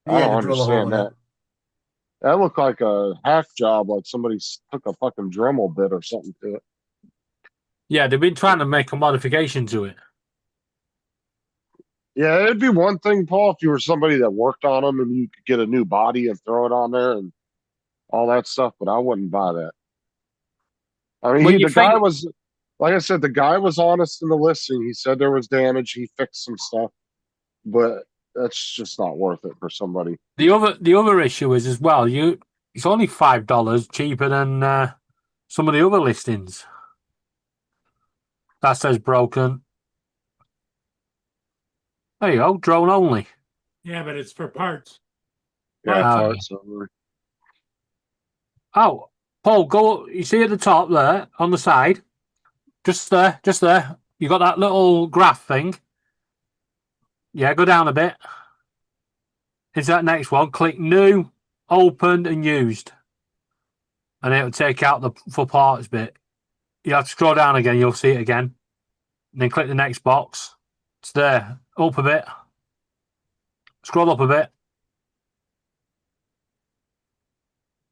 He I had don't to drill a hole understand in that. That looked like a hack job, like somebody took a fucking Dremel bit or something to it. Yeah, they've been trying to make a modification to it. Yeah, it'd be one thing, Paul, if you were somebody that worked on them and you could get a new body and throw it on there and all that stuff, but I wouldn't buy that. I mean, Well, you the guy think- was, like I said, the guy was honest in the listing. He said there was damage. He fixed some stuff, but that's just not worth it for somebody. The other issue is as well. It's only $5 cheaper than some of the other listings. That says broken. There you go, drone only. Yeah, but it's for parts. Yeah, Wow. parts over. Oh, Paul, go. You see at the top there on the side, just there. You got that little graph thing. Yeah, go down a bit. Is that next one? Click new, opened, and used, and it'll take out the for parts bit. You have to scroll down again. You'll see it again. And then click the next box. It's there. Up a bit. Scroll up a bit.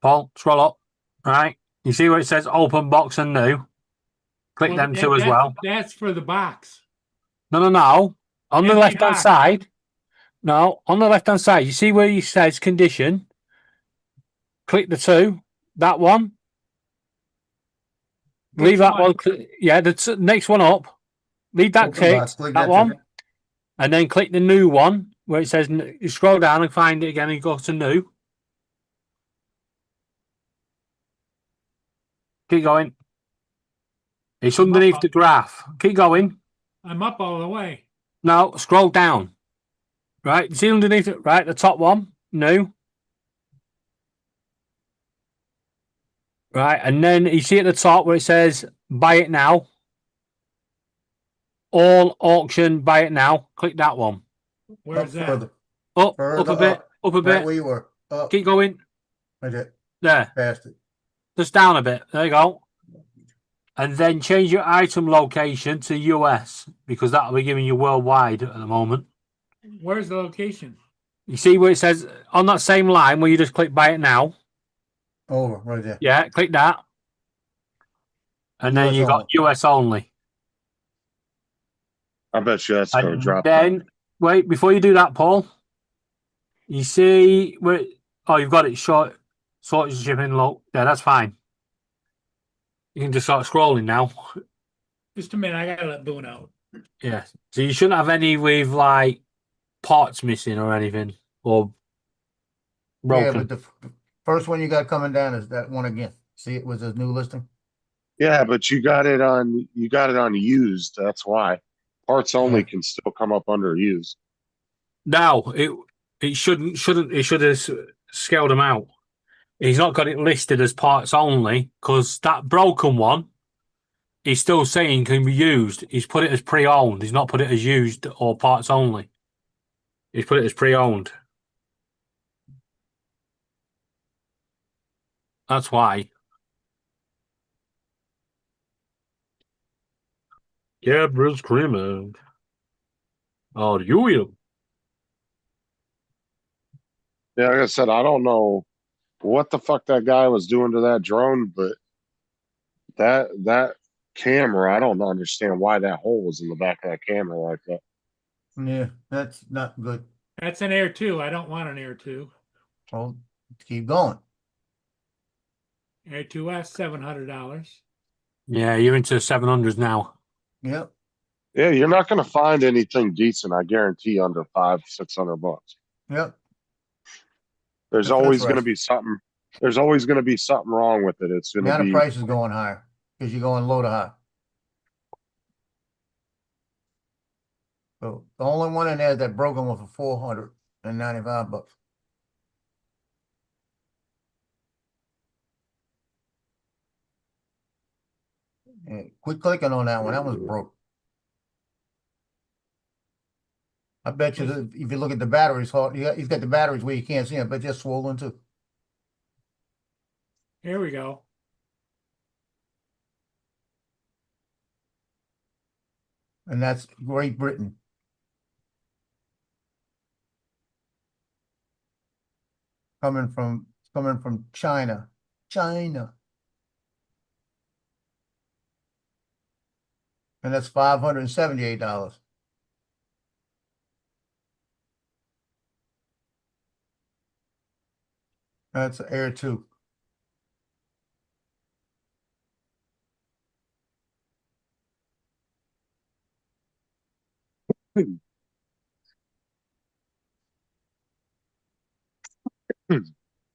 Paul, scroll up. Right. You see where it says open box and new? Click Well, them two as well. That's for the box. No. On the Empty left hand box. side. No, on the left hand side. You see where it says condition? Click the two. That one. Leave that one. Yeah, the next one up. Leave that Open box, clicked. click That that one. too. And then click the new one where it says, you scroll down and find it again and go to new. Keep going. It's underneath the graph. Keep going. I'm up all the way. Now scroll down. Right, see underneath it, right, the top one, new. Right, and then you see at the top where it says buy it now. All auction, buy it now. Click that one. Where's that? Further. Up Further a bit, up a Right bit. where you were. Up. Keep going. Right there. There. Past it. Just down a bit. There you go. And then change your item location to US because that'll be giving you worldwide at the moment. Where's the location? You see where it says on that same line where you just click buy it now? Over, right there. Yeah, click that. And then US you got only. US only. I bet you that's gonna And drop. then, wait, before you do that, Paul, you see where, oh, you've got it short shipping low. Yeah, that's fine. You can just start scrolling now. Just a minute, I gotta let Boone out. Yeah. So you shouldn't have any with like parts missing or anything or broken. Yeah, but the first one you got coming down is that one again. See, it was a new listing. Yeah, but you got it on used. That's why parts only can still come up under used. No, it shouldn't. It should have scaled them out. He's not got it listed as parts only because that broken one, he's still saying can be used. He's put it as pre-owned. He's not put it as used or parts only. He's put it as pre-owned. That's why. Gabriel's screaming. Oh, you? Yeah, like I said, I don't know what the fuck that guy was doing to that drone, but that camera, I don't understand why that hole was in the back of that camera like that. Yeah, that's not good. That's an Air 2. I don't want an Air 2. Well, keep going. Air 2S, $700. Yeah, you're into 700s now. Yep. Yeah, you're not gonna find anything decent, I guarantee, under $500-600. Yep. There's That's always right. gonna be something. There's always gonna be something wrong with it. It's gonna Now the be price is going higher because you're going low to high. So the only one in there that broken was for $495. Yeah, quit clicking on that one. That one's broke. I bet you that if you look at the batteries, he's got the batteries where you can't see them, but they're swollen too. Here we go. And that's Great Britain. Coming from China. China. And that's $578. That's Air 2.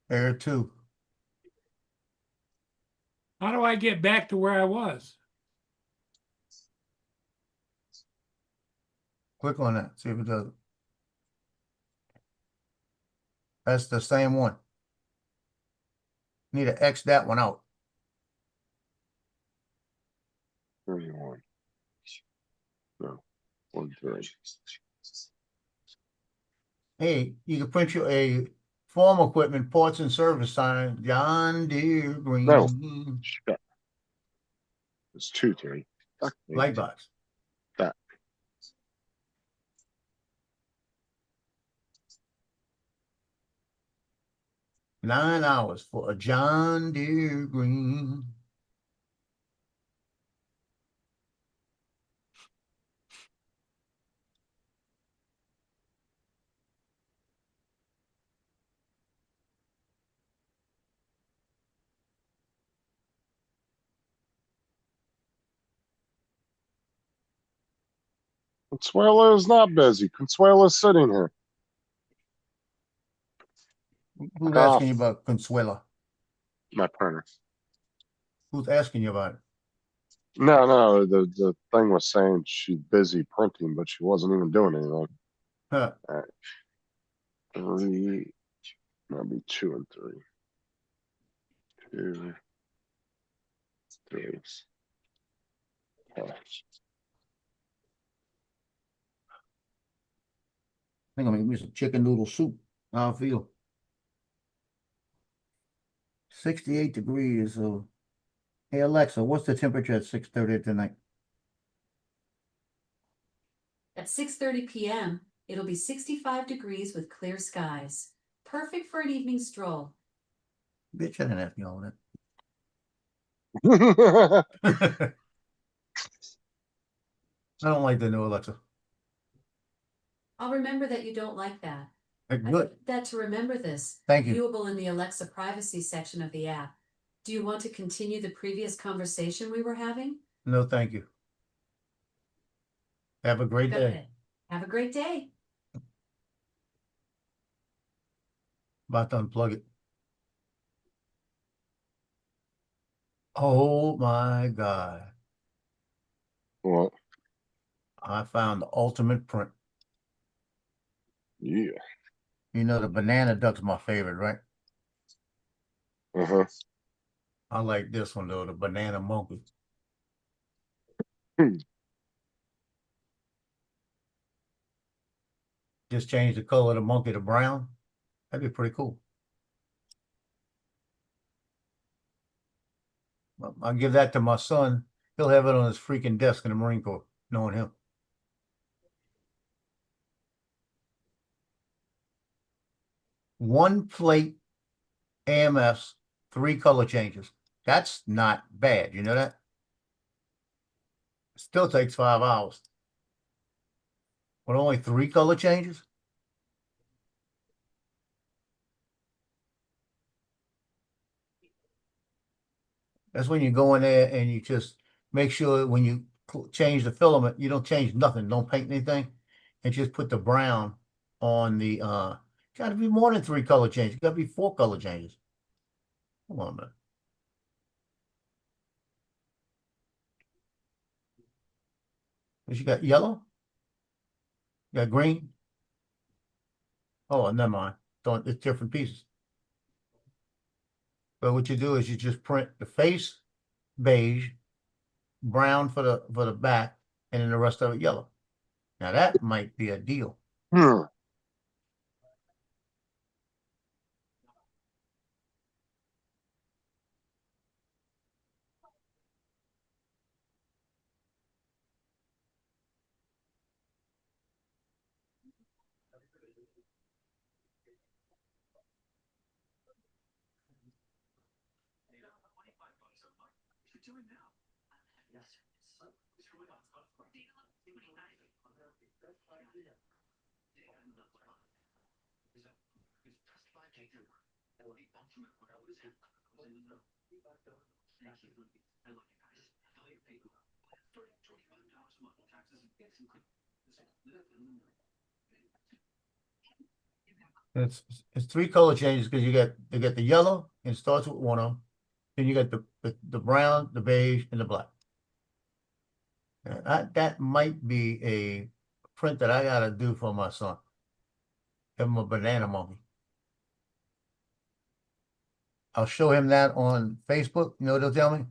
Air 2. How do I get back to where I was? Click on that. See if it does it. That's the same one. Need to X that one out. 31. No, 13. Hey, you can print you a farm equipment parts and service sign, John Deere Green. No. Shut. It's 2-3. Light box. That. $9 for a John Deere Green. Consuelo is not busy. Consuelo's sitting here. Who's asking you about Consuela? My printer. Who's asking you about it? No, the thing was saying she's busy printing, but she wasn't even doing anything. Huh. All right. 3, that'll be 2 and 3. 2, 3. Okay. I think I'm gonna make me some chicken noodle soup. How I feel. 68 degrees. So, hey Alexa, what's the temperature at 6:30 tonight? At 6:30 p.m., it'll be 65 degrees with clear skies. Perfect for an evening stroll. Bitch, I didn't ask you all that. I don't like the new Alexa. I'll remember that you don't like that. I Good. put that to remember this. Thank you. Viewable in the Alexa privacy section of the app. Do you want to continue the previous conversation we were having? No, thank you. Have a great Go day. ahead. Have a great day. About to unplug it. Oh my God. What? I found the ultimate print. Yeah. You know, the banana duck's my favorite, right? Uh-huh. I like this one though, the banana monkey. Just change the color of the monkey to brown. That'd be pretty cool. Well, I'll give that to my son. He'll have it on his freaking desk in the Marine Corps, knowing him. One plate AMS, 3 color changes. That's not bad. You know that? Still takes 5 hours. But only 3 color changes? That's when you go in there and you just make sure when you change the filament, you don't change nothing. Don't paint anything. And just put the brown on the, gotta be more than 3 color changes. Gotta be 4 color changes. Hold on a minute. You got yellow? You got green? Oh, never mind. Don't, it's different pieces. But what you do is you just print the face beige, brown for the back, and then the rest of it yellow. Now that might be a deal. It's 3 color changes because you get the yellow and it starts with one of them. Then you got the brown, the beige, and the black. That might be a print that I gotta do for my son. Give him a banana monkey. I'll show him that on Facebook. You know what they'll tell me?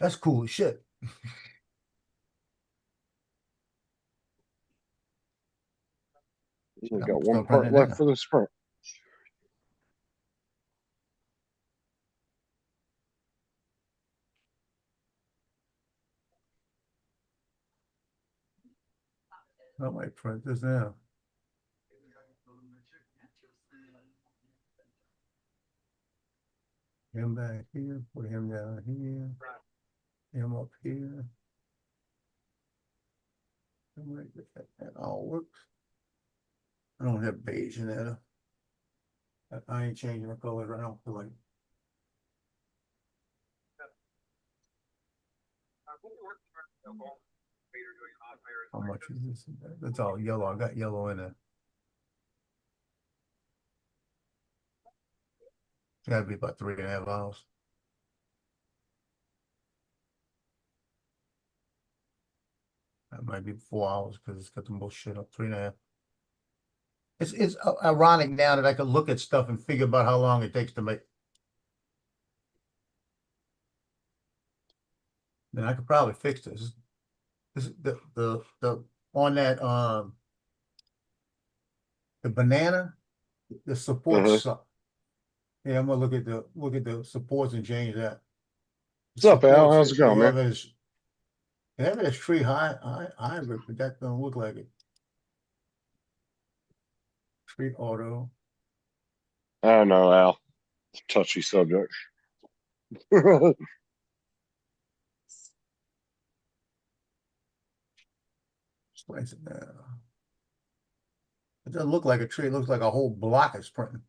That's cool as shit. We got one part left for the sprint. I might print this now. Him back here, put him down here, him up here. That all works. I don't have beige in there. I ain't changing the colors. I don't feel like. How much is this? That's all yellow. I got yellow in it. It's gotta be about 3.5 hours. That might be 4 hours because it's got the most shit up. 3.5. It's ironic now that I could look at stuff and figure about how long it takes to make. Then I could probably fix this. This the on that the banana, the support suck. Yeah, I'm gonna look at the supports and change that. What's up, Al? Supports, How's it going, they have man? it as tree hybrid, but that don't look like it. Tree auto. I don't know, Al. It's a touchy subject. Slice it now. It doesn't look like a tree. It looks like a whole block is printing.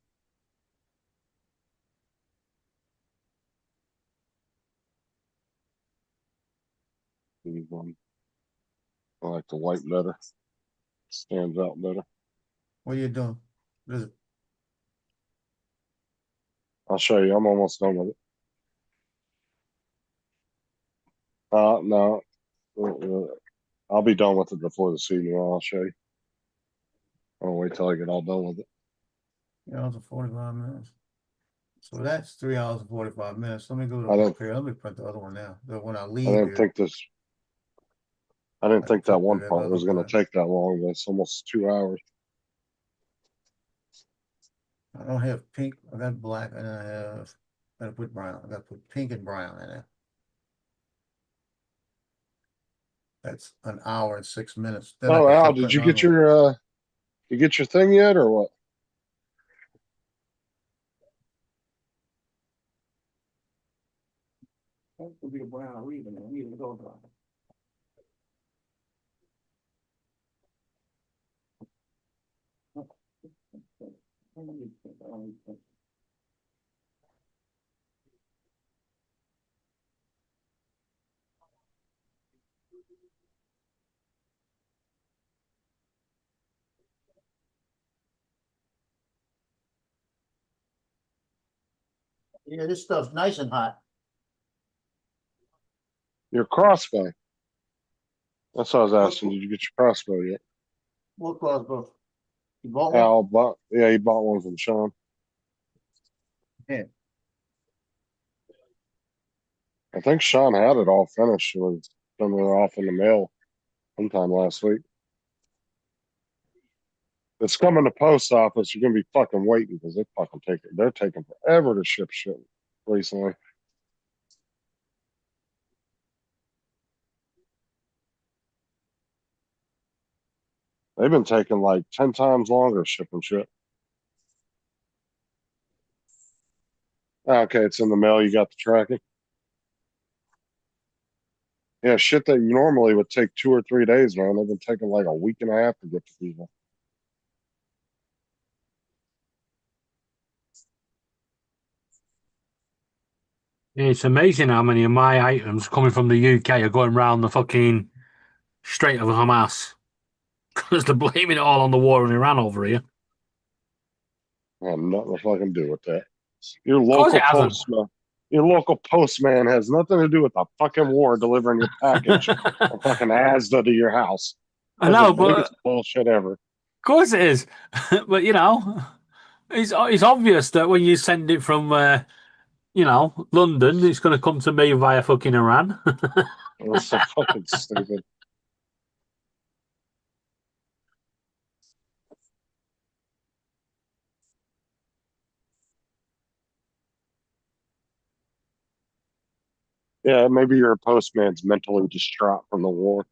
I like the white better. Stands out better. What are you doing? What is it? I'll show you. I'm almost done with it. No. I'll be done with it before the season. I'll show you. I'll wait till I get all done with it. 3 hours and 45 minutes. So that's 3 hours and 45 minutes. Let me go to I the don't- book here. Let me print the other one now. The one I I leave didn't here. think this. I didn't think that took one that part other was going to part. take that long, but it's almost 2 hours. I don't have pink. I got black, and I gotta put brown. I gotta put pink and brown in it. That's an hour and 6 minutes. Then I Oh, can Al, start did you printing get another one. you get your thing yet, or what? That would be a brown or even. I need to go brown. Yeah, this stuff's nice and hot. Your crossbow. That's what I was asking. Did you get your crossbow yet? What crossbow? You bought one? Al bought. Yeah, he bought one from Sean. Yeah. I think Sean had it all finished. It was sending it off in the mail sometime last week. It's coming to post office. You're gonna be fucking waiting because they're taking forever to ship shit recently. They've been taking like 10 times longer shipping shit. Okay, it's in the mail. You got the tracking. Yeah, shit that normally would take 2 or 3 days, man. They've been taking like a week and a half to get to people. It's amazing how many of my items coming from the UK are going round the fucking Strait of Hamas because they're blaming it all on the war in Iran over here. I have nothing to fucking do with that. Your course local it hasn't. postman. Your local postman has nothing to do with the fucking war delivering your package or fucking Asda to your house. I That's know, the but biggest bullshit ever. of course it is. But you know, it's obvious that when you send it from London, it's going to come to me via fucking Iran. That's so fucking stupid. Yeah, maybe your postman's mentally distraught from the war,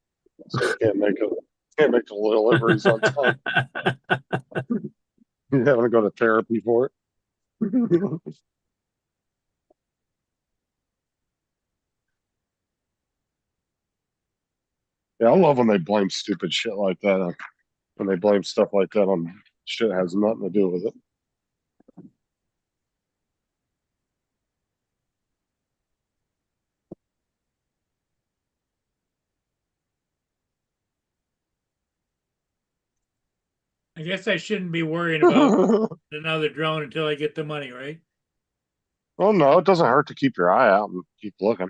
so he can't make the deliveries on time. You're having to go to therapy for it. Yeah, I love when they blame stupid shit like that. When they blame stuff like that on shit that has nothing to do with it. I guess I shouldn't be worrying about another drone until I get the money, right? Well, no, it doesn't hurt to keep your eye out and keep looking.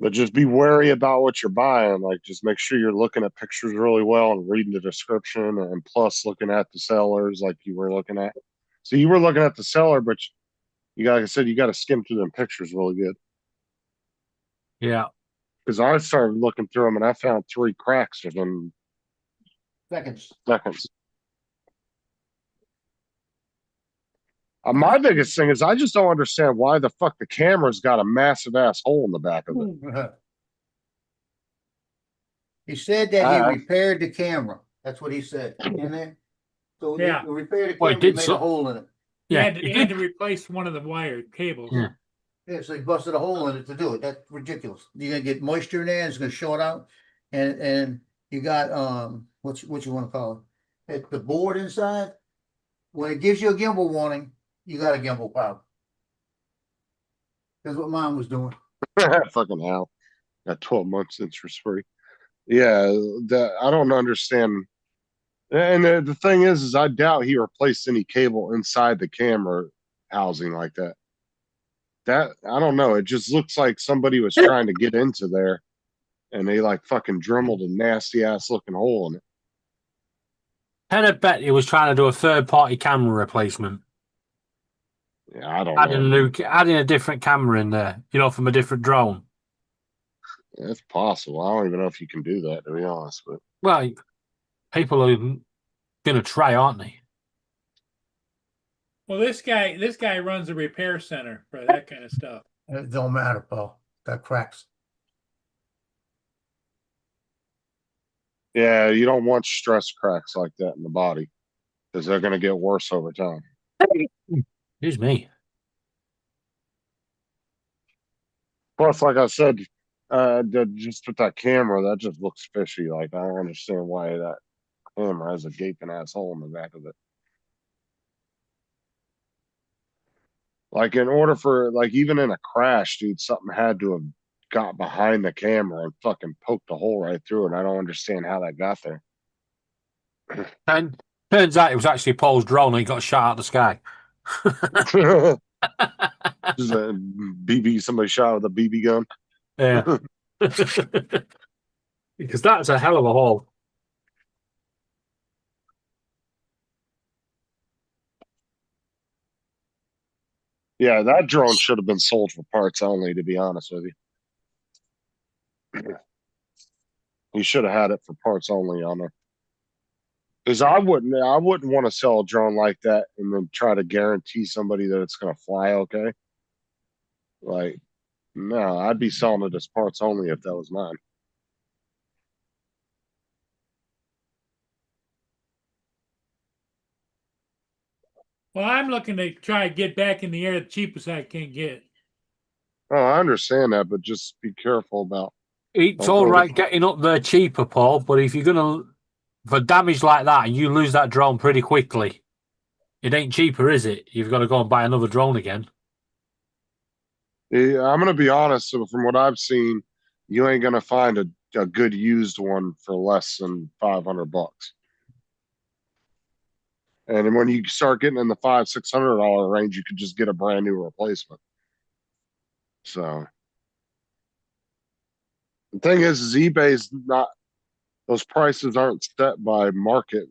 But just be wary about what you're buying. Like, just make sure you're looking at pictures really well and reading the description, and plus looking at the sellers like you were looking at. So you were looking at the seller, but you got, like I said, you got to skim through them pictures really good. Yeah. Because I started looking through them and I found 3 cracks within Seconds. seconds. My biggest thing is I just don't understand why the fuck the camera's got a massive ass hole in the back of it. He said that he Uh, repaired the camera. That's what he said in there. So Yeah. he repaired the Well, he camera, he did made so- a hole in it. Yeah, He had to replace one of the wire cables. Yeah. Yeah, so he busted a hole in it to do it. That's ridiculous. You're gonna get moisture in there, it's gonna short out. And you got what you want to call it? The board inside. When it gives you a gimbal warning, you got a gimbal problem. That's what mine was doing. fucking hell. Got 12 months interest free. Yeah, I don't understand. And the thing is I doubt he replaced any cable inside the camera housing like that. That I don't know. It just looks like somebody was trying to get into there, and they like fucking dremelled a nasty ass looking hole in it. I'd bet he was trying to do a third party camera replacement. Yeah, I don't Adding know. adding a different camera in there, from a different drone. It's possible. I don't even know if you can do that, to be honest. But Well, people are gonna try, aren't they? Well, this guy runs a repair center for that kind of stuff. It don't matter, Paul. Got cracks. yeah, you don't want stress cracks like that in the body because they're going to get worse over time. Excuse me. Plus, like I said, just with that camera, that just looks fishy. Like I don't understand why that camera has a gaping asshole in the back of it. Like in order for even in a crash, dude, something had to have got behind the camera and fucking poked a hole right through it. I don't understand how that got there. And turns out it was actually Paul's drone and he got shot out of the sky. Just a BB, somebody shot with a BB gun. Yeah. Because that's a hell of a haul. Yeah, that drone should have been sold for parts only, to be honest with you. You should have had it for parts only on there. Because I wouldn't want to sell a drone like that and then try to guarantee somebody that it's going to fly okay. Like, no, I'd be selling it as parts only if that was mine. Well, I'm looking to try to get back in the air the cheapest I can get. Oh, I understand that, but just be careful about. It's all right getting up there cheaper, Paul, but if you're gonna for damage like that and you lose that drone pretty quickly, it ain't cheaper, is it? You've got to go and buy another drone again. Yeah, I'm gonna be honest. So from what I've seen, you ain't gonna find a good used one for less than $500. And when you start getting in the $500-600 range, you could just get a brand new replacement. So the thing is eBay's not; those prices aren't set by market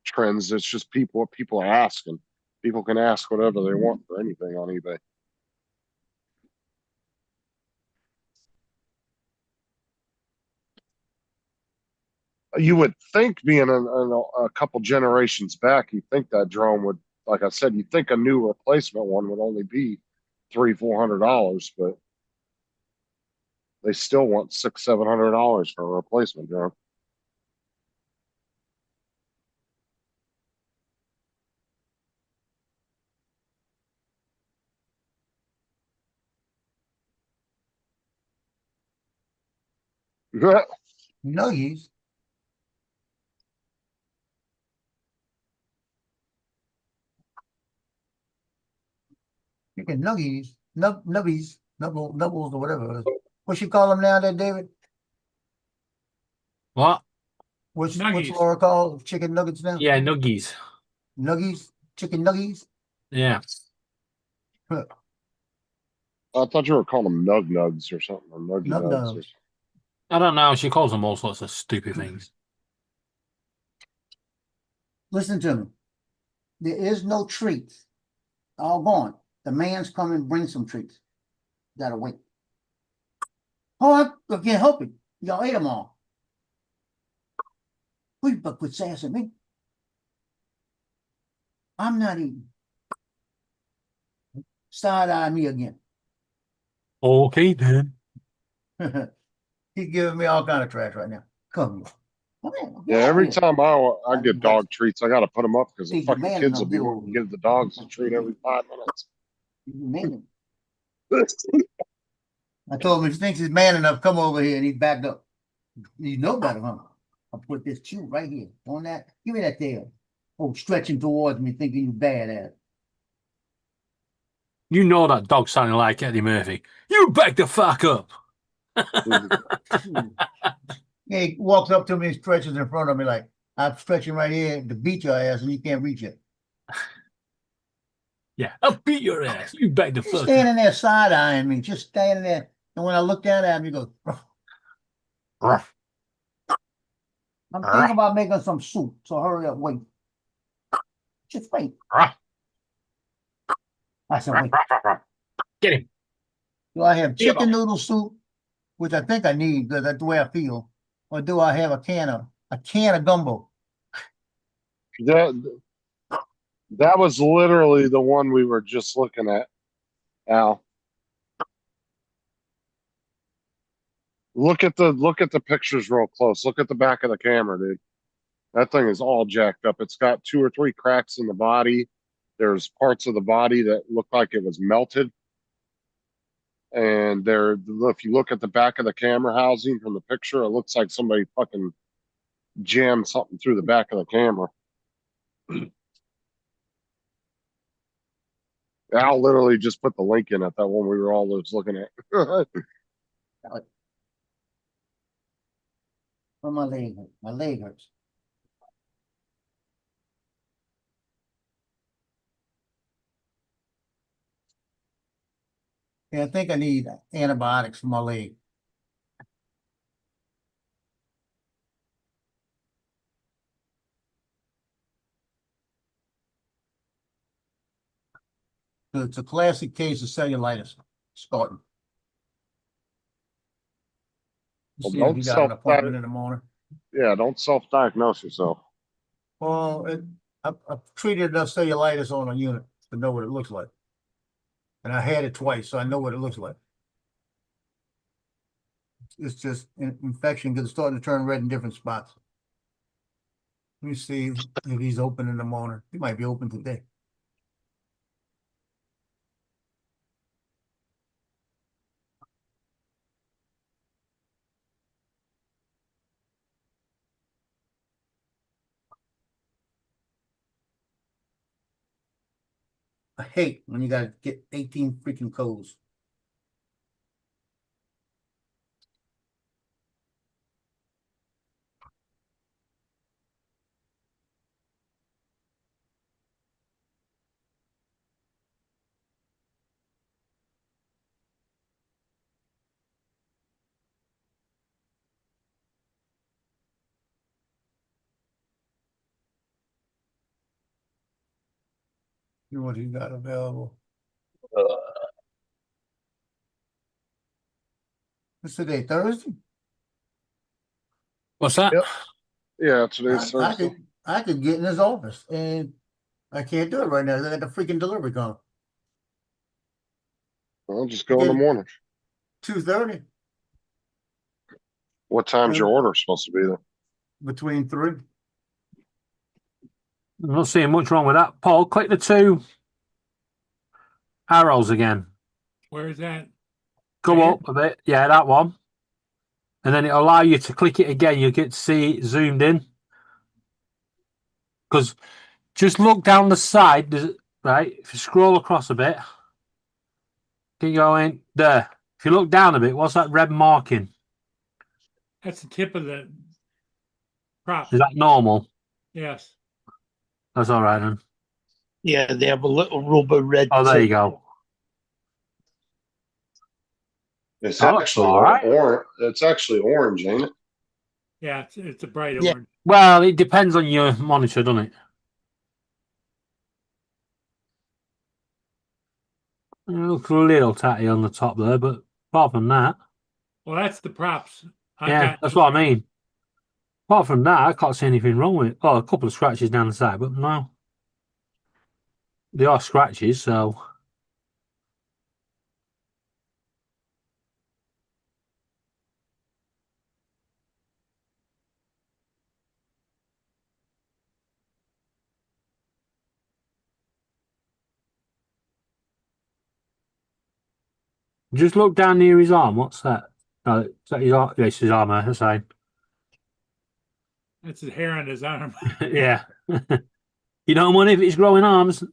trends. It's just what people are asking. People can ask whatever they want for anything on eBay. You would think, being a couple generations back, you think that drone would, like I said, you think a new replacement one would only be $300-400, but they still want $600-700 for a replacement drone. Nuggies. Chicken nuggies, nubbies, nubbles or whatever. What you call them now, there, David? What? What's Nuggies. Laura called chicken nuggets now? Yeah, nuggies. Nuggies, chicken nuggies. Yeah. I thought you were calling them nug nugs or something, or nuggy Nug nugs. nugs. I don't know. She calls them all sorts of stupid things. Listen to me. There is no treats. All gone. The man's come and bring some treats. Gotta wait. Oh, I can't help it. Y'all ate them all. Please, but quit sassing me. I'm not eating. Side-eye me again. Okay then. He's giving me all kind of trash right now. Come here. Come here. Yeah, Get over every here. time I get dog treats, I got to put them up because the Think you're fucking man kids will enough, be get over wanting to here. give the dogs a treat every 5 minutes. You man. I told him if he thinks he's man enough, come over here, and he backed up. You know better, huh? I'll put this chew right here on that. Give me that tail. Oh, stretching towards me, thinking you bad at it. You know that dog sounding like Eddie Murphy. You back the fuck up. Yeah, he walks up to me and stretches in front of me like, I'm stretching right here to beat your ass and you can't reach it. Yeah, I'll beat your ass. You back the He's fuck up. standing there side-eyeing me, just standing there. And when I look down at him, he goes, Ruff. I'm thinking about making some soup, so hurry up, wait. Just wait. Ruff. I said, wait. Get him. Do I have chicken noodle soup, which I think I need because that's the way I feel, or do I have a can of gumbo? That was literally the one we were just looking at, Al. Look at the pictures real close. Look at the back of the camera, dude. That thing is all jacked up. It's got 2 or 3 cracks in the body. There's parts of the body that look like it was melted. And if you look at the back of the camera housing from the picture, it looks like somebody fucking jammed something through the back of the camera. Al literally just put the link in at that one we were all just looking at. Oh, my leg hurts. My leg hurts. Yeah, I think I need antibiotics for my leg. So it's a classic case of cellulitis starting. Well, See if you got an appointment in the morning. Yeah, don't self-diagnose yourself. Well, I've treated enough cellulitis on a unit to know what it looks like. And I had it twice, so I know what it looks like. It's just an infection because it's starting to turn red in different spots. Let me see if he's open in the morning. He might be open today. I hate when you gotta get 18 freaking codes. You what you got available? What's today? Thursday? What's that? Yep. Yeah, today's Thursday. I could get in his office, and I can't do it right now. I got the freaking delivery coming. Well, just go in the morning. 2:30. What time's your order supposed to be then? Between 3. I'm not seeing much wrong with that. Paul, click the 2 arrows again. Where is that? Go up a bit. Yeah, that one. And then it'll allow you to click it again. You'll get to see it zoomed in. Because just look down the side, right? If you scroll across a bit, keep going there. If you look down a bit, what's that red marking? That's the tip of the prop. Is that normal? Yes. That's all right then. Yeah, they have a little rubber red. Oh, there tip. you go. It's Oh, actually all right. It's actually orange, ain't it? Yeah, it's a bright Yeah. orange. Well, it depends on your monitor, doesn't it? It looks a little tatty on the top there, but apart from that, Well, that's the props. yeah, that's what I mean. Apart from that, I can't see anything wrong with it. Oh, a couple of scratches down the side, but no. They are scratches, so Just look down near his arm. What's that? No, is that his arm? Yes, his arm. That's saying. That's his hair on his arm. Yeah. You don't want if it's growing arms.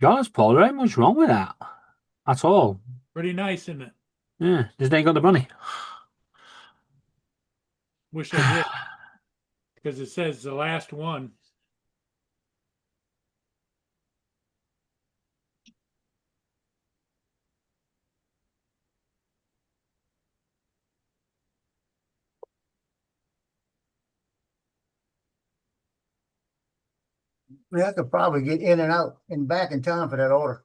Guys, Paul, there ain't much wrong with that at all. Pretty nice, isn't it? Yeah, just ain't got the money. Wish I did. Because it says the last one. We have to probably get in and out and back in time for that order.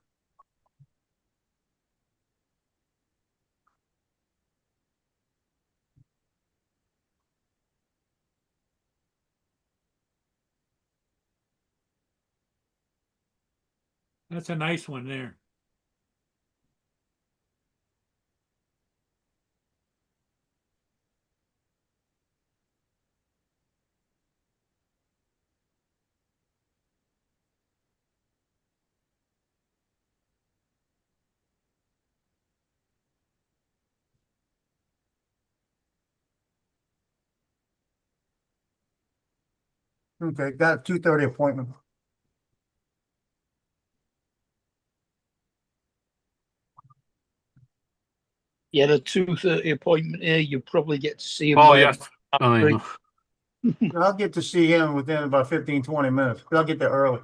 That's a nice one there. Okay, got a 2:30 appointment. Yeah, the 2:30 appointment here, you probably get to see him. Oh, by yes. about I mean, 3. I'll get to see him within about 15, 20 minutes. I'll get there early.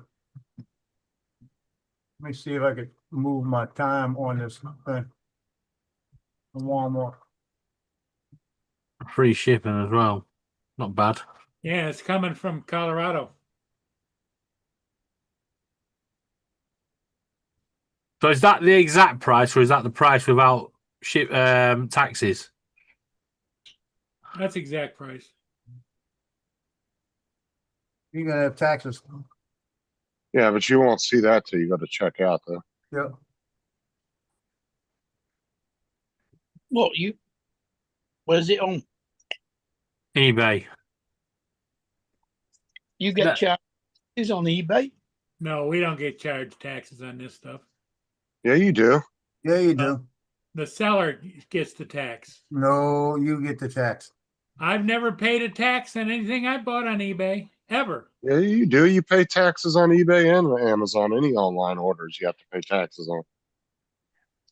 Let me see if I could move my time on this thing. From Walmart. free shipping as well. Not bad. Yeah, it's coming from Colorado. So is that the exact price, or is that the price without taxes? That's exact price. You're gonna have taxes. Yeah, but you won't see that till you go to check out though. Yeah. What where's it on? eBay. You get charges on eBay? No, we don't get charged taxes on this stuff. Yeah, you do. Yeah, you do. The seller gets the tax. No, you get the tax. I've never paid a tax on anything I bought on eBay, ever. Yeah, you do. You pay taxes on eBay and Amazon. Any online orders you have to pay taxes on.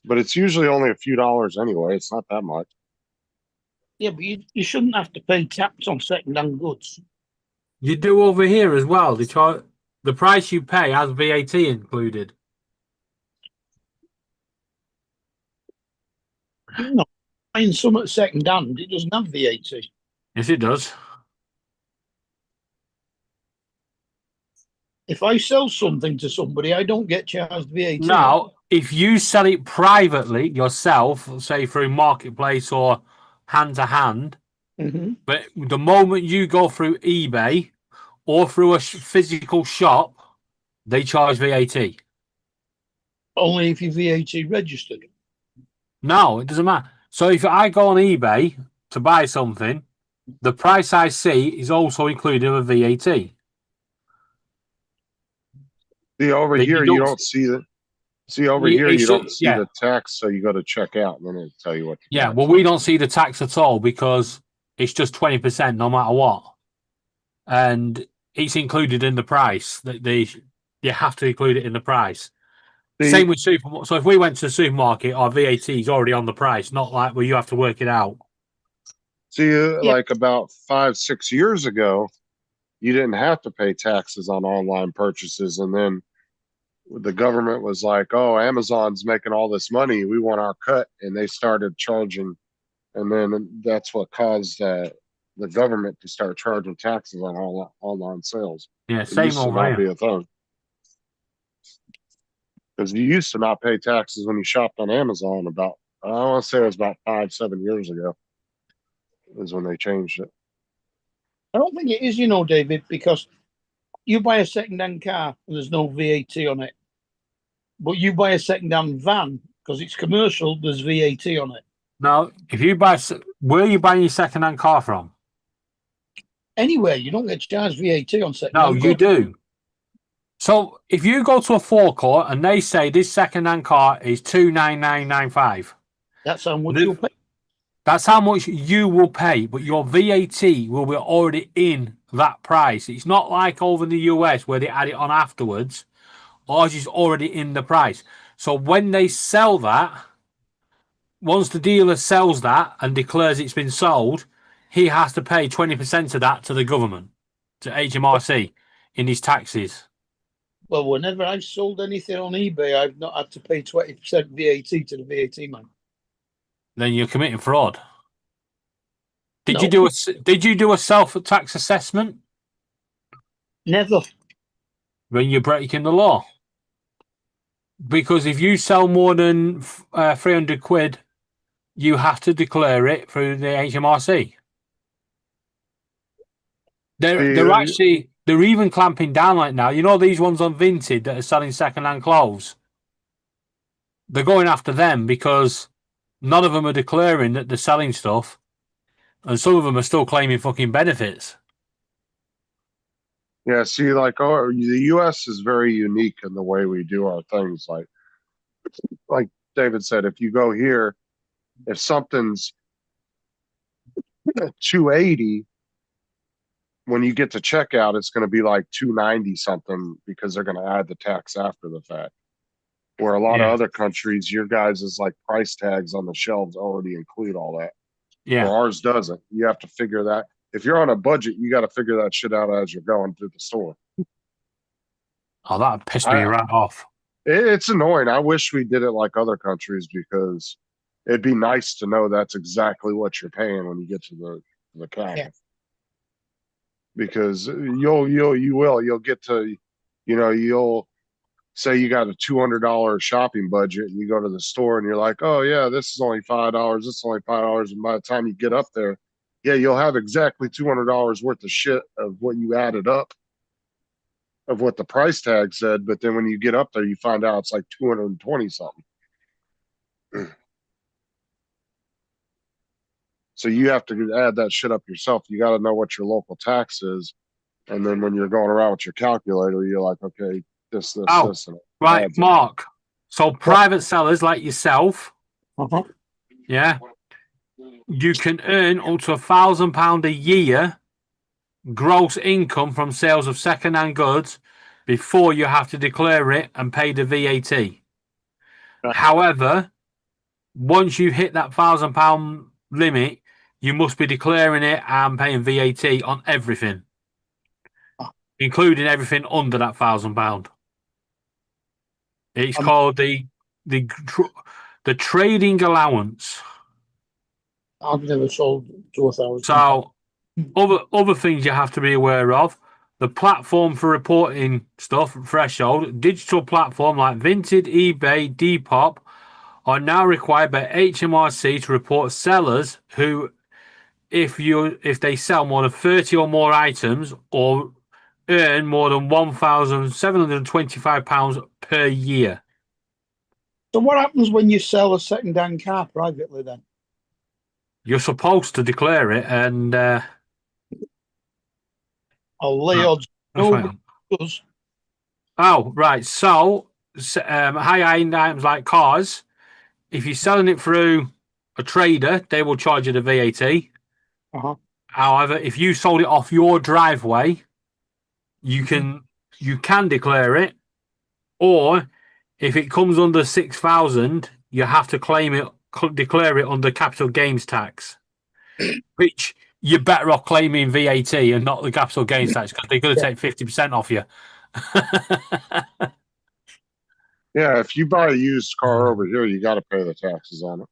But it's usually only a few dollars anyway. It's not that much. Yeah, but you shouldn't have to pay tax on second-hand goods. You do over here as well. The price you pay has VAT included. No, buying something second-hand, it doesn't have VAT. Yes, it does. If I sell something to somebody, I don't get charged VAT. Now, if you sell it privately yourself, say through Marketplace or hand-to-hand, but the moment you go through eBay or through a physical shop, they charge VAT. Only if you're VAT registered. No, it doesn't matter. So if I go on eBay to buy something, the price I see is also included with VAT. See, over here, you don't see the. See, over here, you don't see the tax, so you go to check out, and then it'll tell you what. Yeah, well, we don't see the tax at all because it's just 20% no matter what. And it's included in the price. You have to include it in the price. Same with supermarket. So if we went to the supermarket, our VAT is already on the price, not like where you have to work it out. See, like about 5-6 years ago, you didn't have to pay taxes on online purchases, and then the government was like, "Oh, Amazon's making all this money. We want our cut," and they started charging, and then that's what caused the government to start charging taxes on all online sales. Yeah, same over here. Be a thing. Because you used to not pay taxes when you shopped on Amazon. About, I want to say it was about 5-7 years ago, is when they changed it. I don't think it is, David, because you buy a second-hand car and there's no VAT on it. But you buy a second-hand van, because it's commercial, there's VAT on it. Now, if you buy, where are you buying your second-hand car from? Anywhere, you don't get charged VAT on second-hand. No, you do. So if you go to a forecourt and they say this second-hand car is 29995, That's how much you'll pay. that's how much you will pay, but your VAT will be already in that price. It's not like over in the US where they add it on afterwards. Ours is already in the price. So when they sell that, once the dealer sells that and declares it's been sold, he has to pay 20% of that to the government, to HMRC, in his taxes. Well, whenever I've sold anything on eBay, I've not had to pay 20% VAT to the VAT man. Then you're committing fraud. Did No. you do a self-tax assessment Never. when you're breaking the law? Because if you sell more than 300 quid, you have to declare it through the HMRC. They're even clamping down right now. You know these ones on Vinted that are selling second-hand clothes? They're going after them because none of them are declaring that they're selling stuff, and some of them are still claiming fucking benefits. Yeah, see, like the US is very unique in the way we do our things. Like David said, if you go here, if something's 280, when you get to checkout, it's going to be like 290 something because they're going to add the tax after the fact. Where a lot of other countries, your guys' is like price tags on the shelves already include all that. Yeah. Well, ours doesn't. You have to figure that. If you're on a budget, you got to figure that shit out as you're going through the store. Oh, that pissed me right off. It's annoying. I wish we did it like other countries because it'd be nice to know that's exactly what you're paying when you get to the counter. Yeah. Because you'll get to, you'll say you got a $200 shopping budget and you go to the store and you're like, oh yeah, this is only $5. This is only $5. And by the time you get up there, yeah, you'll have exactly $200 worth of shit of what you added up of what the price tag said. But then when you get up there, you find out it's like 220 something. So you have to add that shit up yourself. You got to know what your local tax is. And then when you're going around with your calculator, you're like, okay, this. And Right, Mark. So private sellers like yourself, yeah, you can earn up to £1,000 a year gross income from sales of second-hand goods before you have to declare it and pay the VAT. Right. However, once you hit that £1,000 limit, you must be declaring it and paying VAT on everything, including everything under that £1,000. It's called the trading allowance. I've never sold to 1,000. So, other things you have to be aware of: the platform for reporting stuff, Threshold, digital platform like Vinted, eBay, Depop are now required by HMRC to report sellers who, if they sell more than 30 or more items or earn more than £1,725 per year. So what happens when you sell a second-hand car privately then? You're supposed to declare it, and I'll lay odds. Nobody does. Oh, right. So, high-end items like cars, if you're selling it through a trader, they will charge you the VAT. However, if you sold it off your driveway, you can declare it, or if it comes under 6,000, you have to declare it under capital gains tax, which you're better off claiming VAT and not the capital gains tax because they're going to take 50% off you. Yeah, if you buy a used car over here, you got to pay the taxes on it.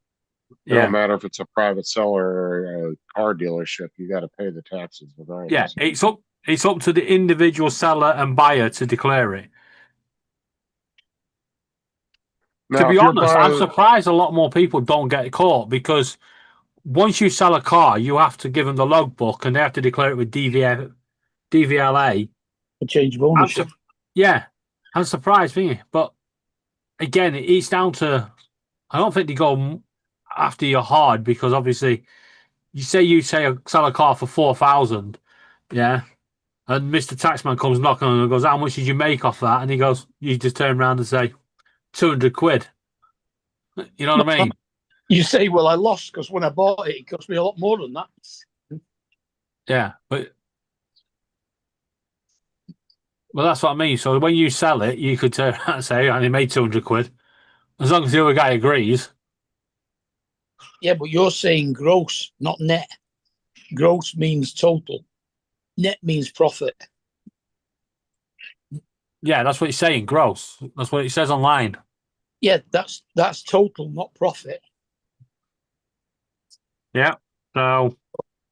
It don't matter if it's a private seller or a car dealership, you got to pay the taxes. Yeah, it's up to the individual seller and buyer to declare it. Now, to be honest, I'm surprised a lot more people don't get caught because once you sell a car, you have to give them the logbook and they have to declare it with DVLA. A change of ownership. I'm surprised, me. But again, it's down to, I don't think they go after you hard because obviously you sell a car for 4,000, yeah, And Mr. Taxman comes knocking on and goes, "How much did you make off that?" And he goes, "You just turn around and say, 200 quid." You know what I mean? You say, well, I lost because when I bought it, it cost me a lot more than that. Yeah, but well, that's what I mean. So when you sell it, you could turn around and say, "I only made 200 quid," as long as the other guy agrees. Yeah, but you're saying gross, not net. Gross means total. Net means profit. Yeah, that's what he's saying. Gross. That's what it says online. Yeah, that's total, not profit. Yeah. So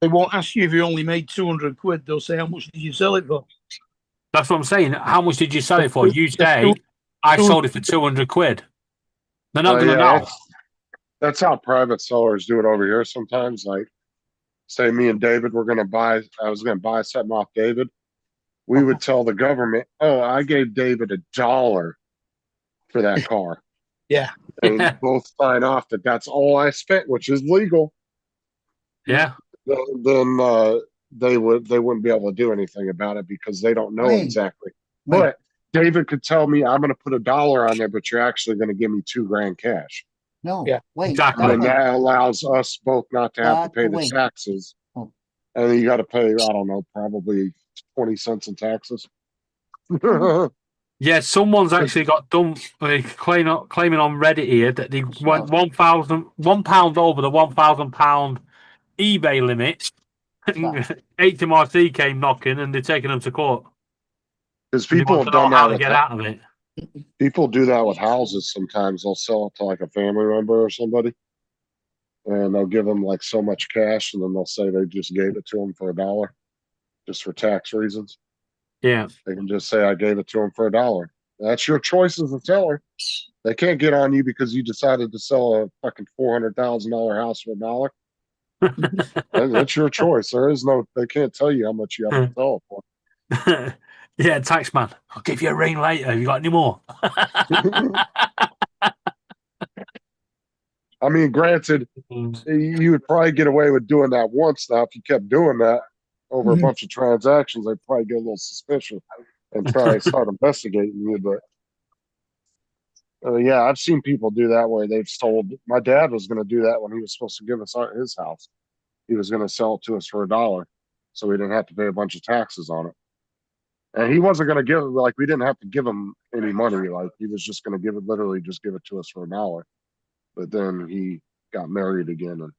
they won't ask you if you only made 200 quid. They'll say, how much did you sell it for? That's what I'm saying. How much did you sell it for? You say, I sold it for 200 quid. They're not going to know. That's how private sellers do it over here sometimes. Like, say me and David were going to buy, I was going to buy something off David. We would tell the government, "Oh, I gave David $1 for that car." Yeah. And both sign off that that's all I spent, which is legal. Yeah. Then they wouldn't be able to do anything about it because they don't know exactly. But David could tell me, "I'm going to put $1 on there, but you're actually going to give me $2,000 cash." No, yeah, wait. Exactly. And that allows us both not to have to pay the wait. taxes. Oh. And then you got to pay, I don't know, probably 20 cents in taxes. Yeah, someone's actually got done claiming on Reddit here that they went £1 over the £1,000 eBay limit. HMRC came knocking and they're taking them to court. Because people have done how that to get out of it. People do that with houses sometimes. They'll sell it to like a family member or somebody, and they'll give them like so much cash, and then they'll say they just gave it to them for $1, just for tax reasons. Yeah. They can just say, "I gave it to them for $1." That's your choice as a seller. They can't get on you because you decided to sell a fucking $400,000 house for $1. That's your choice. There is no, they can't tell you how much you have to sell it for. Yeah, tax man. I'll give you a ring later. Have you got any more? I mean, granted, you would probably get away with doing that once now. If you kept doing that over a bunch of transactions, they'd probably get a little suspicious and try to start investigating you. But yeah, I've seen people do that where they've sold. My dad was going to do that when he was supposed to give us his house. He was going to sell it to us for $1, so we didn't have to pay a bunch of taxes on it. And he wasn't going to give, like, we didn't have to give him any money. Like, he was just going to literally just give it to us for $1. But then he got married again and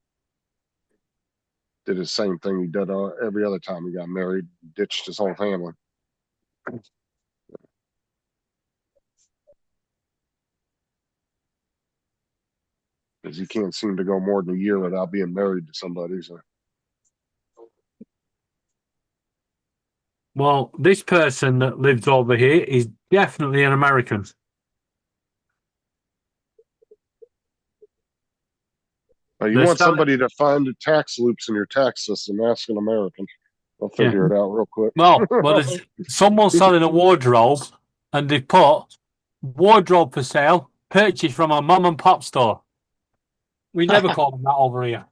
did the same thing he did every other time he got married, ditched his whole family. Because he can't seem to go more than a year without being married to somebody. So. Well, this person that lives over here is definitely an American. You want somebody to find the tax loops in your tax system, ask an American. They'll figure it out real quick. Well, there's someone selling a wardrobe and they put wardrobe for sale, purchased from a mom and pop store. We never call them that over here.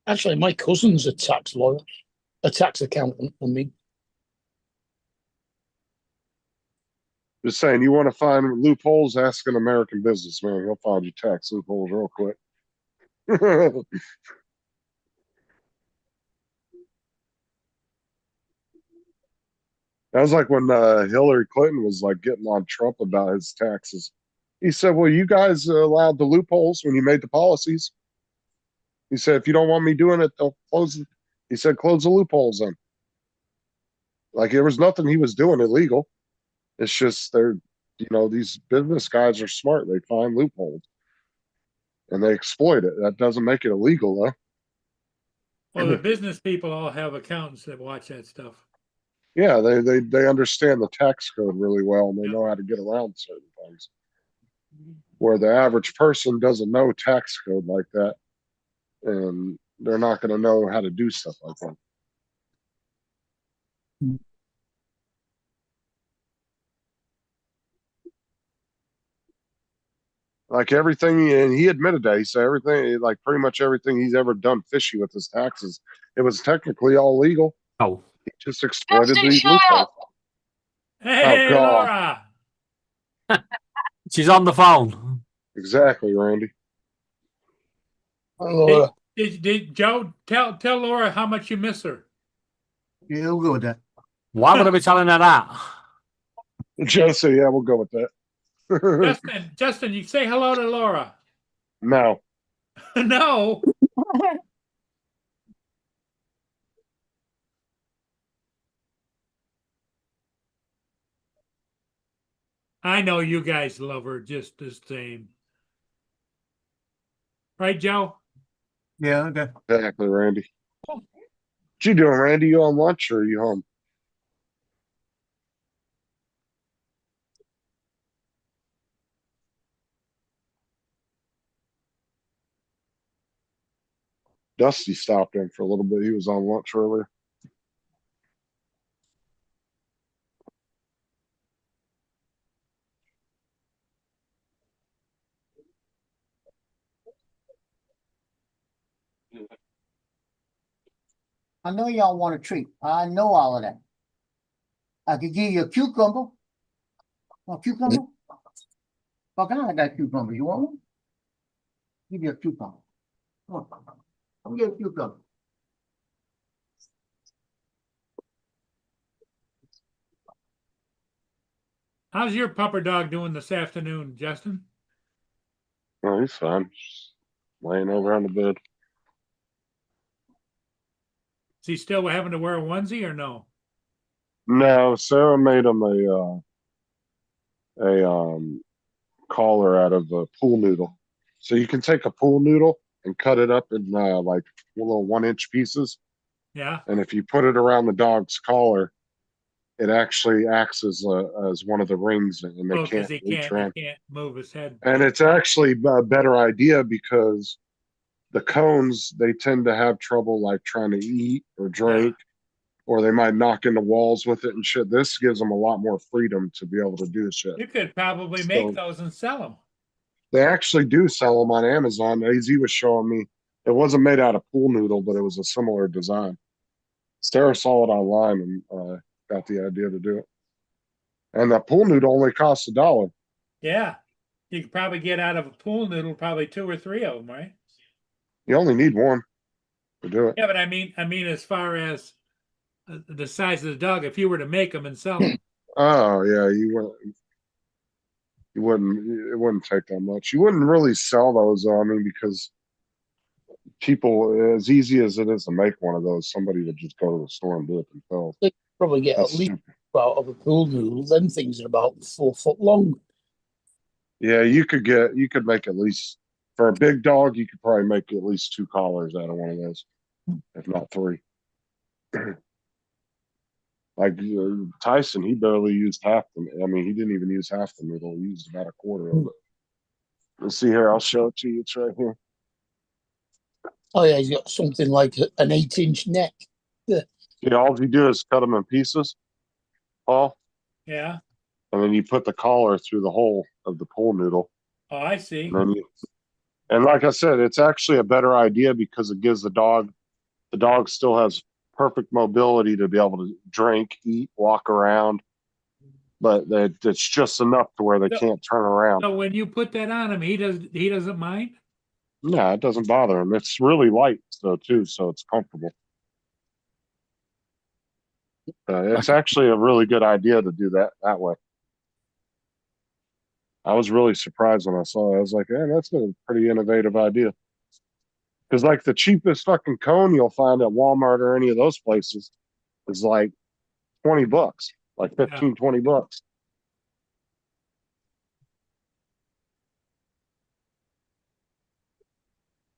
Actually, my cousin's a tax lawyer, a tax accountant. I mean, just saying, you want to find loopholes, ask an American businessman. He'll find you tax loopholes real quick. That was like when Hillary Clinton was like getting on Trump about his taxes. He said, "Well, you guys allowed the loopholes when you made the policies." He said, "If you don't want me doing it, they'll close it." He said, "Close the loopholes then." Like there was nothing he was doing illegal. It's just these business guys are smart. They find loopholes and they exploit it. That doesn't make it illegal, though. Well, the business people all have accountants that watch that stuff. Yeah, they understand the tax code really well, and they know how to get around certain things. Where the average person doesn't know tax code like that, and they're not going to know how to do stuff like that. Like everything, and he admitted that. He said everything, like pretty much everything he's ever done fishy with his taxes, it was technically all legal. Oh, He just exploited Justin, these shut loopholes. up! Oh Hey, God, Laura. she's on the phone. exactly, Randy. Laura. Did Joe tell Laura how much you miss her? Yeah, we'll go with that. Why would I be telling her that? Joe said, "Yeah, we'll go with that." Justin, you say hello to Laura. No, No. I know you guys love her just the same. Right, Joe? Yeah, okay. exactly, Randy. What you doing, Randy? You on lunch or are you home? Dusty stopped in for a little bit. He was on lunch earlier. I know y'all want a treat. I know all of that. I could give you a cucumber. A cucumber? Fuck, I got cucumber. You want one? Give you a cucumber. Come on. I'll give you a cucumber. How's your pupper dog doing this afternoon, Justin? Oh, he's fine. Just laying over on the bed. Is he still having to wear a onesie or no? No, Sarah made him a collar out of a pool noodle. So you can take a pool noodle and cut it up in like little 1-inch pieces. Yeah. And if you put it around the dog's collar, it actually acts as one of the rings, and they Oh, because can't he reach around. can't move his head. And it's actually a better idea because the cones, they tend to have trouble like trying to eat or drink, or they might knock into walls with it and shit. This gives them a lot more freedom to be able to do shit. You could probably make those and sell them. They actually do sell them on Amazon. AZ was showing me. It wasn't made out of pool noodle, but it was a similar design. Sarah saw it online and got the idea to do it. And that pool noodle only costs $1. Yeah. You could probably get out of a pool noodle probably 2 or 3 of them, right? You only need one to do it. Yeah, but I mean, as far as the size of the dog, if you were to make them and sell them. Oh yeah, it wouldn't take that much. You wouldn't really sell those though. I mean, because people, as easy as it is to make one of those, somebody would just go to the store and do it themselves. They probably get That's at least stupid. out of a pool noodle. Them things are about 4 foot long. Yeah, you could make at least, for a big dog, you could probably make at least 2 collars out of one of those, if not 3. Like Tyson, he barely used half them. I mean, he didn't even use half the noodle. He used about a quarter of it. Let's see here. I'll show it to you. It's right here. Oh yeah, he's got something like an 8-inch neck. Yeah. Yeah, all you do is cut them in pieces, Paul, Yeah. and then you put the collar through the hole of the pool noodle. Oh, I see. And then and like I said, it's actually a better idea because it gives the dog still has perfect mobility to be able to drink, eat, walk around, but it's just enough to where they can't turn around. So when you put that on him, he doesn't mind? No, it doesn't bother him. It's really light though too, so it's comfortable. It's actually a really good idea to do that way. I was really surprised when I saw it. I was like, man, that's a pretty innovative idea. Because like the cheapest fucking cone you'll find at Walmart or any of those places is like $20, like 15, $20.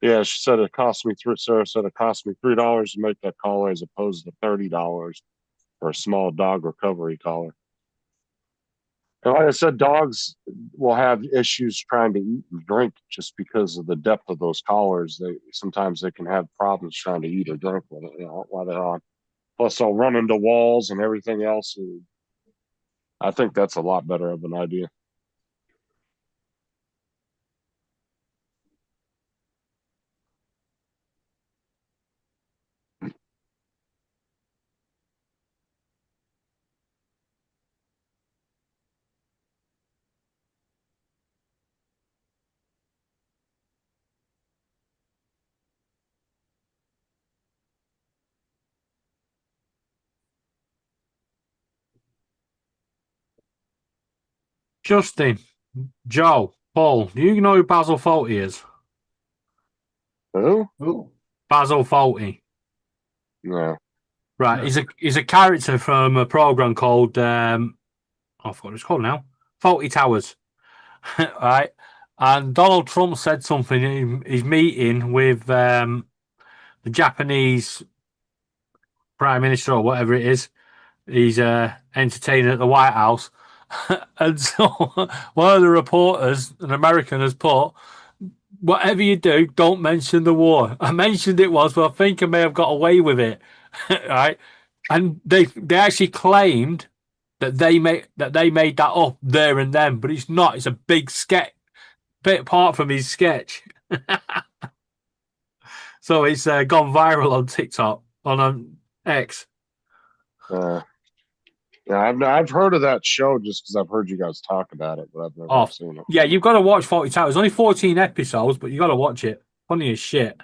Yeah, she said it cost me Sarah said it cost me $3 to make that collar as opposed to $30 for a small dog recovery collar. And like I said, dogs will have issues trying to eat and drink just because of the depth of those collars. Sometimes they can have problems trying to eat or drink with it, while they're on. Plus, they'll run into walls and everything else. And I think that's a lot better of an idea. Justin, Joe, Paul, do you know who Basil Fawlty is? Who? Ooh. Basil Fawlty. No. Right, No. he's a character from a program called I forgot what it's called now. Fawlty Towers. Right. And Donald Trump said something in his meeting with the Japanese Prime Minister or whatever it is. He's entertaining at the White House. And so one of the reporters, an American, has put, whatever you do, don't mention the war. I mentioned it was, but I think I may have got away with it. Right. And they actually claimed that they made that up there and then, but it's not. It's a big sketch, bit apart from his sketch. So it's gone viral on TikTok, on X. Yeah, I've heard of that show just because I've heard you guys talk about it, but I've never seen it. Yeah, you've got to watch Fawlty Towers. It's only 14 episodes, but you got to watch it. Funny as shit.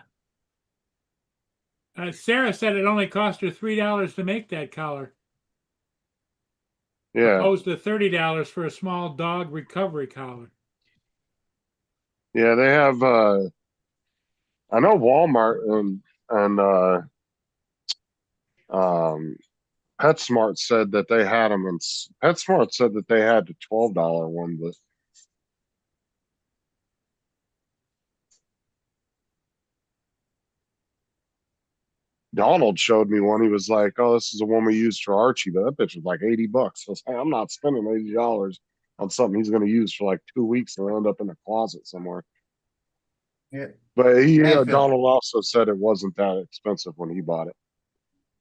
Sarah said it only cost her $3 to make that collar. Yeah. Opposed to $30 for a small dog recovery collar. Yeah, they have I know Walmart and PetSmart said that they had them, and PetSmart said that they had the $12 one, but Donald showed me one. He was like, "Oh, this is a one we used for Archie," but that bitch was like $80. I was like, I'm not spending $80 on something he's going to use for like 2 weeks and end up in a closet somewhere. Yeah. But Landfill. Donald also said it wasn't that expensive when he bought it.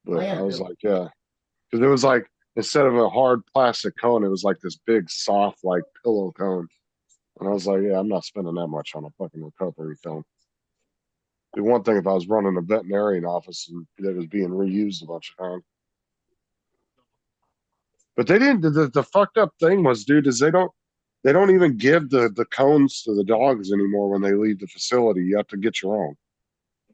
But I was Landfill. like, yeah, because it was like instead of a hard plastic cone, it was like this big soft like pillow cone, and I was like, yeah, I'm not spending that much on a fucking recovery film. The one thing if I was running a veterinarian office and that was being reused a bunch of times. But they didn't. The fucked up thing was, dude, is they don't even give the cones to the dogs anymore when they leave the facility. You have to get your own.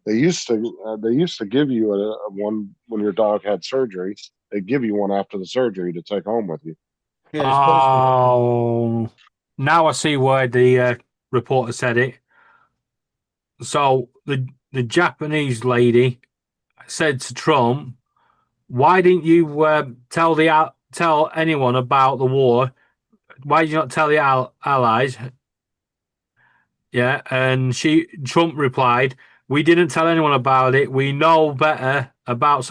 They used to give you a one when your dog had surgery. They give you one after the surgery to take home with you. Yeah, it's supposed to. Oh, now I see why the reporter said it. So the Japanese lady said to Trump, "Why didn't you tell anyone about the war? Why did you not tell the allies?" Yeah, and Trump replied, "We didn't tell anyone about it. We know better about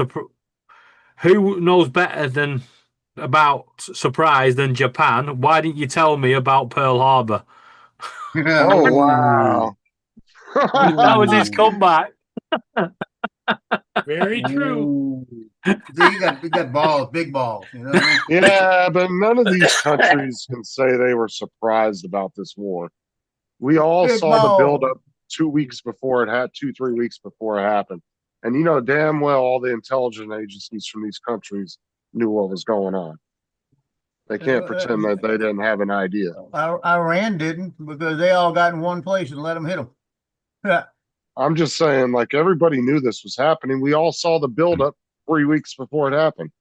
who knows better than about surprise than Japan? Why didn't you tell me about Pearl Harbor?" Oh wow. That was his comeback. Very true. You got balls, big balls. You know what I mean? Yeah, but none of these countries can say they were surprised about this war. We all Big saw the ball. buildup 2 weeks before it had 2-3 weeks before it happened, and you know damn well all the intelligence agencies from these countries knew what was going on. They can't pretend that they didn't have an idea. Iran didn't because they all got in one place and let them hit them. Yeah. I'm just saying, like everybody knew this was happening. We all saw the buildup 3 weeks before it happened.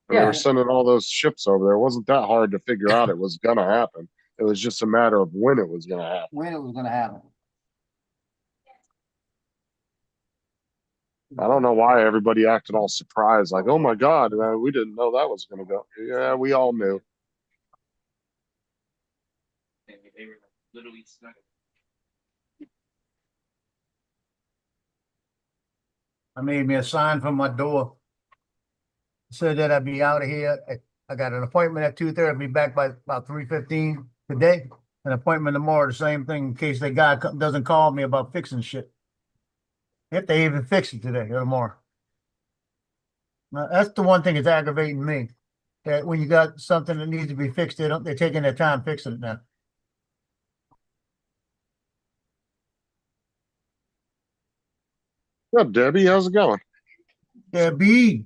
When they were sending all those ships over there. It wasn't that hard to figure out it was going to happen. It was just a matter of when it was going to happen. When it was going to happen. I don't know why everybody acted all surprised, like, "Oh my God, man, we didn't know that was going to go." Yeah, we all knew. I made me a sign from my door. Said that I'd be out of here. I got an appointment at 2:30. I'll be back by about 3:15 today. An appointment tomorrow, the same thing, in case the guy doesn't call me about fixing shit. If they even fix it today or tomorrow. Now, that's the one thing that's aggravating me. That when you got something that needs to be fixed, they're taking their time fixing it now. What's up, Debbie? How's it going? Debbie.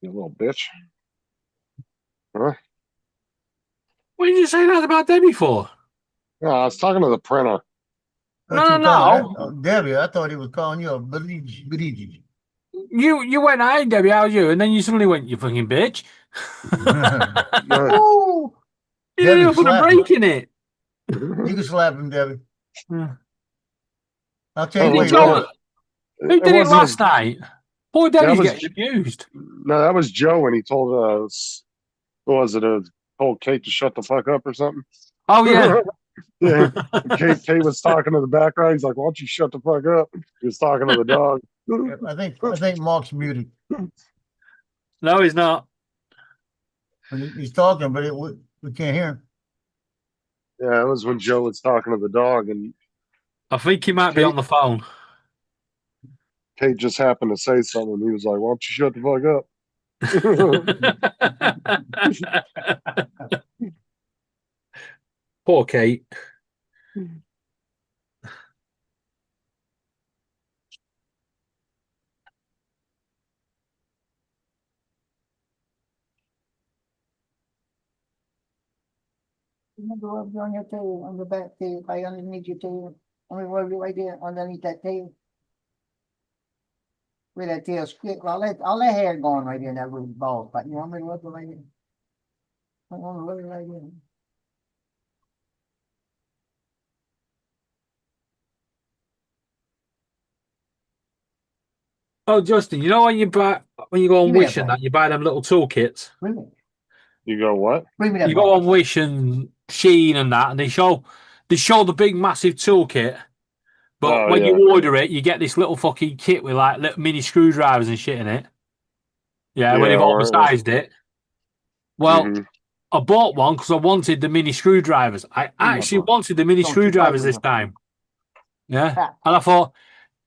You little bitch. Huh? What did you say that about Debbie for? No, I was talking to the printer. No. Debbie, I thought he was calling you a bleedy. You went, "Hey Debbie, how are you?" And then you suddenly went, "You fucking bitch." Woo! You Debbie, didn't even put a slap him. break in it. You can slap him, Debbie. Yeah. I'll tell Oh, you Who what did you Joe? do. Who It did it last wasn't. night? Poor That Debbie's was getting abused. no, that was Joe when he told us. What was it? Told Kate to shut the fuck up or something. Oh yeah. Yeah. Kate was talking to the background. He's like, "Why don't you shut the fuck up?" He was talking to the dog. I think Mark's muted. No, he's not. He's talking, but we can't hear him. Yeah, it was when Joe was talking to the dog, and I think he might be on the phone. Kate just happened to say something. He was like, "Why don't you shut the fuck up?" Poor Kate. Remember rub on your tail, on the back tail, right underneath your tail. Let me rub you right there underneath that tail. Where that tail stick. I'll let hair going right there in that little ball spot. You want me to rub it right there? I want to rub it right there. Oh, Justin, you know when you go on Give me that Wish and ball. that you buy them little toolkits. Bring it. You go what? Bring me that You ball. go on Wish and Sheen and that, and they show the big massive toolkit. But Oh when yeah. you order it, you get this little fucking kit with like little mini screwdrivers and shit in it. Yeah, when Yeah. they've oversized it. Well, Mhm. I bought one because I wanted the mini screwdrivers. I actually wanted the mini Don't you screwdrivers bite this them. time. Yeah. Ah, And I thought,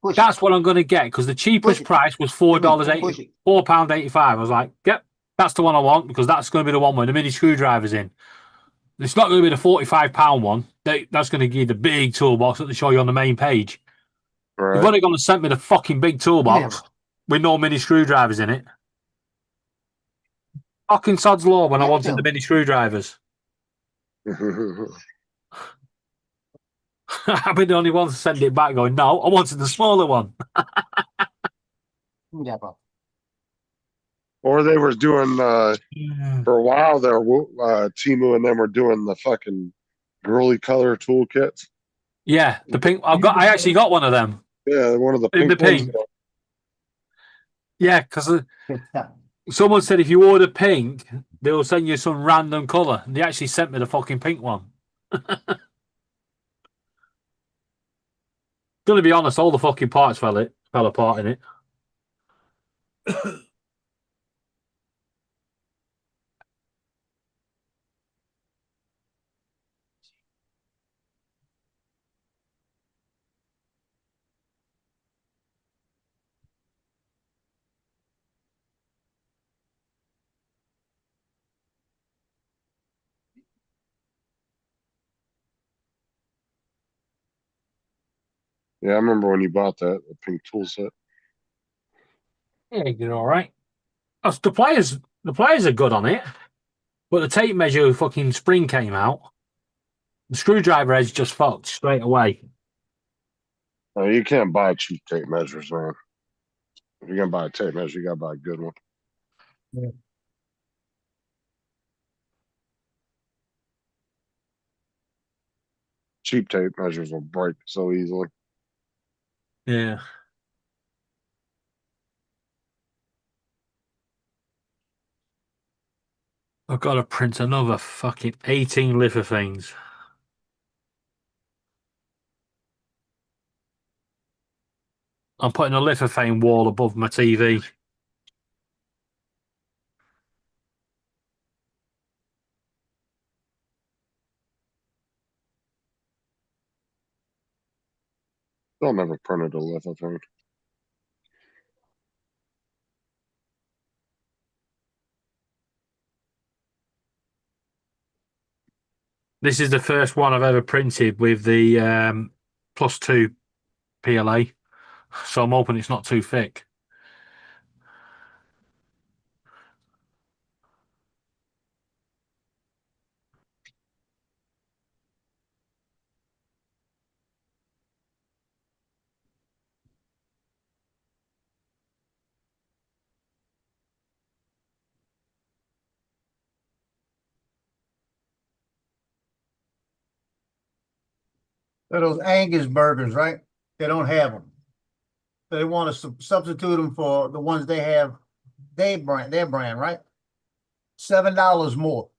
push it. that's what I'm going to get because the Push cheapest it. price was Push £4.80, it. £4.85. I was like, yep, that's the one I want because that's going to be the one with the mini screwdrivers in. It's not going to be the £45 one. That's going to give you the big toolbox that they show you on the main page. They've Right. only going to send me the fucking big toolbox with no mini screwdrivers in it. Fucking sod's law when I wanted the mini screwdrivers. I've been the only one to send it back going, no, I wanted the smaller one. Yeah, bro. Or they were doing for a while there. Timu and them were doing the fucking girly color toolkits. Yeah, the pink. I actually got one of them. Yeah, one of the In pink the ones. pink. Yeah, because someone said if you order pink, they'll send you some random colour. They actually sent me the fucking pink one. Gonna be honest, all the fucking parts fell apart in it. Yeah, I remember when you bought that the pink tool set. Yeah, you did all right. The players are good on it, but the tape measure fucking spring came out. The screwdriver edge just fucked straight away. You can't buy cheap tape measures, man. If you're gonna buy a tape measure, you gotta buy a good one. Yeah. Cheap tape measures will break so easily. Yeah. I've got to print another fucking 18 little things. I'm putting a lithophane wall above my TV. They'll never printed a lithophane. This is the first one I've ever printed with the +2 PLA, so I'm hoping it's not too thick. So those Angus burgers, right? They don't have them. So they want to substitute them for the ones they have, their brand, right? $7 more.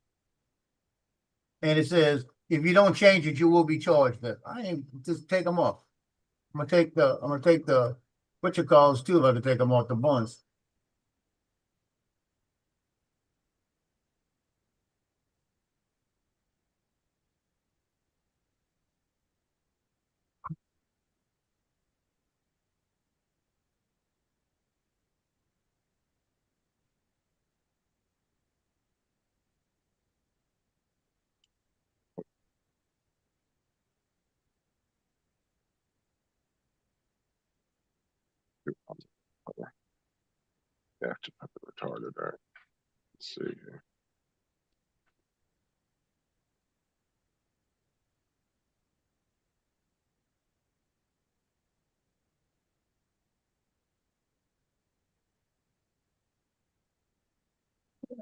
And it says, if you don't change it, you will be charged. That I ain't just take them off. I'm gonna take the what you calls too. If I could take them off the buns. Yeah, to put the retarded. All right. Let's see here.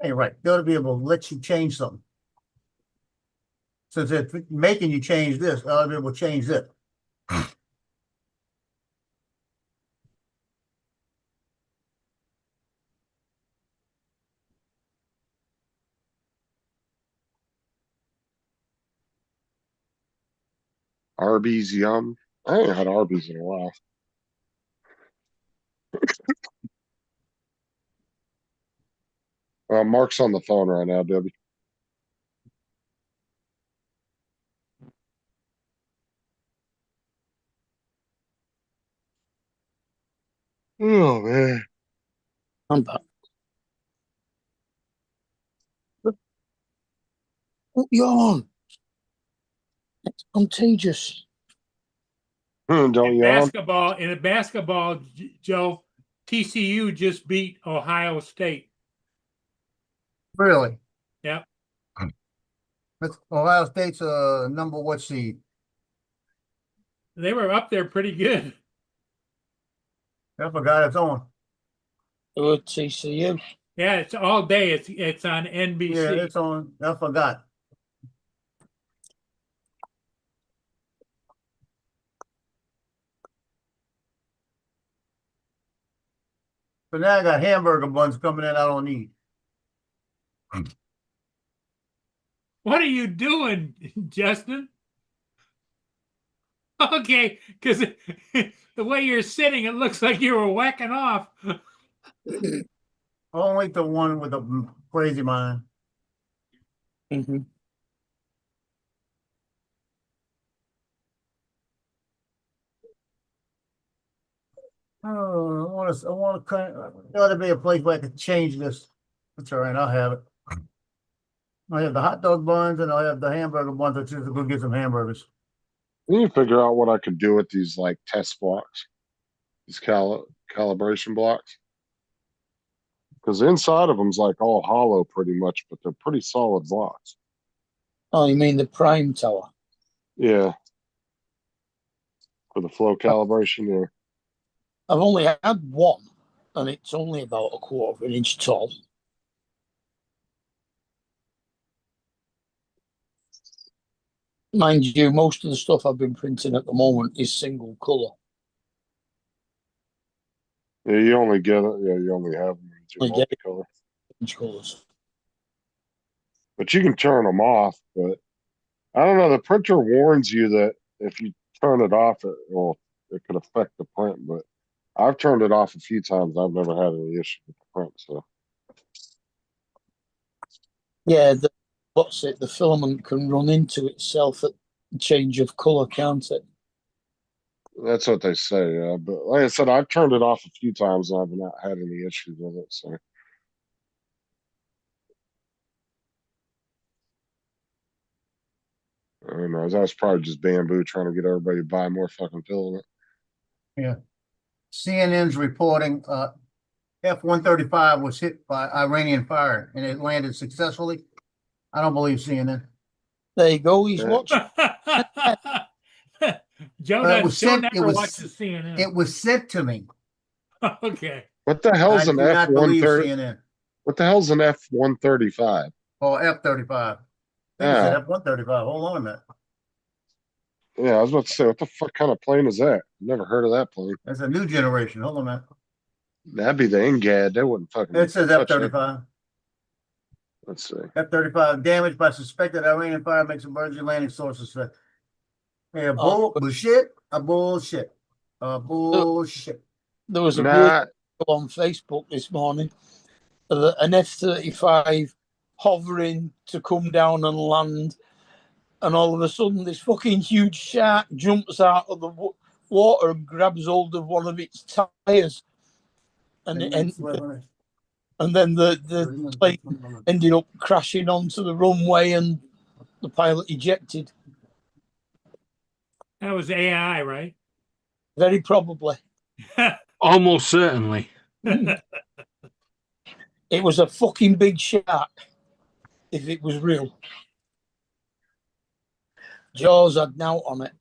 Hey, right. They ought to be able to let you change something. Since it's making you change this, they ought to be able to change it. Arby's Yum. I ain't had Arby's in a while. Mark's on the phone right now, Debbie. Oh man. I'm back. What you on? It's contagious. Don't In yawn. basketball, Joe, TCU just beat Ohio State. Really? Yep. Ohio State's number what seed? They were up there pretty good. I forgot it's on. Oh, TCU. Yeah, it's all day. It's on NBC. Yeah, it's on. I forgot. So now I got hamburger buns coming in I don't need. What are you doing, Justin? Okay, because the way you're sitting, it looks like you were whacking off. Only the one with a crazy mind. Mm-hmm. Oh, I want to. There ought to be a place where I can change this. That's all right. I'll have it. I have the hot dog buns and I have the hamburger buns. I choose to go get some hamburgers. We need to figure out what I could do with these like test blocks, these calibration blocks. Because the inside of them's like all hollow pretty much, but they're pretty solid blocks. Oh, you mean the Prime Tower? Yeah. For the flow calibration, yeah. I've only had one, and it's only about 1/4 of an inch tall. Mind you, most of the stuff I've been printing at the moment is single color. Yeah, you only get it. Yeah, you only have them in multicolor. Colors. But you can turn them off. But I don't know. The printer warns you that if you turn it off, it could affect the print. But I've turned it off a few times. I've never had any issue with the print. So Yeah, the filament can run into itself at change of color, can't it? that's what they say. Yeah, but like I said, I've turned it off a few times and I've not had any issues with it. So. I don't know. That's probably just Bamboo trying to get everybody to buy more fucking filament. Yeah. CNN's reporting F-135 was hit by Iranian fire and it landed successfully. I don't believe CNN. There you go. He's watching. Joe never watches CNN. It was sent to me. Okay. What the hell's an F-130? What the hell's an F-135? Oh, F-35. I think it's an F-135. Hold on a minute. Yeah, I was about to say, what the fuck kind of plane is that? Never heard of that plane. That's a new generation. Hold on, man. That'd be the NGAD. They wouldn't fucking It says touch that. F-35. Let's see. F-35 damaged by suspected Iranian fire makes emergency landing sources. Yeah, bullshit. A bullshit. A bullshit. There was a Nah. video on Facebook this morning of an F-35 hovering to come down and land, and all of a sudden this fucking huge shark jumps out of the water and grabs hold of one of its tires, and then the plane ended up crashing onto the runway and the pilot ejected. That was AI, right? Very probably. Almost certainly. It was a fucking big shark, if it was real. Jaws had now on it.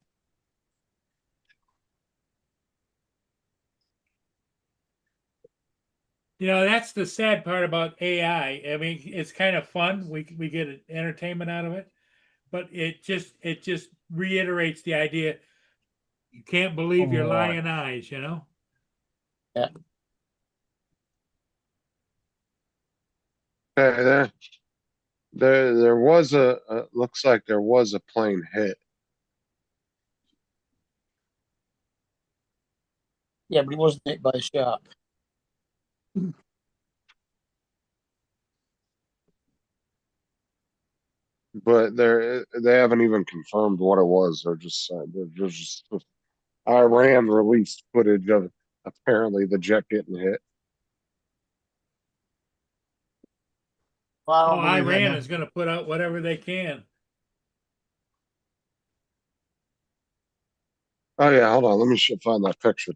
You know, that's the sad part about AI. I mean, it's kind of fun. We get entertainment out of it, but it just reiterates the idea you can't believe your lying eyes, you know? Yeah. Hey, there was looks like there was a plane hit. Yeah, but it wasn't hit by a shark. But they haven't even confirmed what it was. They're just Iran released footage of apparently the jet getting hit. Oh, Iran is going to put out whatever they can. Oh yeah, hold on. Let me find that picture.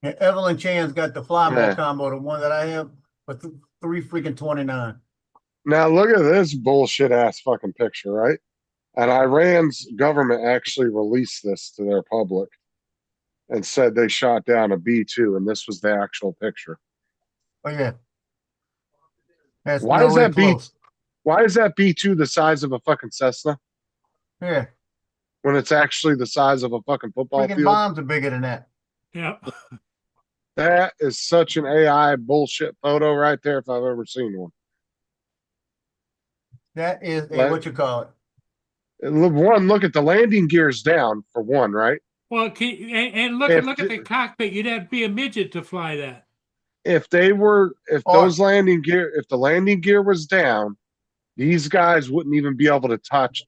Yeah, Evelyn Chan's got the fly ball Yeah. combo, the one that I have, for three freaking 29. Now look at this bullshit ass fucking picture, right? And Iran's government actually released this to their public and said they shot down a B-2, and this was the actual picture. Oh yeah. That's Why is that close. Why is that B-2 the size of a fucking Cessna Yeah. when it's actually the size of a fucking football Freaking field? bombs are bigger than that. Yeah. That is such an AI bullshit photo right there if I've ever seen one. That is a, What? what you call it? Look at the landing gears down for one, right? Well, and look at the cockpit. You'd have to be a midget to fly that. If the landing gear was down, these guys wouldn't even be able to touch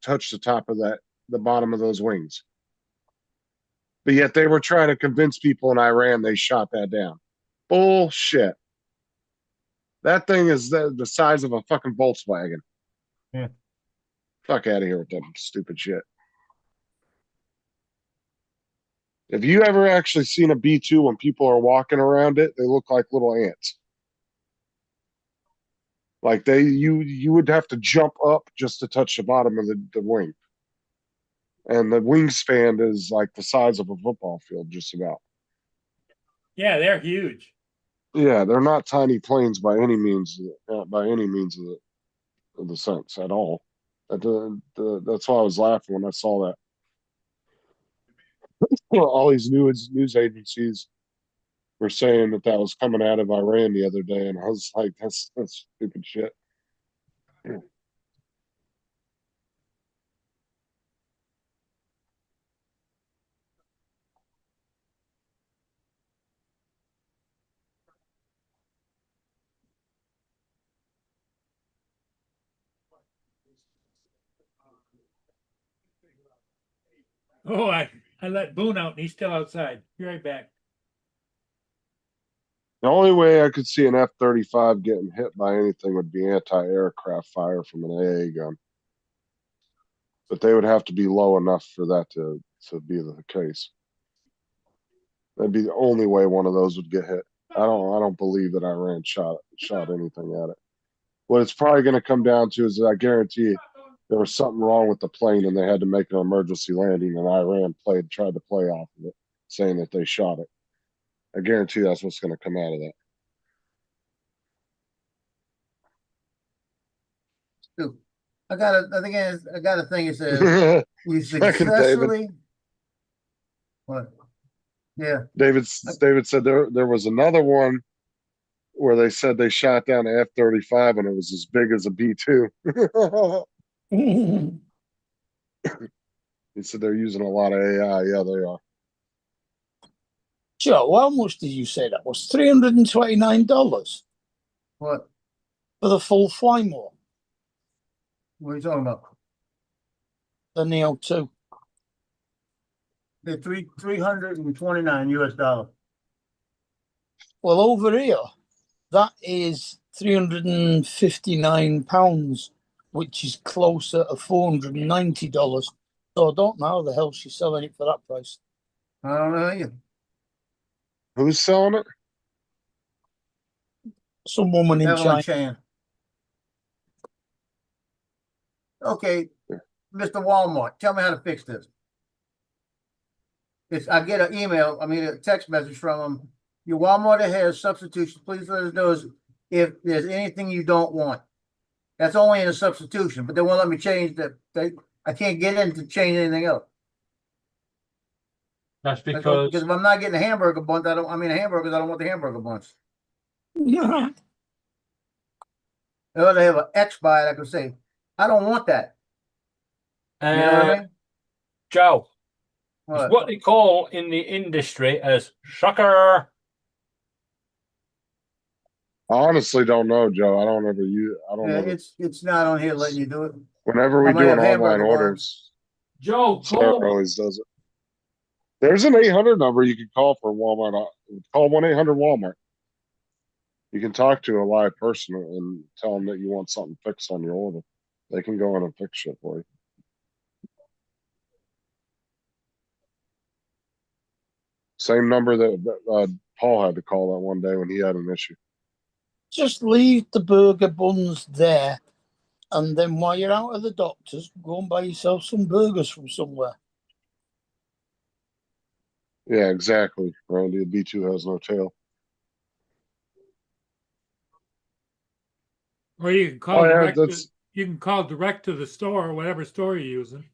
the top of the bottom of those wings. But yet they were trying to convince people in Iran they shot that down. Bullshit. That thing is the size of a fucking Volkswagen. Yeah. Fuck out of here with that stupid shit. If you ever actually seen a B-2 when people are walking around it, they look like little ants. Like you would have to jump up just to touch the bottom of the wing. And the wingspan is like the size of a football field, just about. Yeah, they're huge. Yeah, they're not tiny planes by any means of the sense at all. That's why I was laughing when I saw that. All these news agencies were saying that was coming out of Iran the other day, and I was like, that's stupid shit. Oh, I let Boone out and he's still outside. Be right back. The only way I could see an F-35 getting hit by anything would be anti-aircraft fire from an AA gun. But they would have to be low enough for that to be the case. That'd be the only way one of those would get hit. I don't believe that Iran shot anything at it. What it's probably going to come down to is that I guarantee you there was something wrong with the plane and they had to make an emergency landing, and Iran tried to play off of it, saying that they shot it. I guarantee that's what's going to come out of that. I got a thing. It says you Second, David. successfully. What? Yeah. David said there was another one where they said they shot down an F-35 and it was as big as a B-2. He said they're using a lot of AI. Yeah, they are. Joe, how much did you say that was? $329 What? for the full Flymore, What are you talking about? the Neo 2. The $329 US. Well, over here, that is £359, which is closer to $490. So I don't know how the hell she's selling it for that price. I don't know either. Who's selling it? Some woman in Evelyn China. Chan. Okay, Mr. Walmart, tell me how to fix this. I get an email, a text message from them. Your Walmart has substitutions. Please let us know if there's anything you don't want. That's only in a substitution, but they won't let me change that. I can't get in to change anything else. That's Because if I'm not getting a hamburger bun, hamburgers, I don't want the hamburger buns. Yeah. Or they have an X by it, I can say, I don't want that. You know what I mean? Joe, What? it's what they call in the industry as sucker. I honestly don't know, Joe. I don't ever use. I don't Yeah, know. it's not on here letting you do it. Whenever we I might do have an online hamburger orders, Joe, Sarah always does it. There's an 800 number you can call for Walmart. Call 1-800-Walmart. You can talk to a live person and tell them that you want something fixed on your order. They can go in and fix it for you. Same number that Paul had to call that one day when he had an issue. Just leave the burger buns there, and then while you're out of the doctor's, go and buy yourself some burgers from somewhere. Yeah, exactly, Randy. The B2 has no tail. Or you can call you can call direct to the store, whatever store you're using.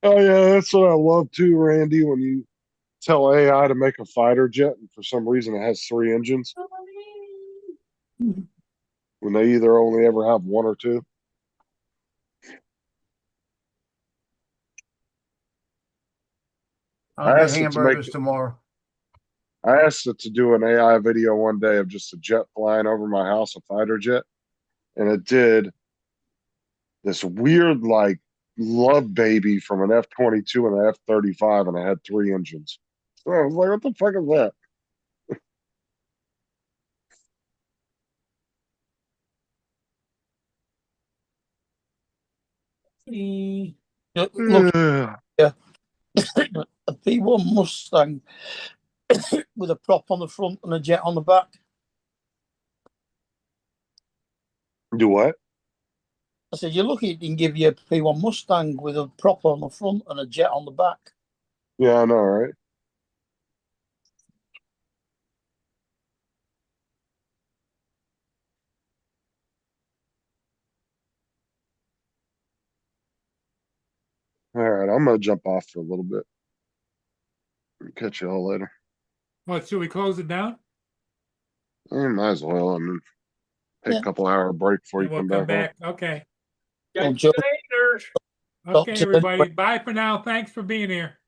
Oh yeah, that's what I love too, Randy. When you tell AI to make a fighter jet, and for some reason it has 3 engines, when they either only ever have 1 or 2. I'll get hamburgers tomorrow. I asked it to do an AI video one day of just a jet flying over my house, a fighter jet, and it did this weird like love baby from an F-22 and an F-35, and it had 3 engines. So I was like, what the fuck is that? Look, yeah, a P1 Mustang with a prop on the front and a jet on the back. Do what? I said, you're lucky it didn't give you a P1 Mustang with a prop on the front and a jet on the back. Yeah, I know, right? All right, I'm gonna jump off for a little bit. Catch you all later. What, should we close it down? Might as well. Take a couple hour break before you We'll come back. Okay. Catch you later. Okay, everybody. Bye for now. Thanks for being here.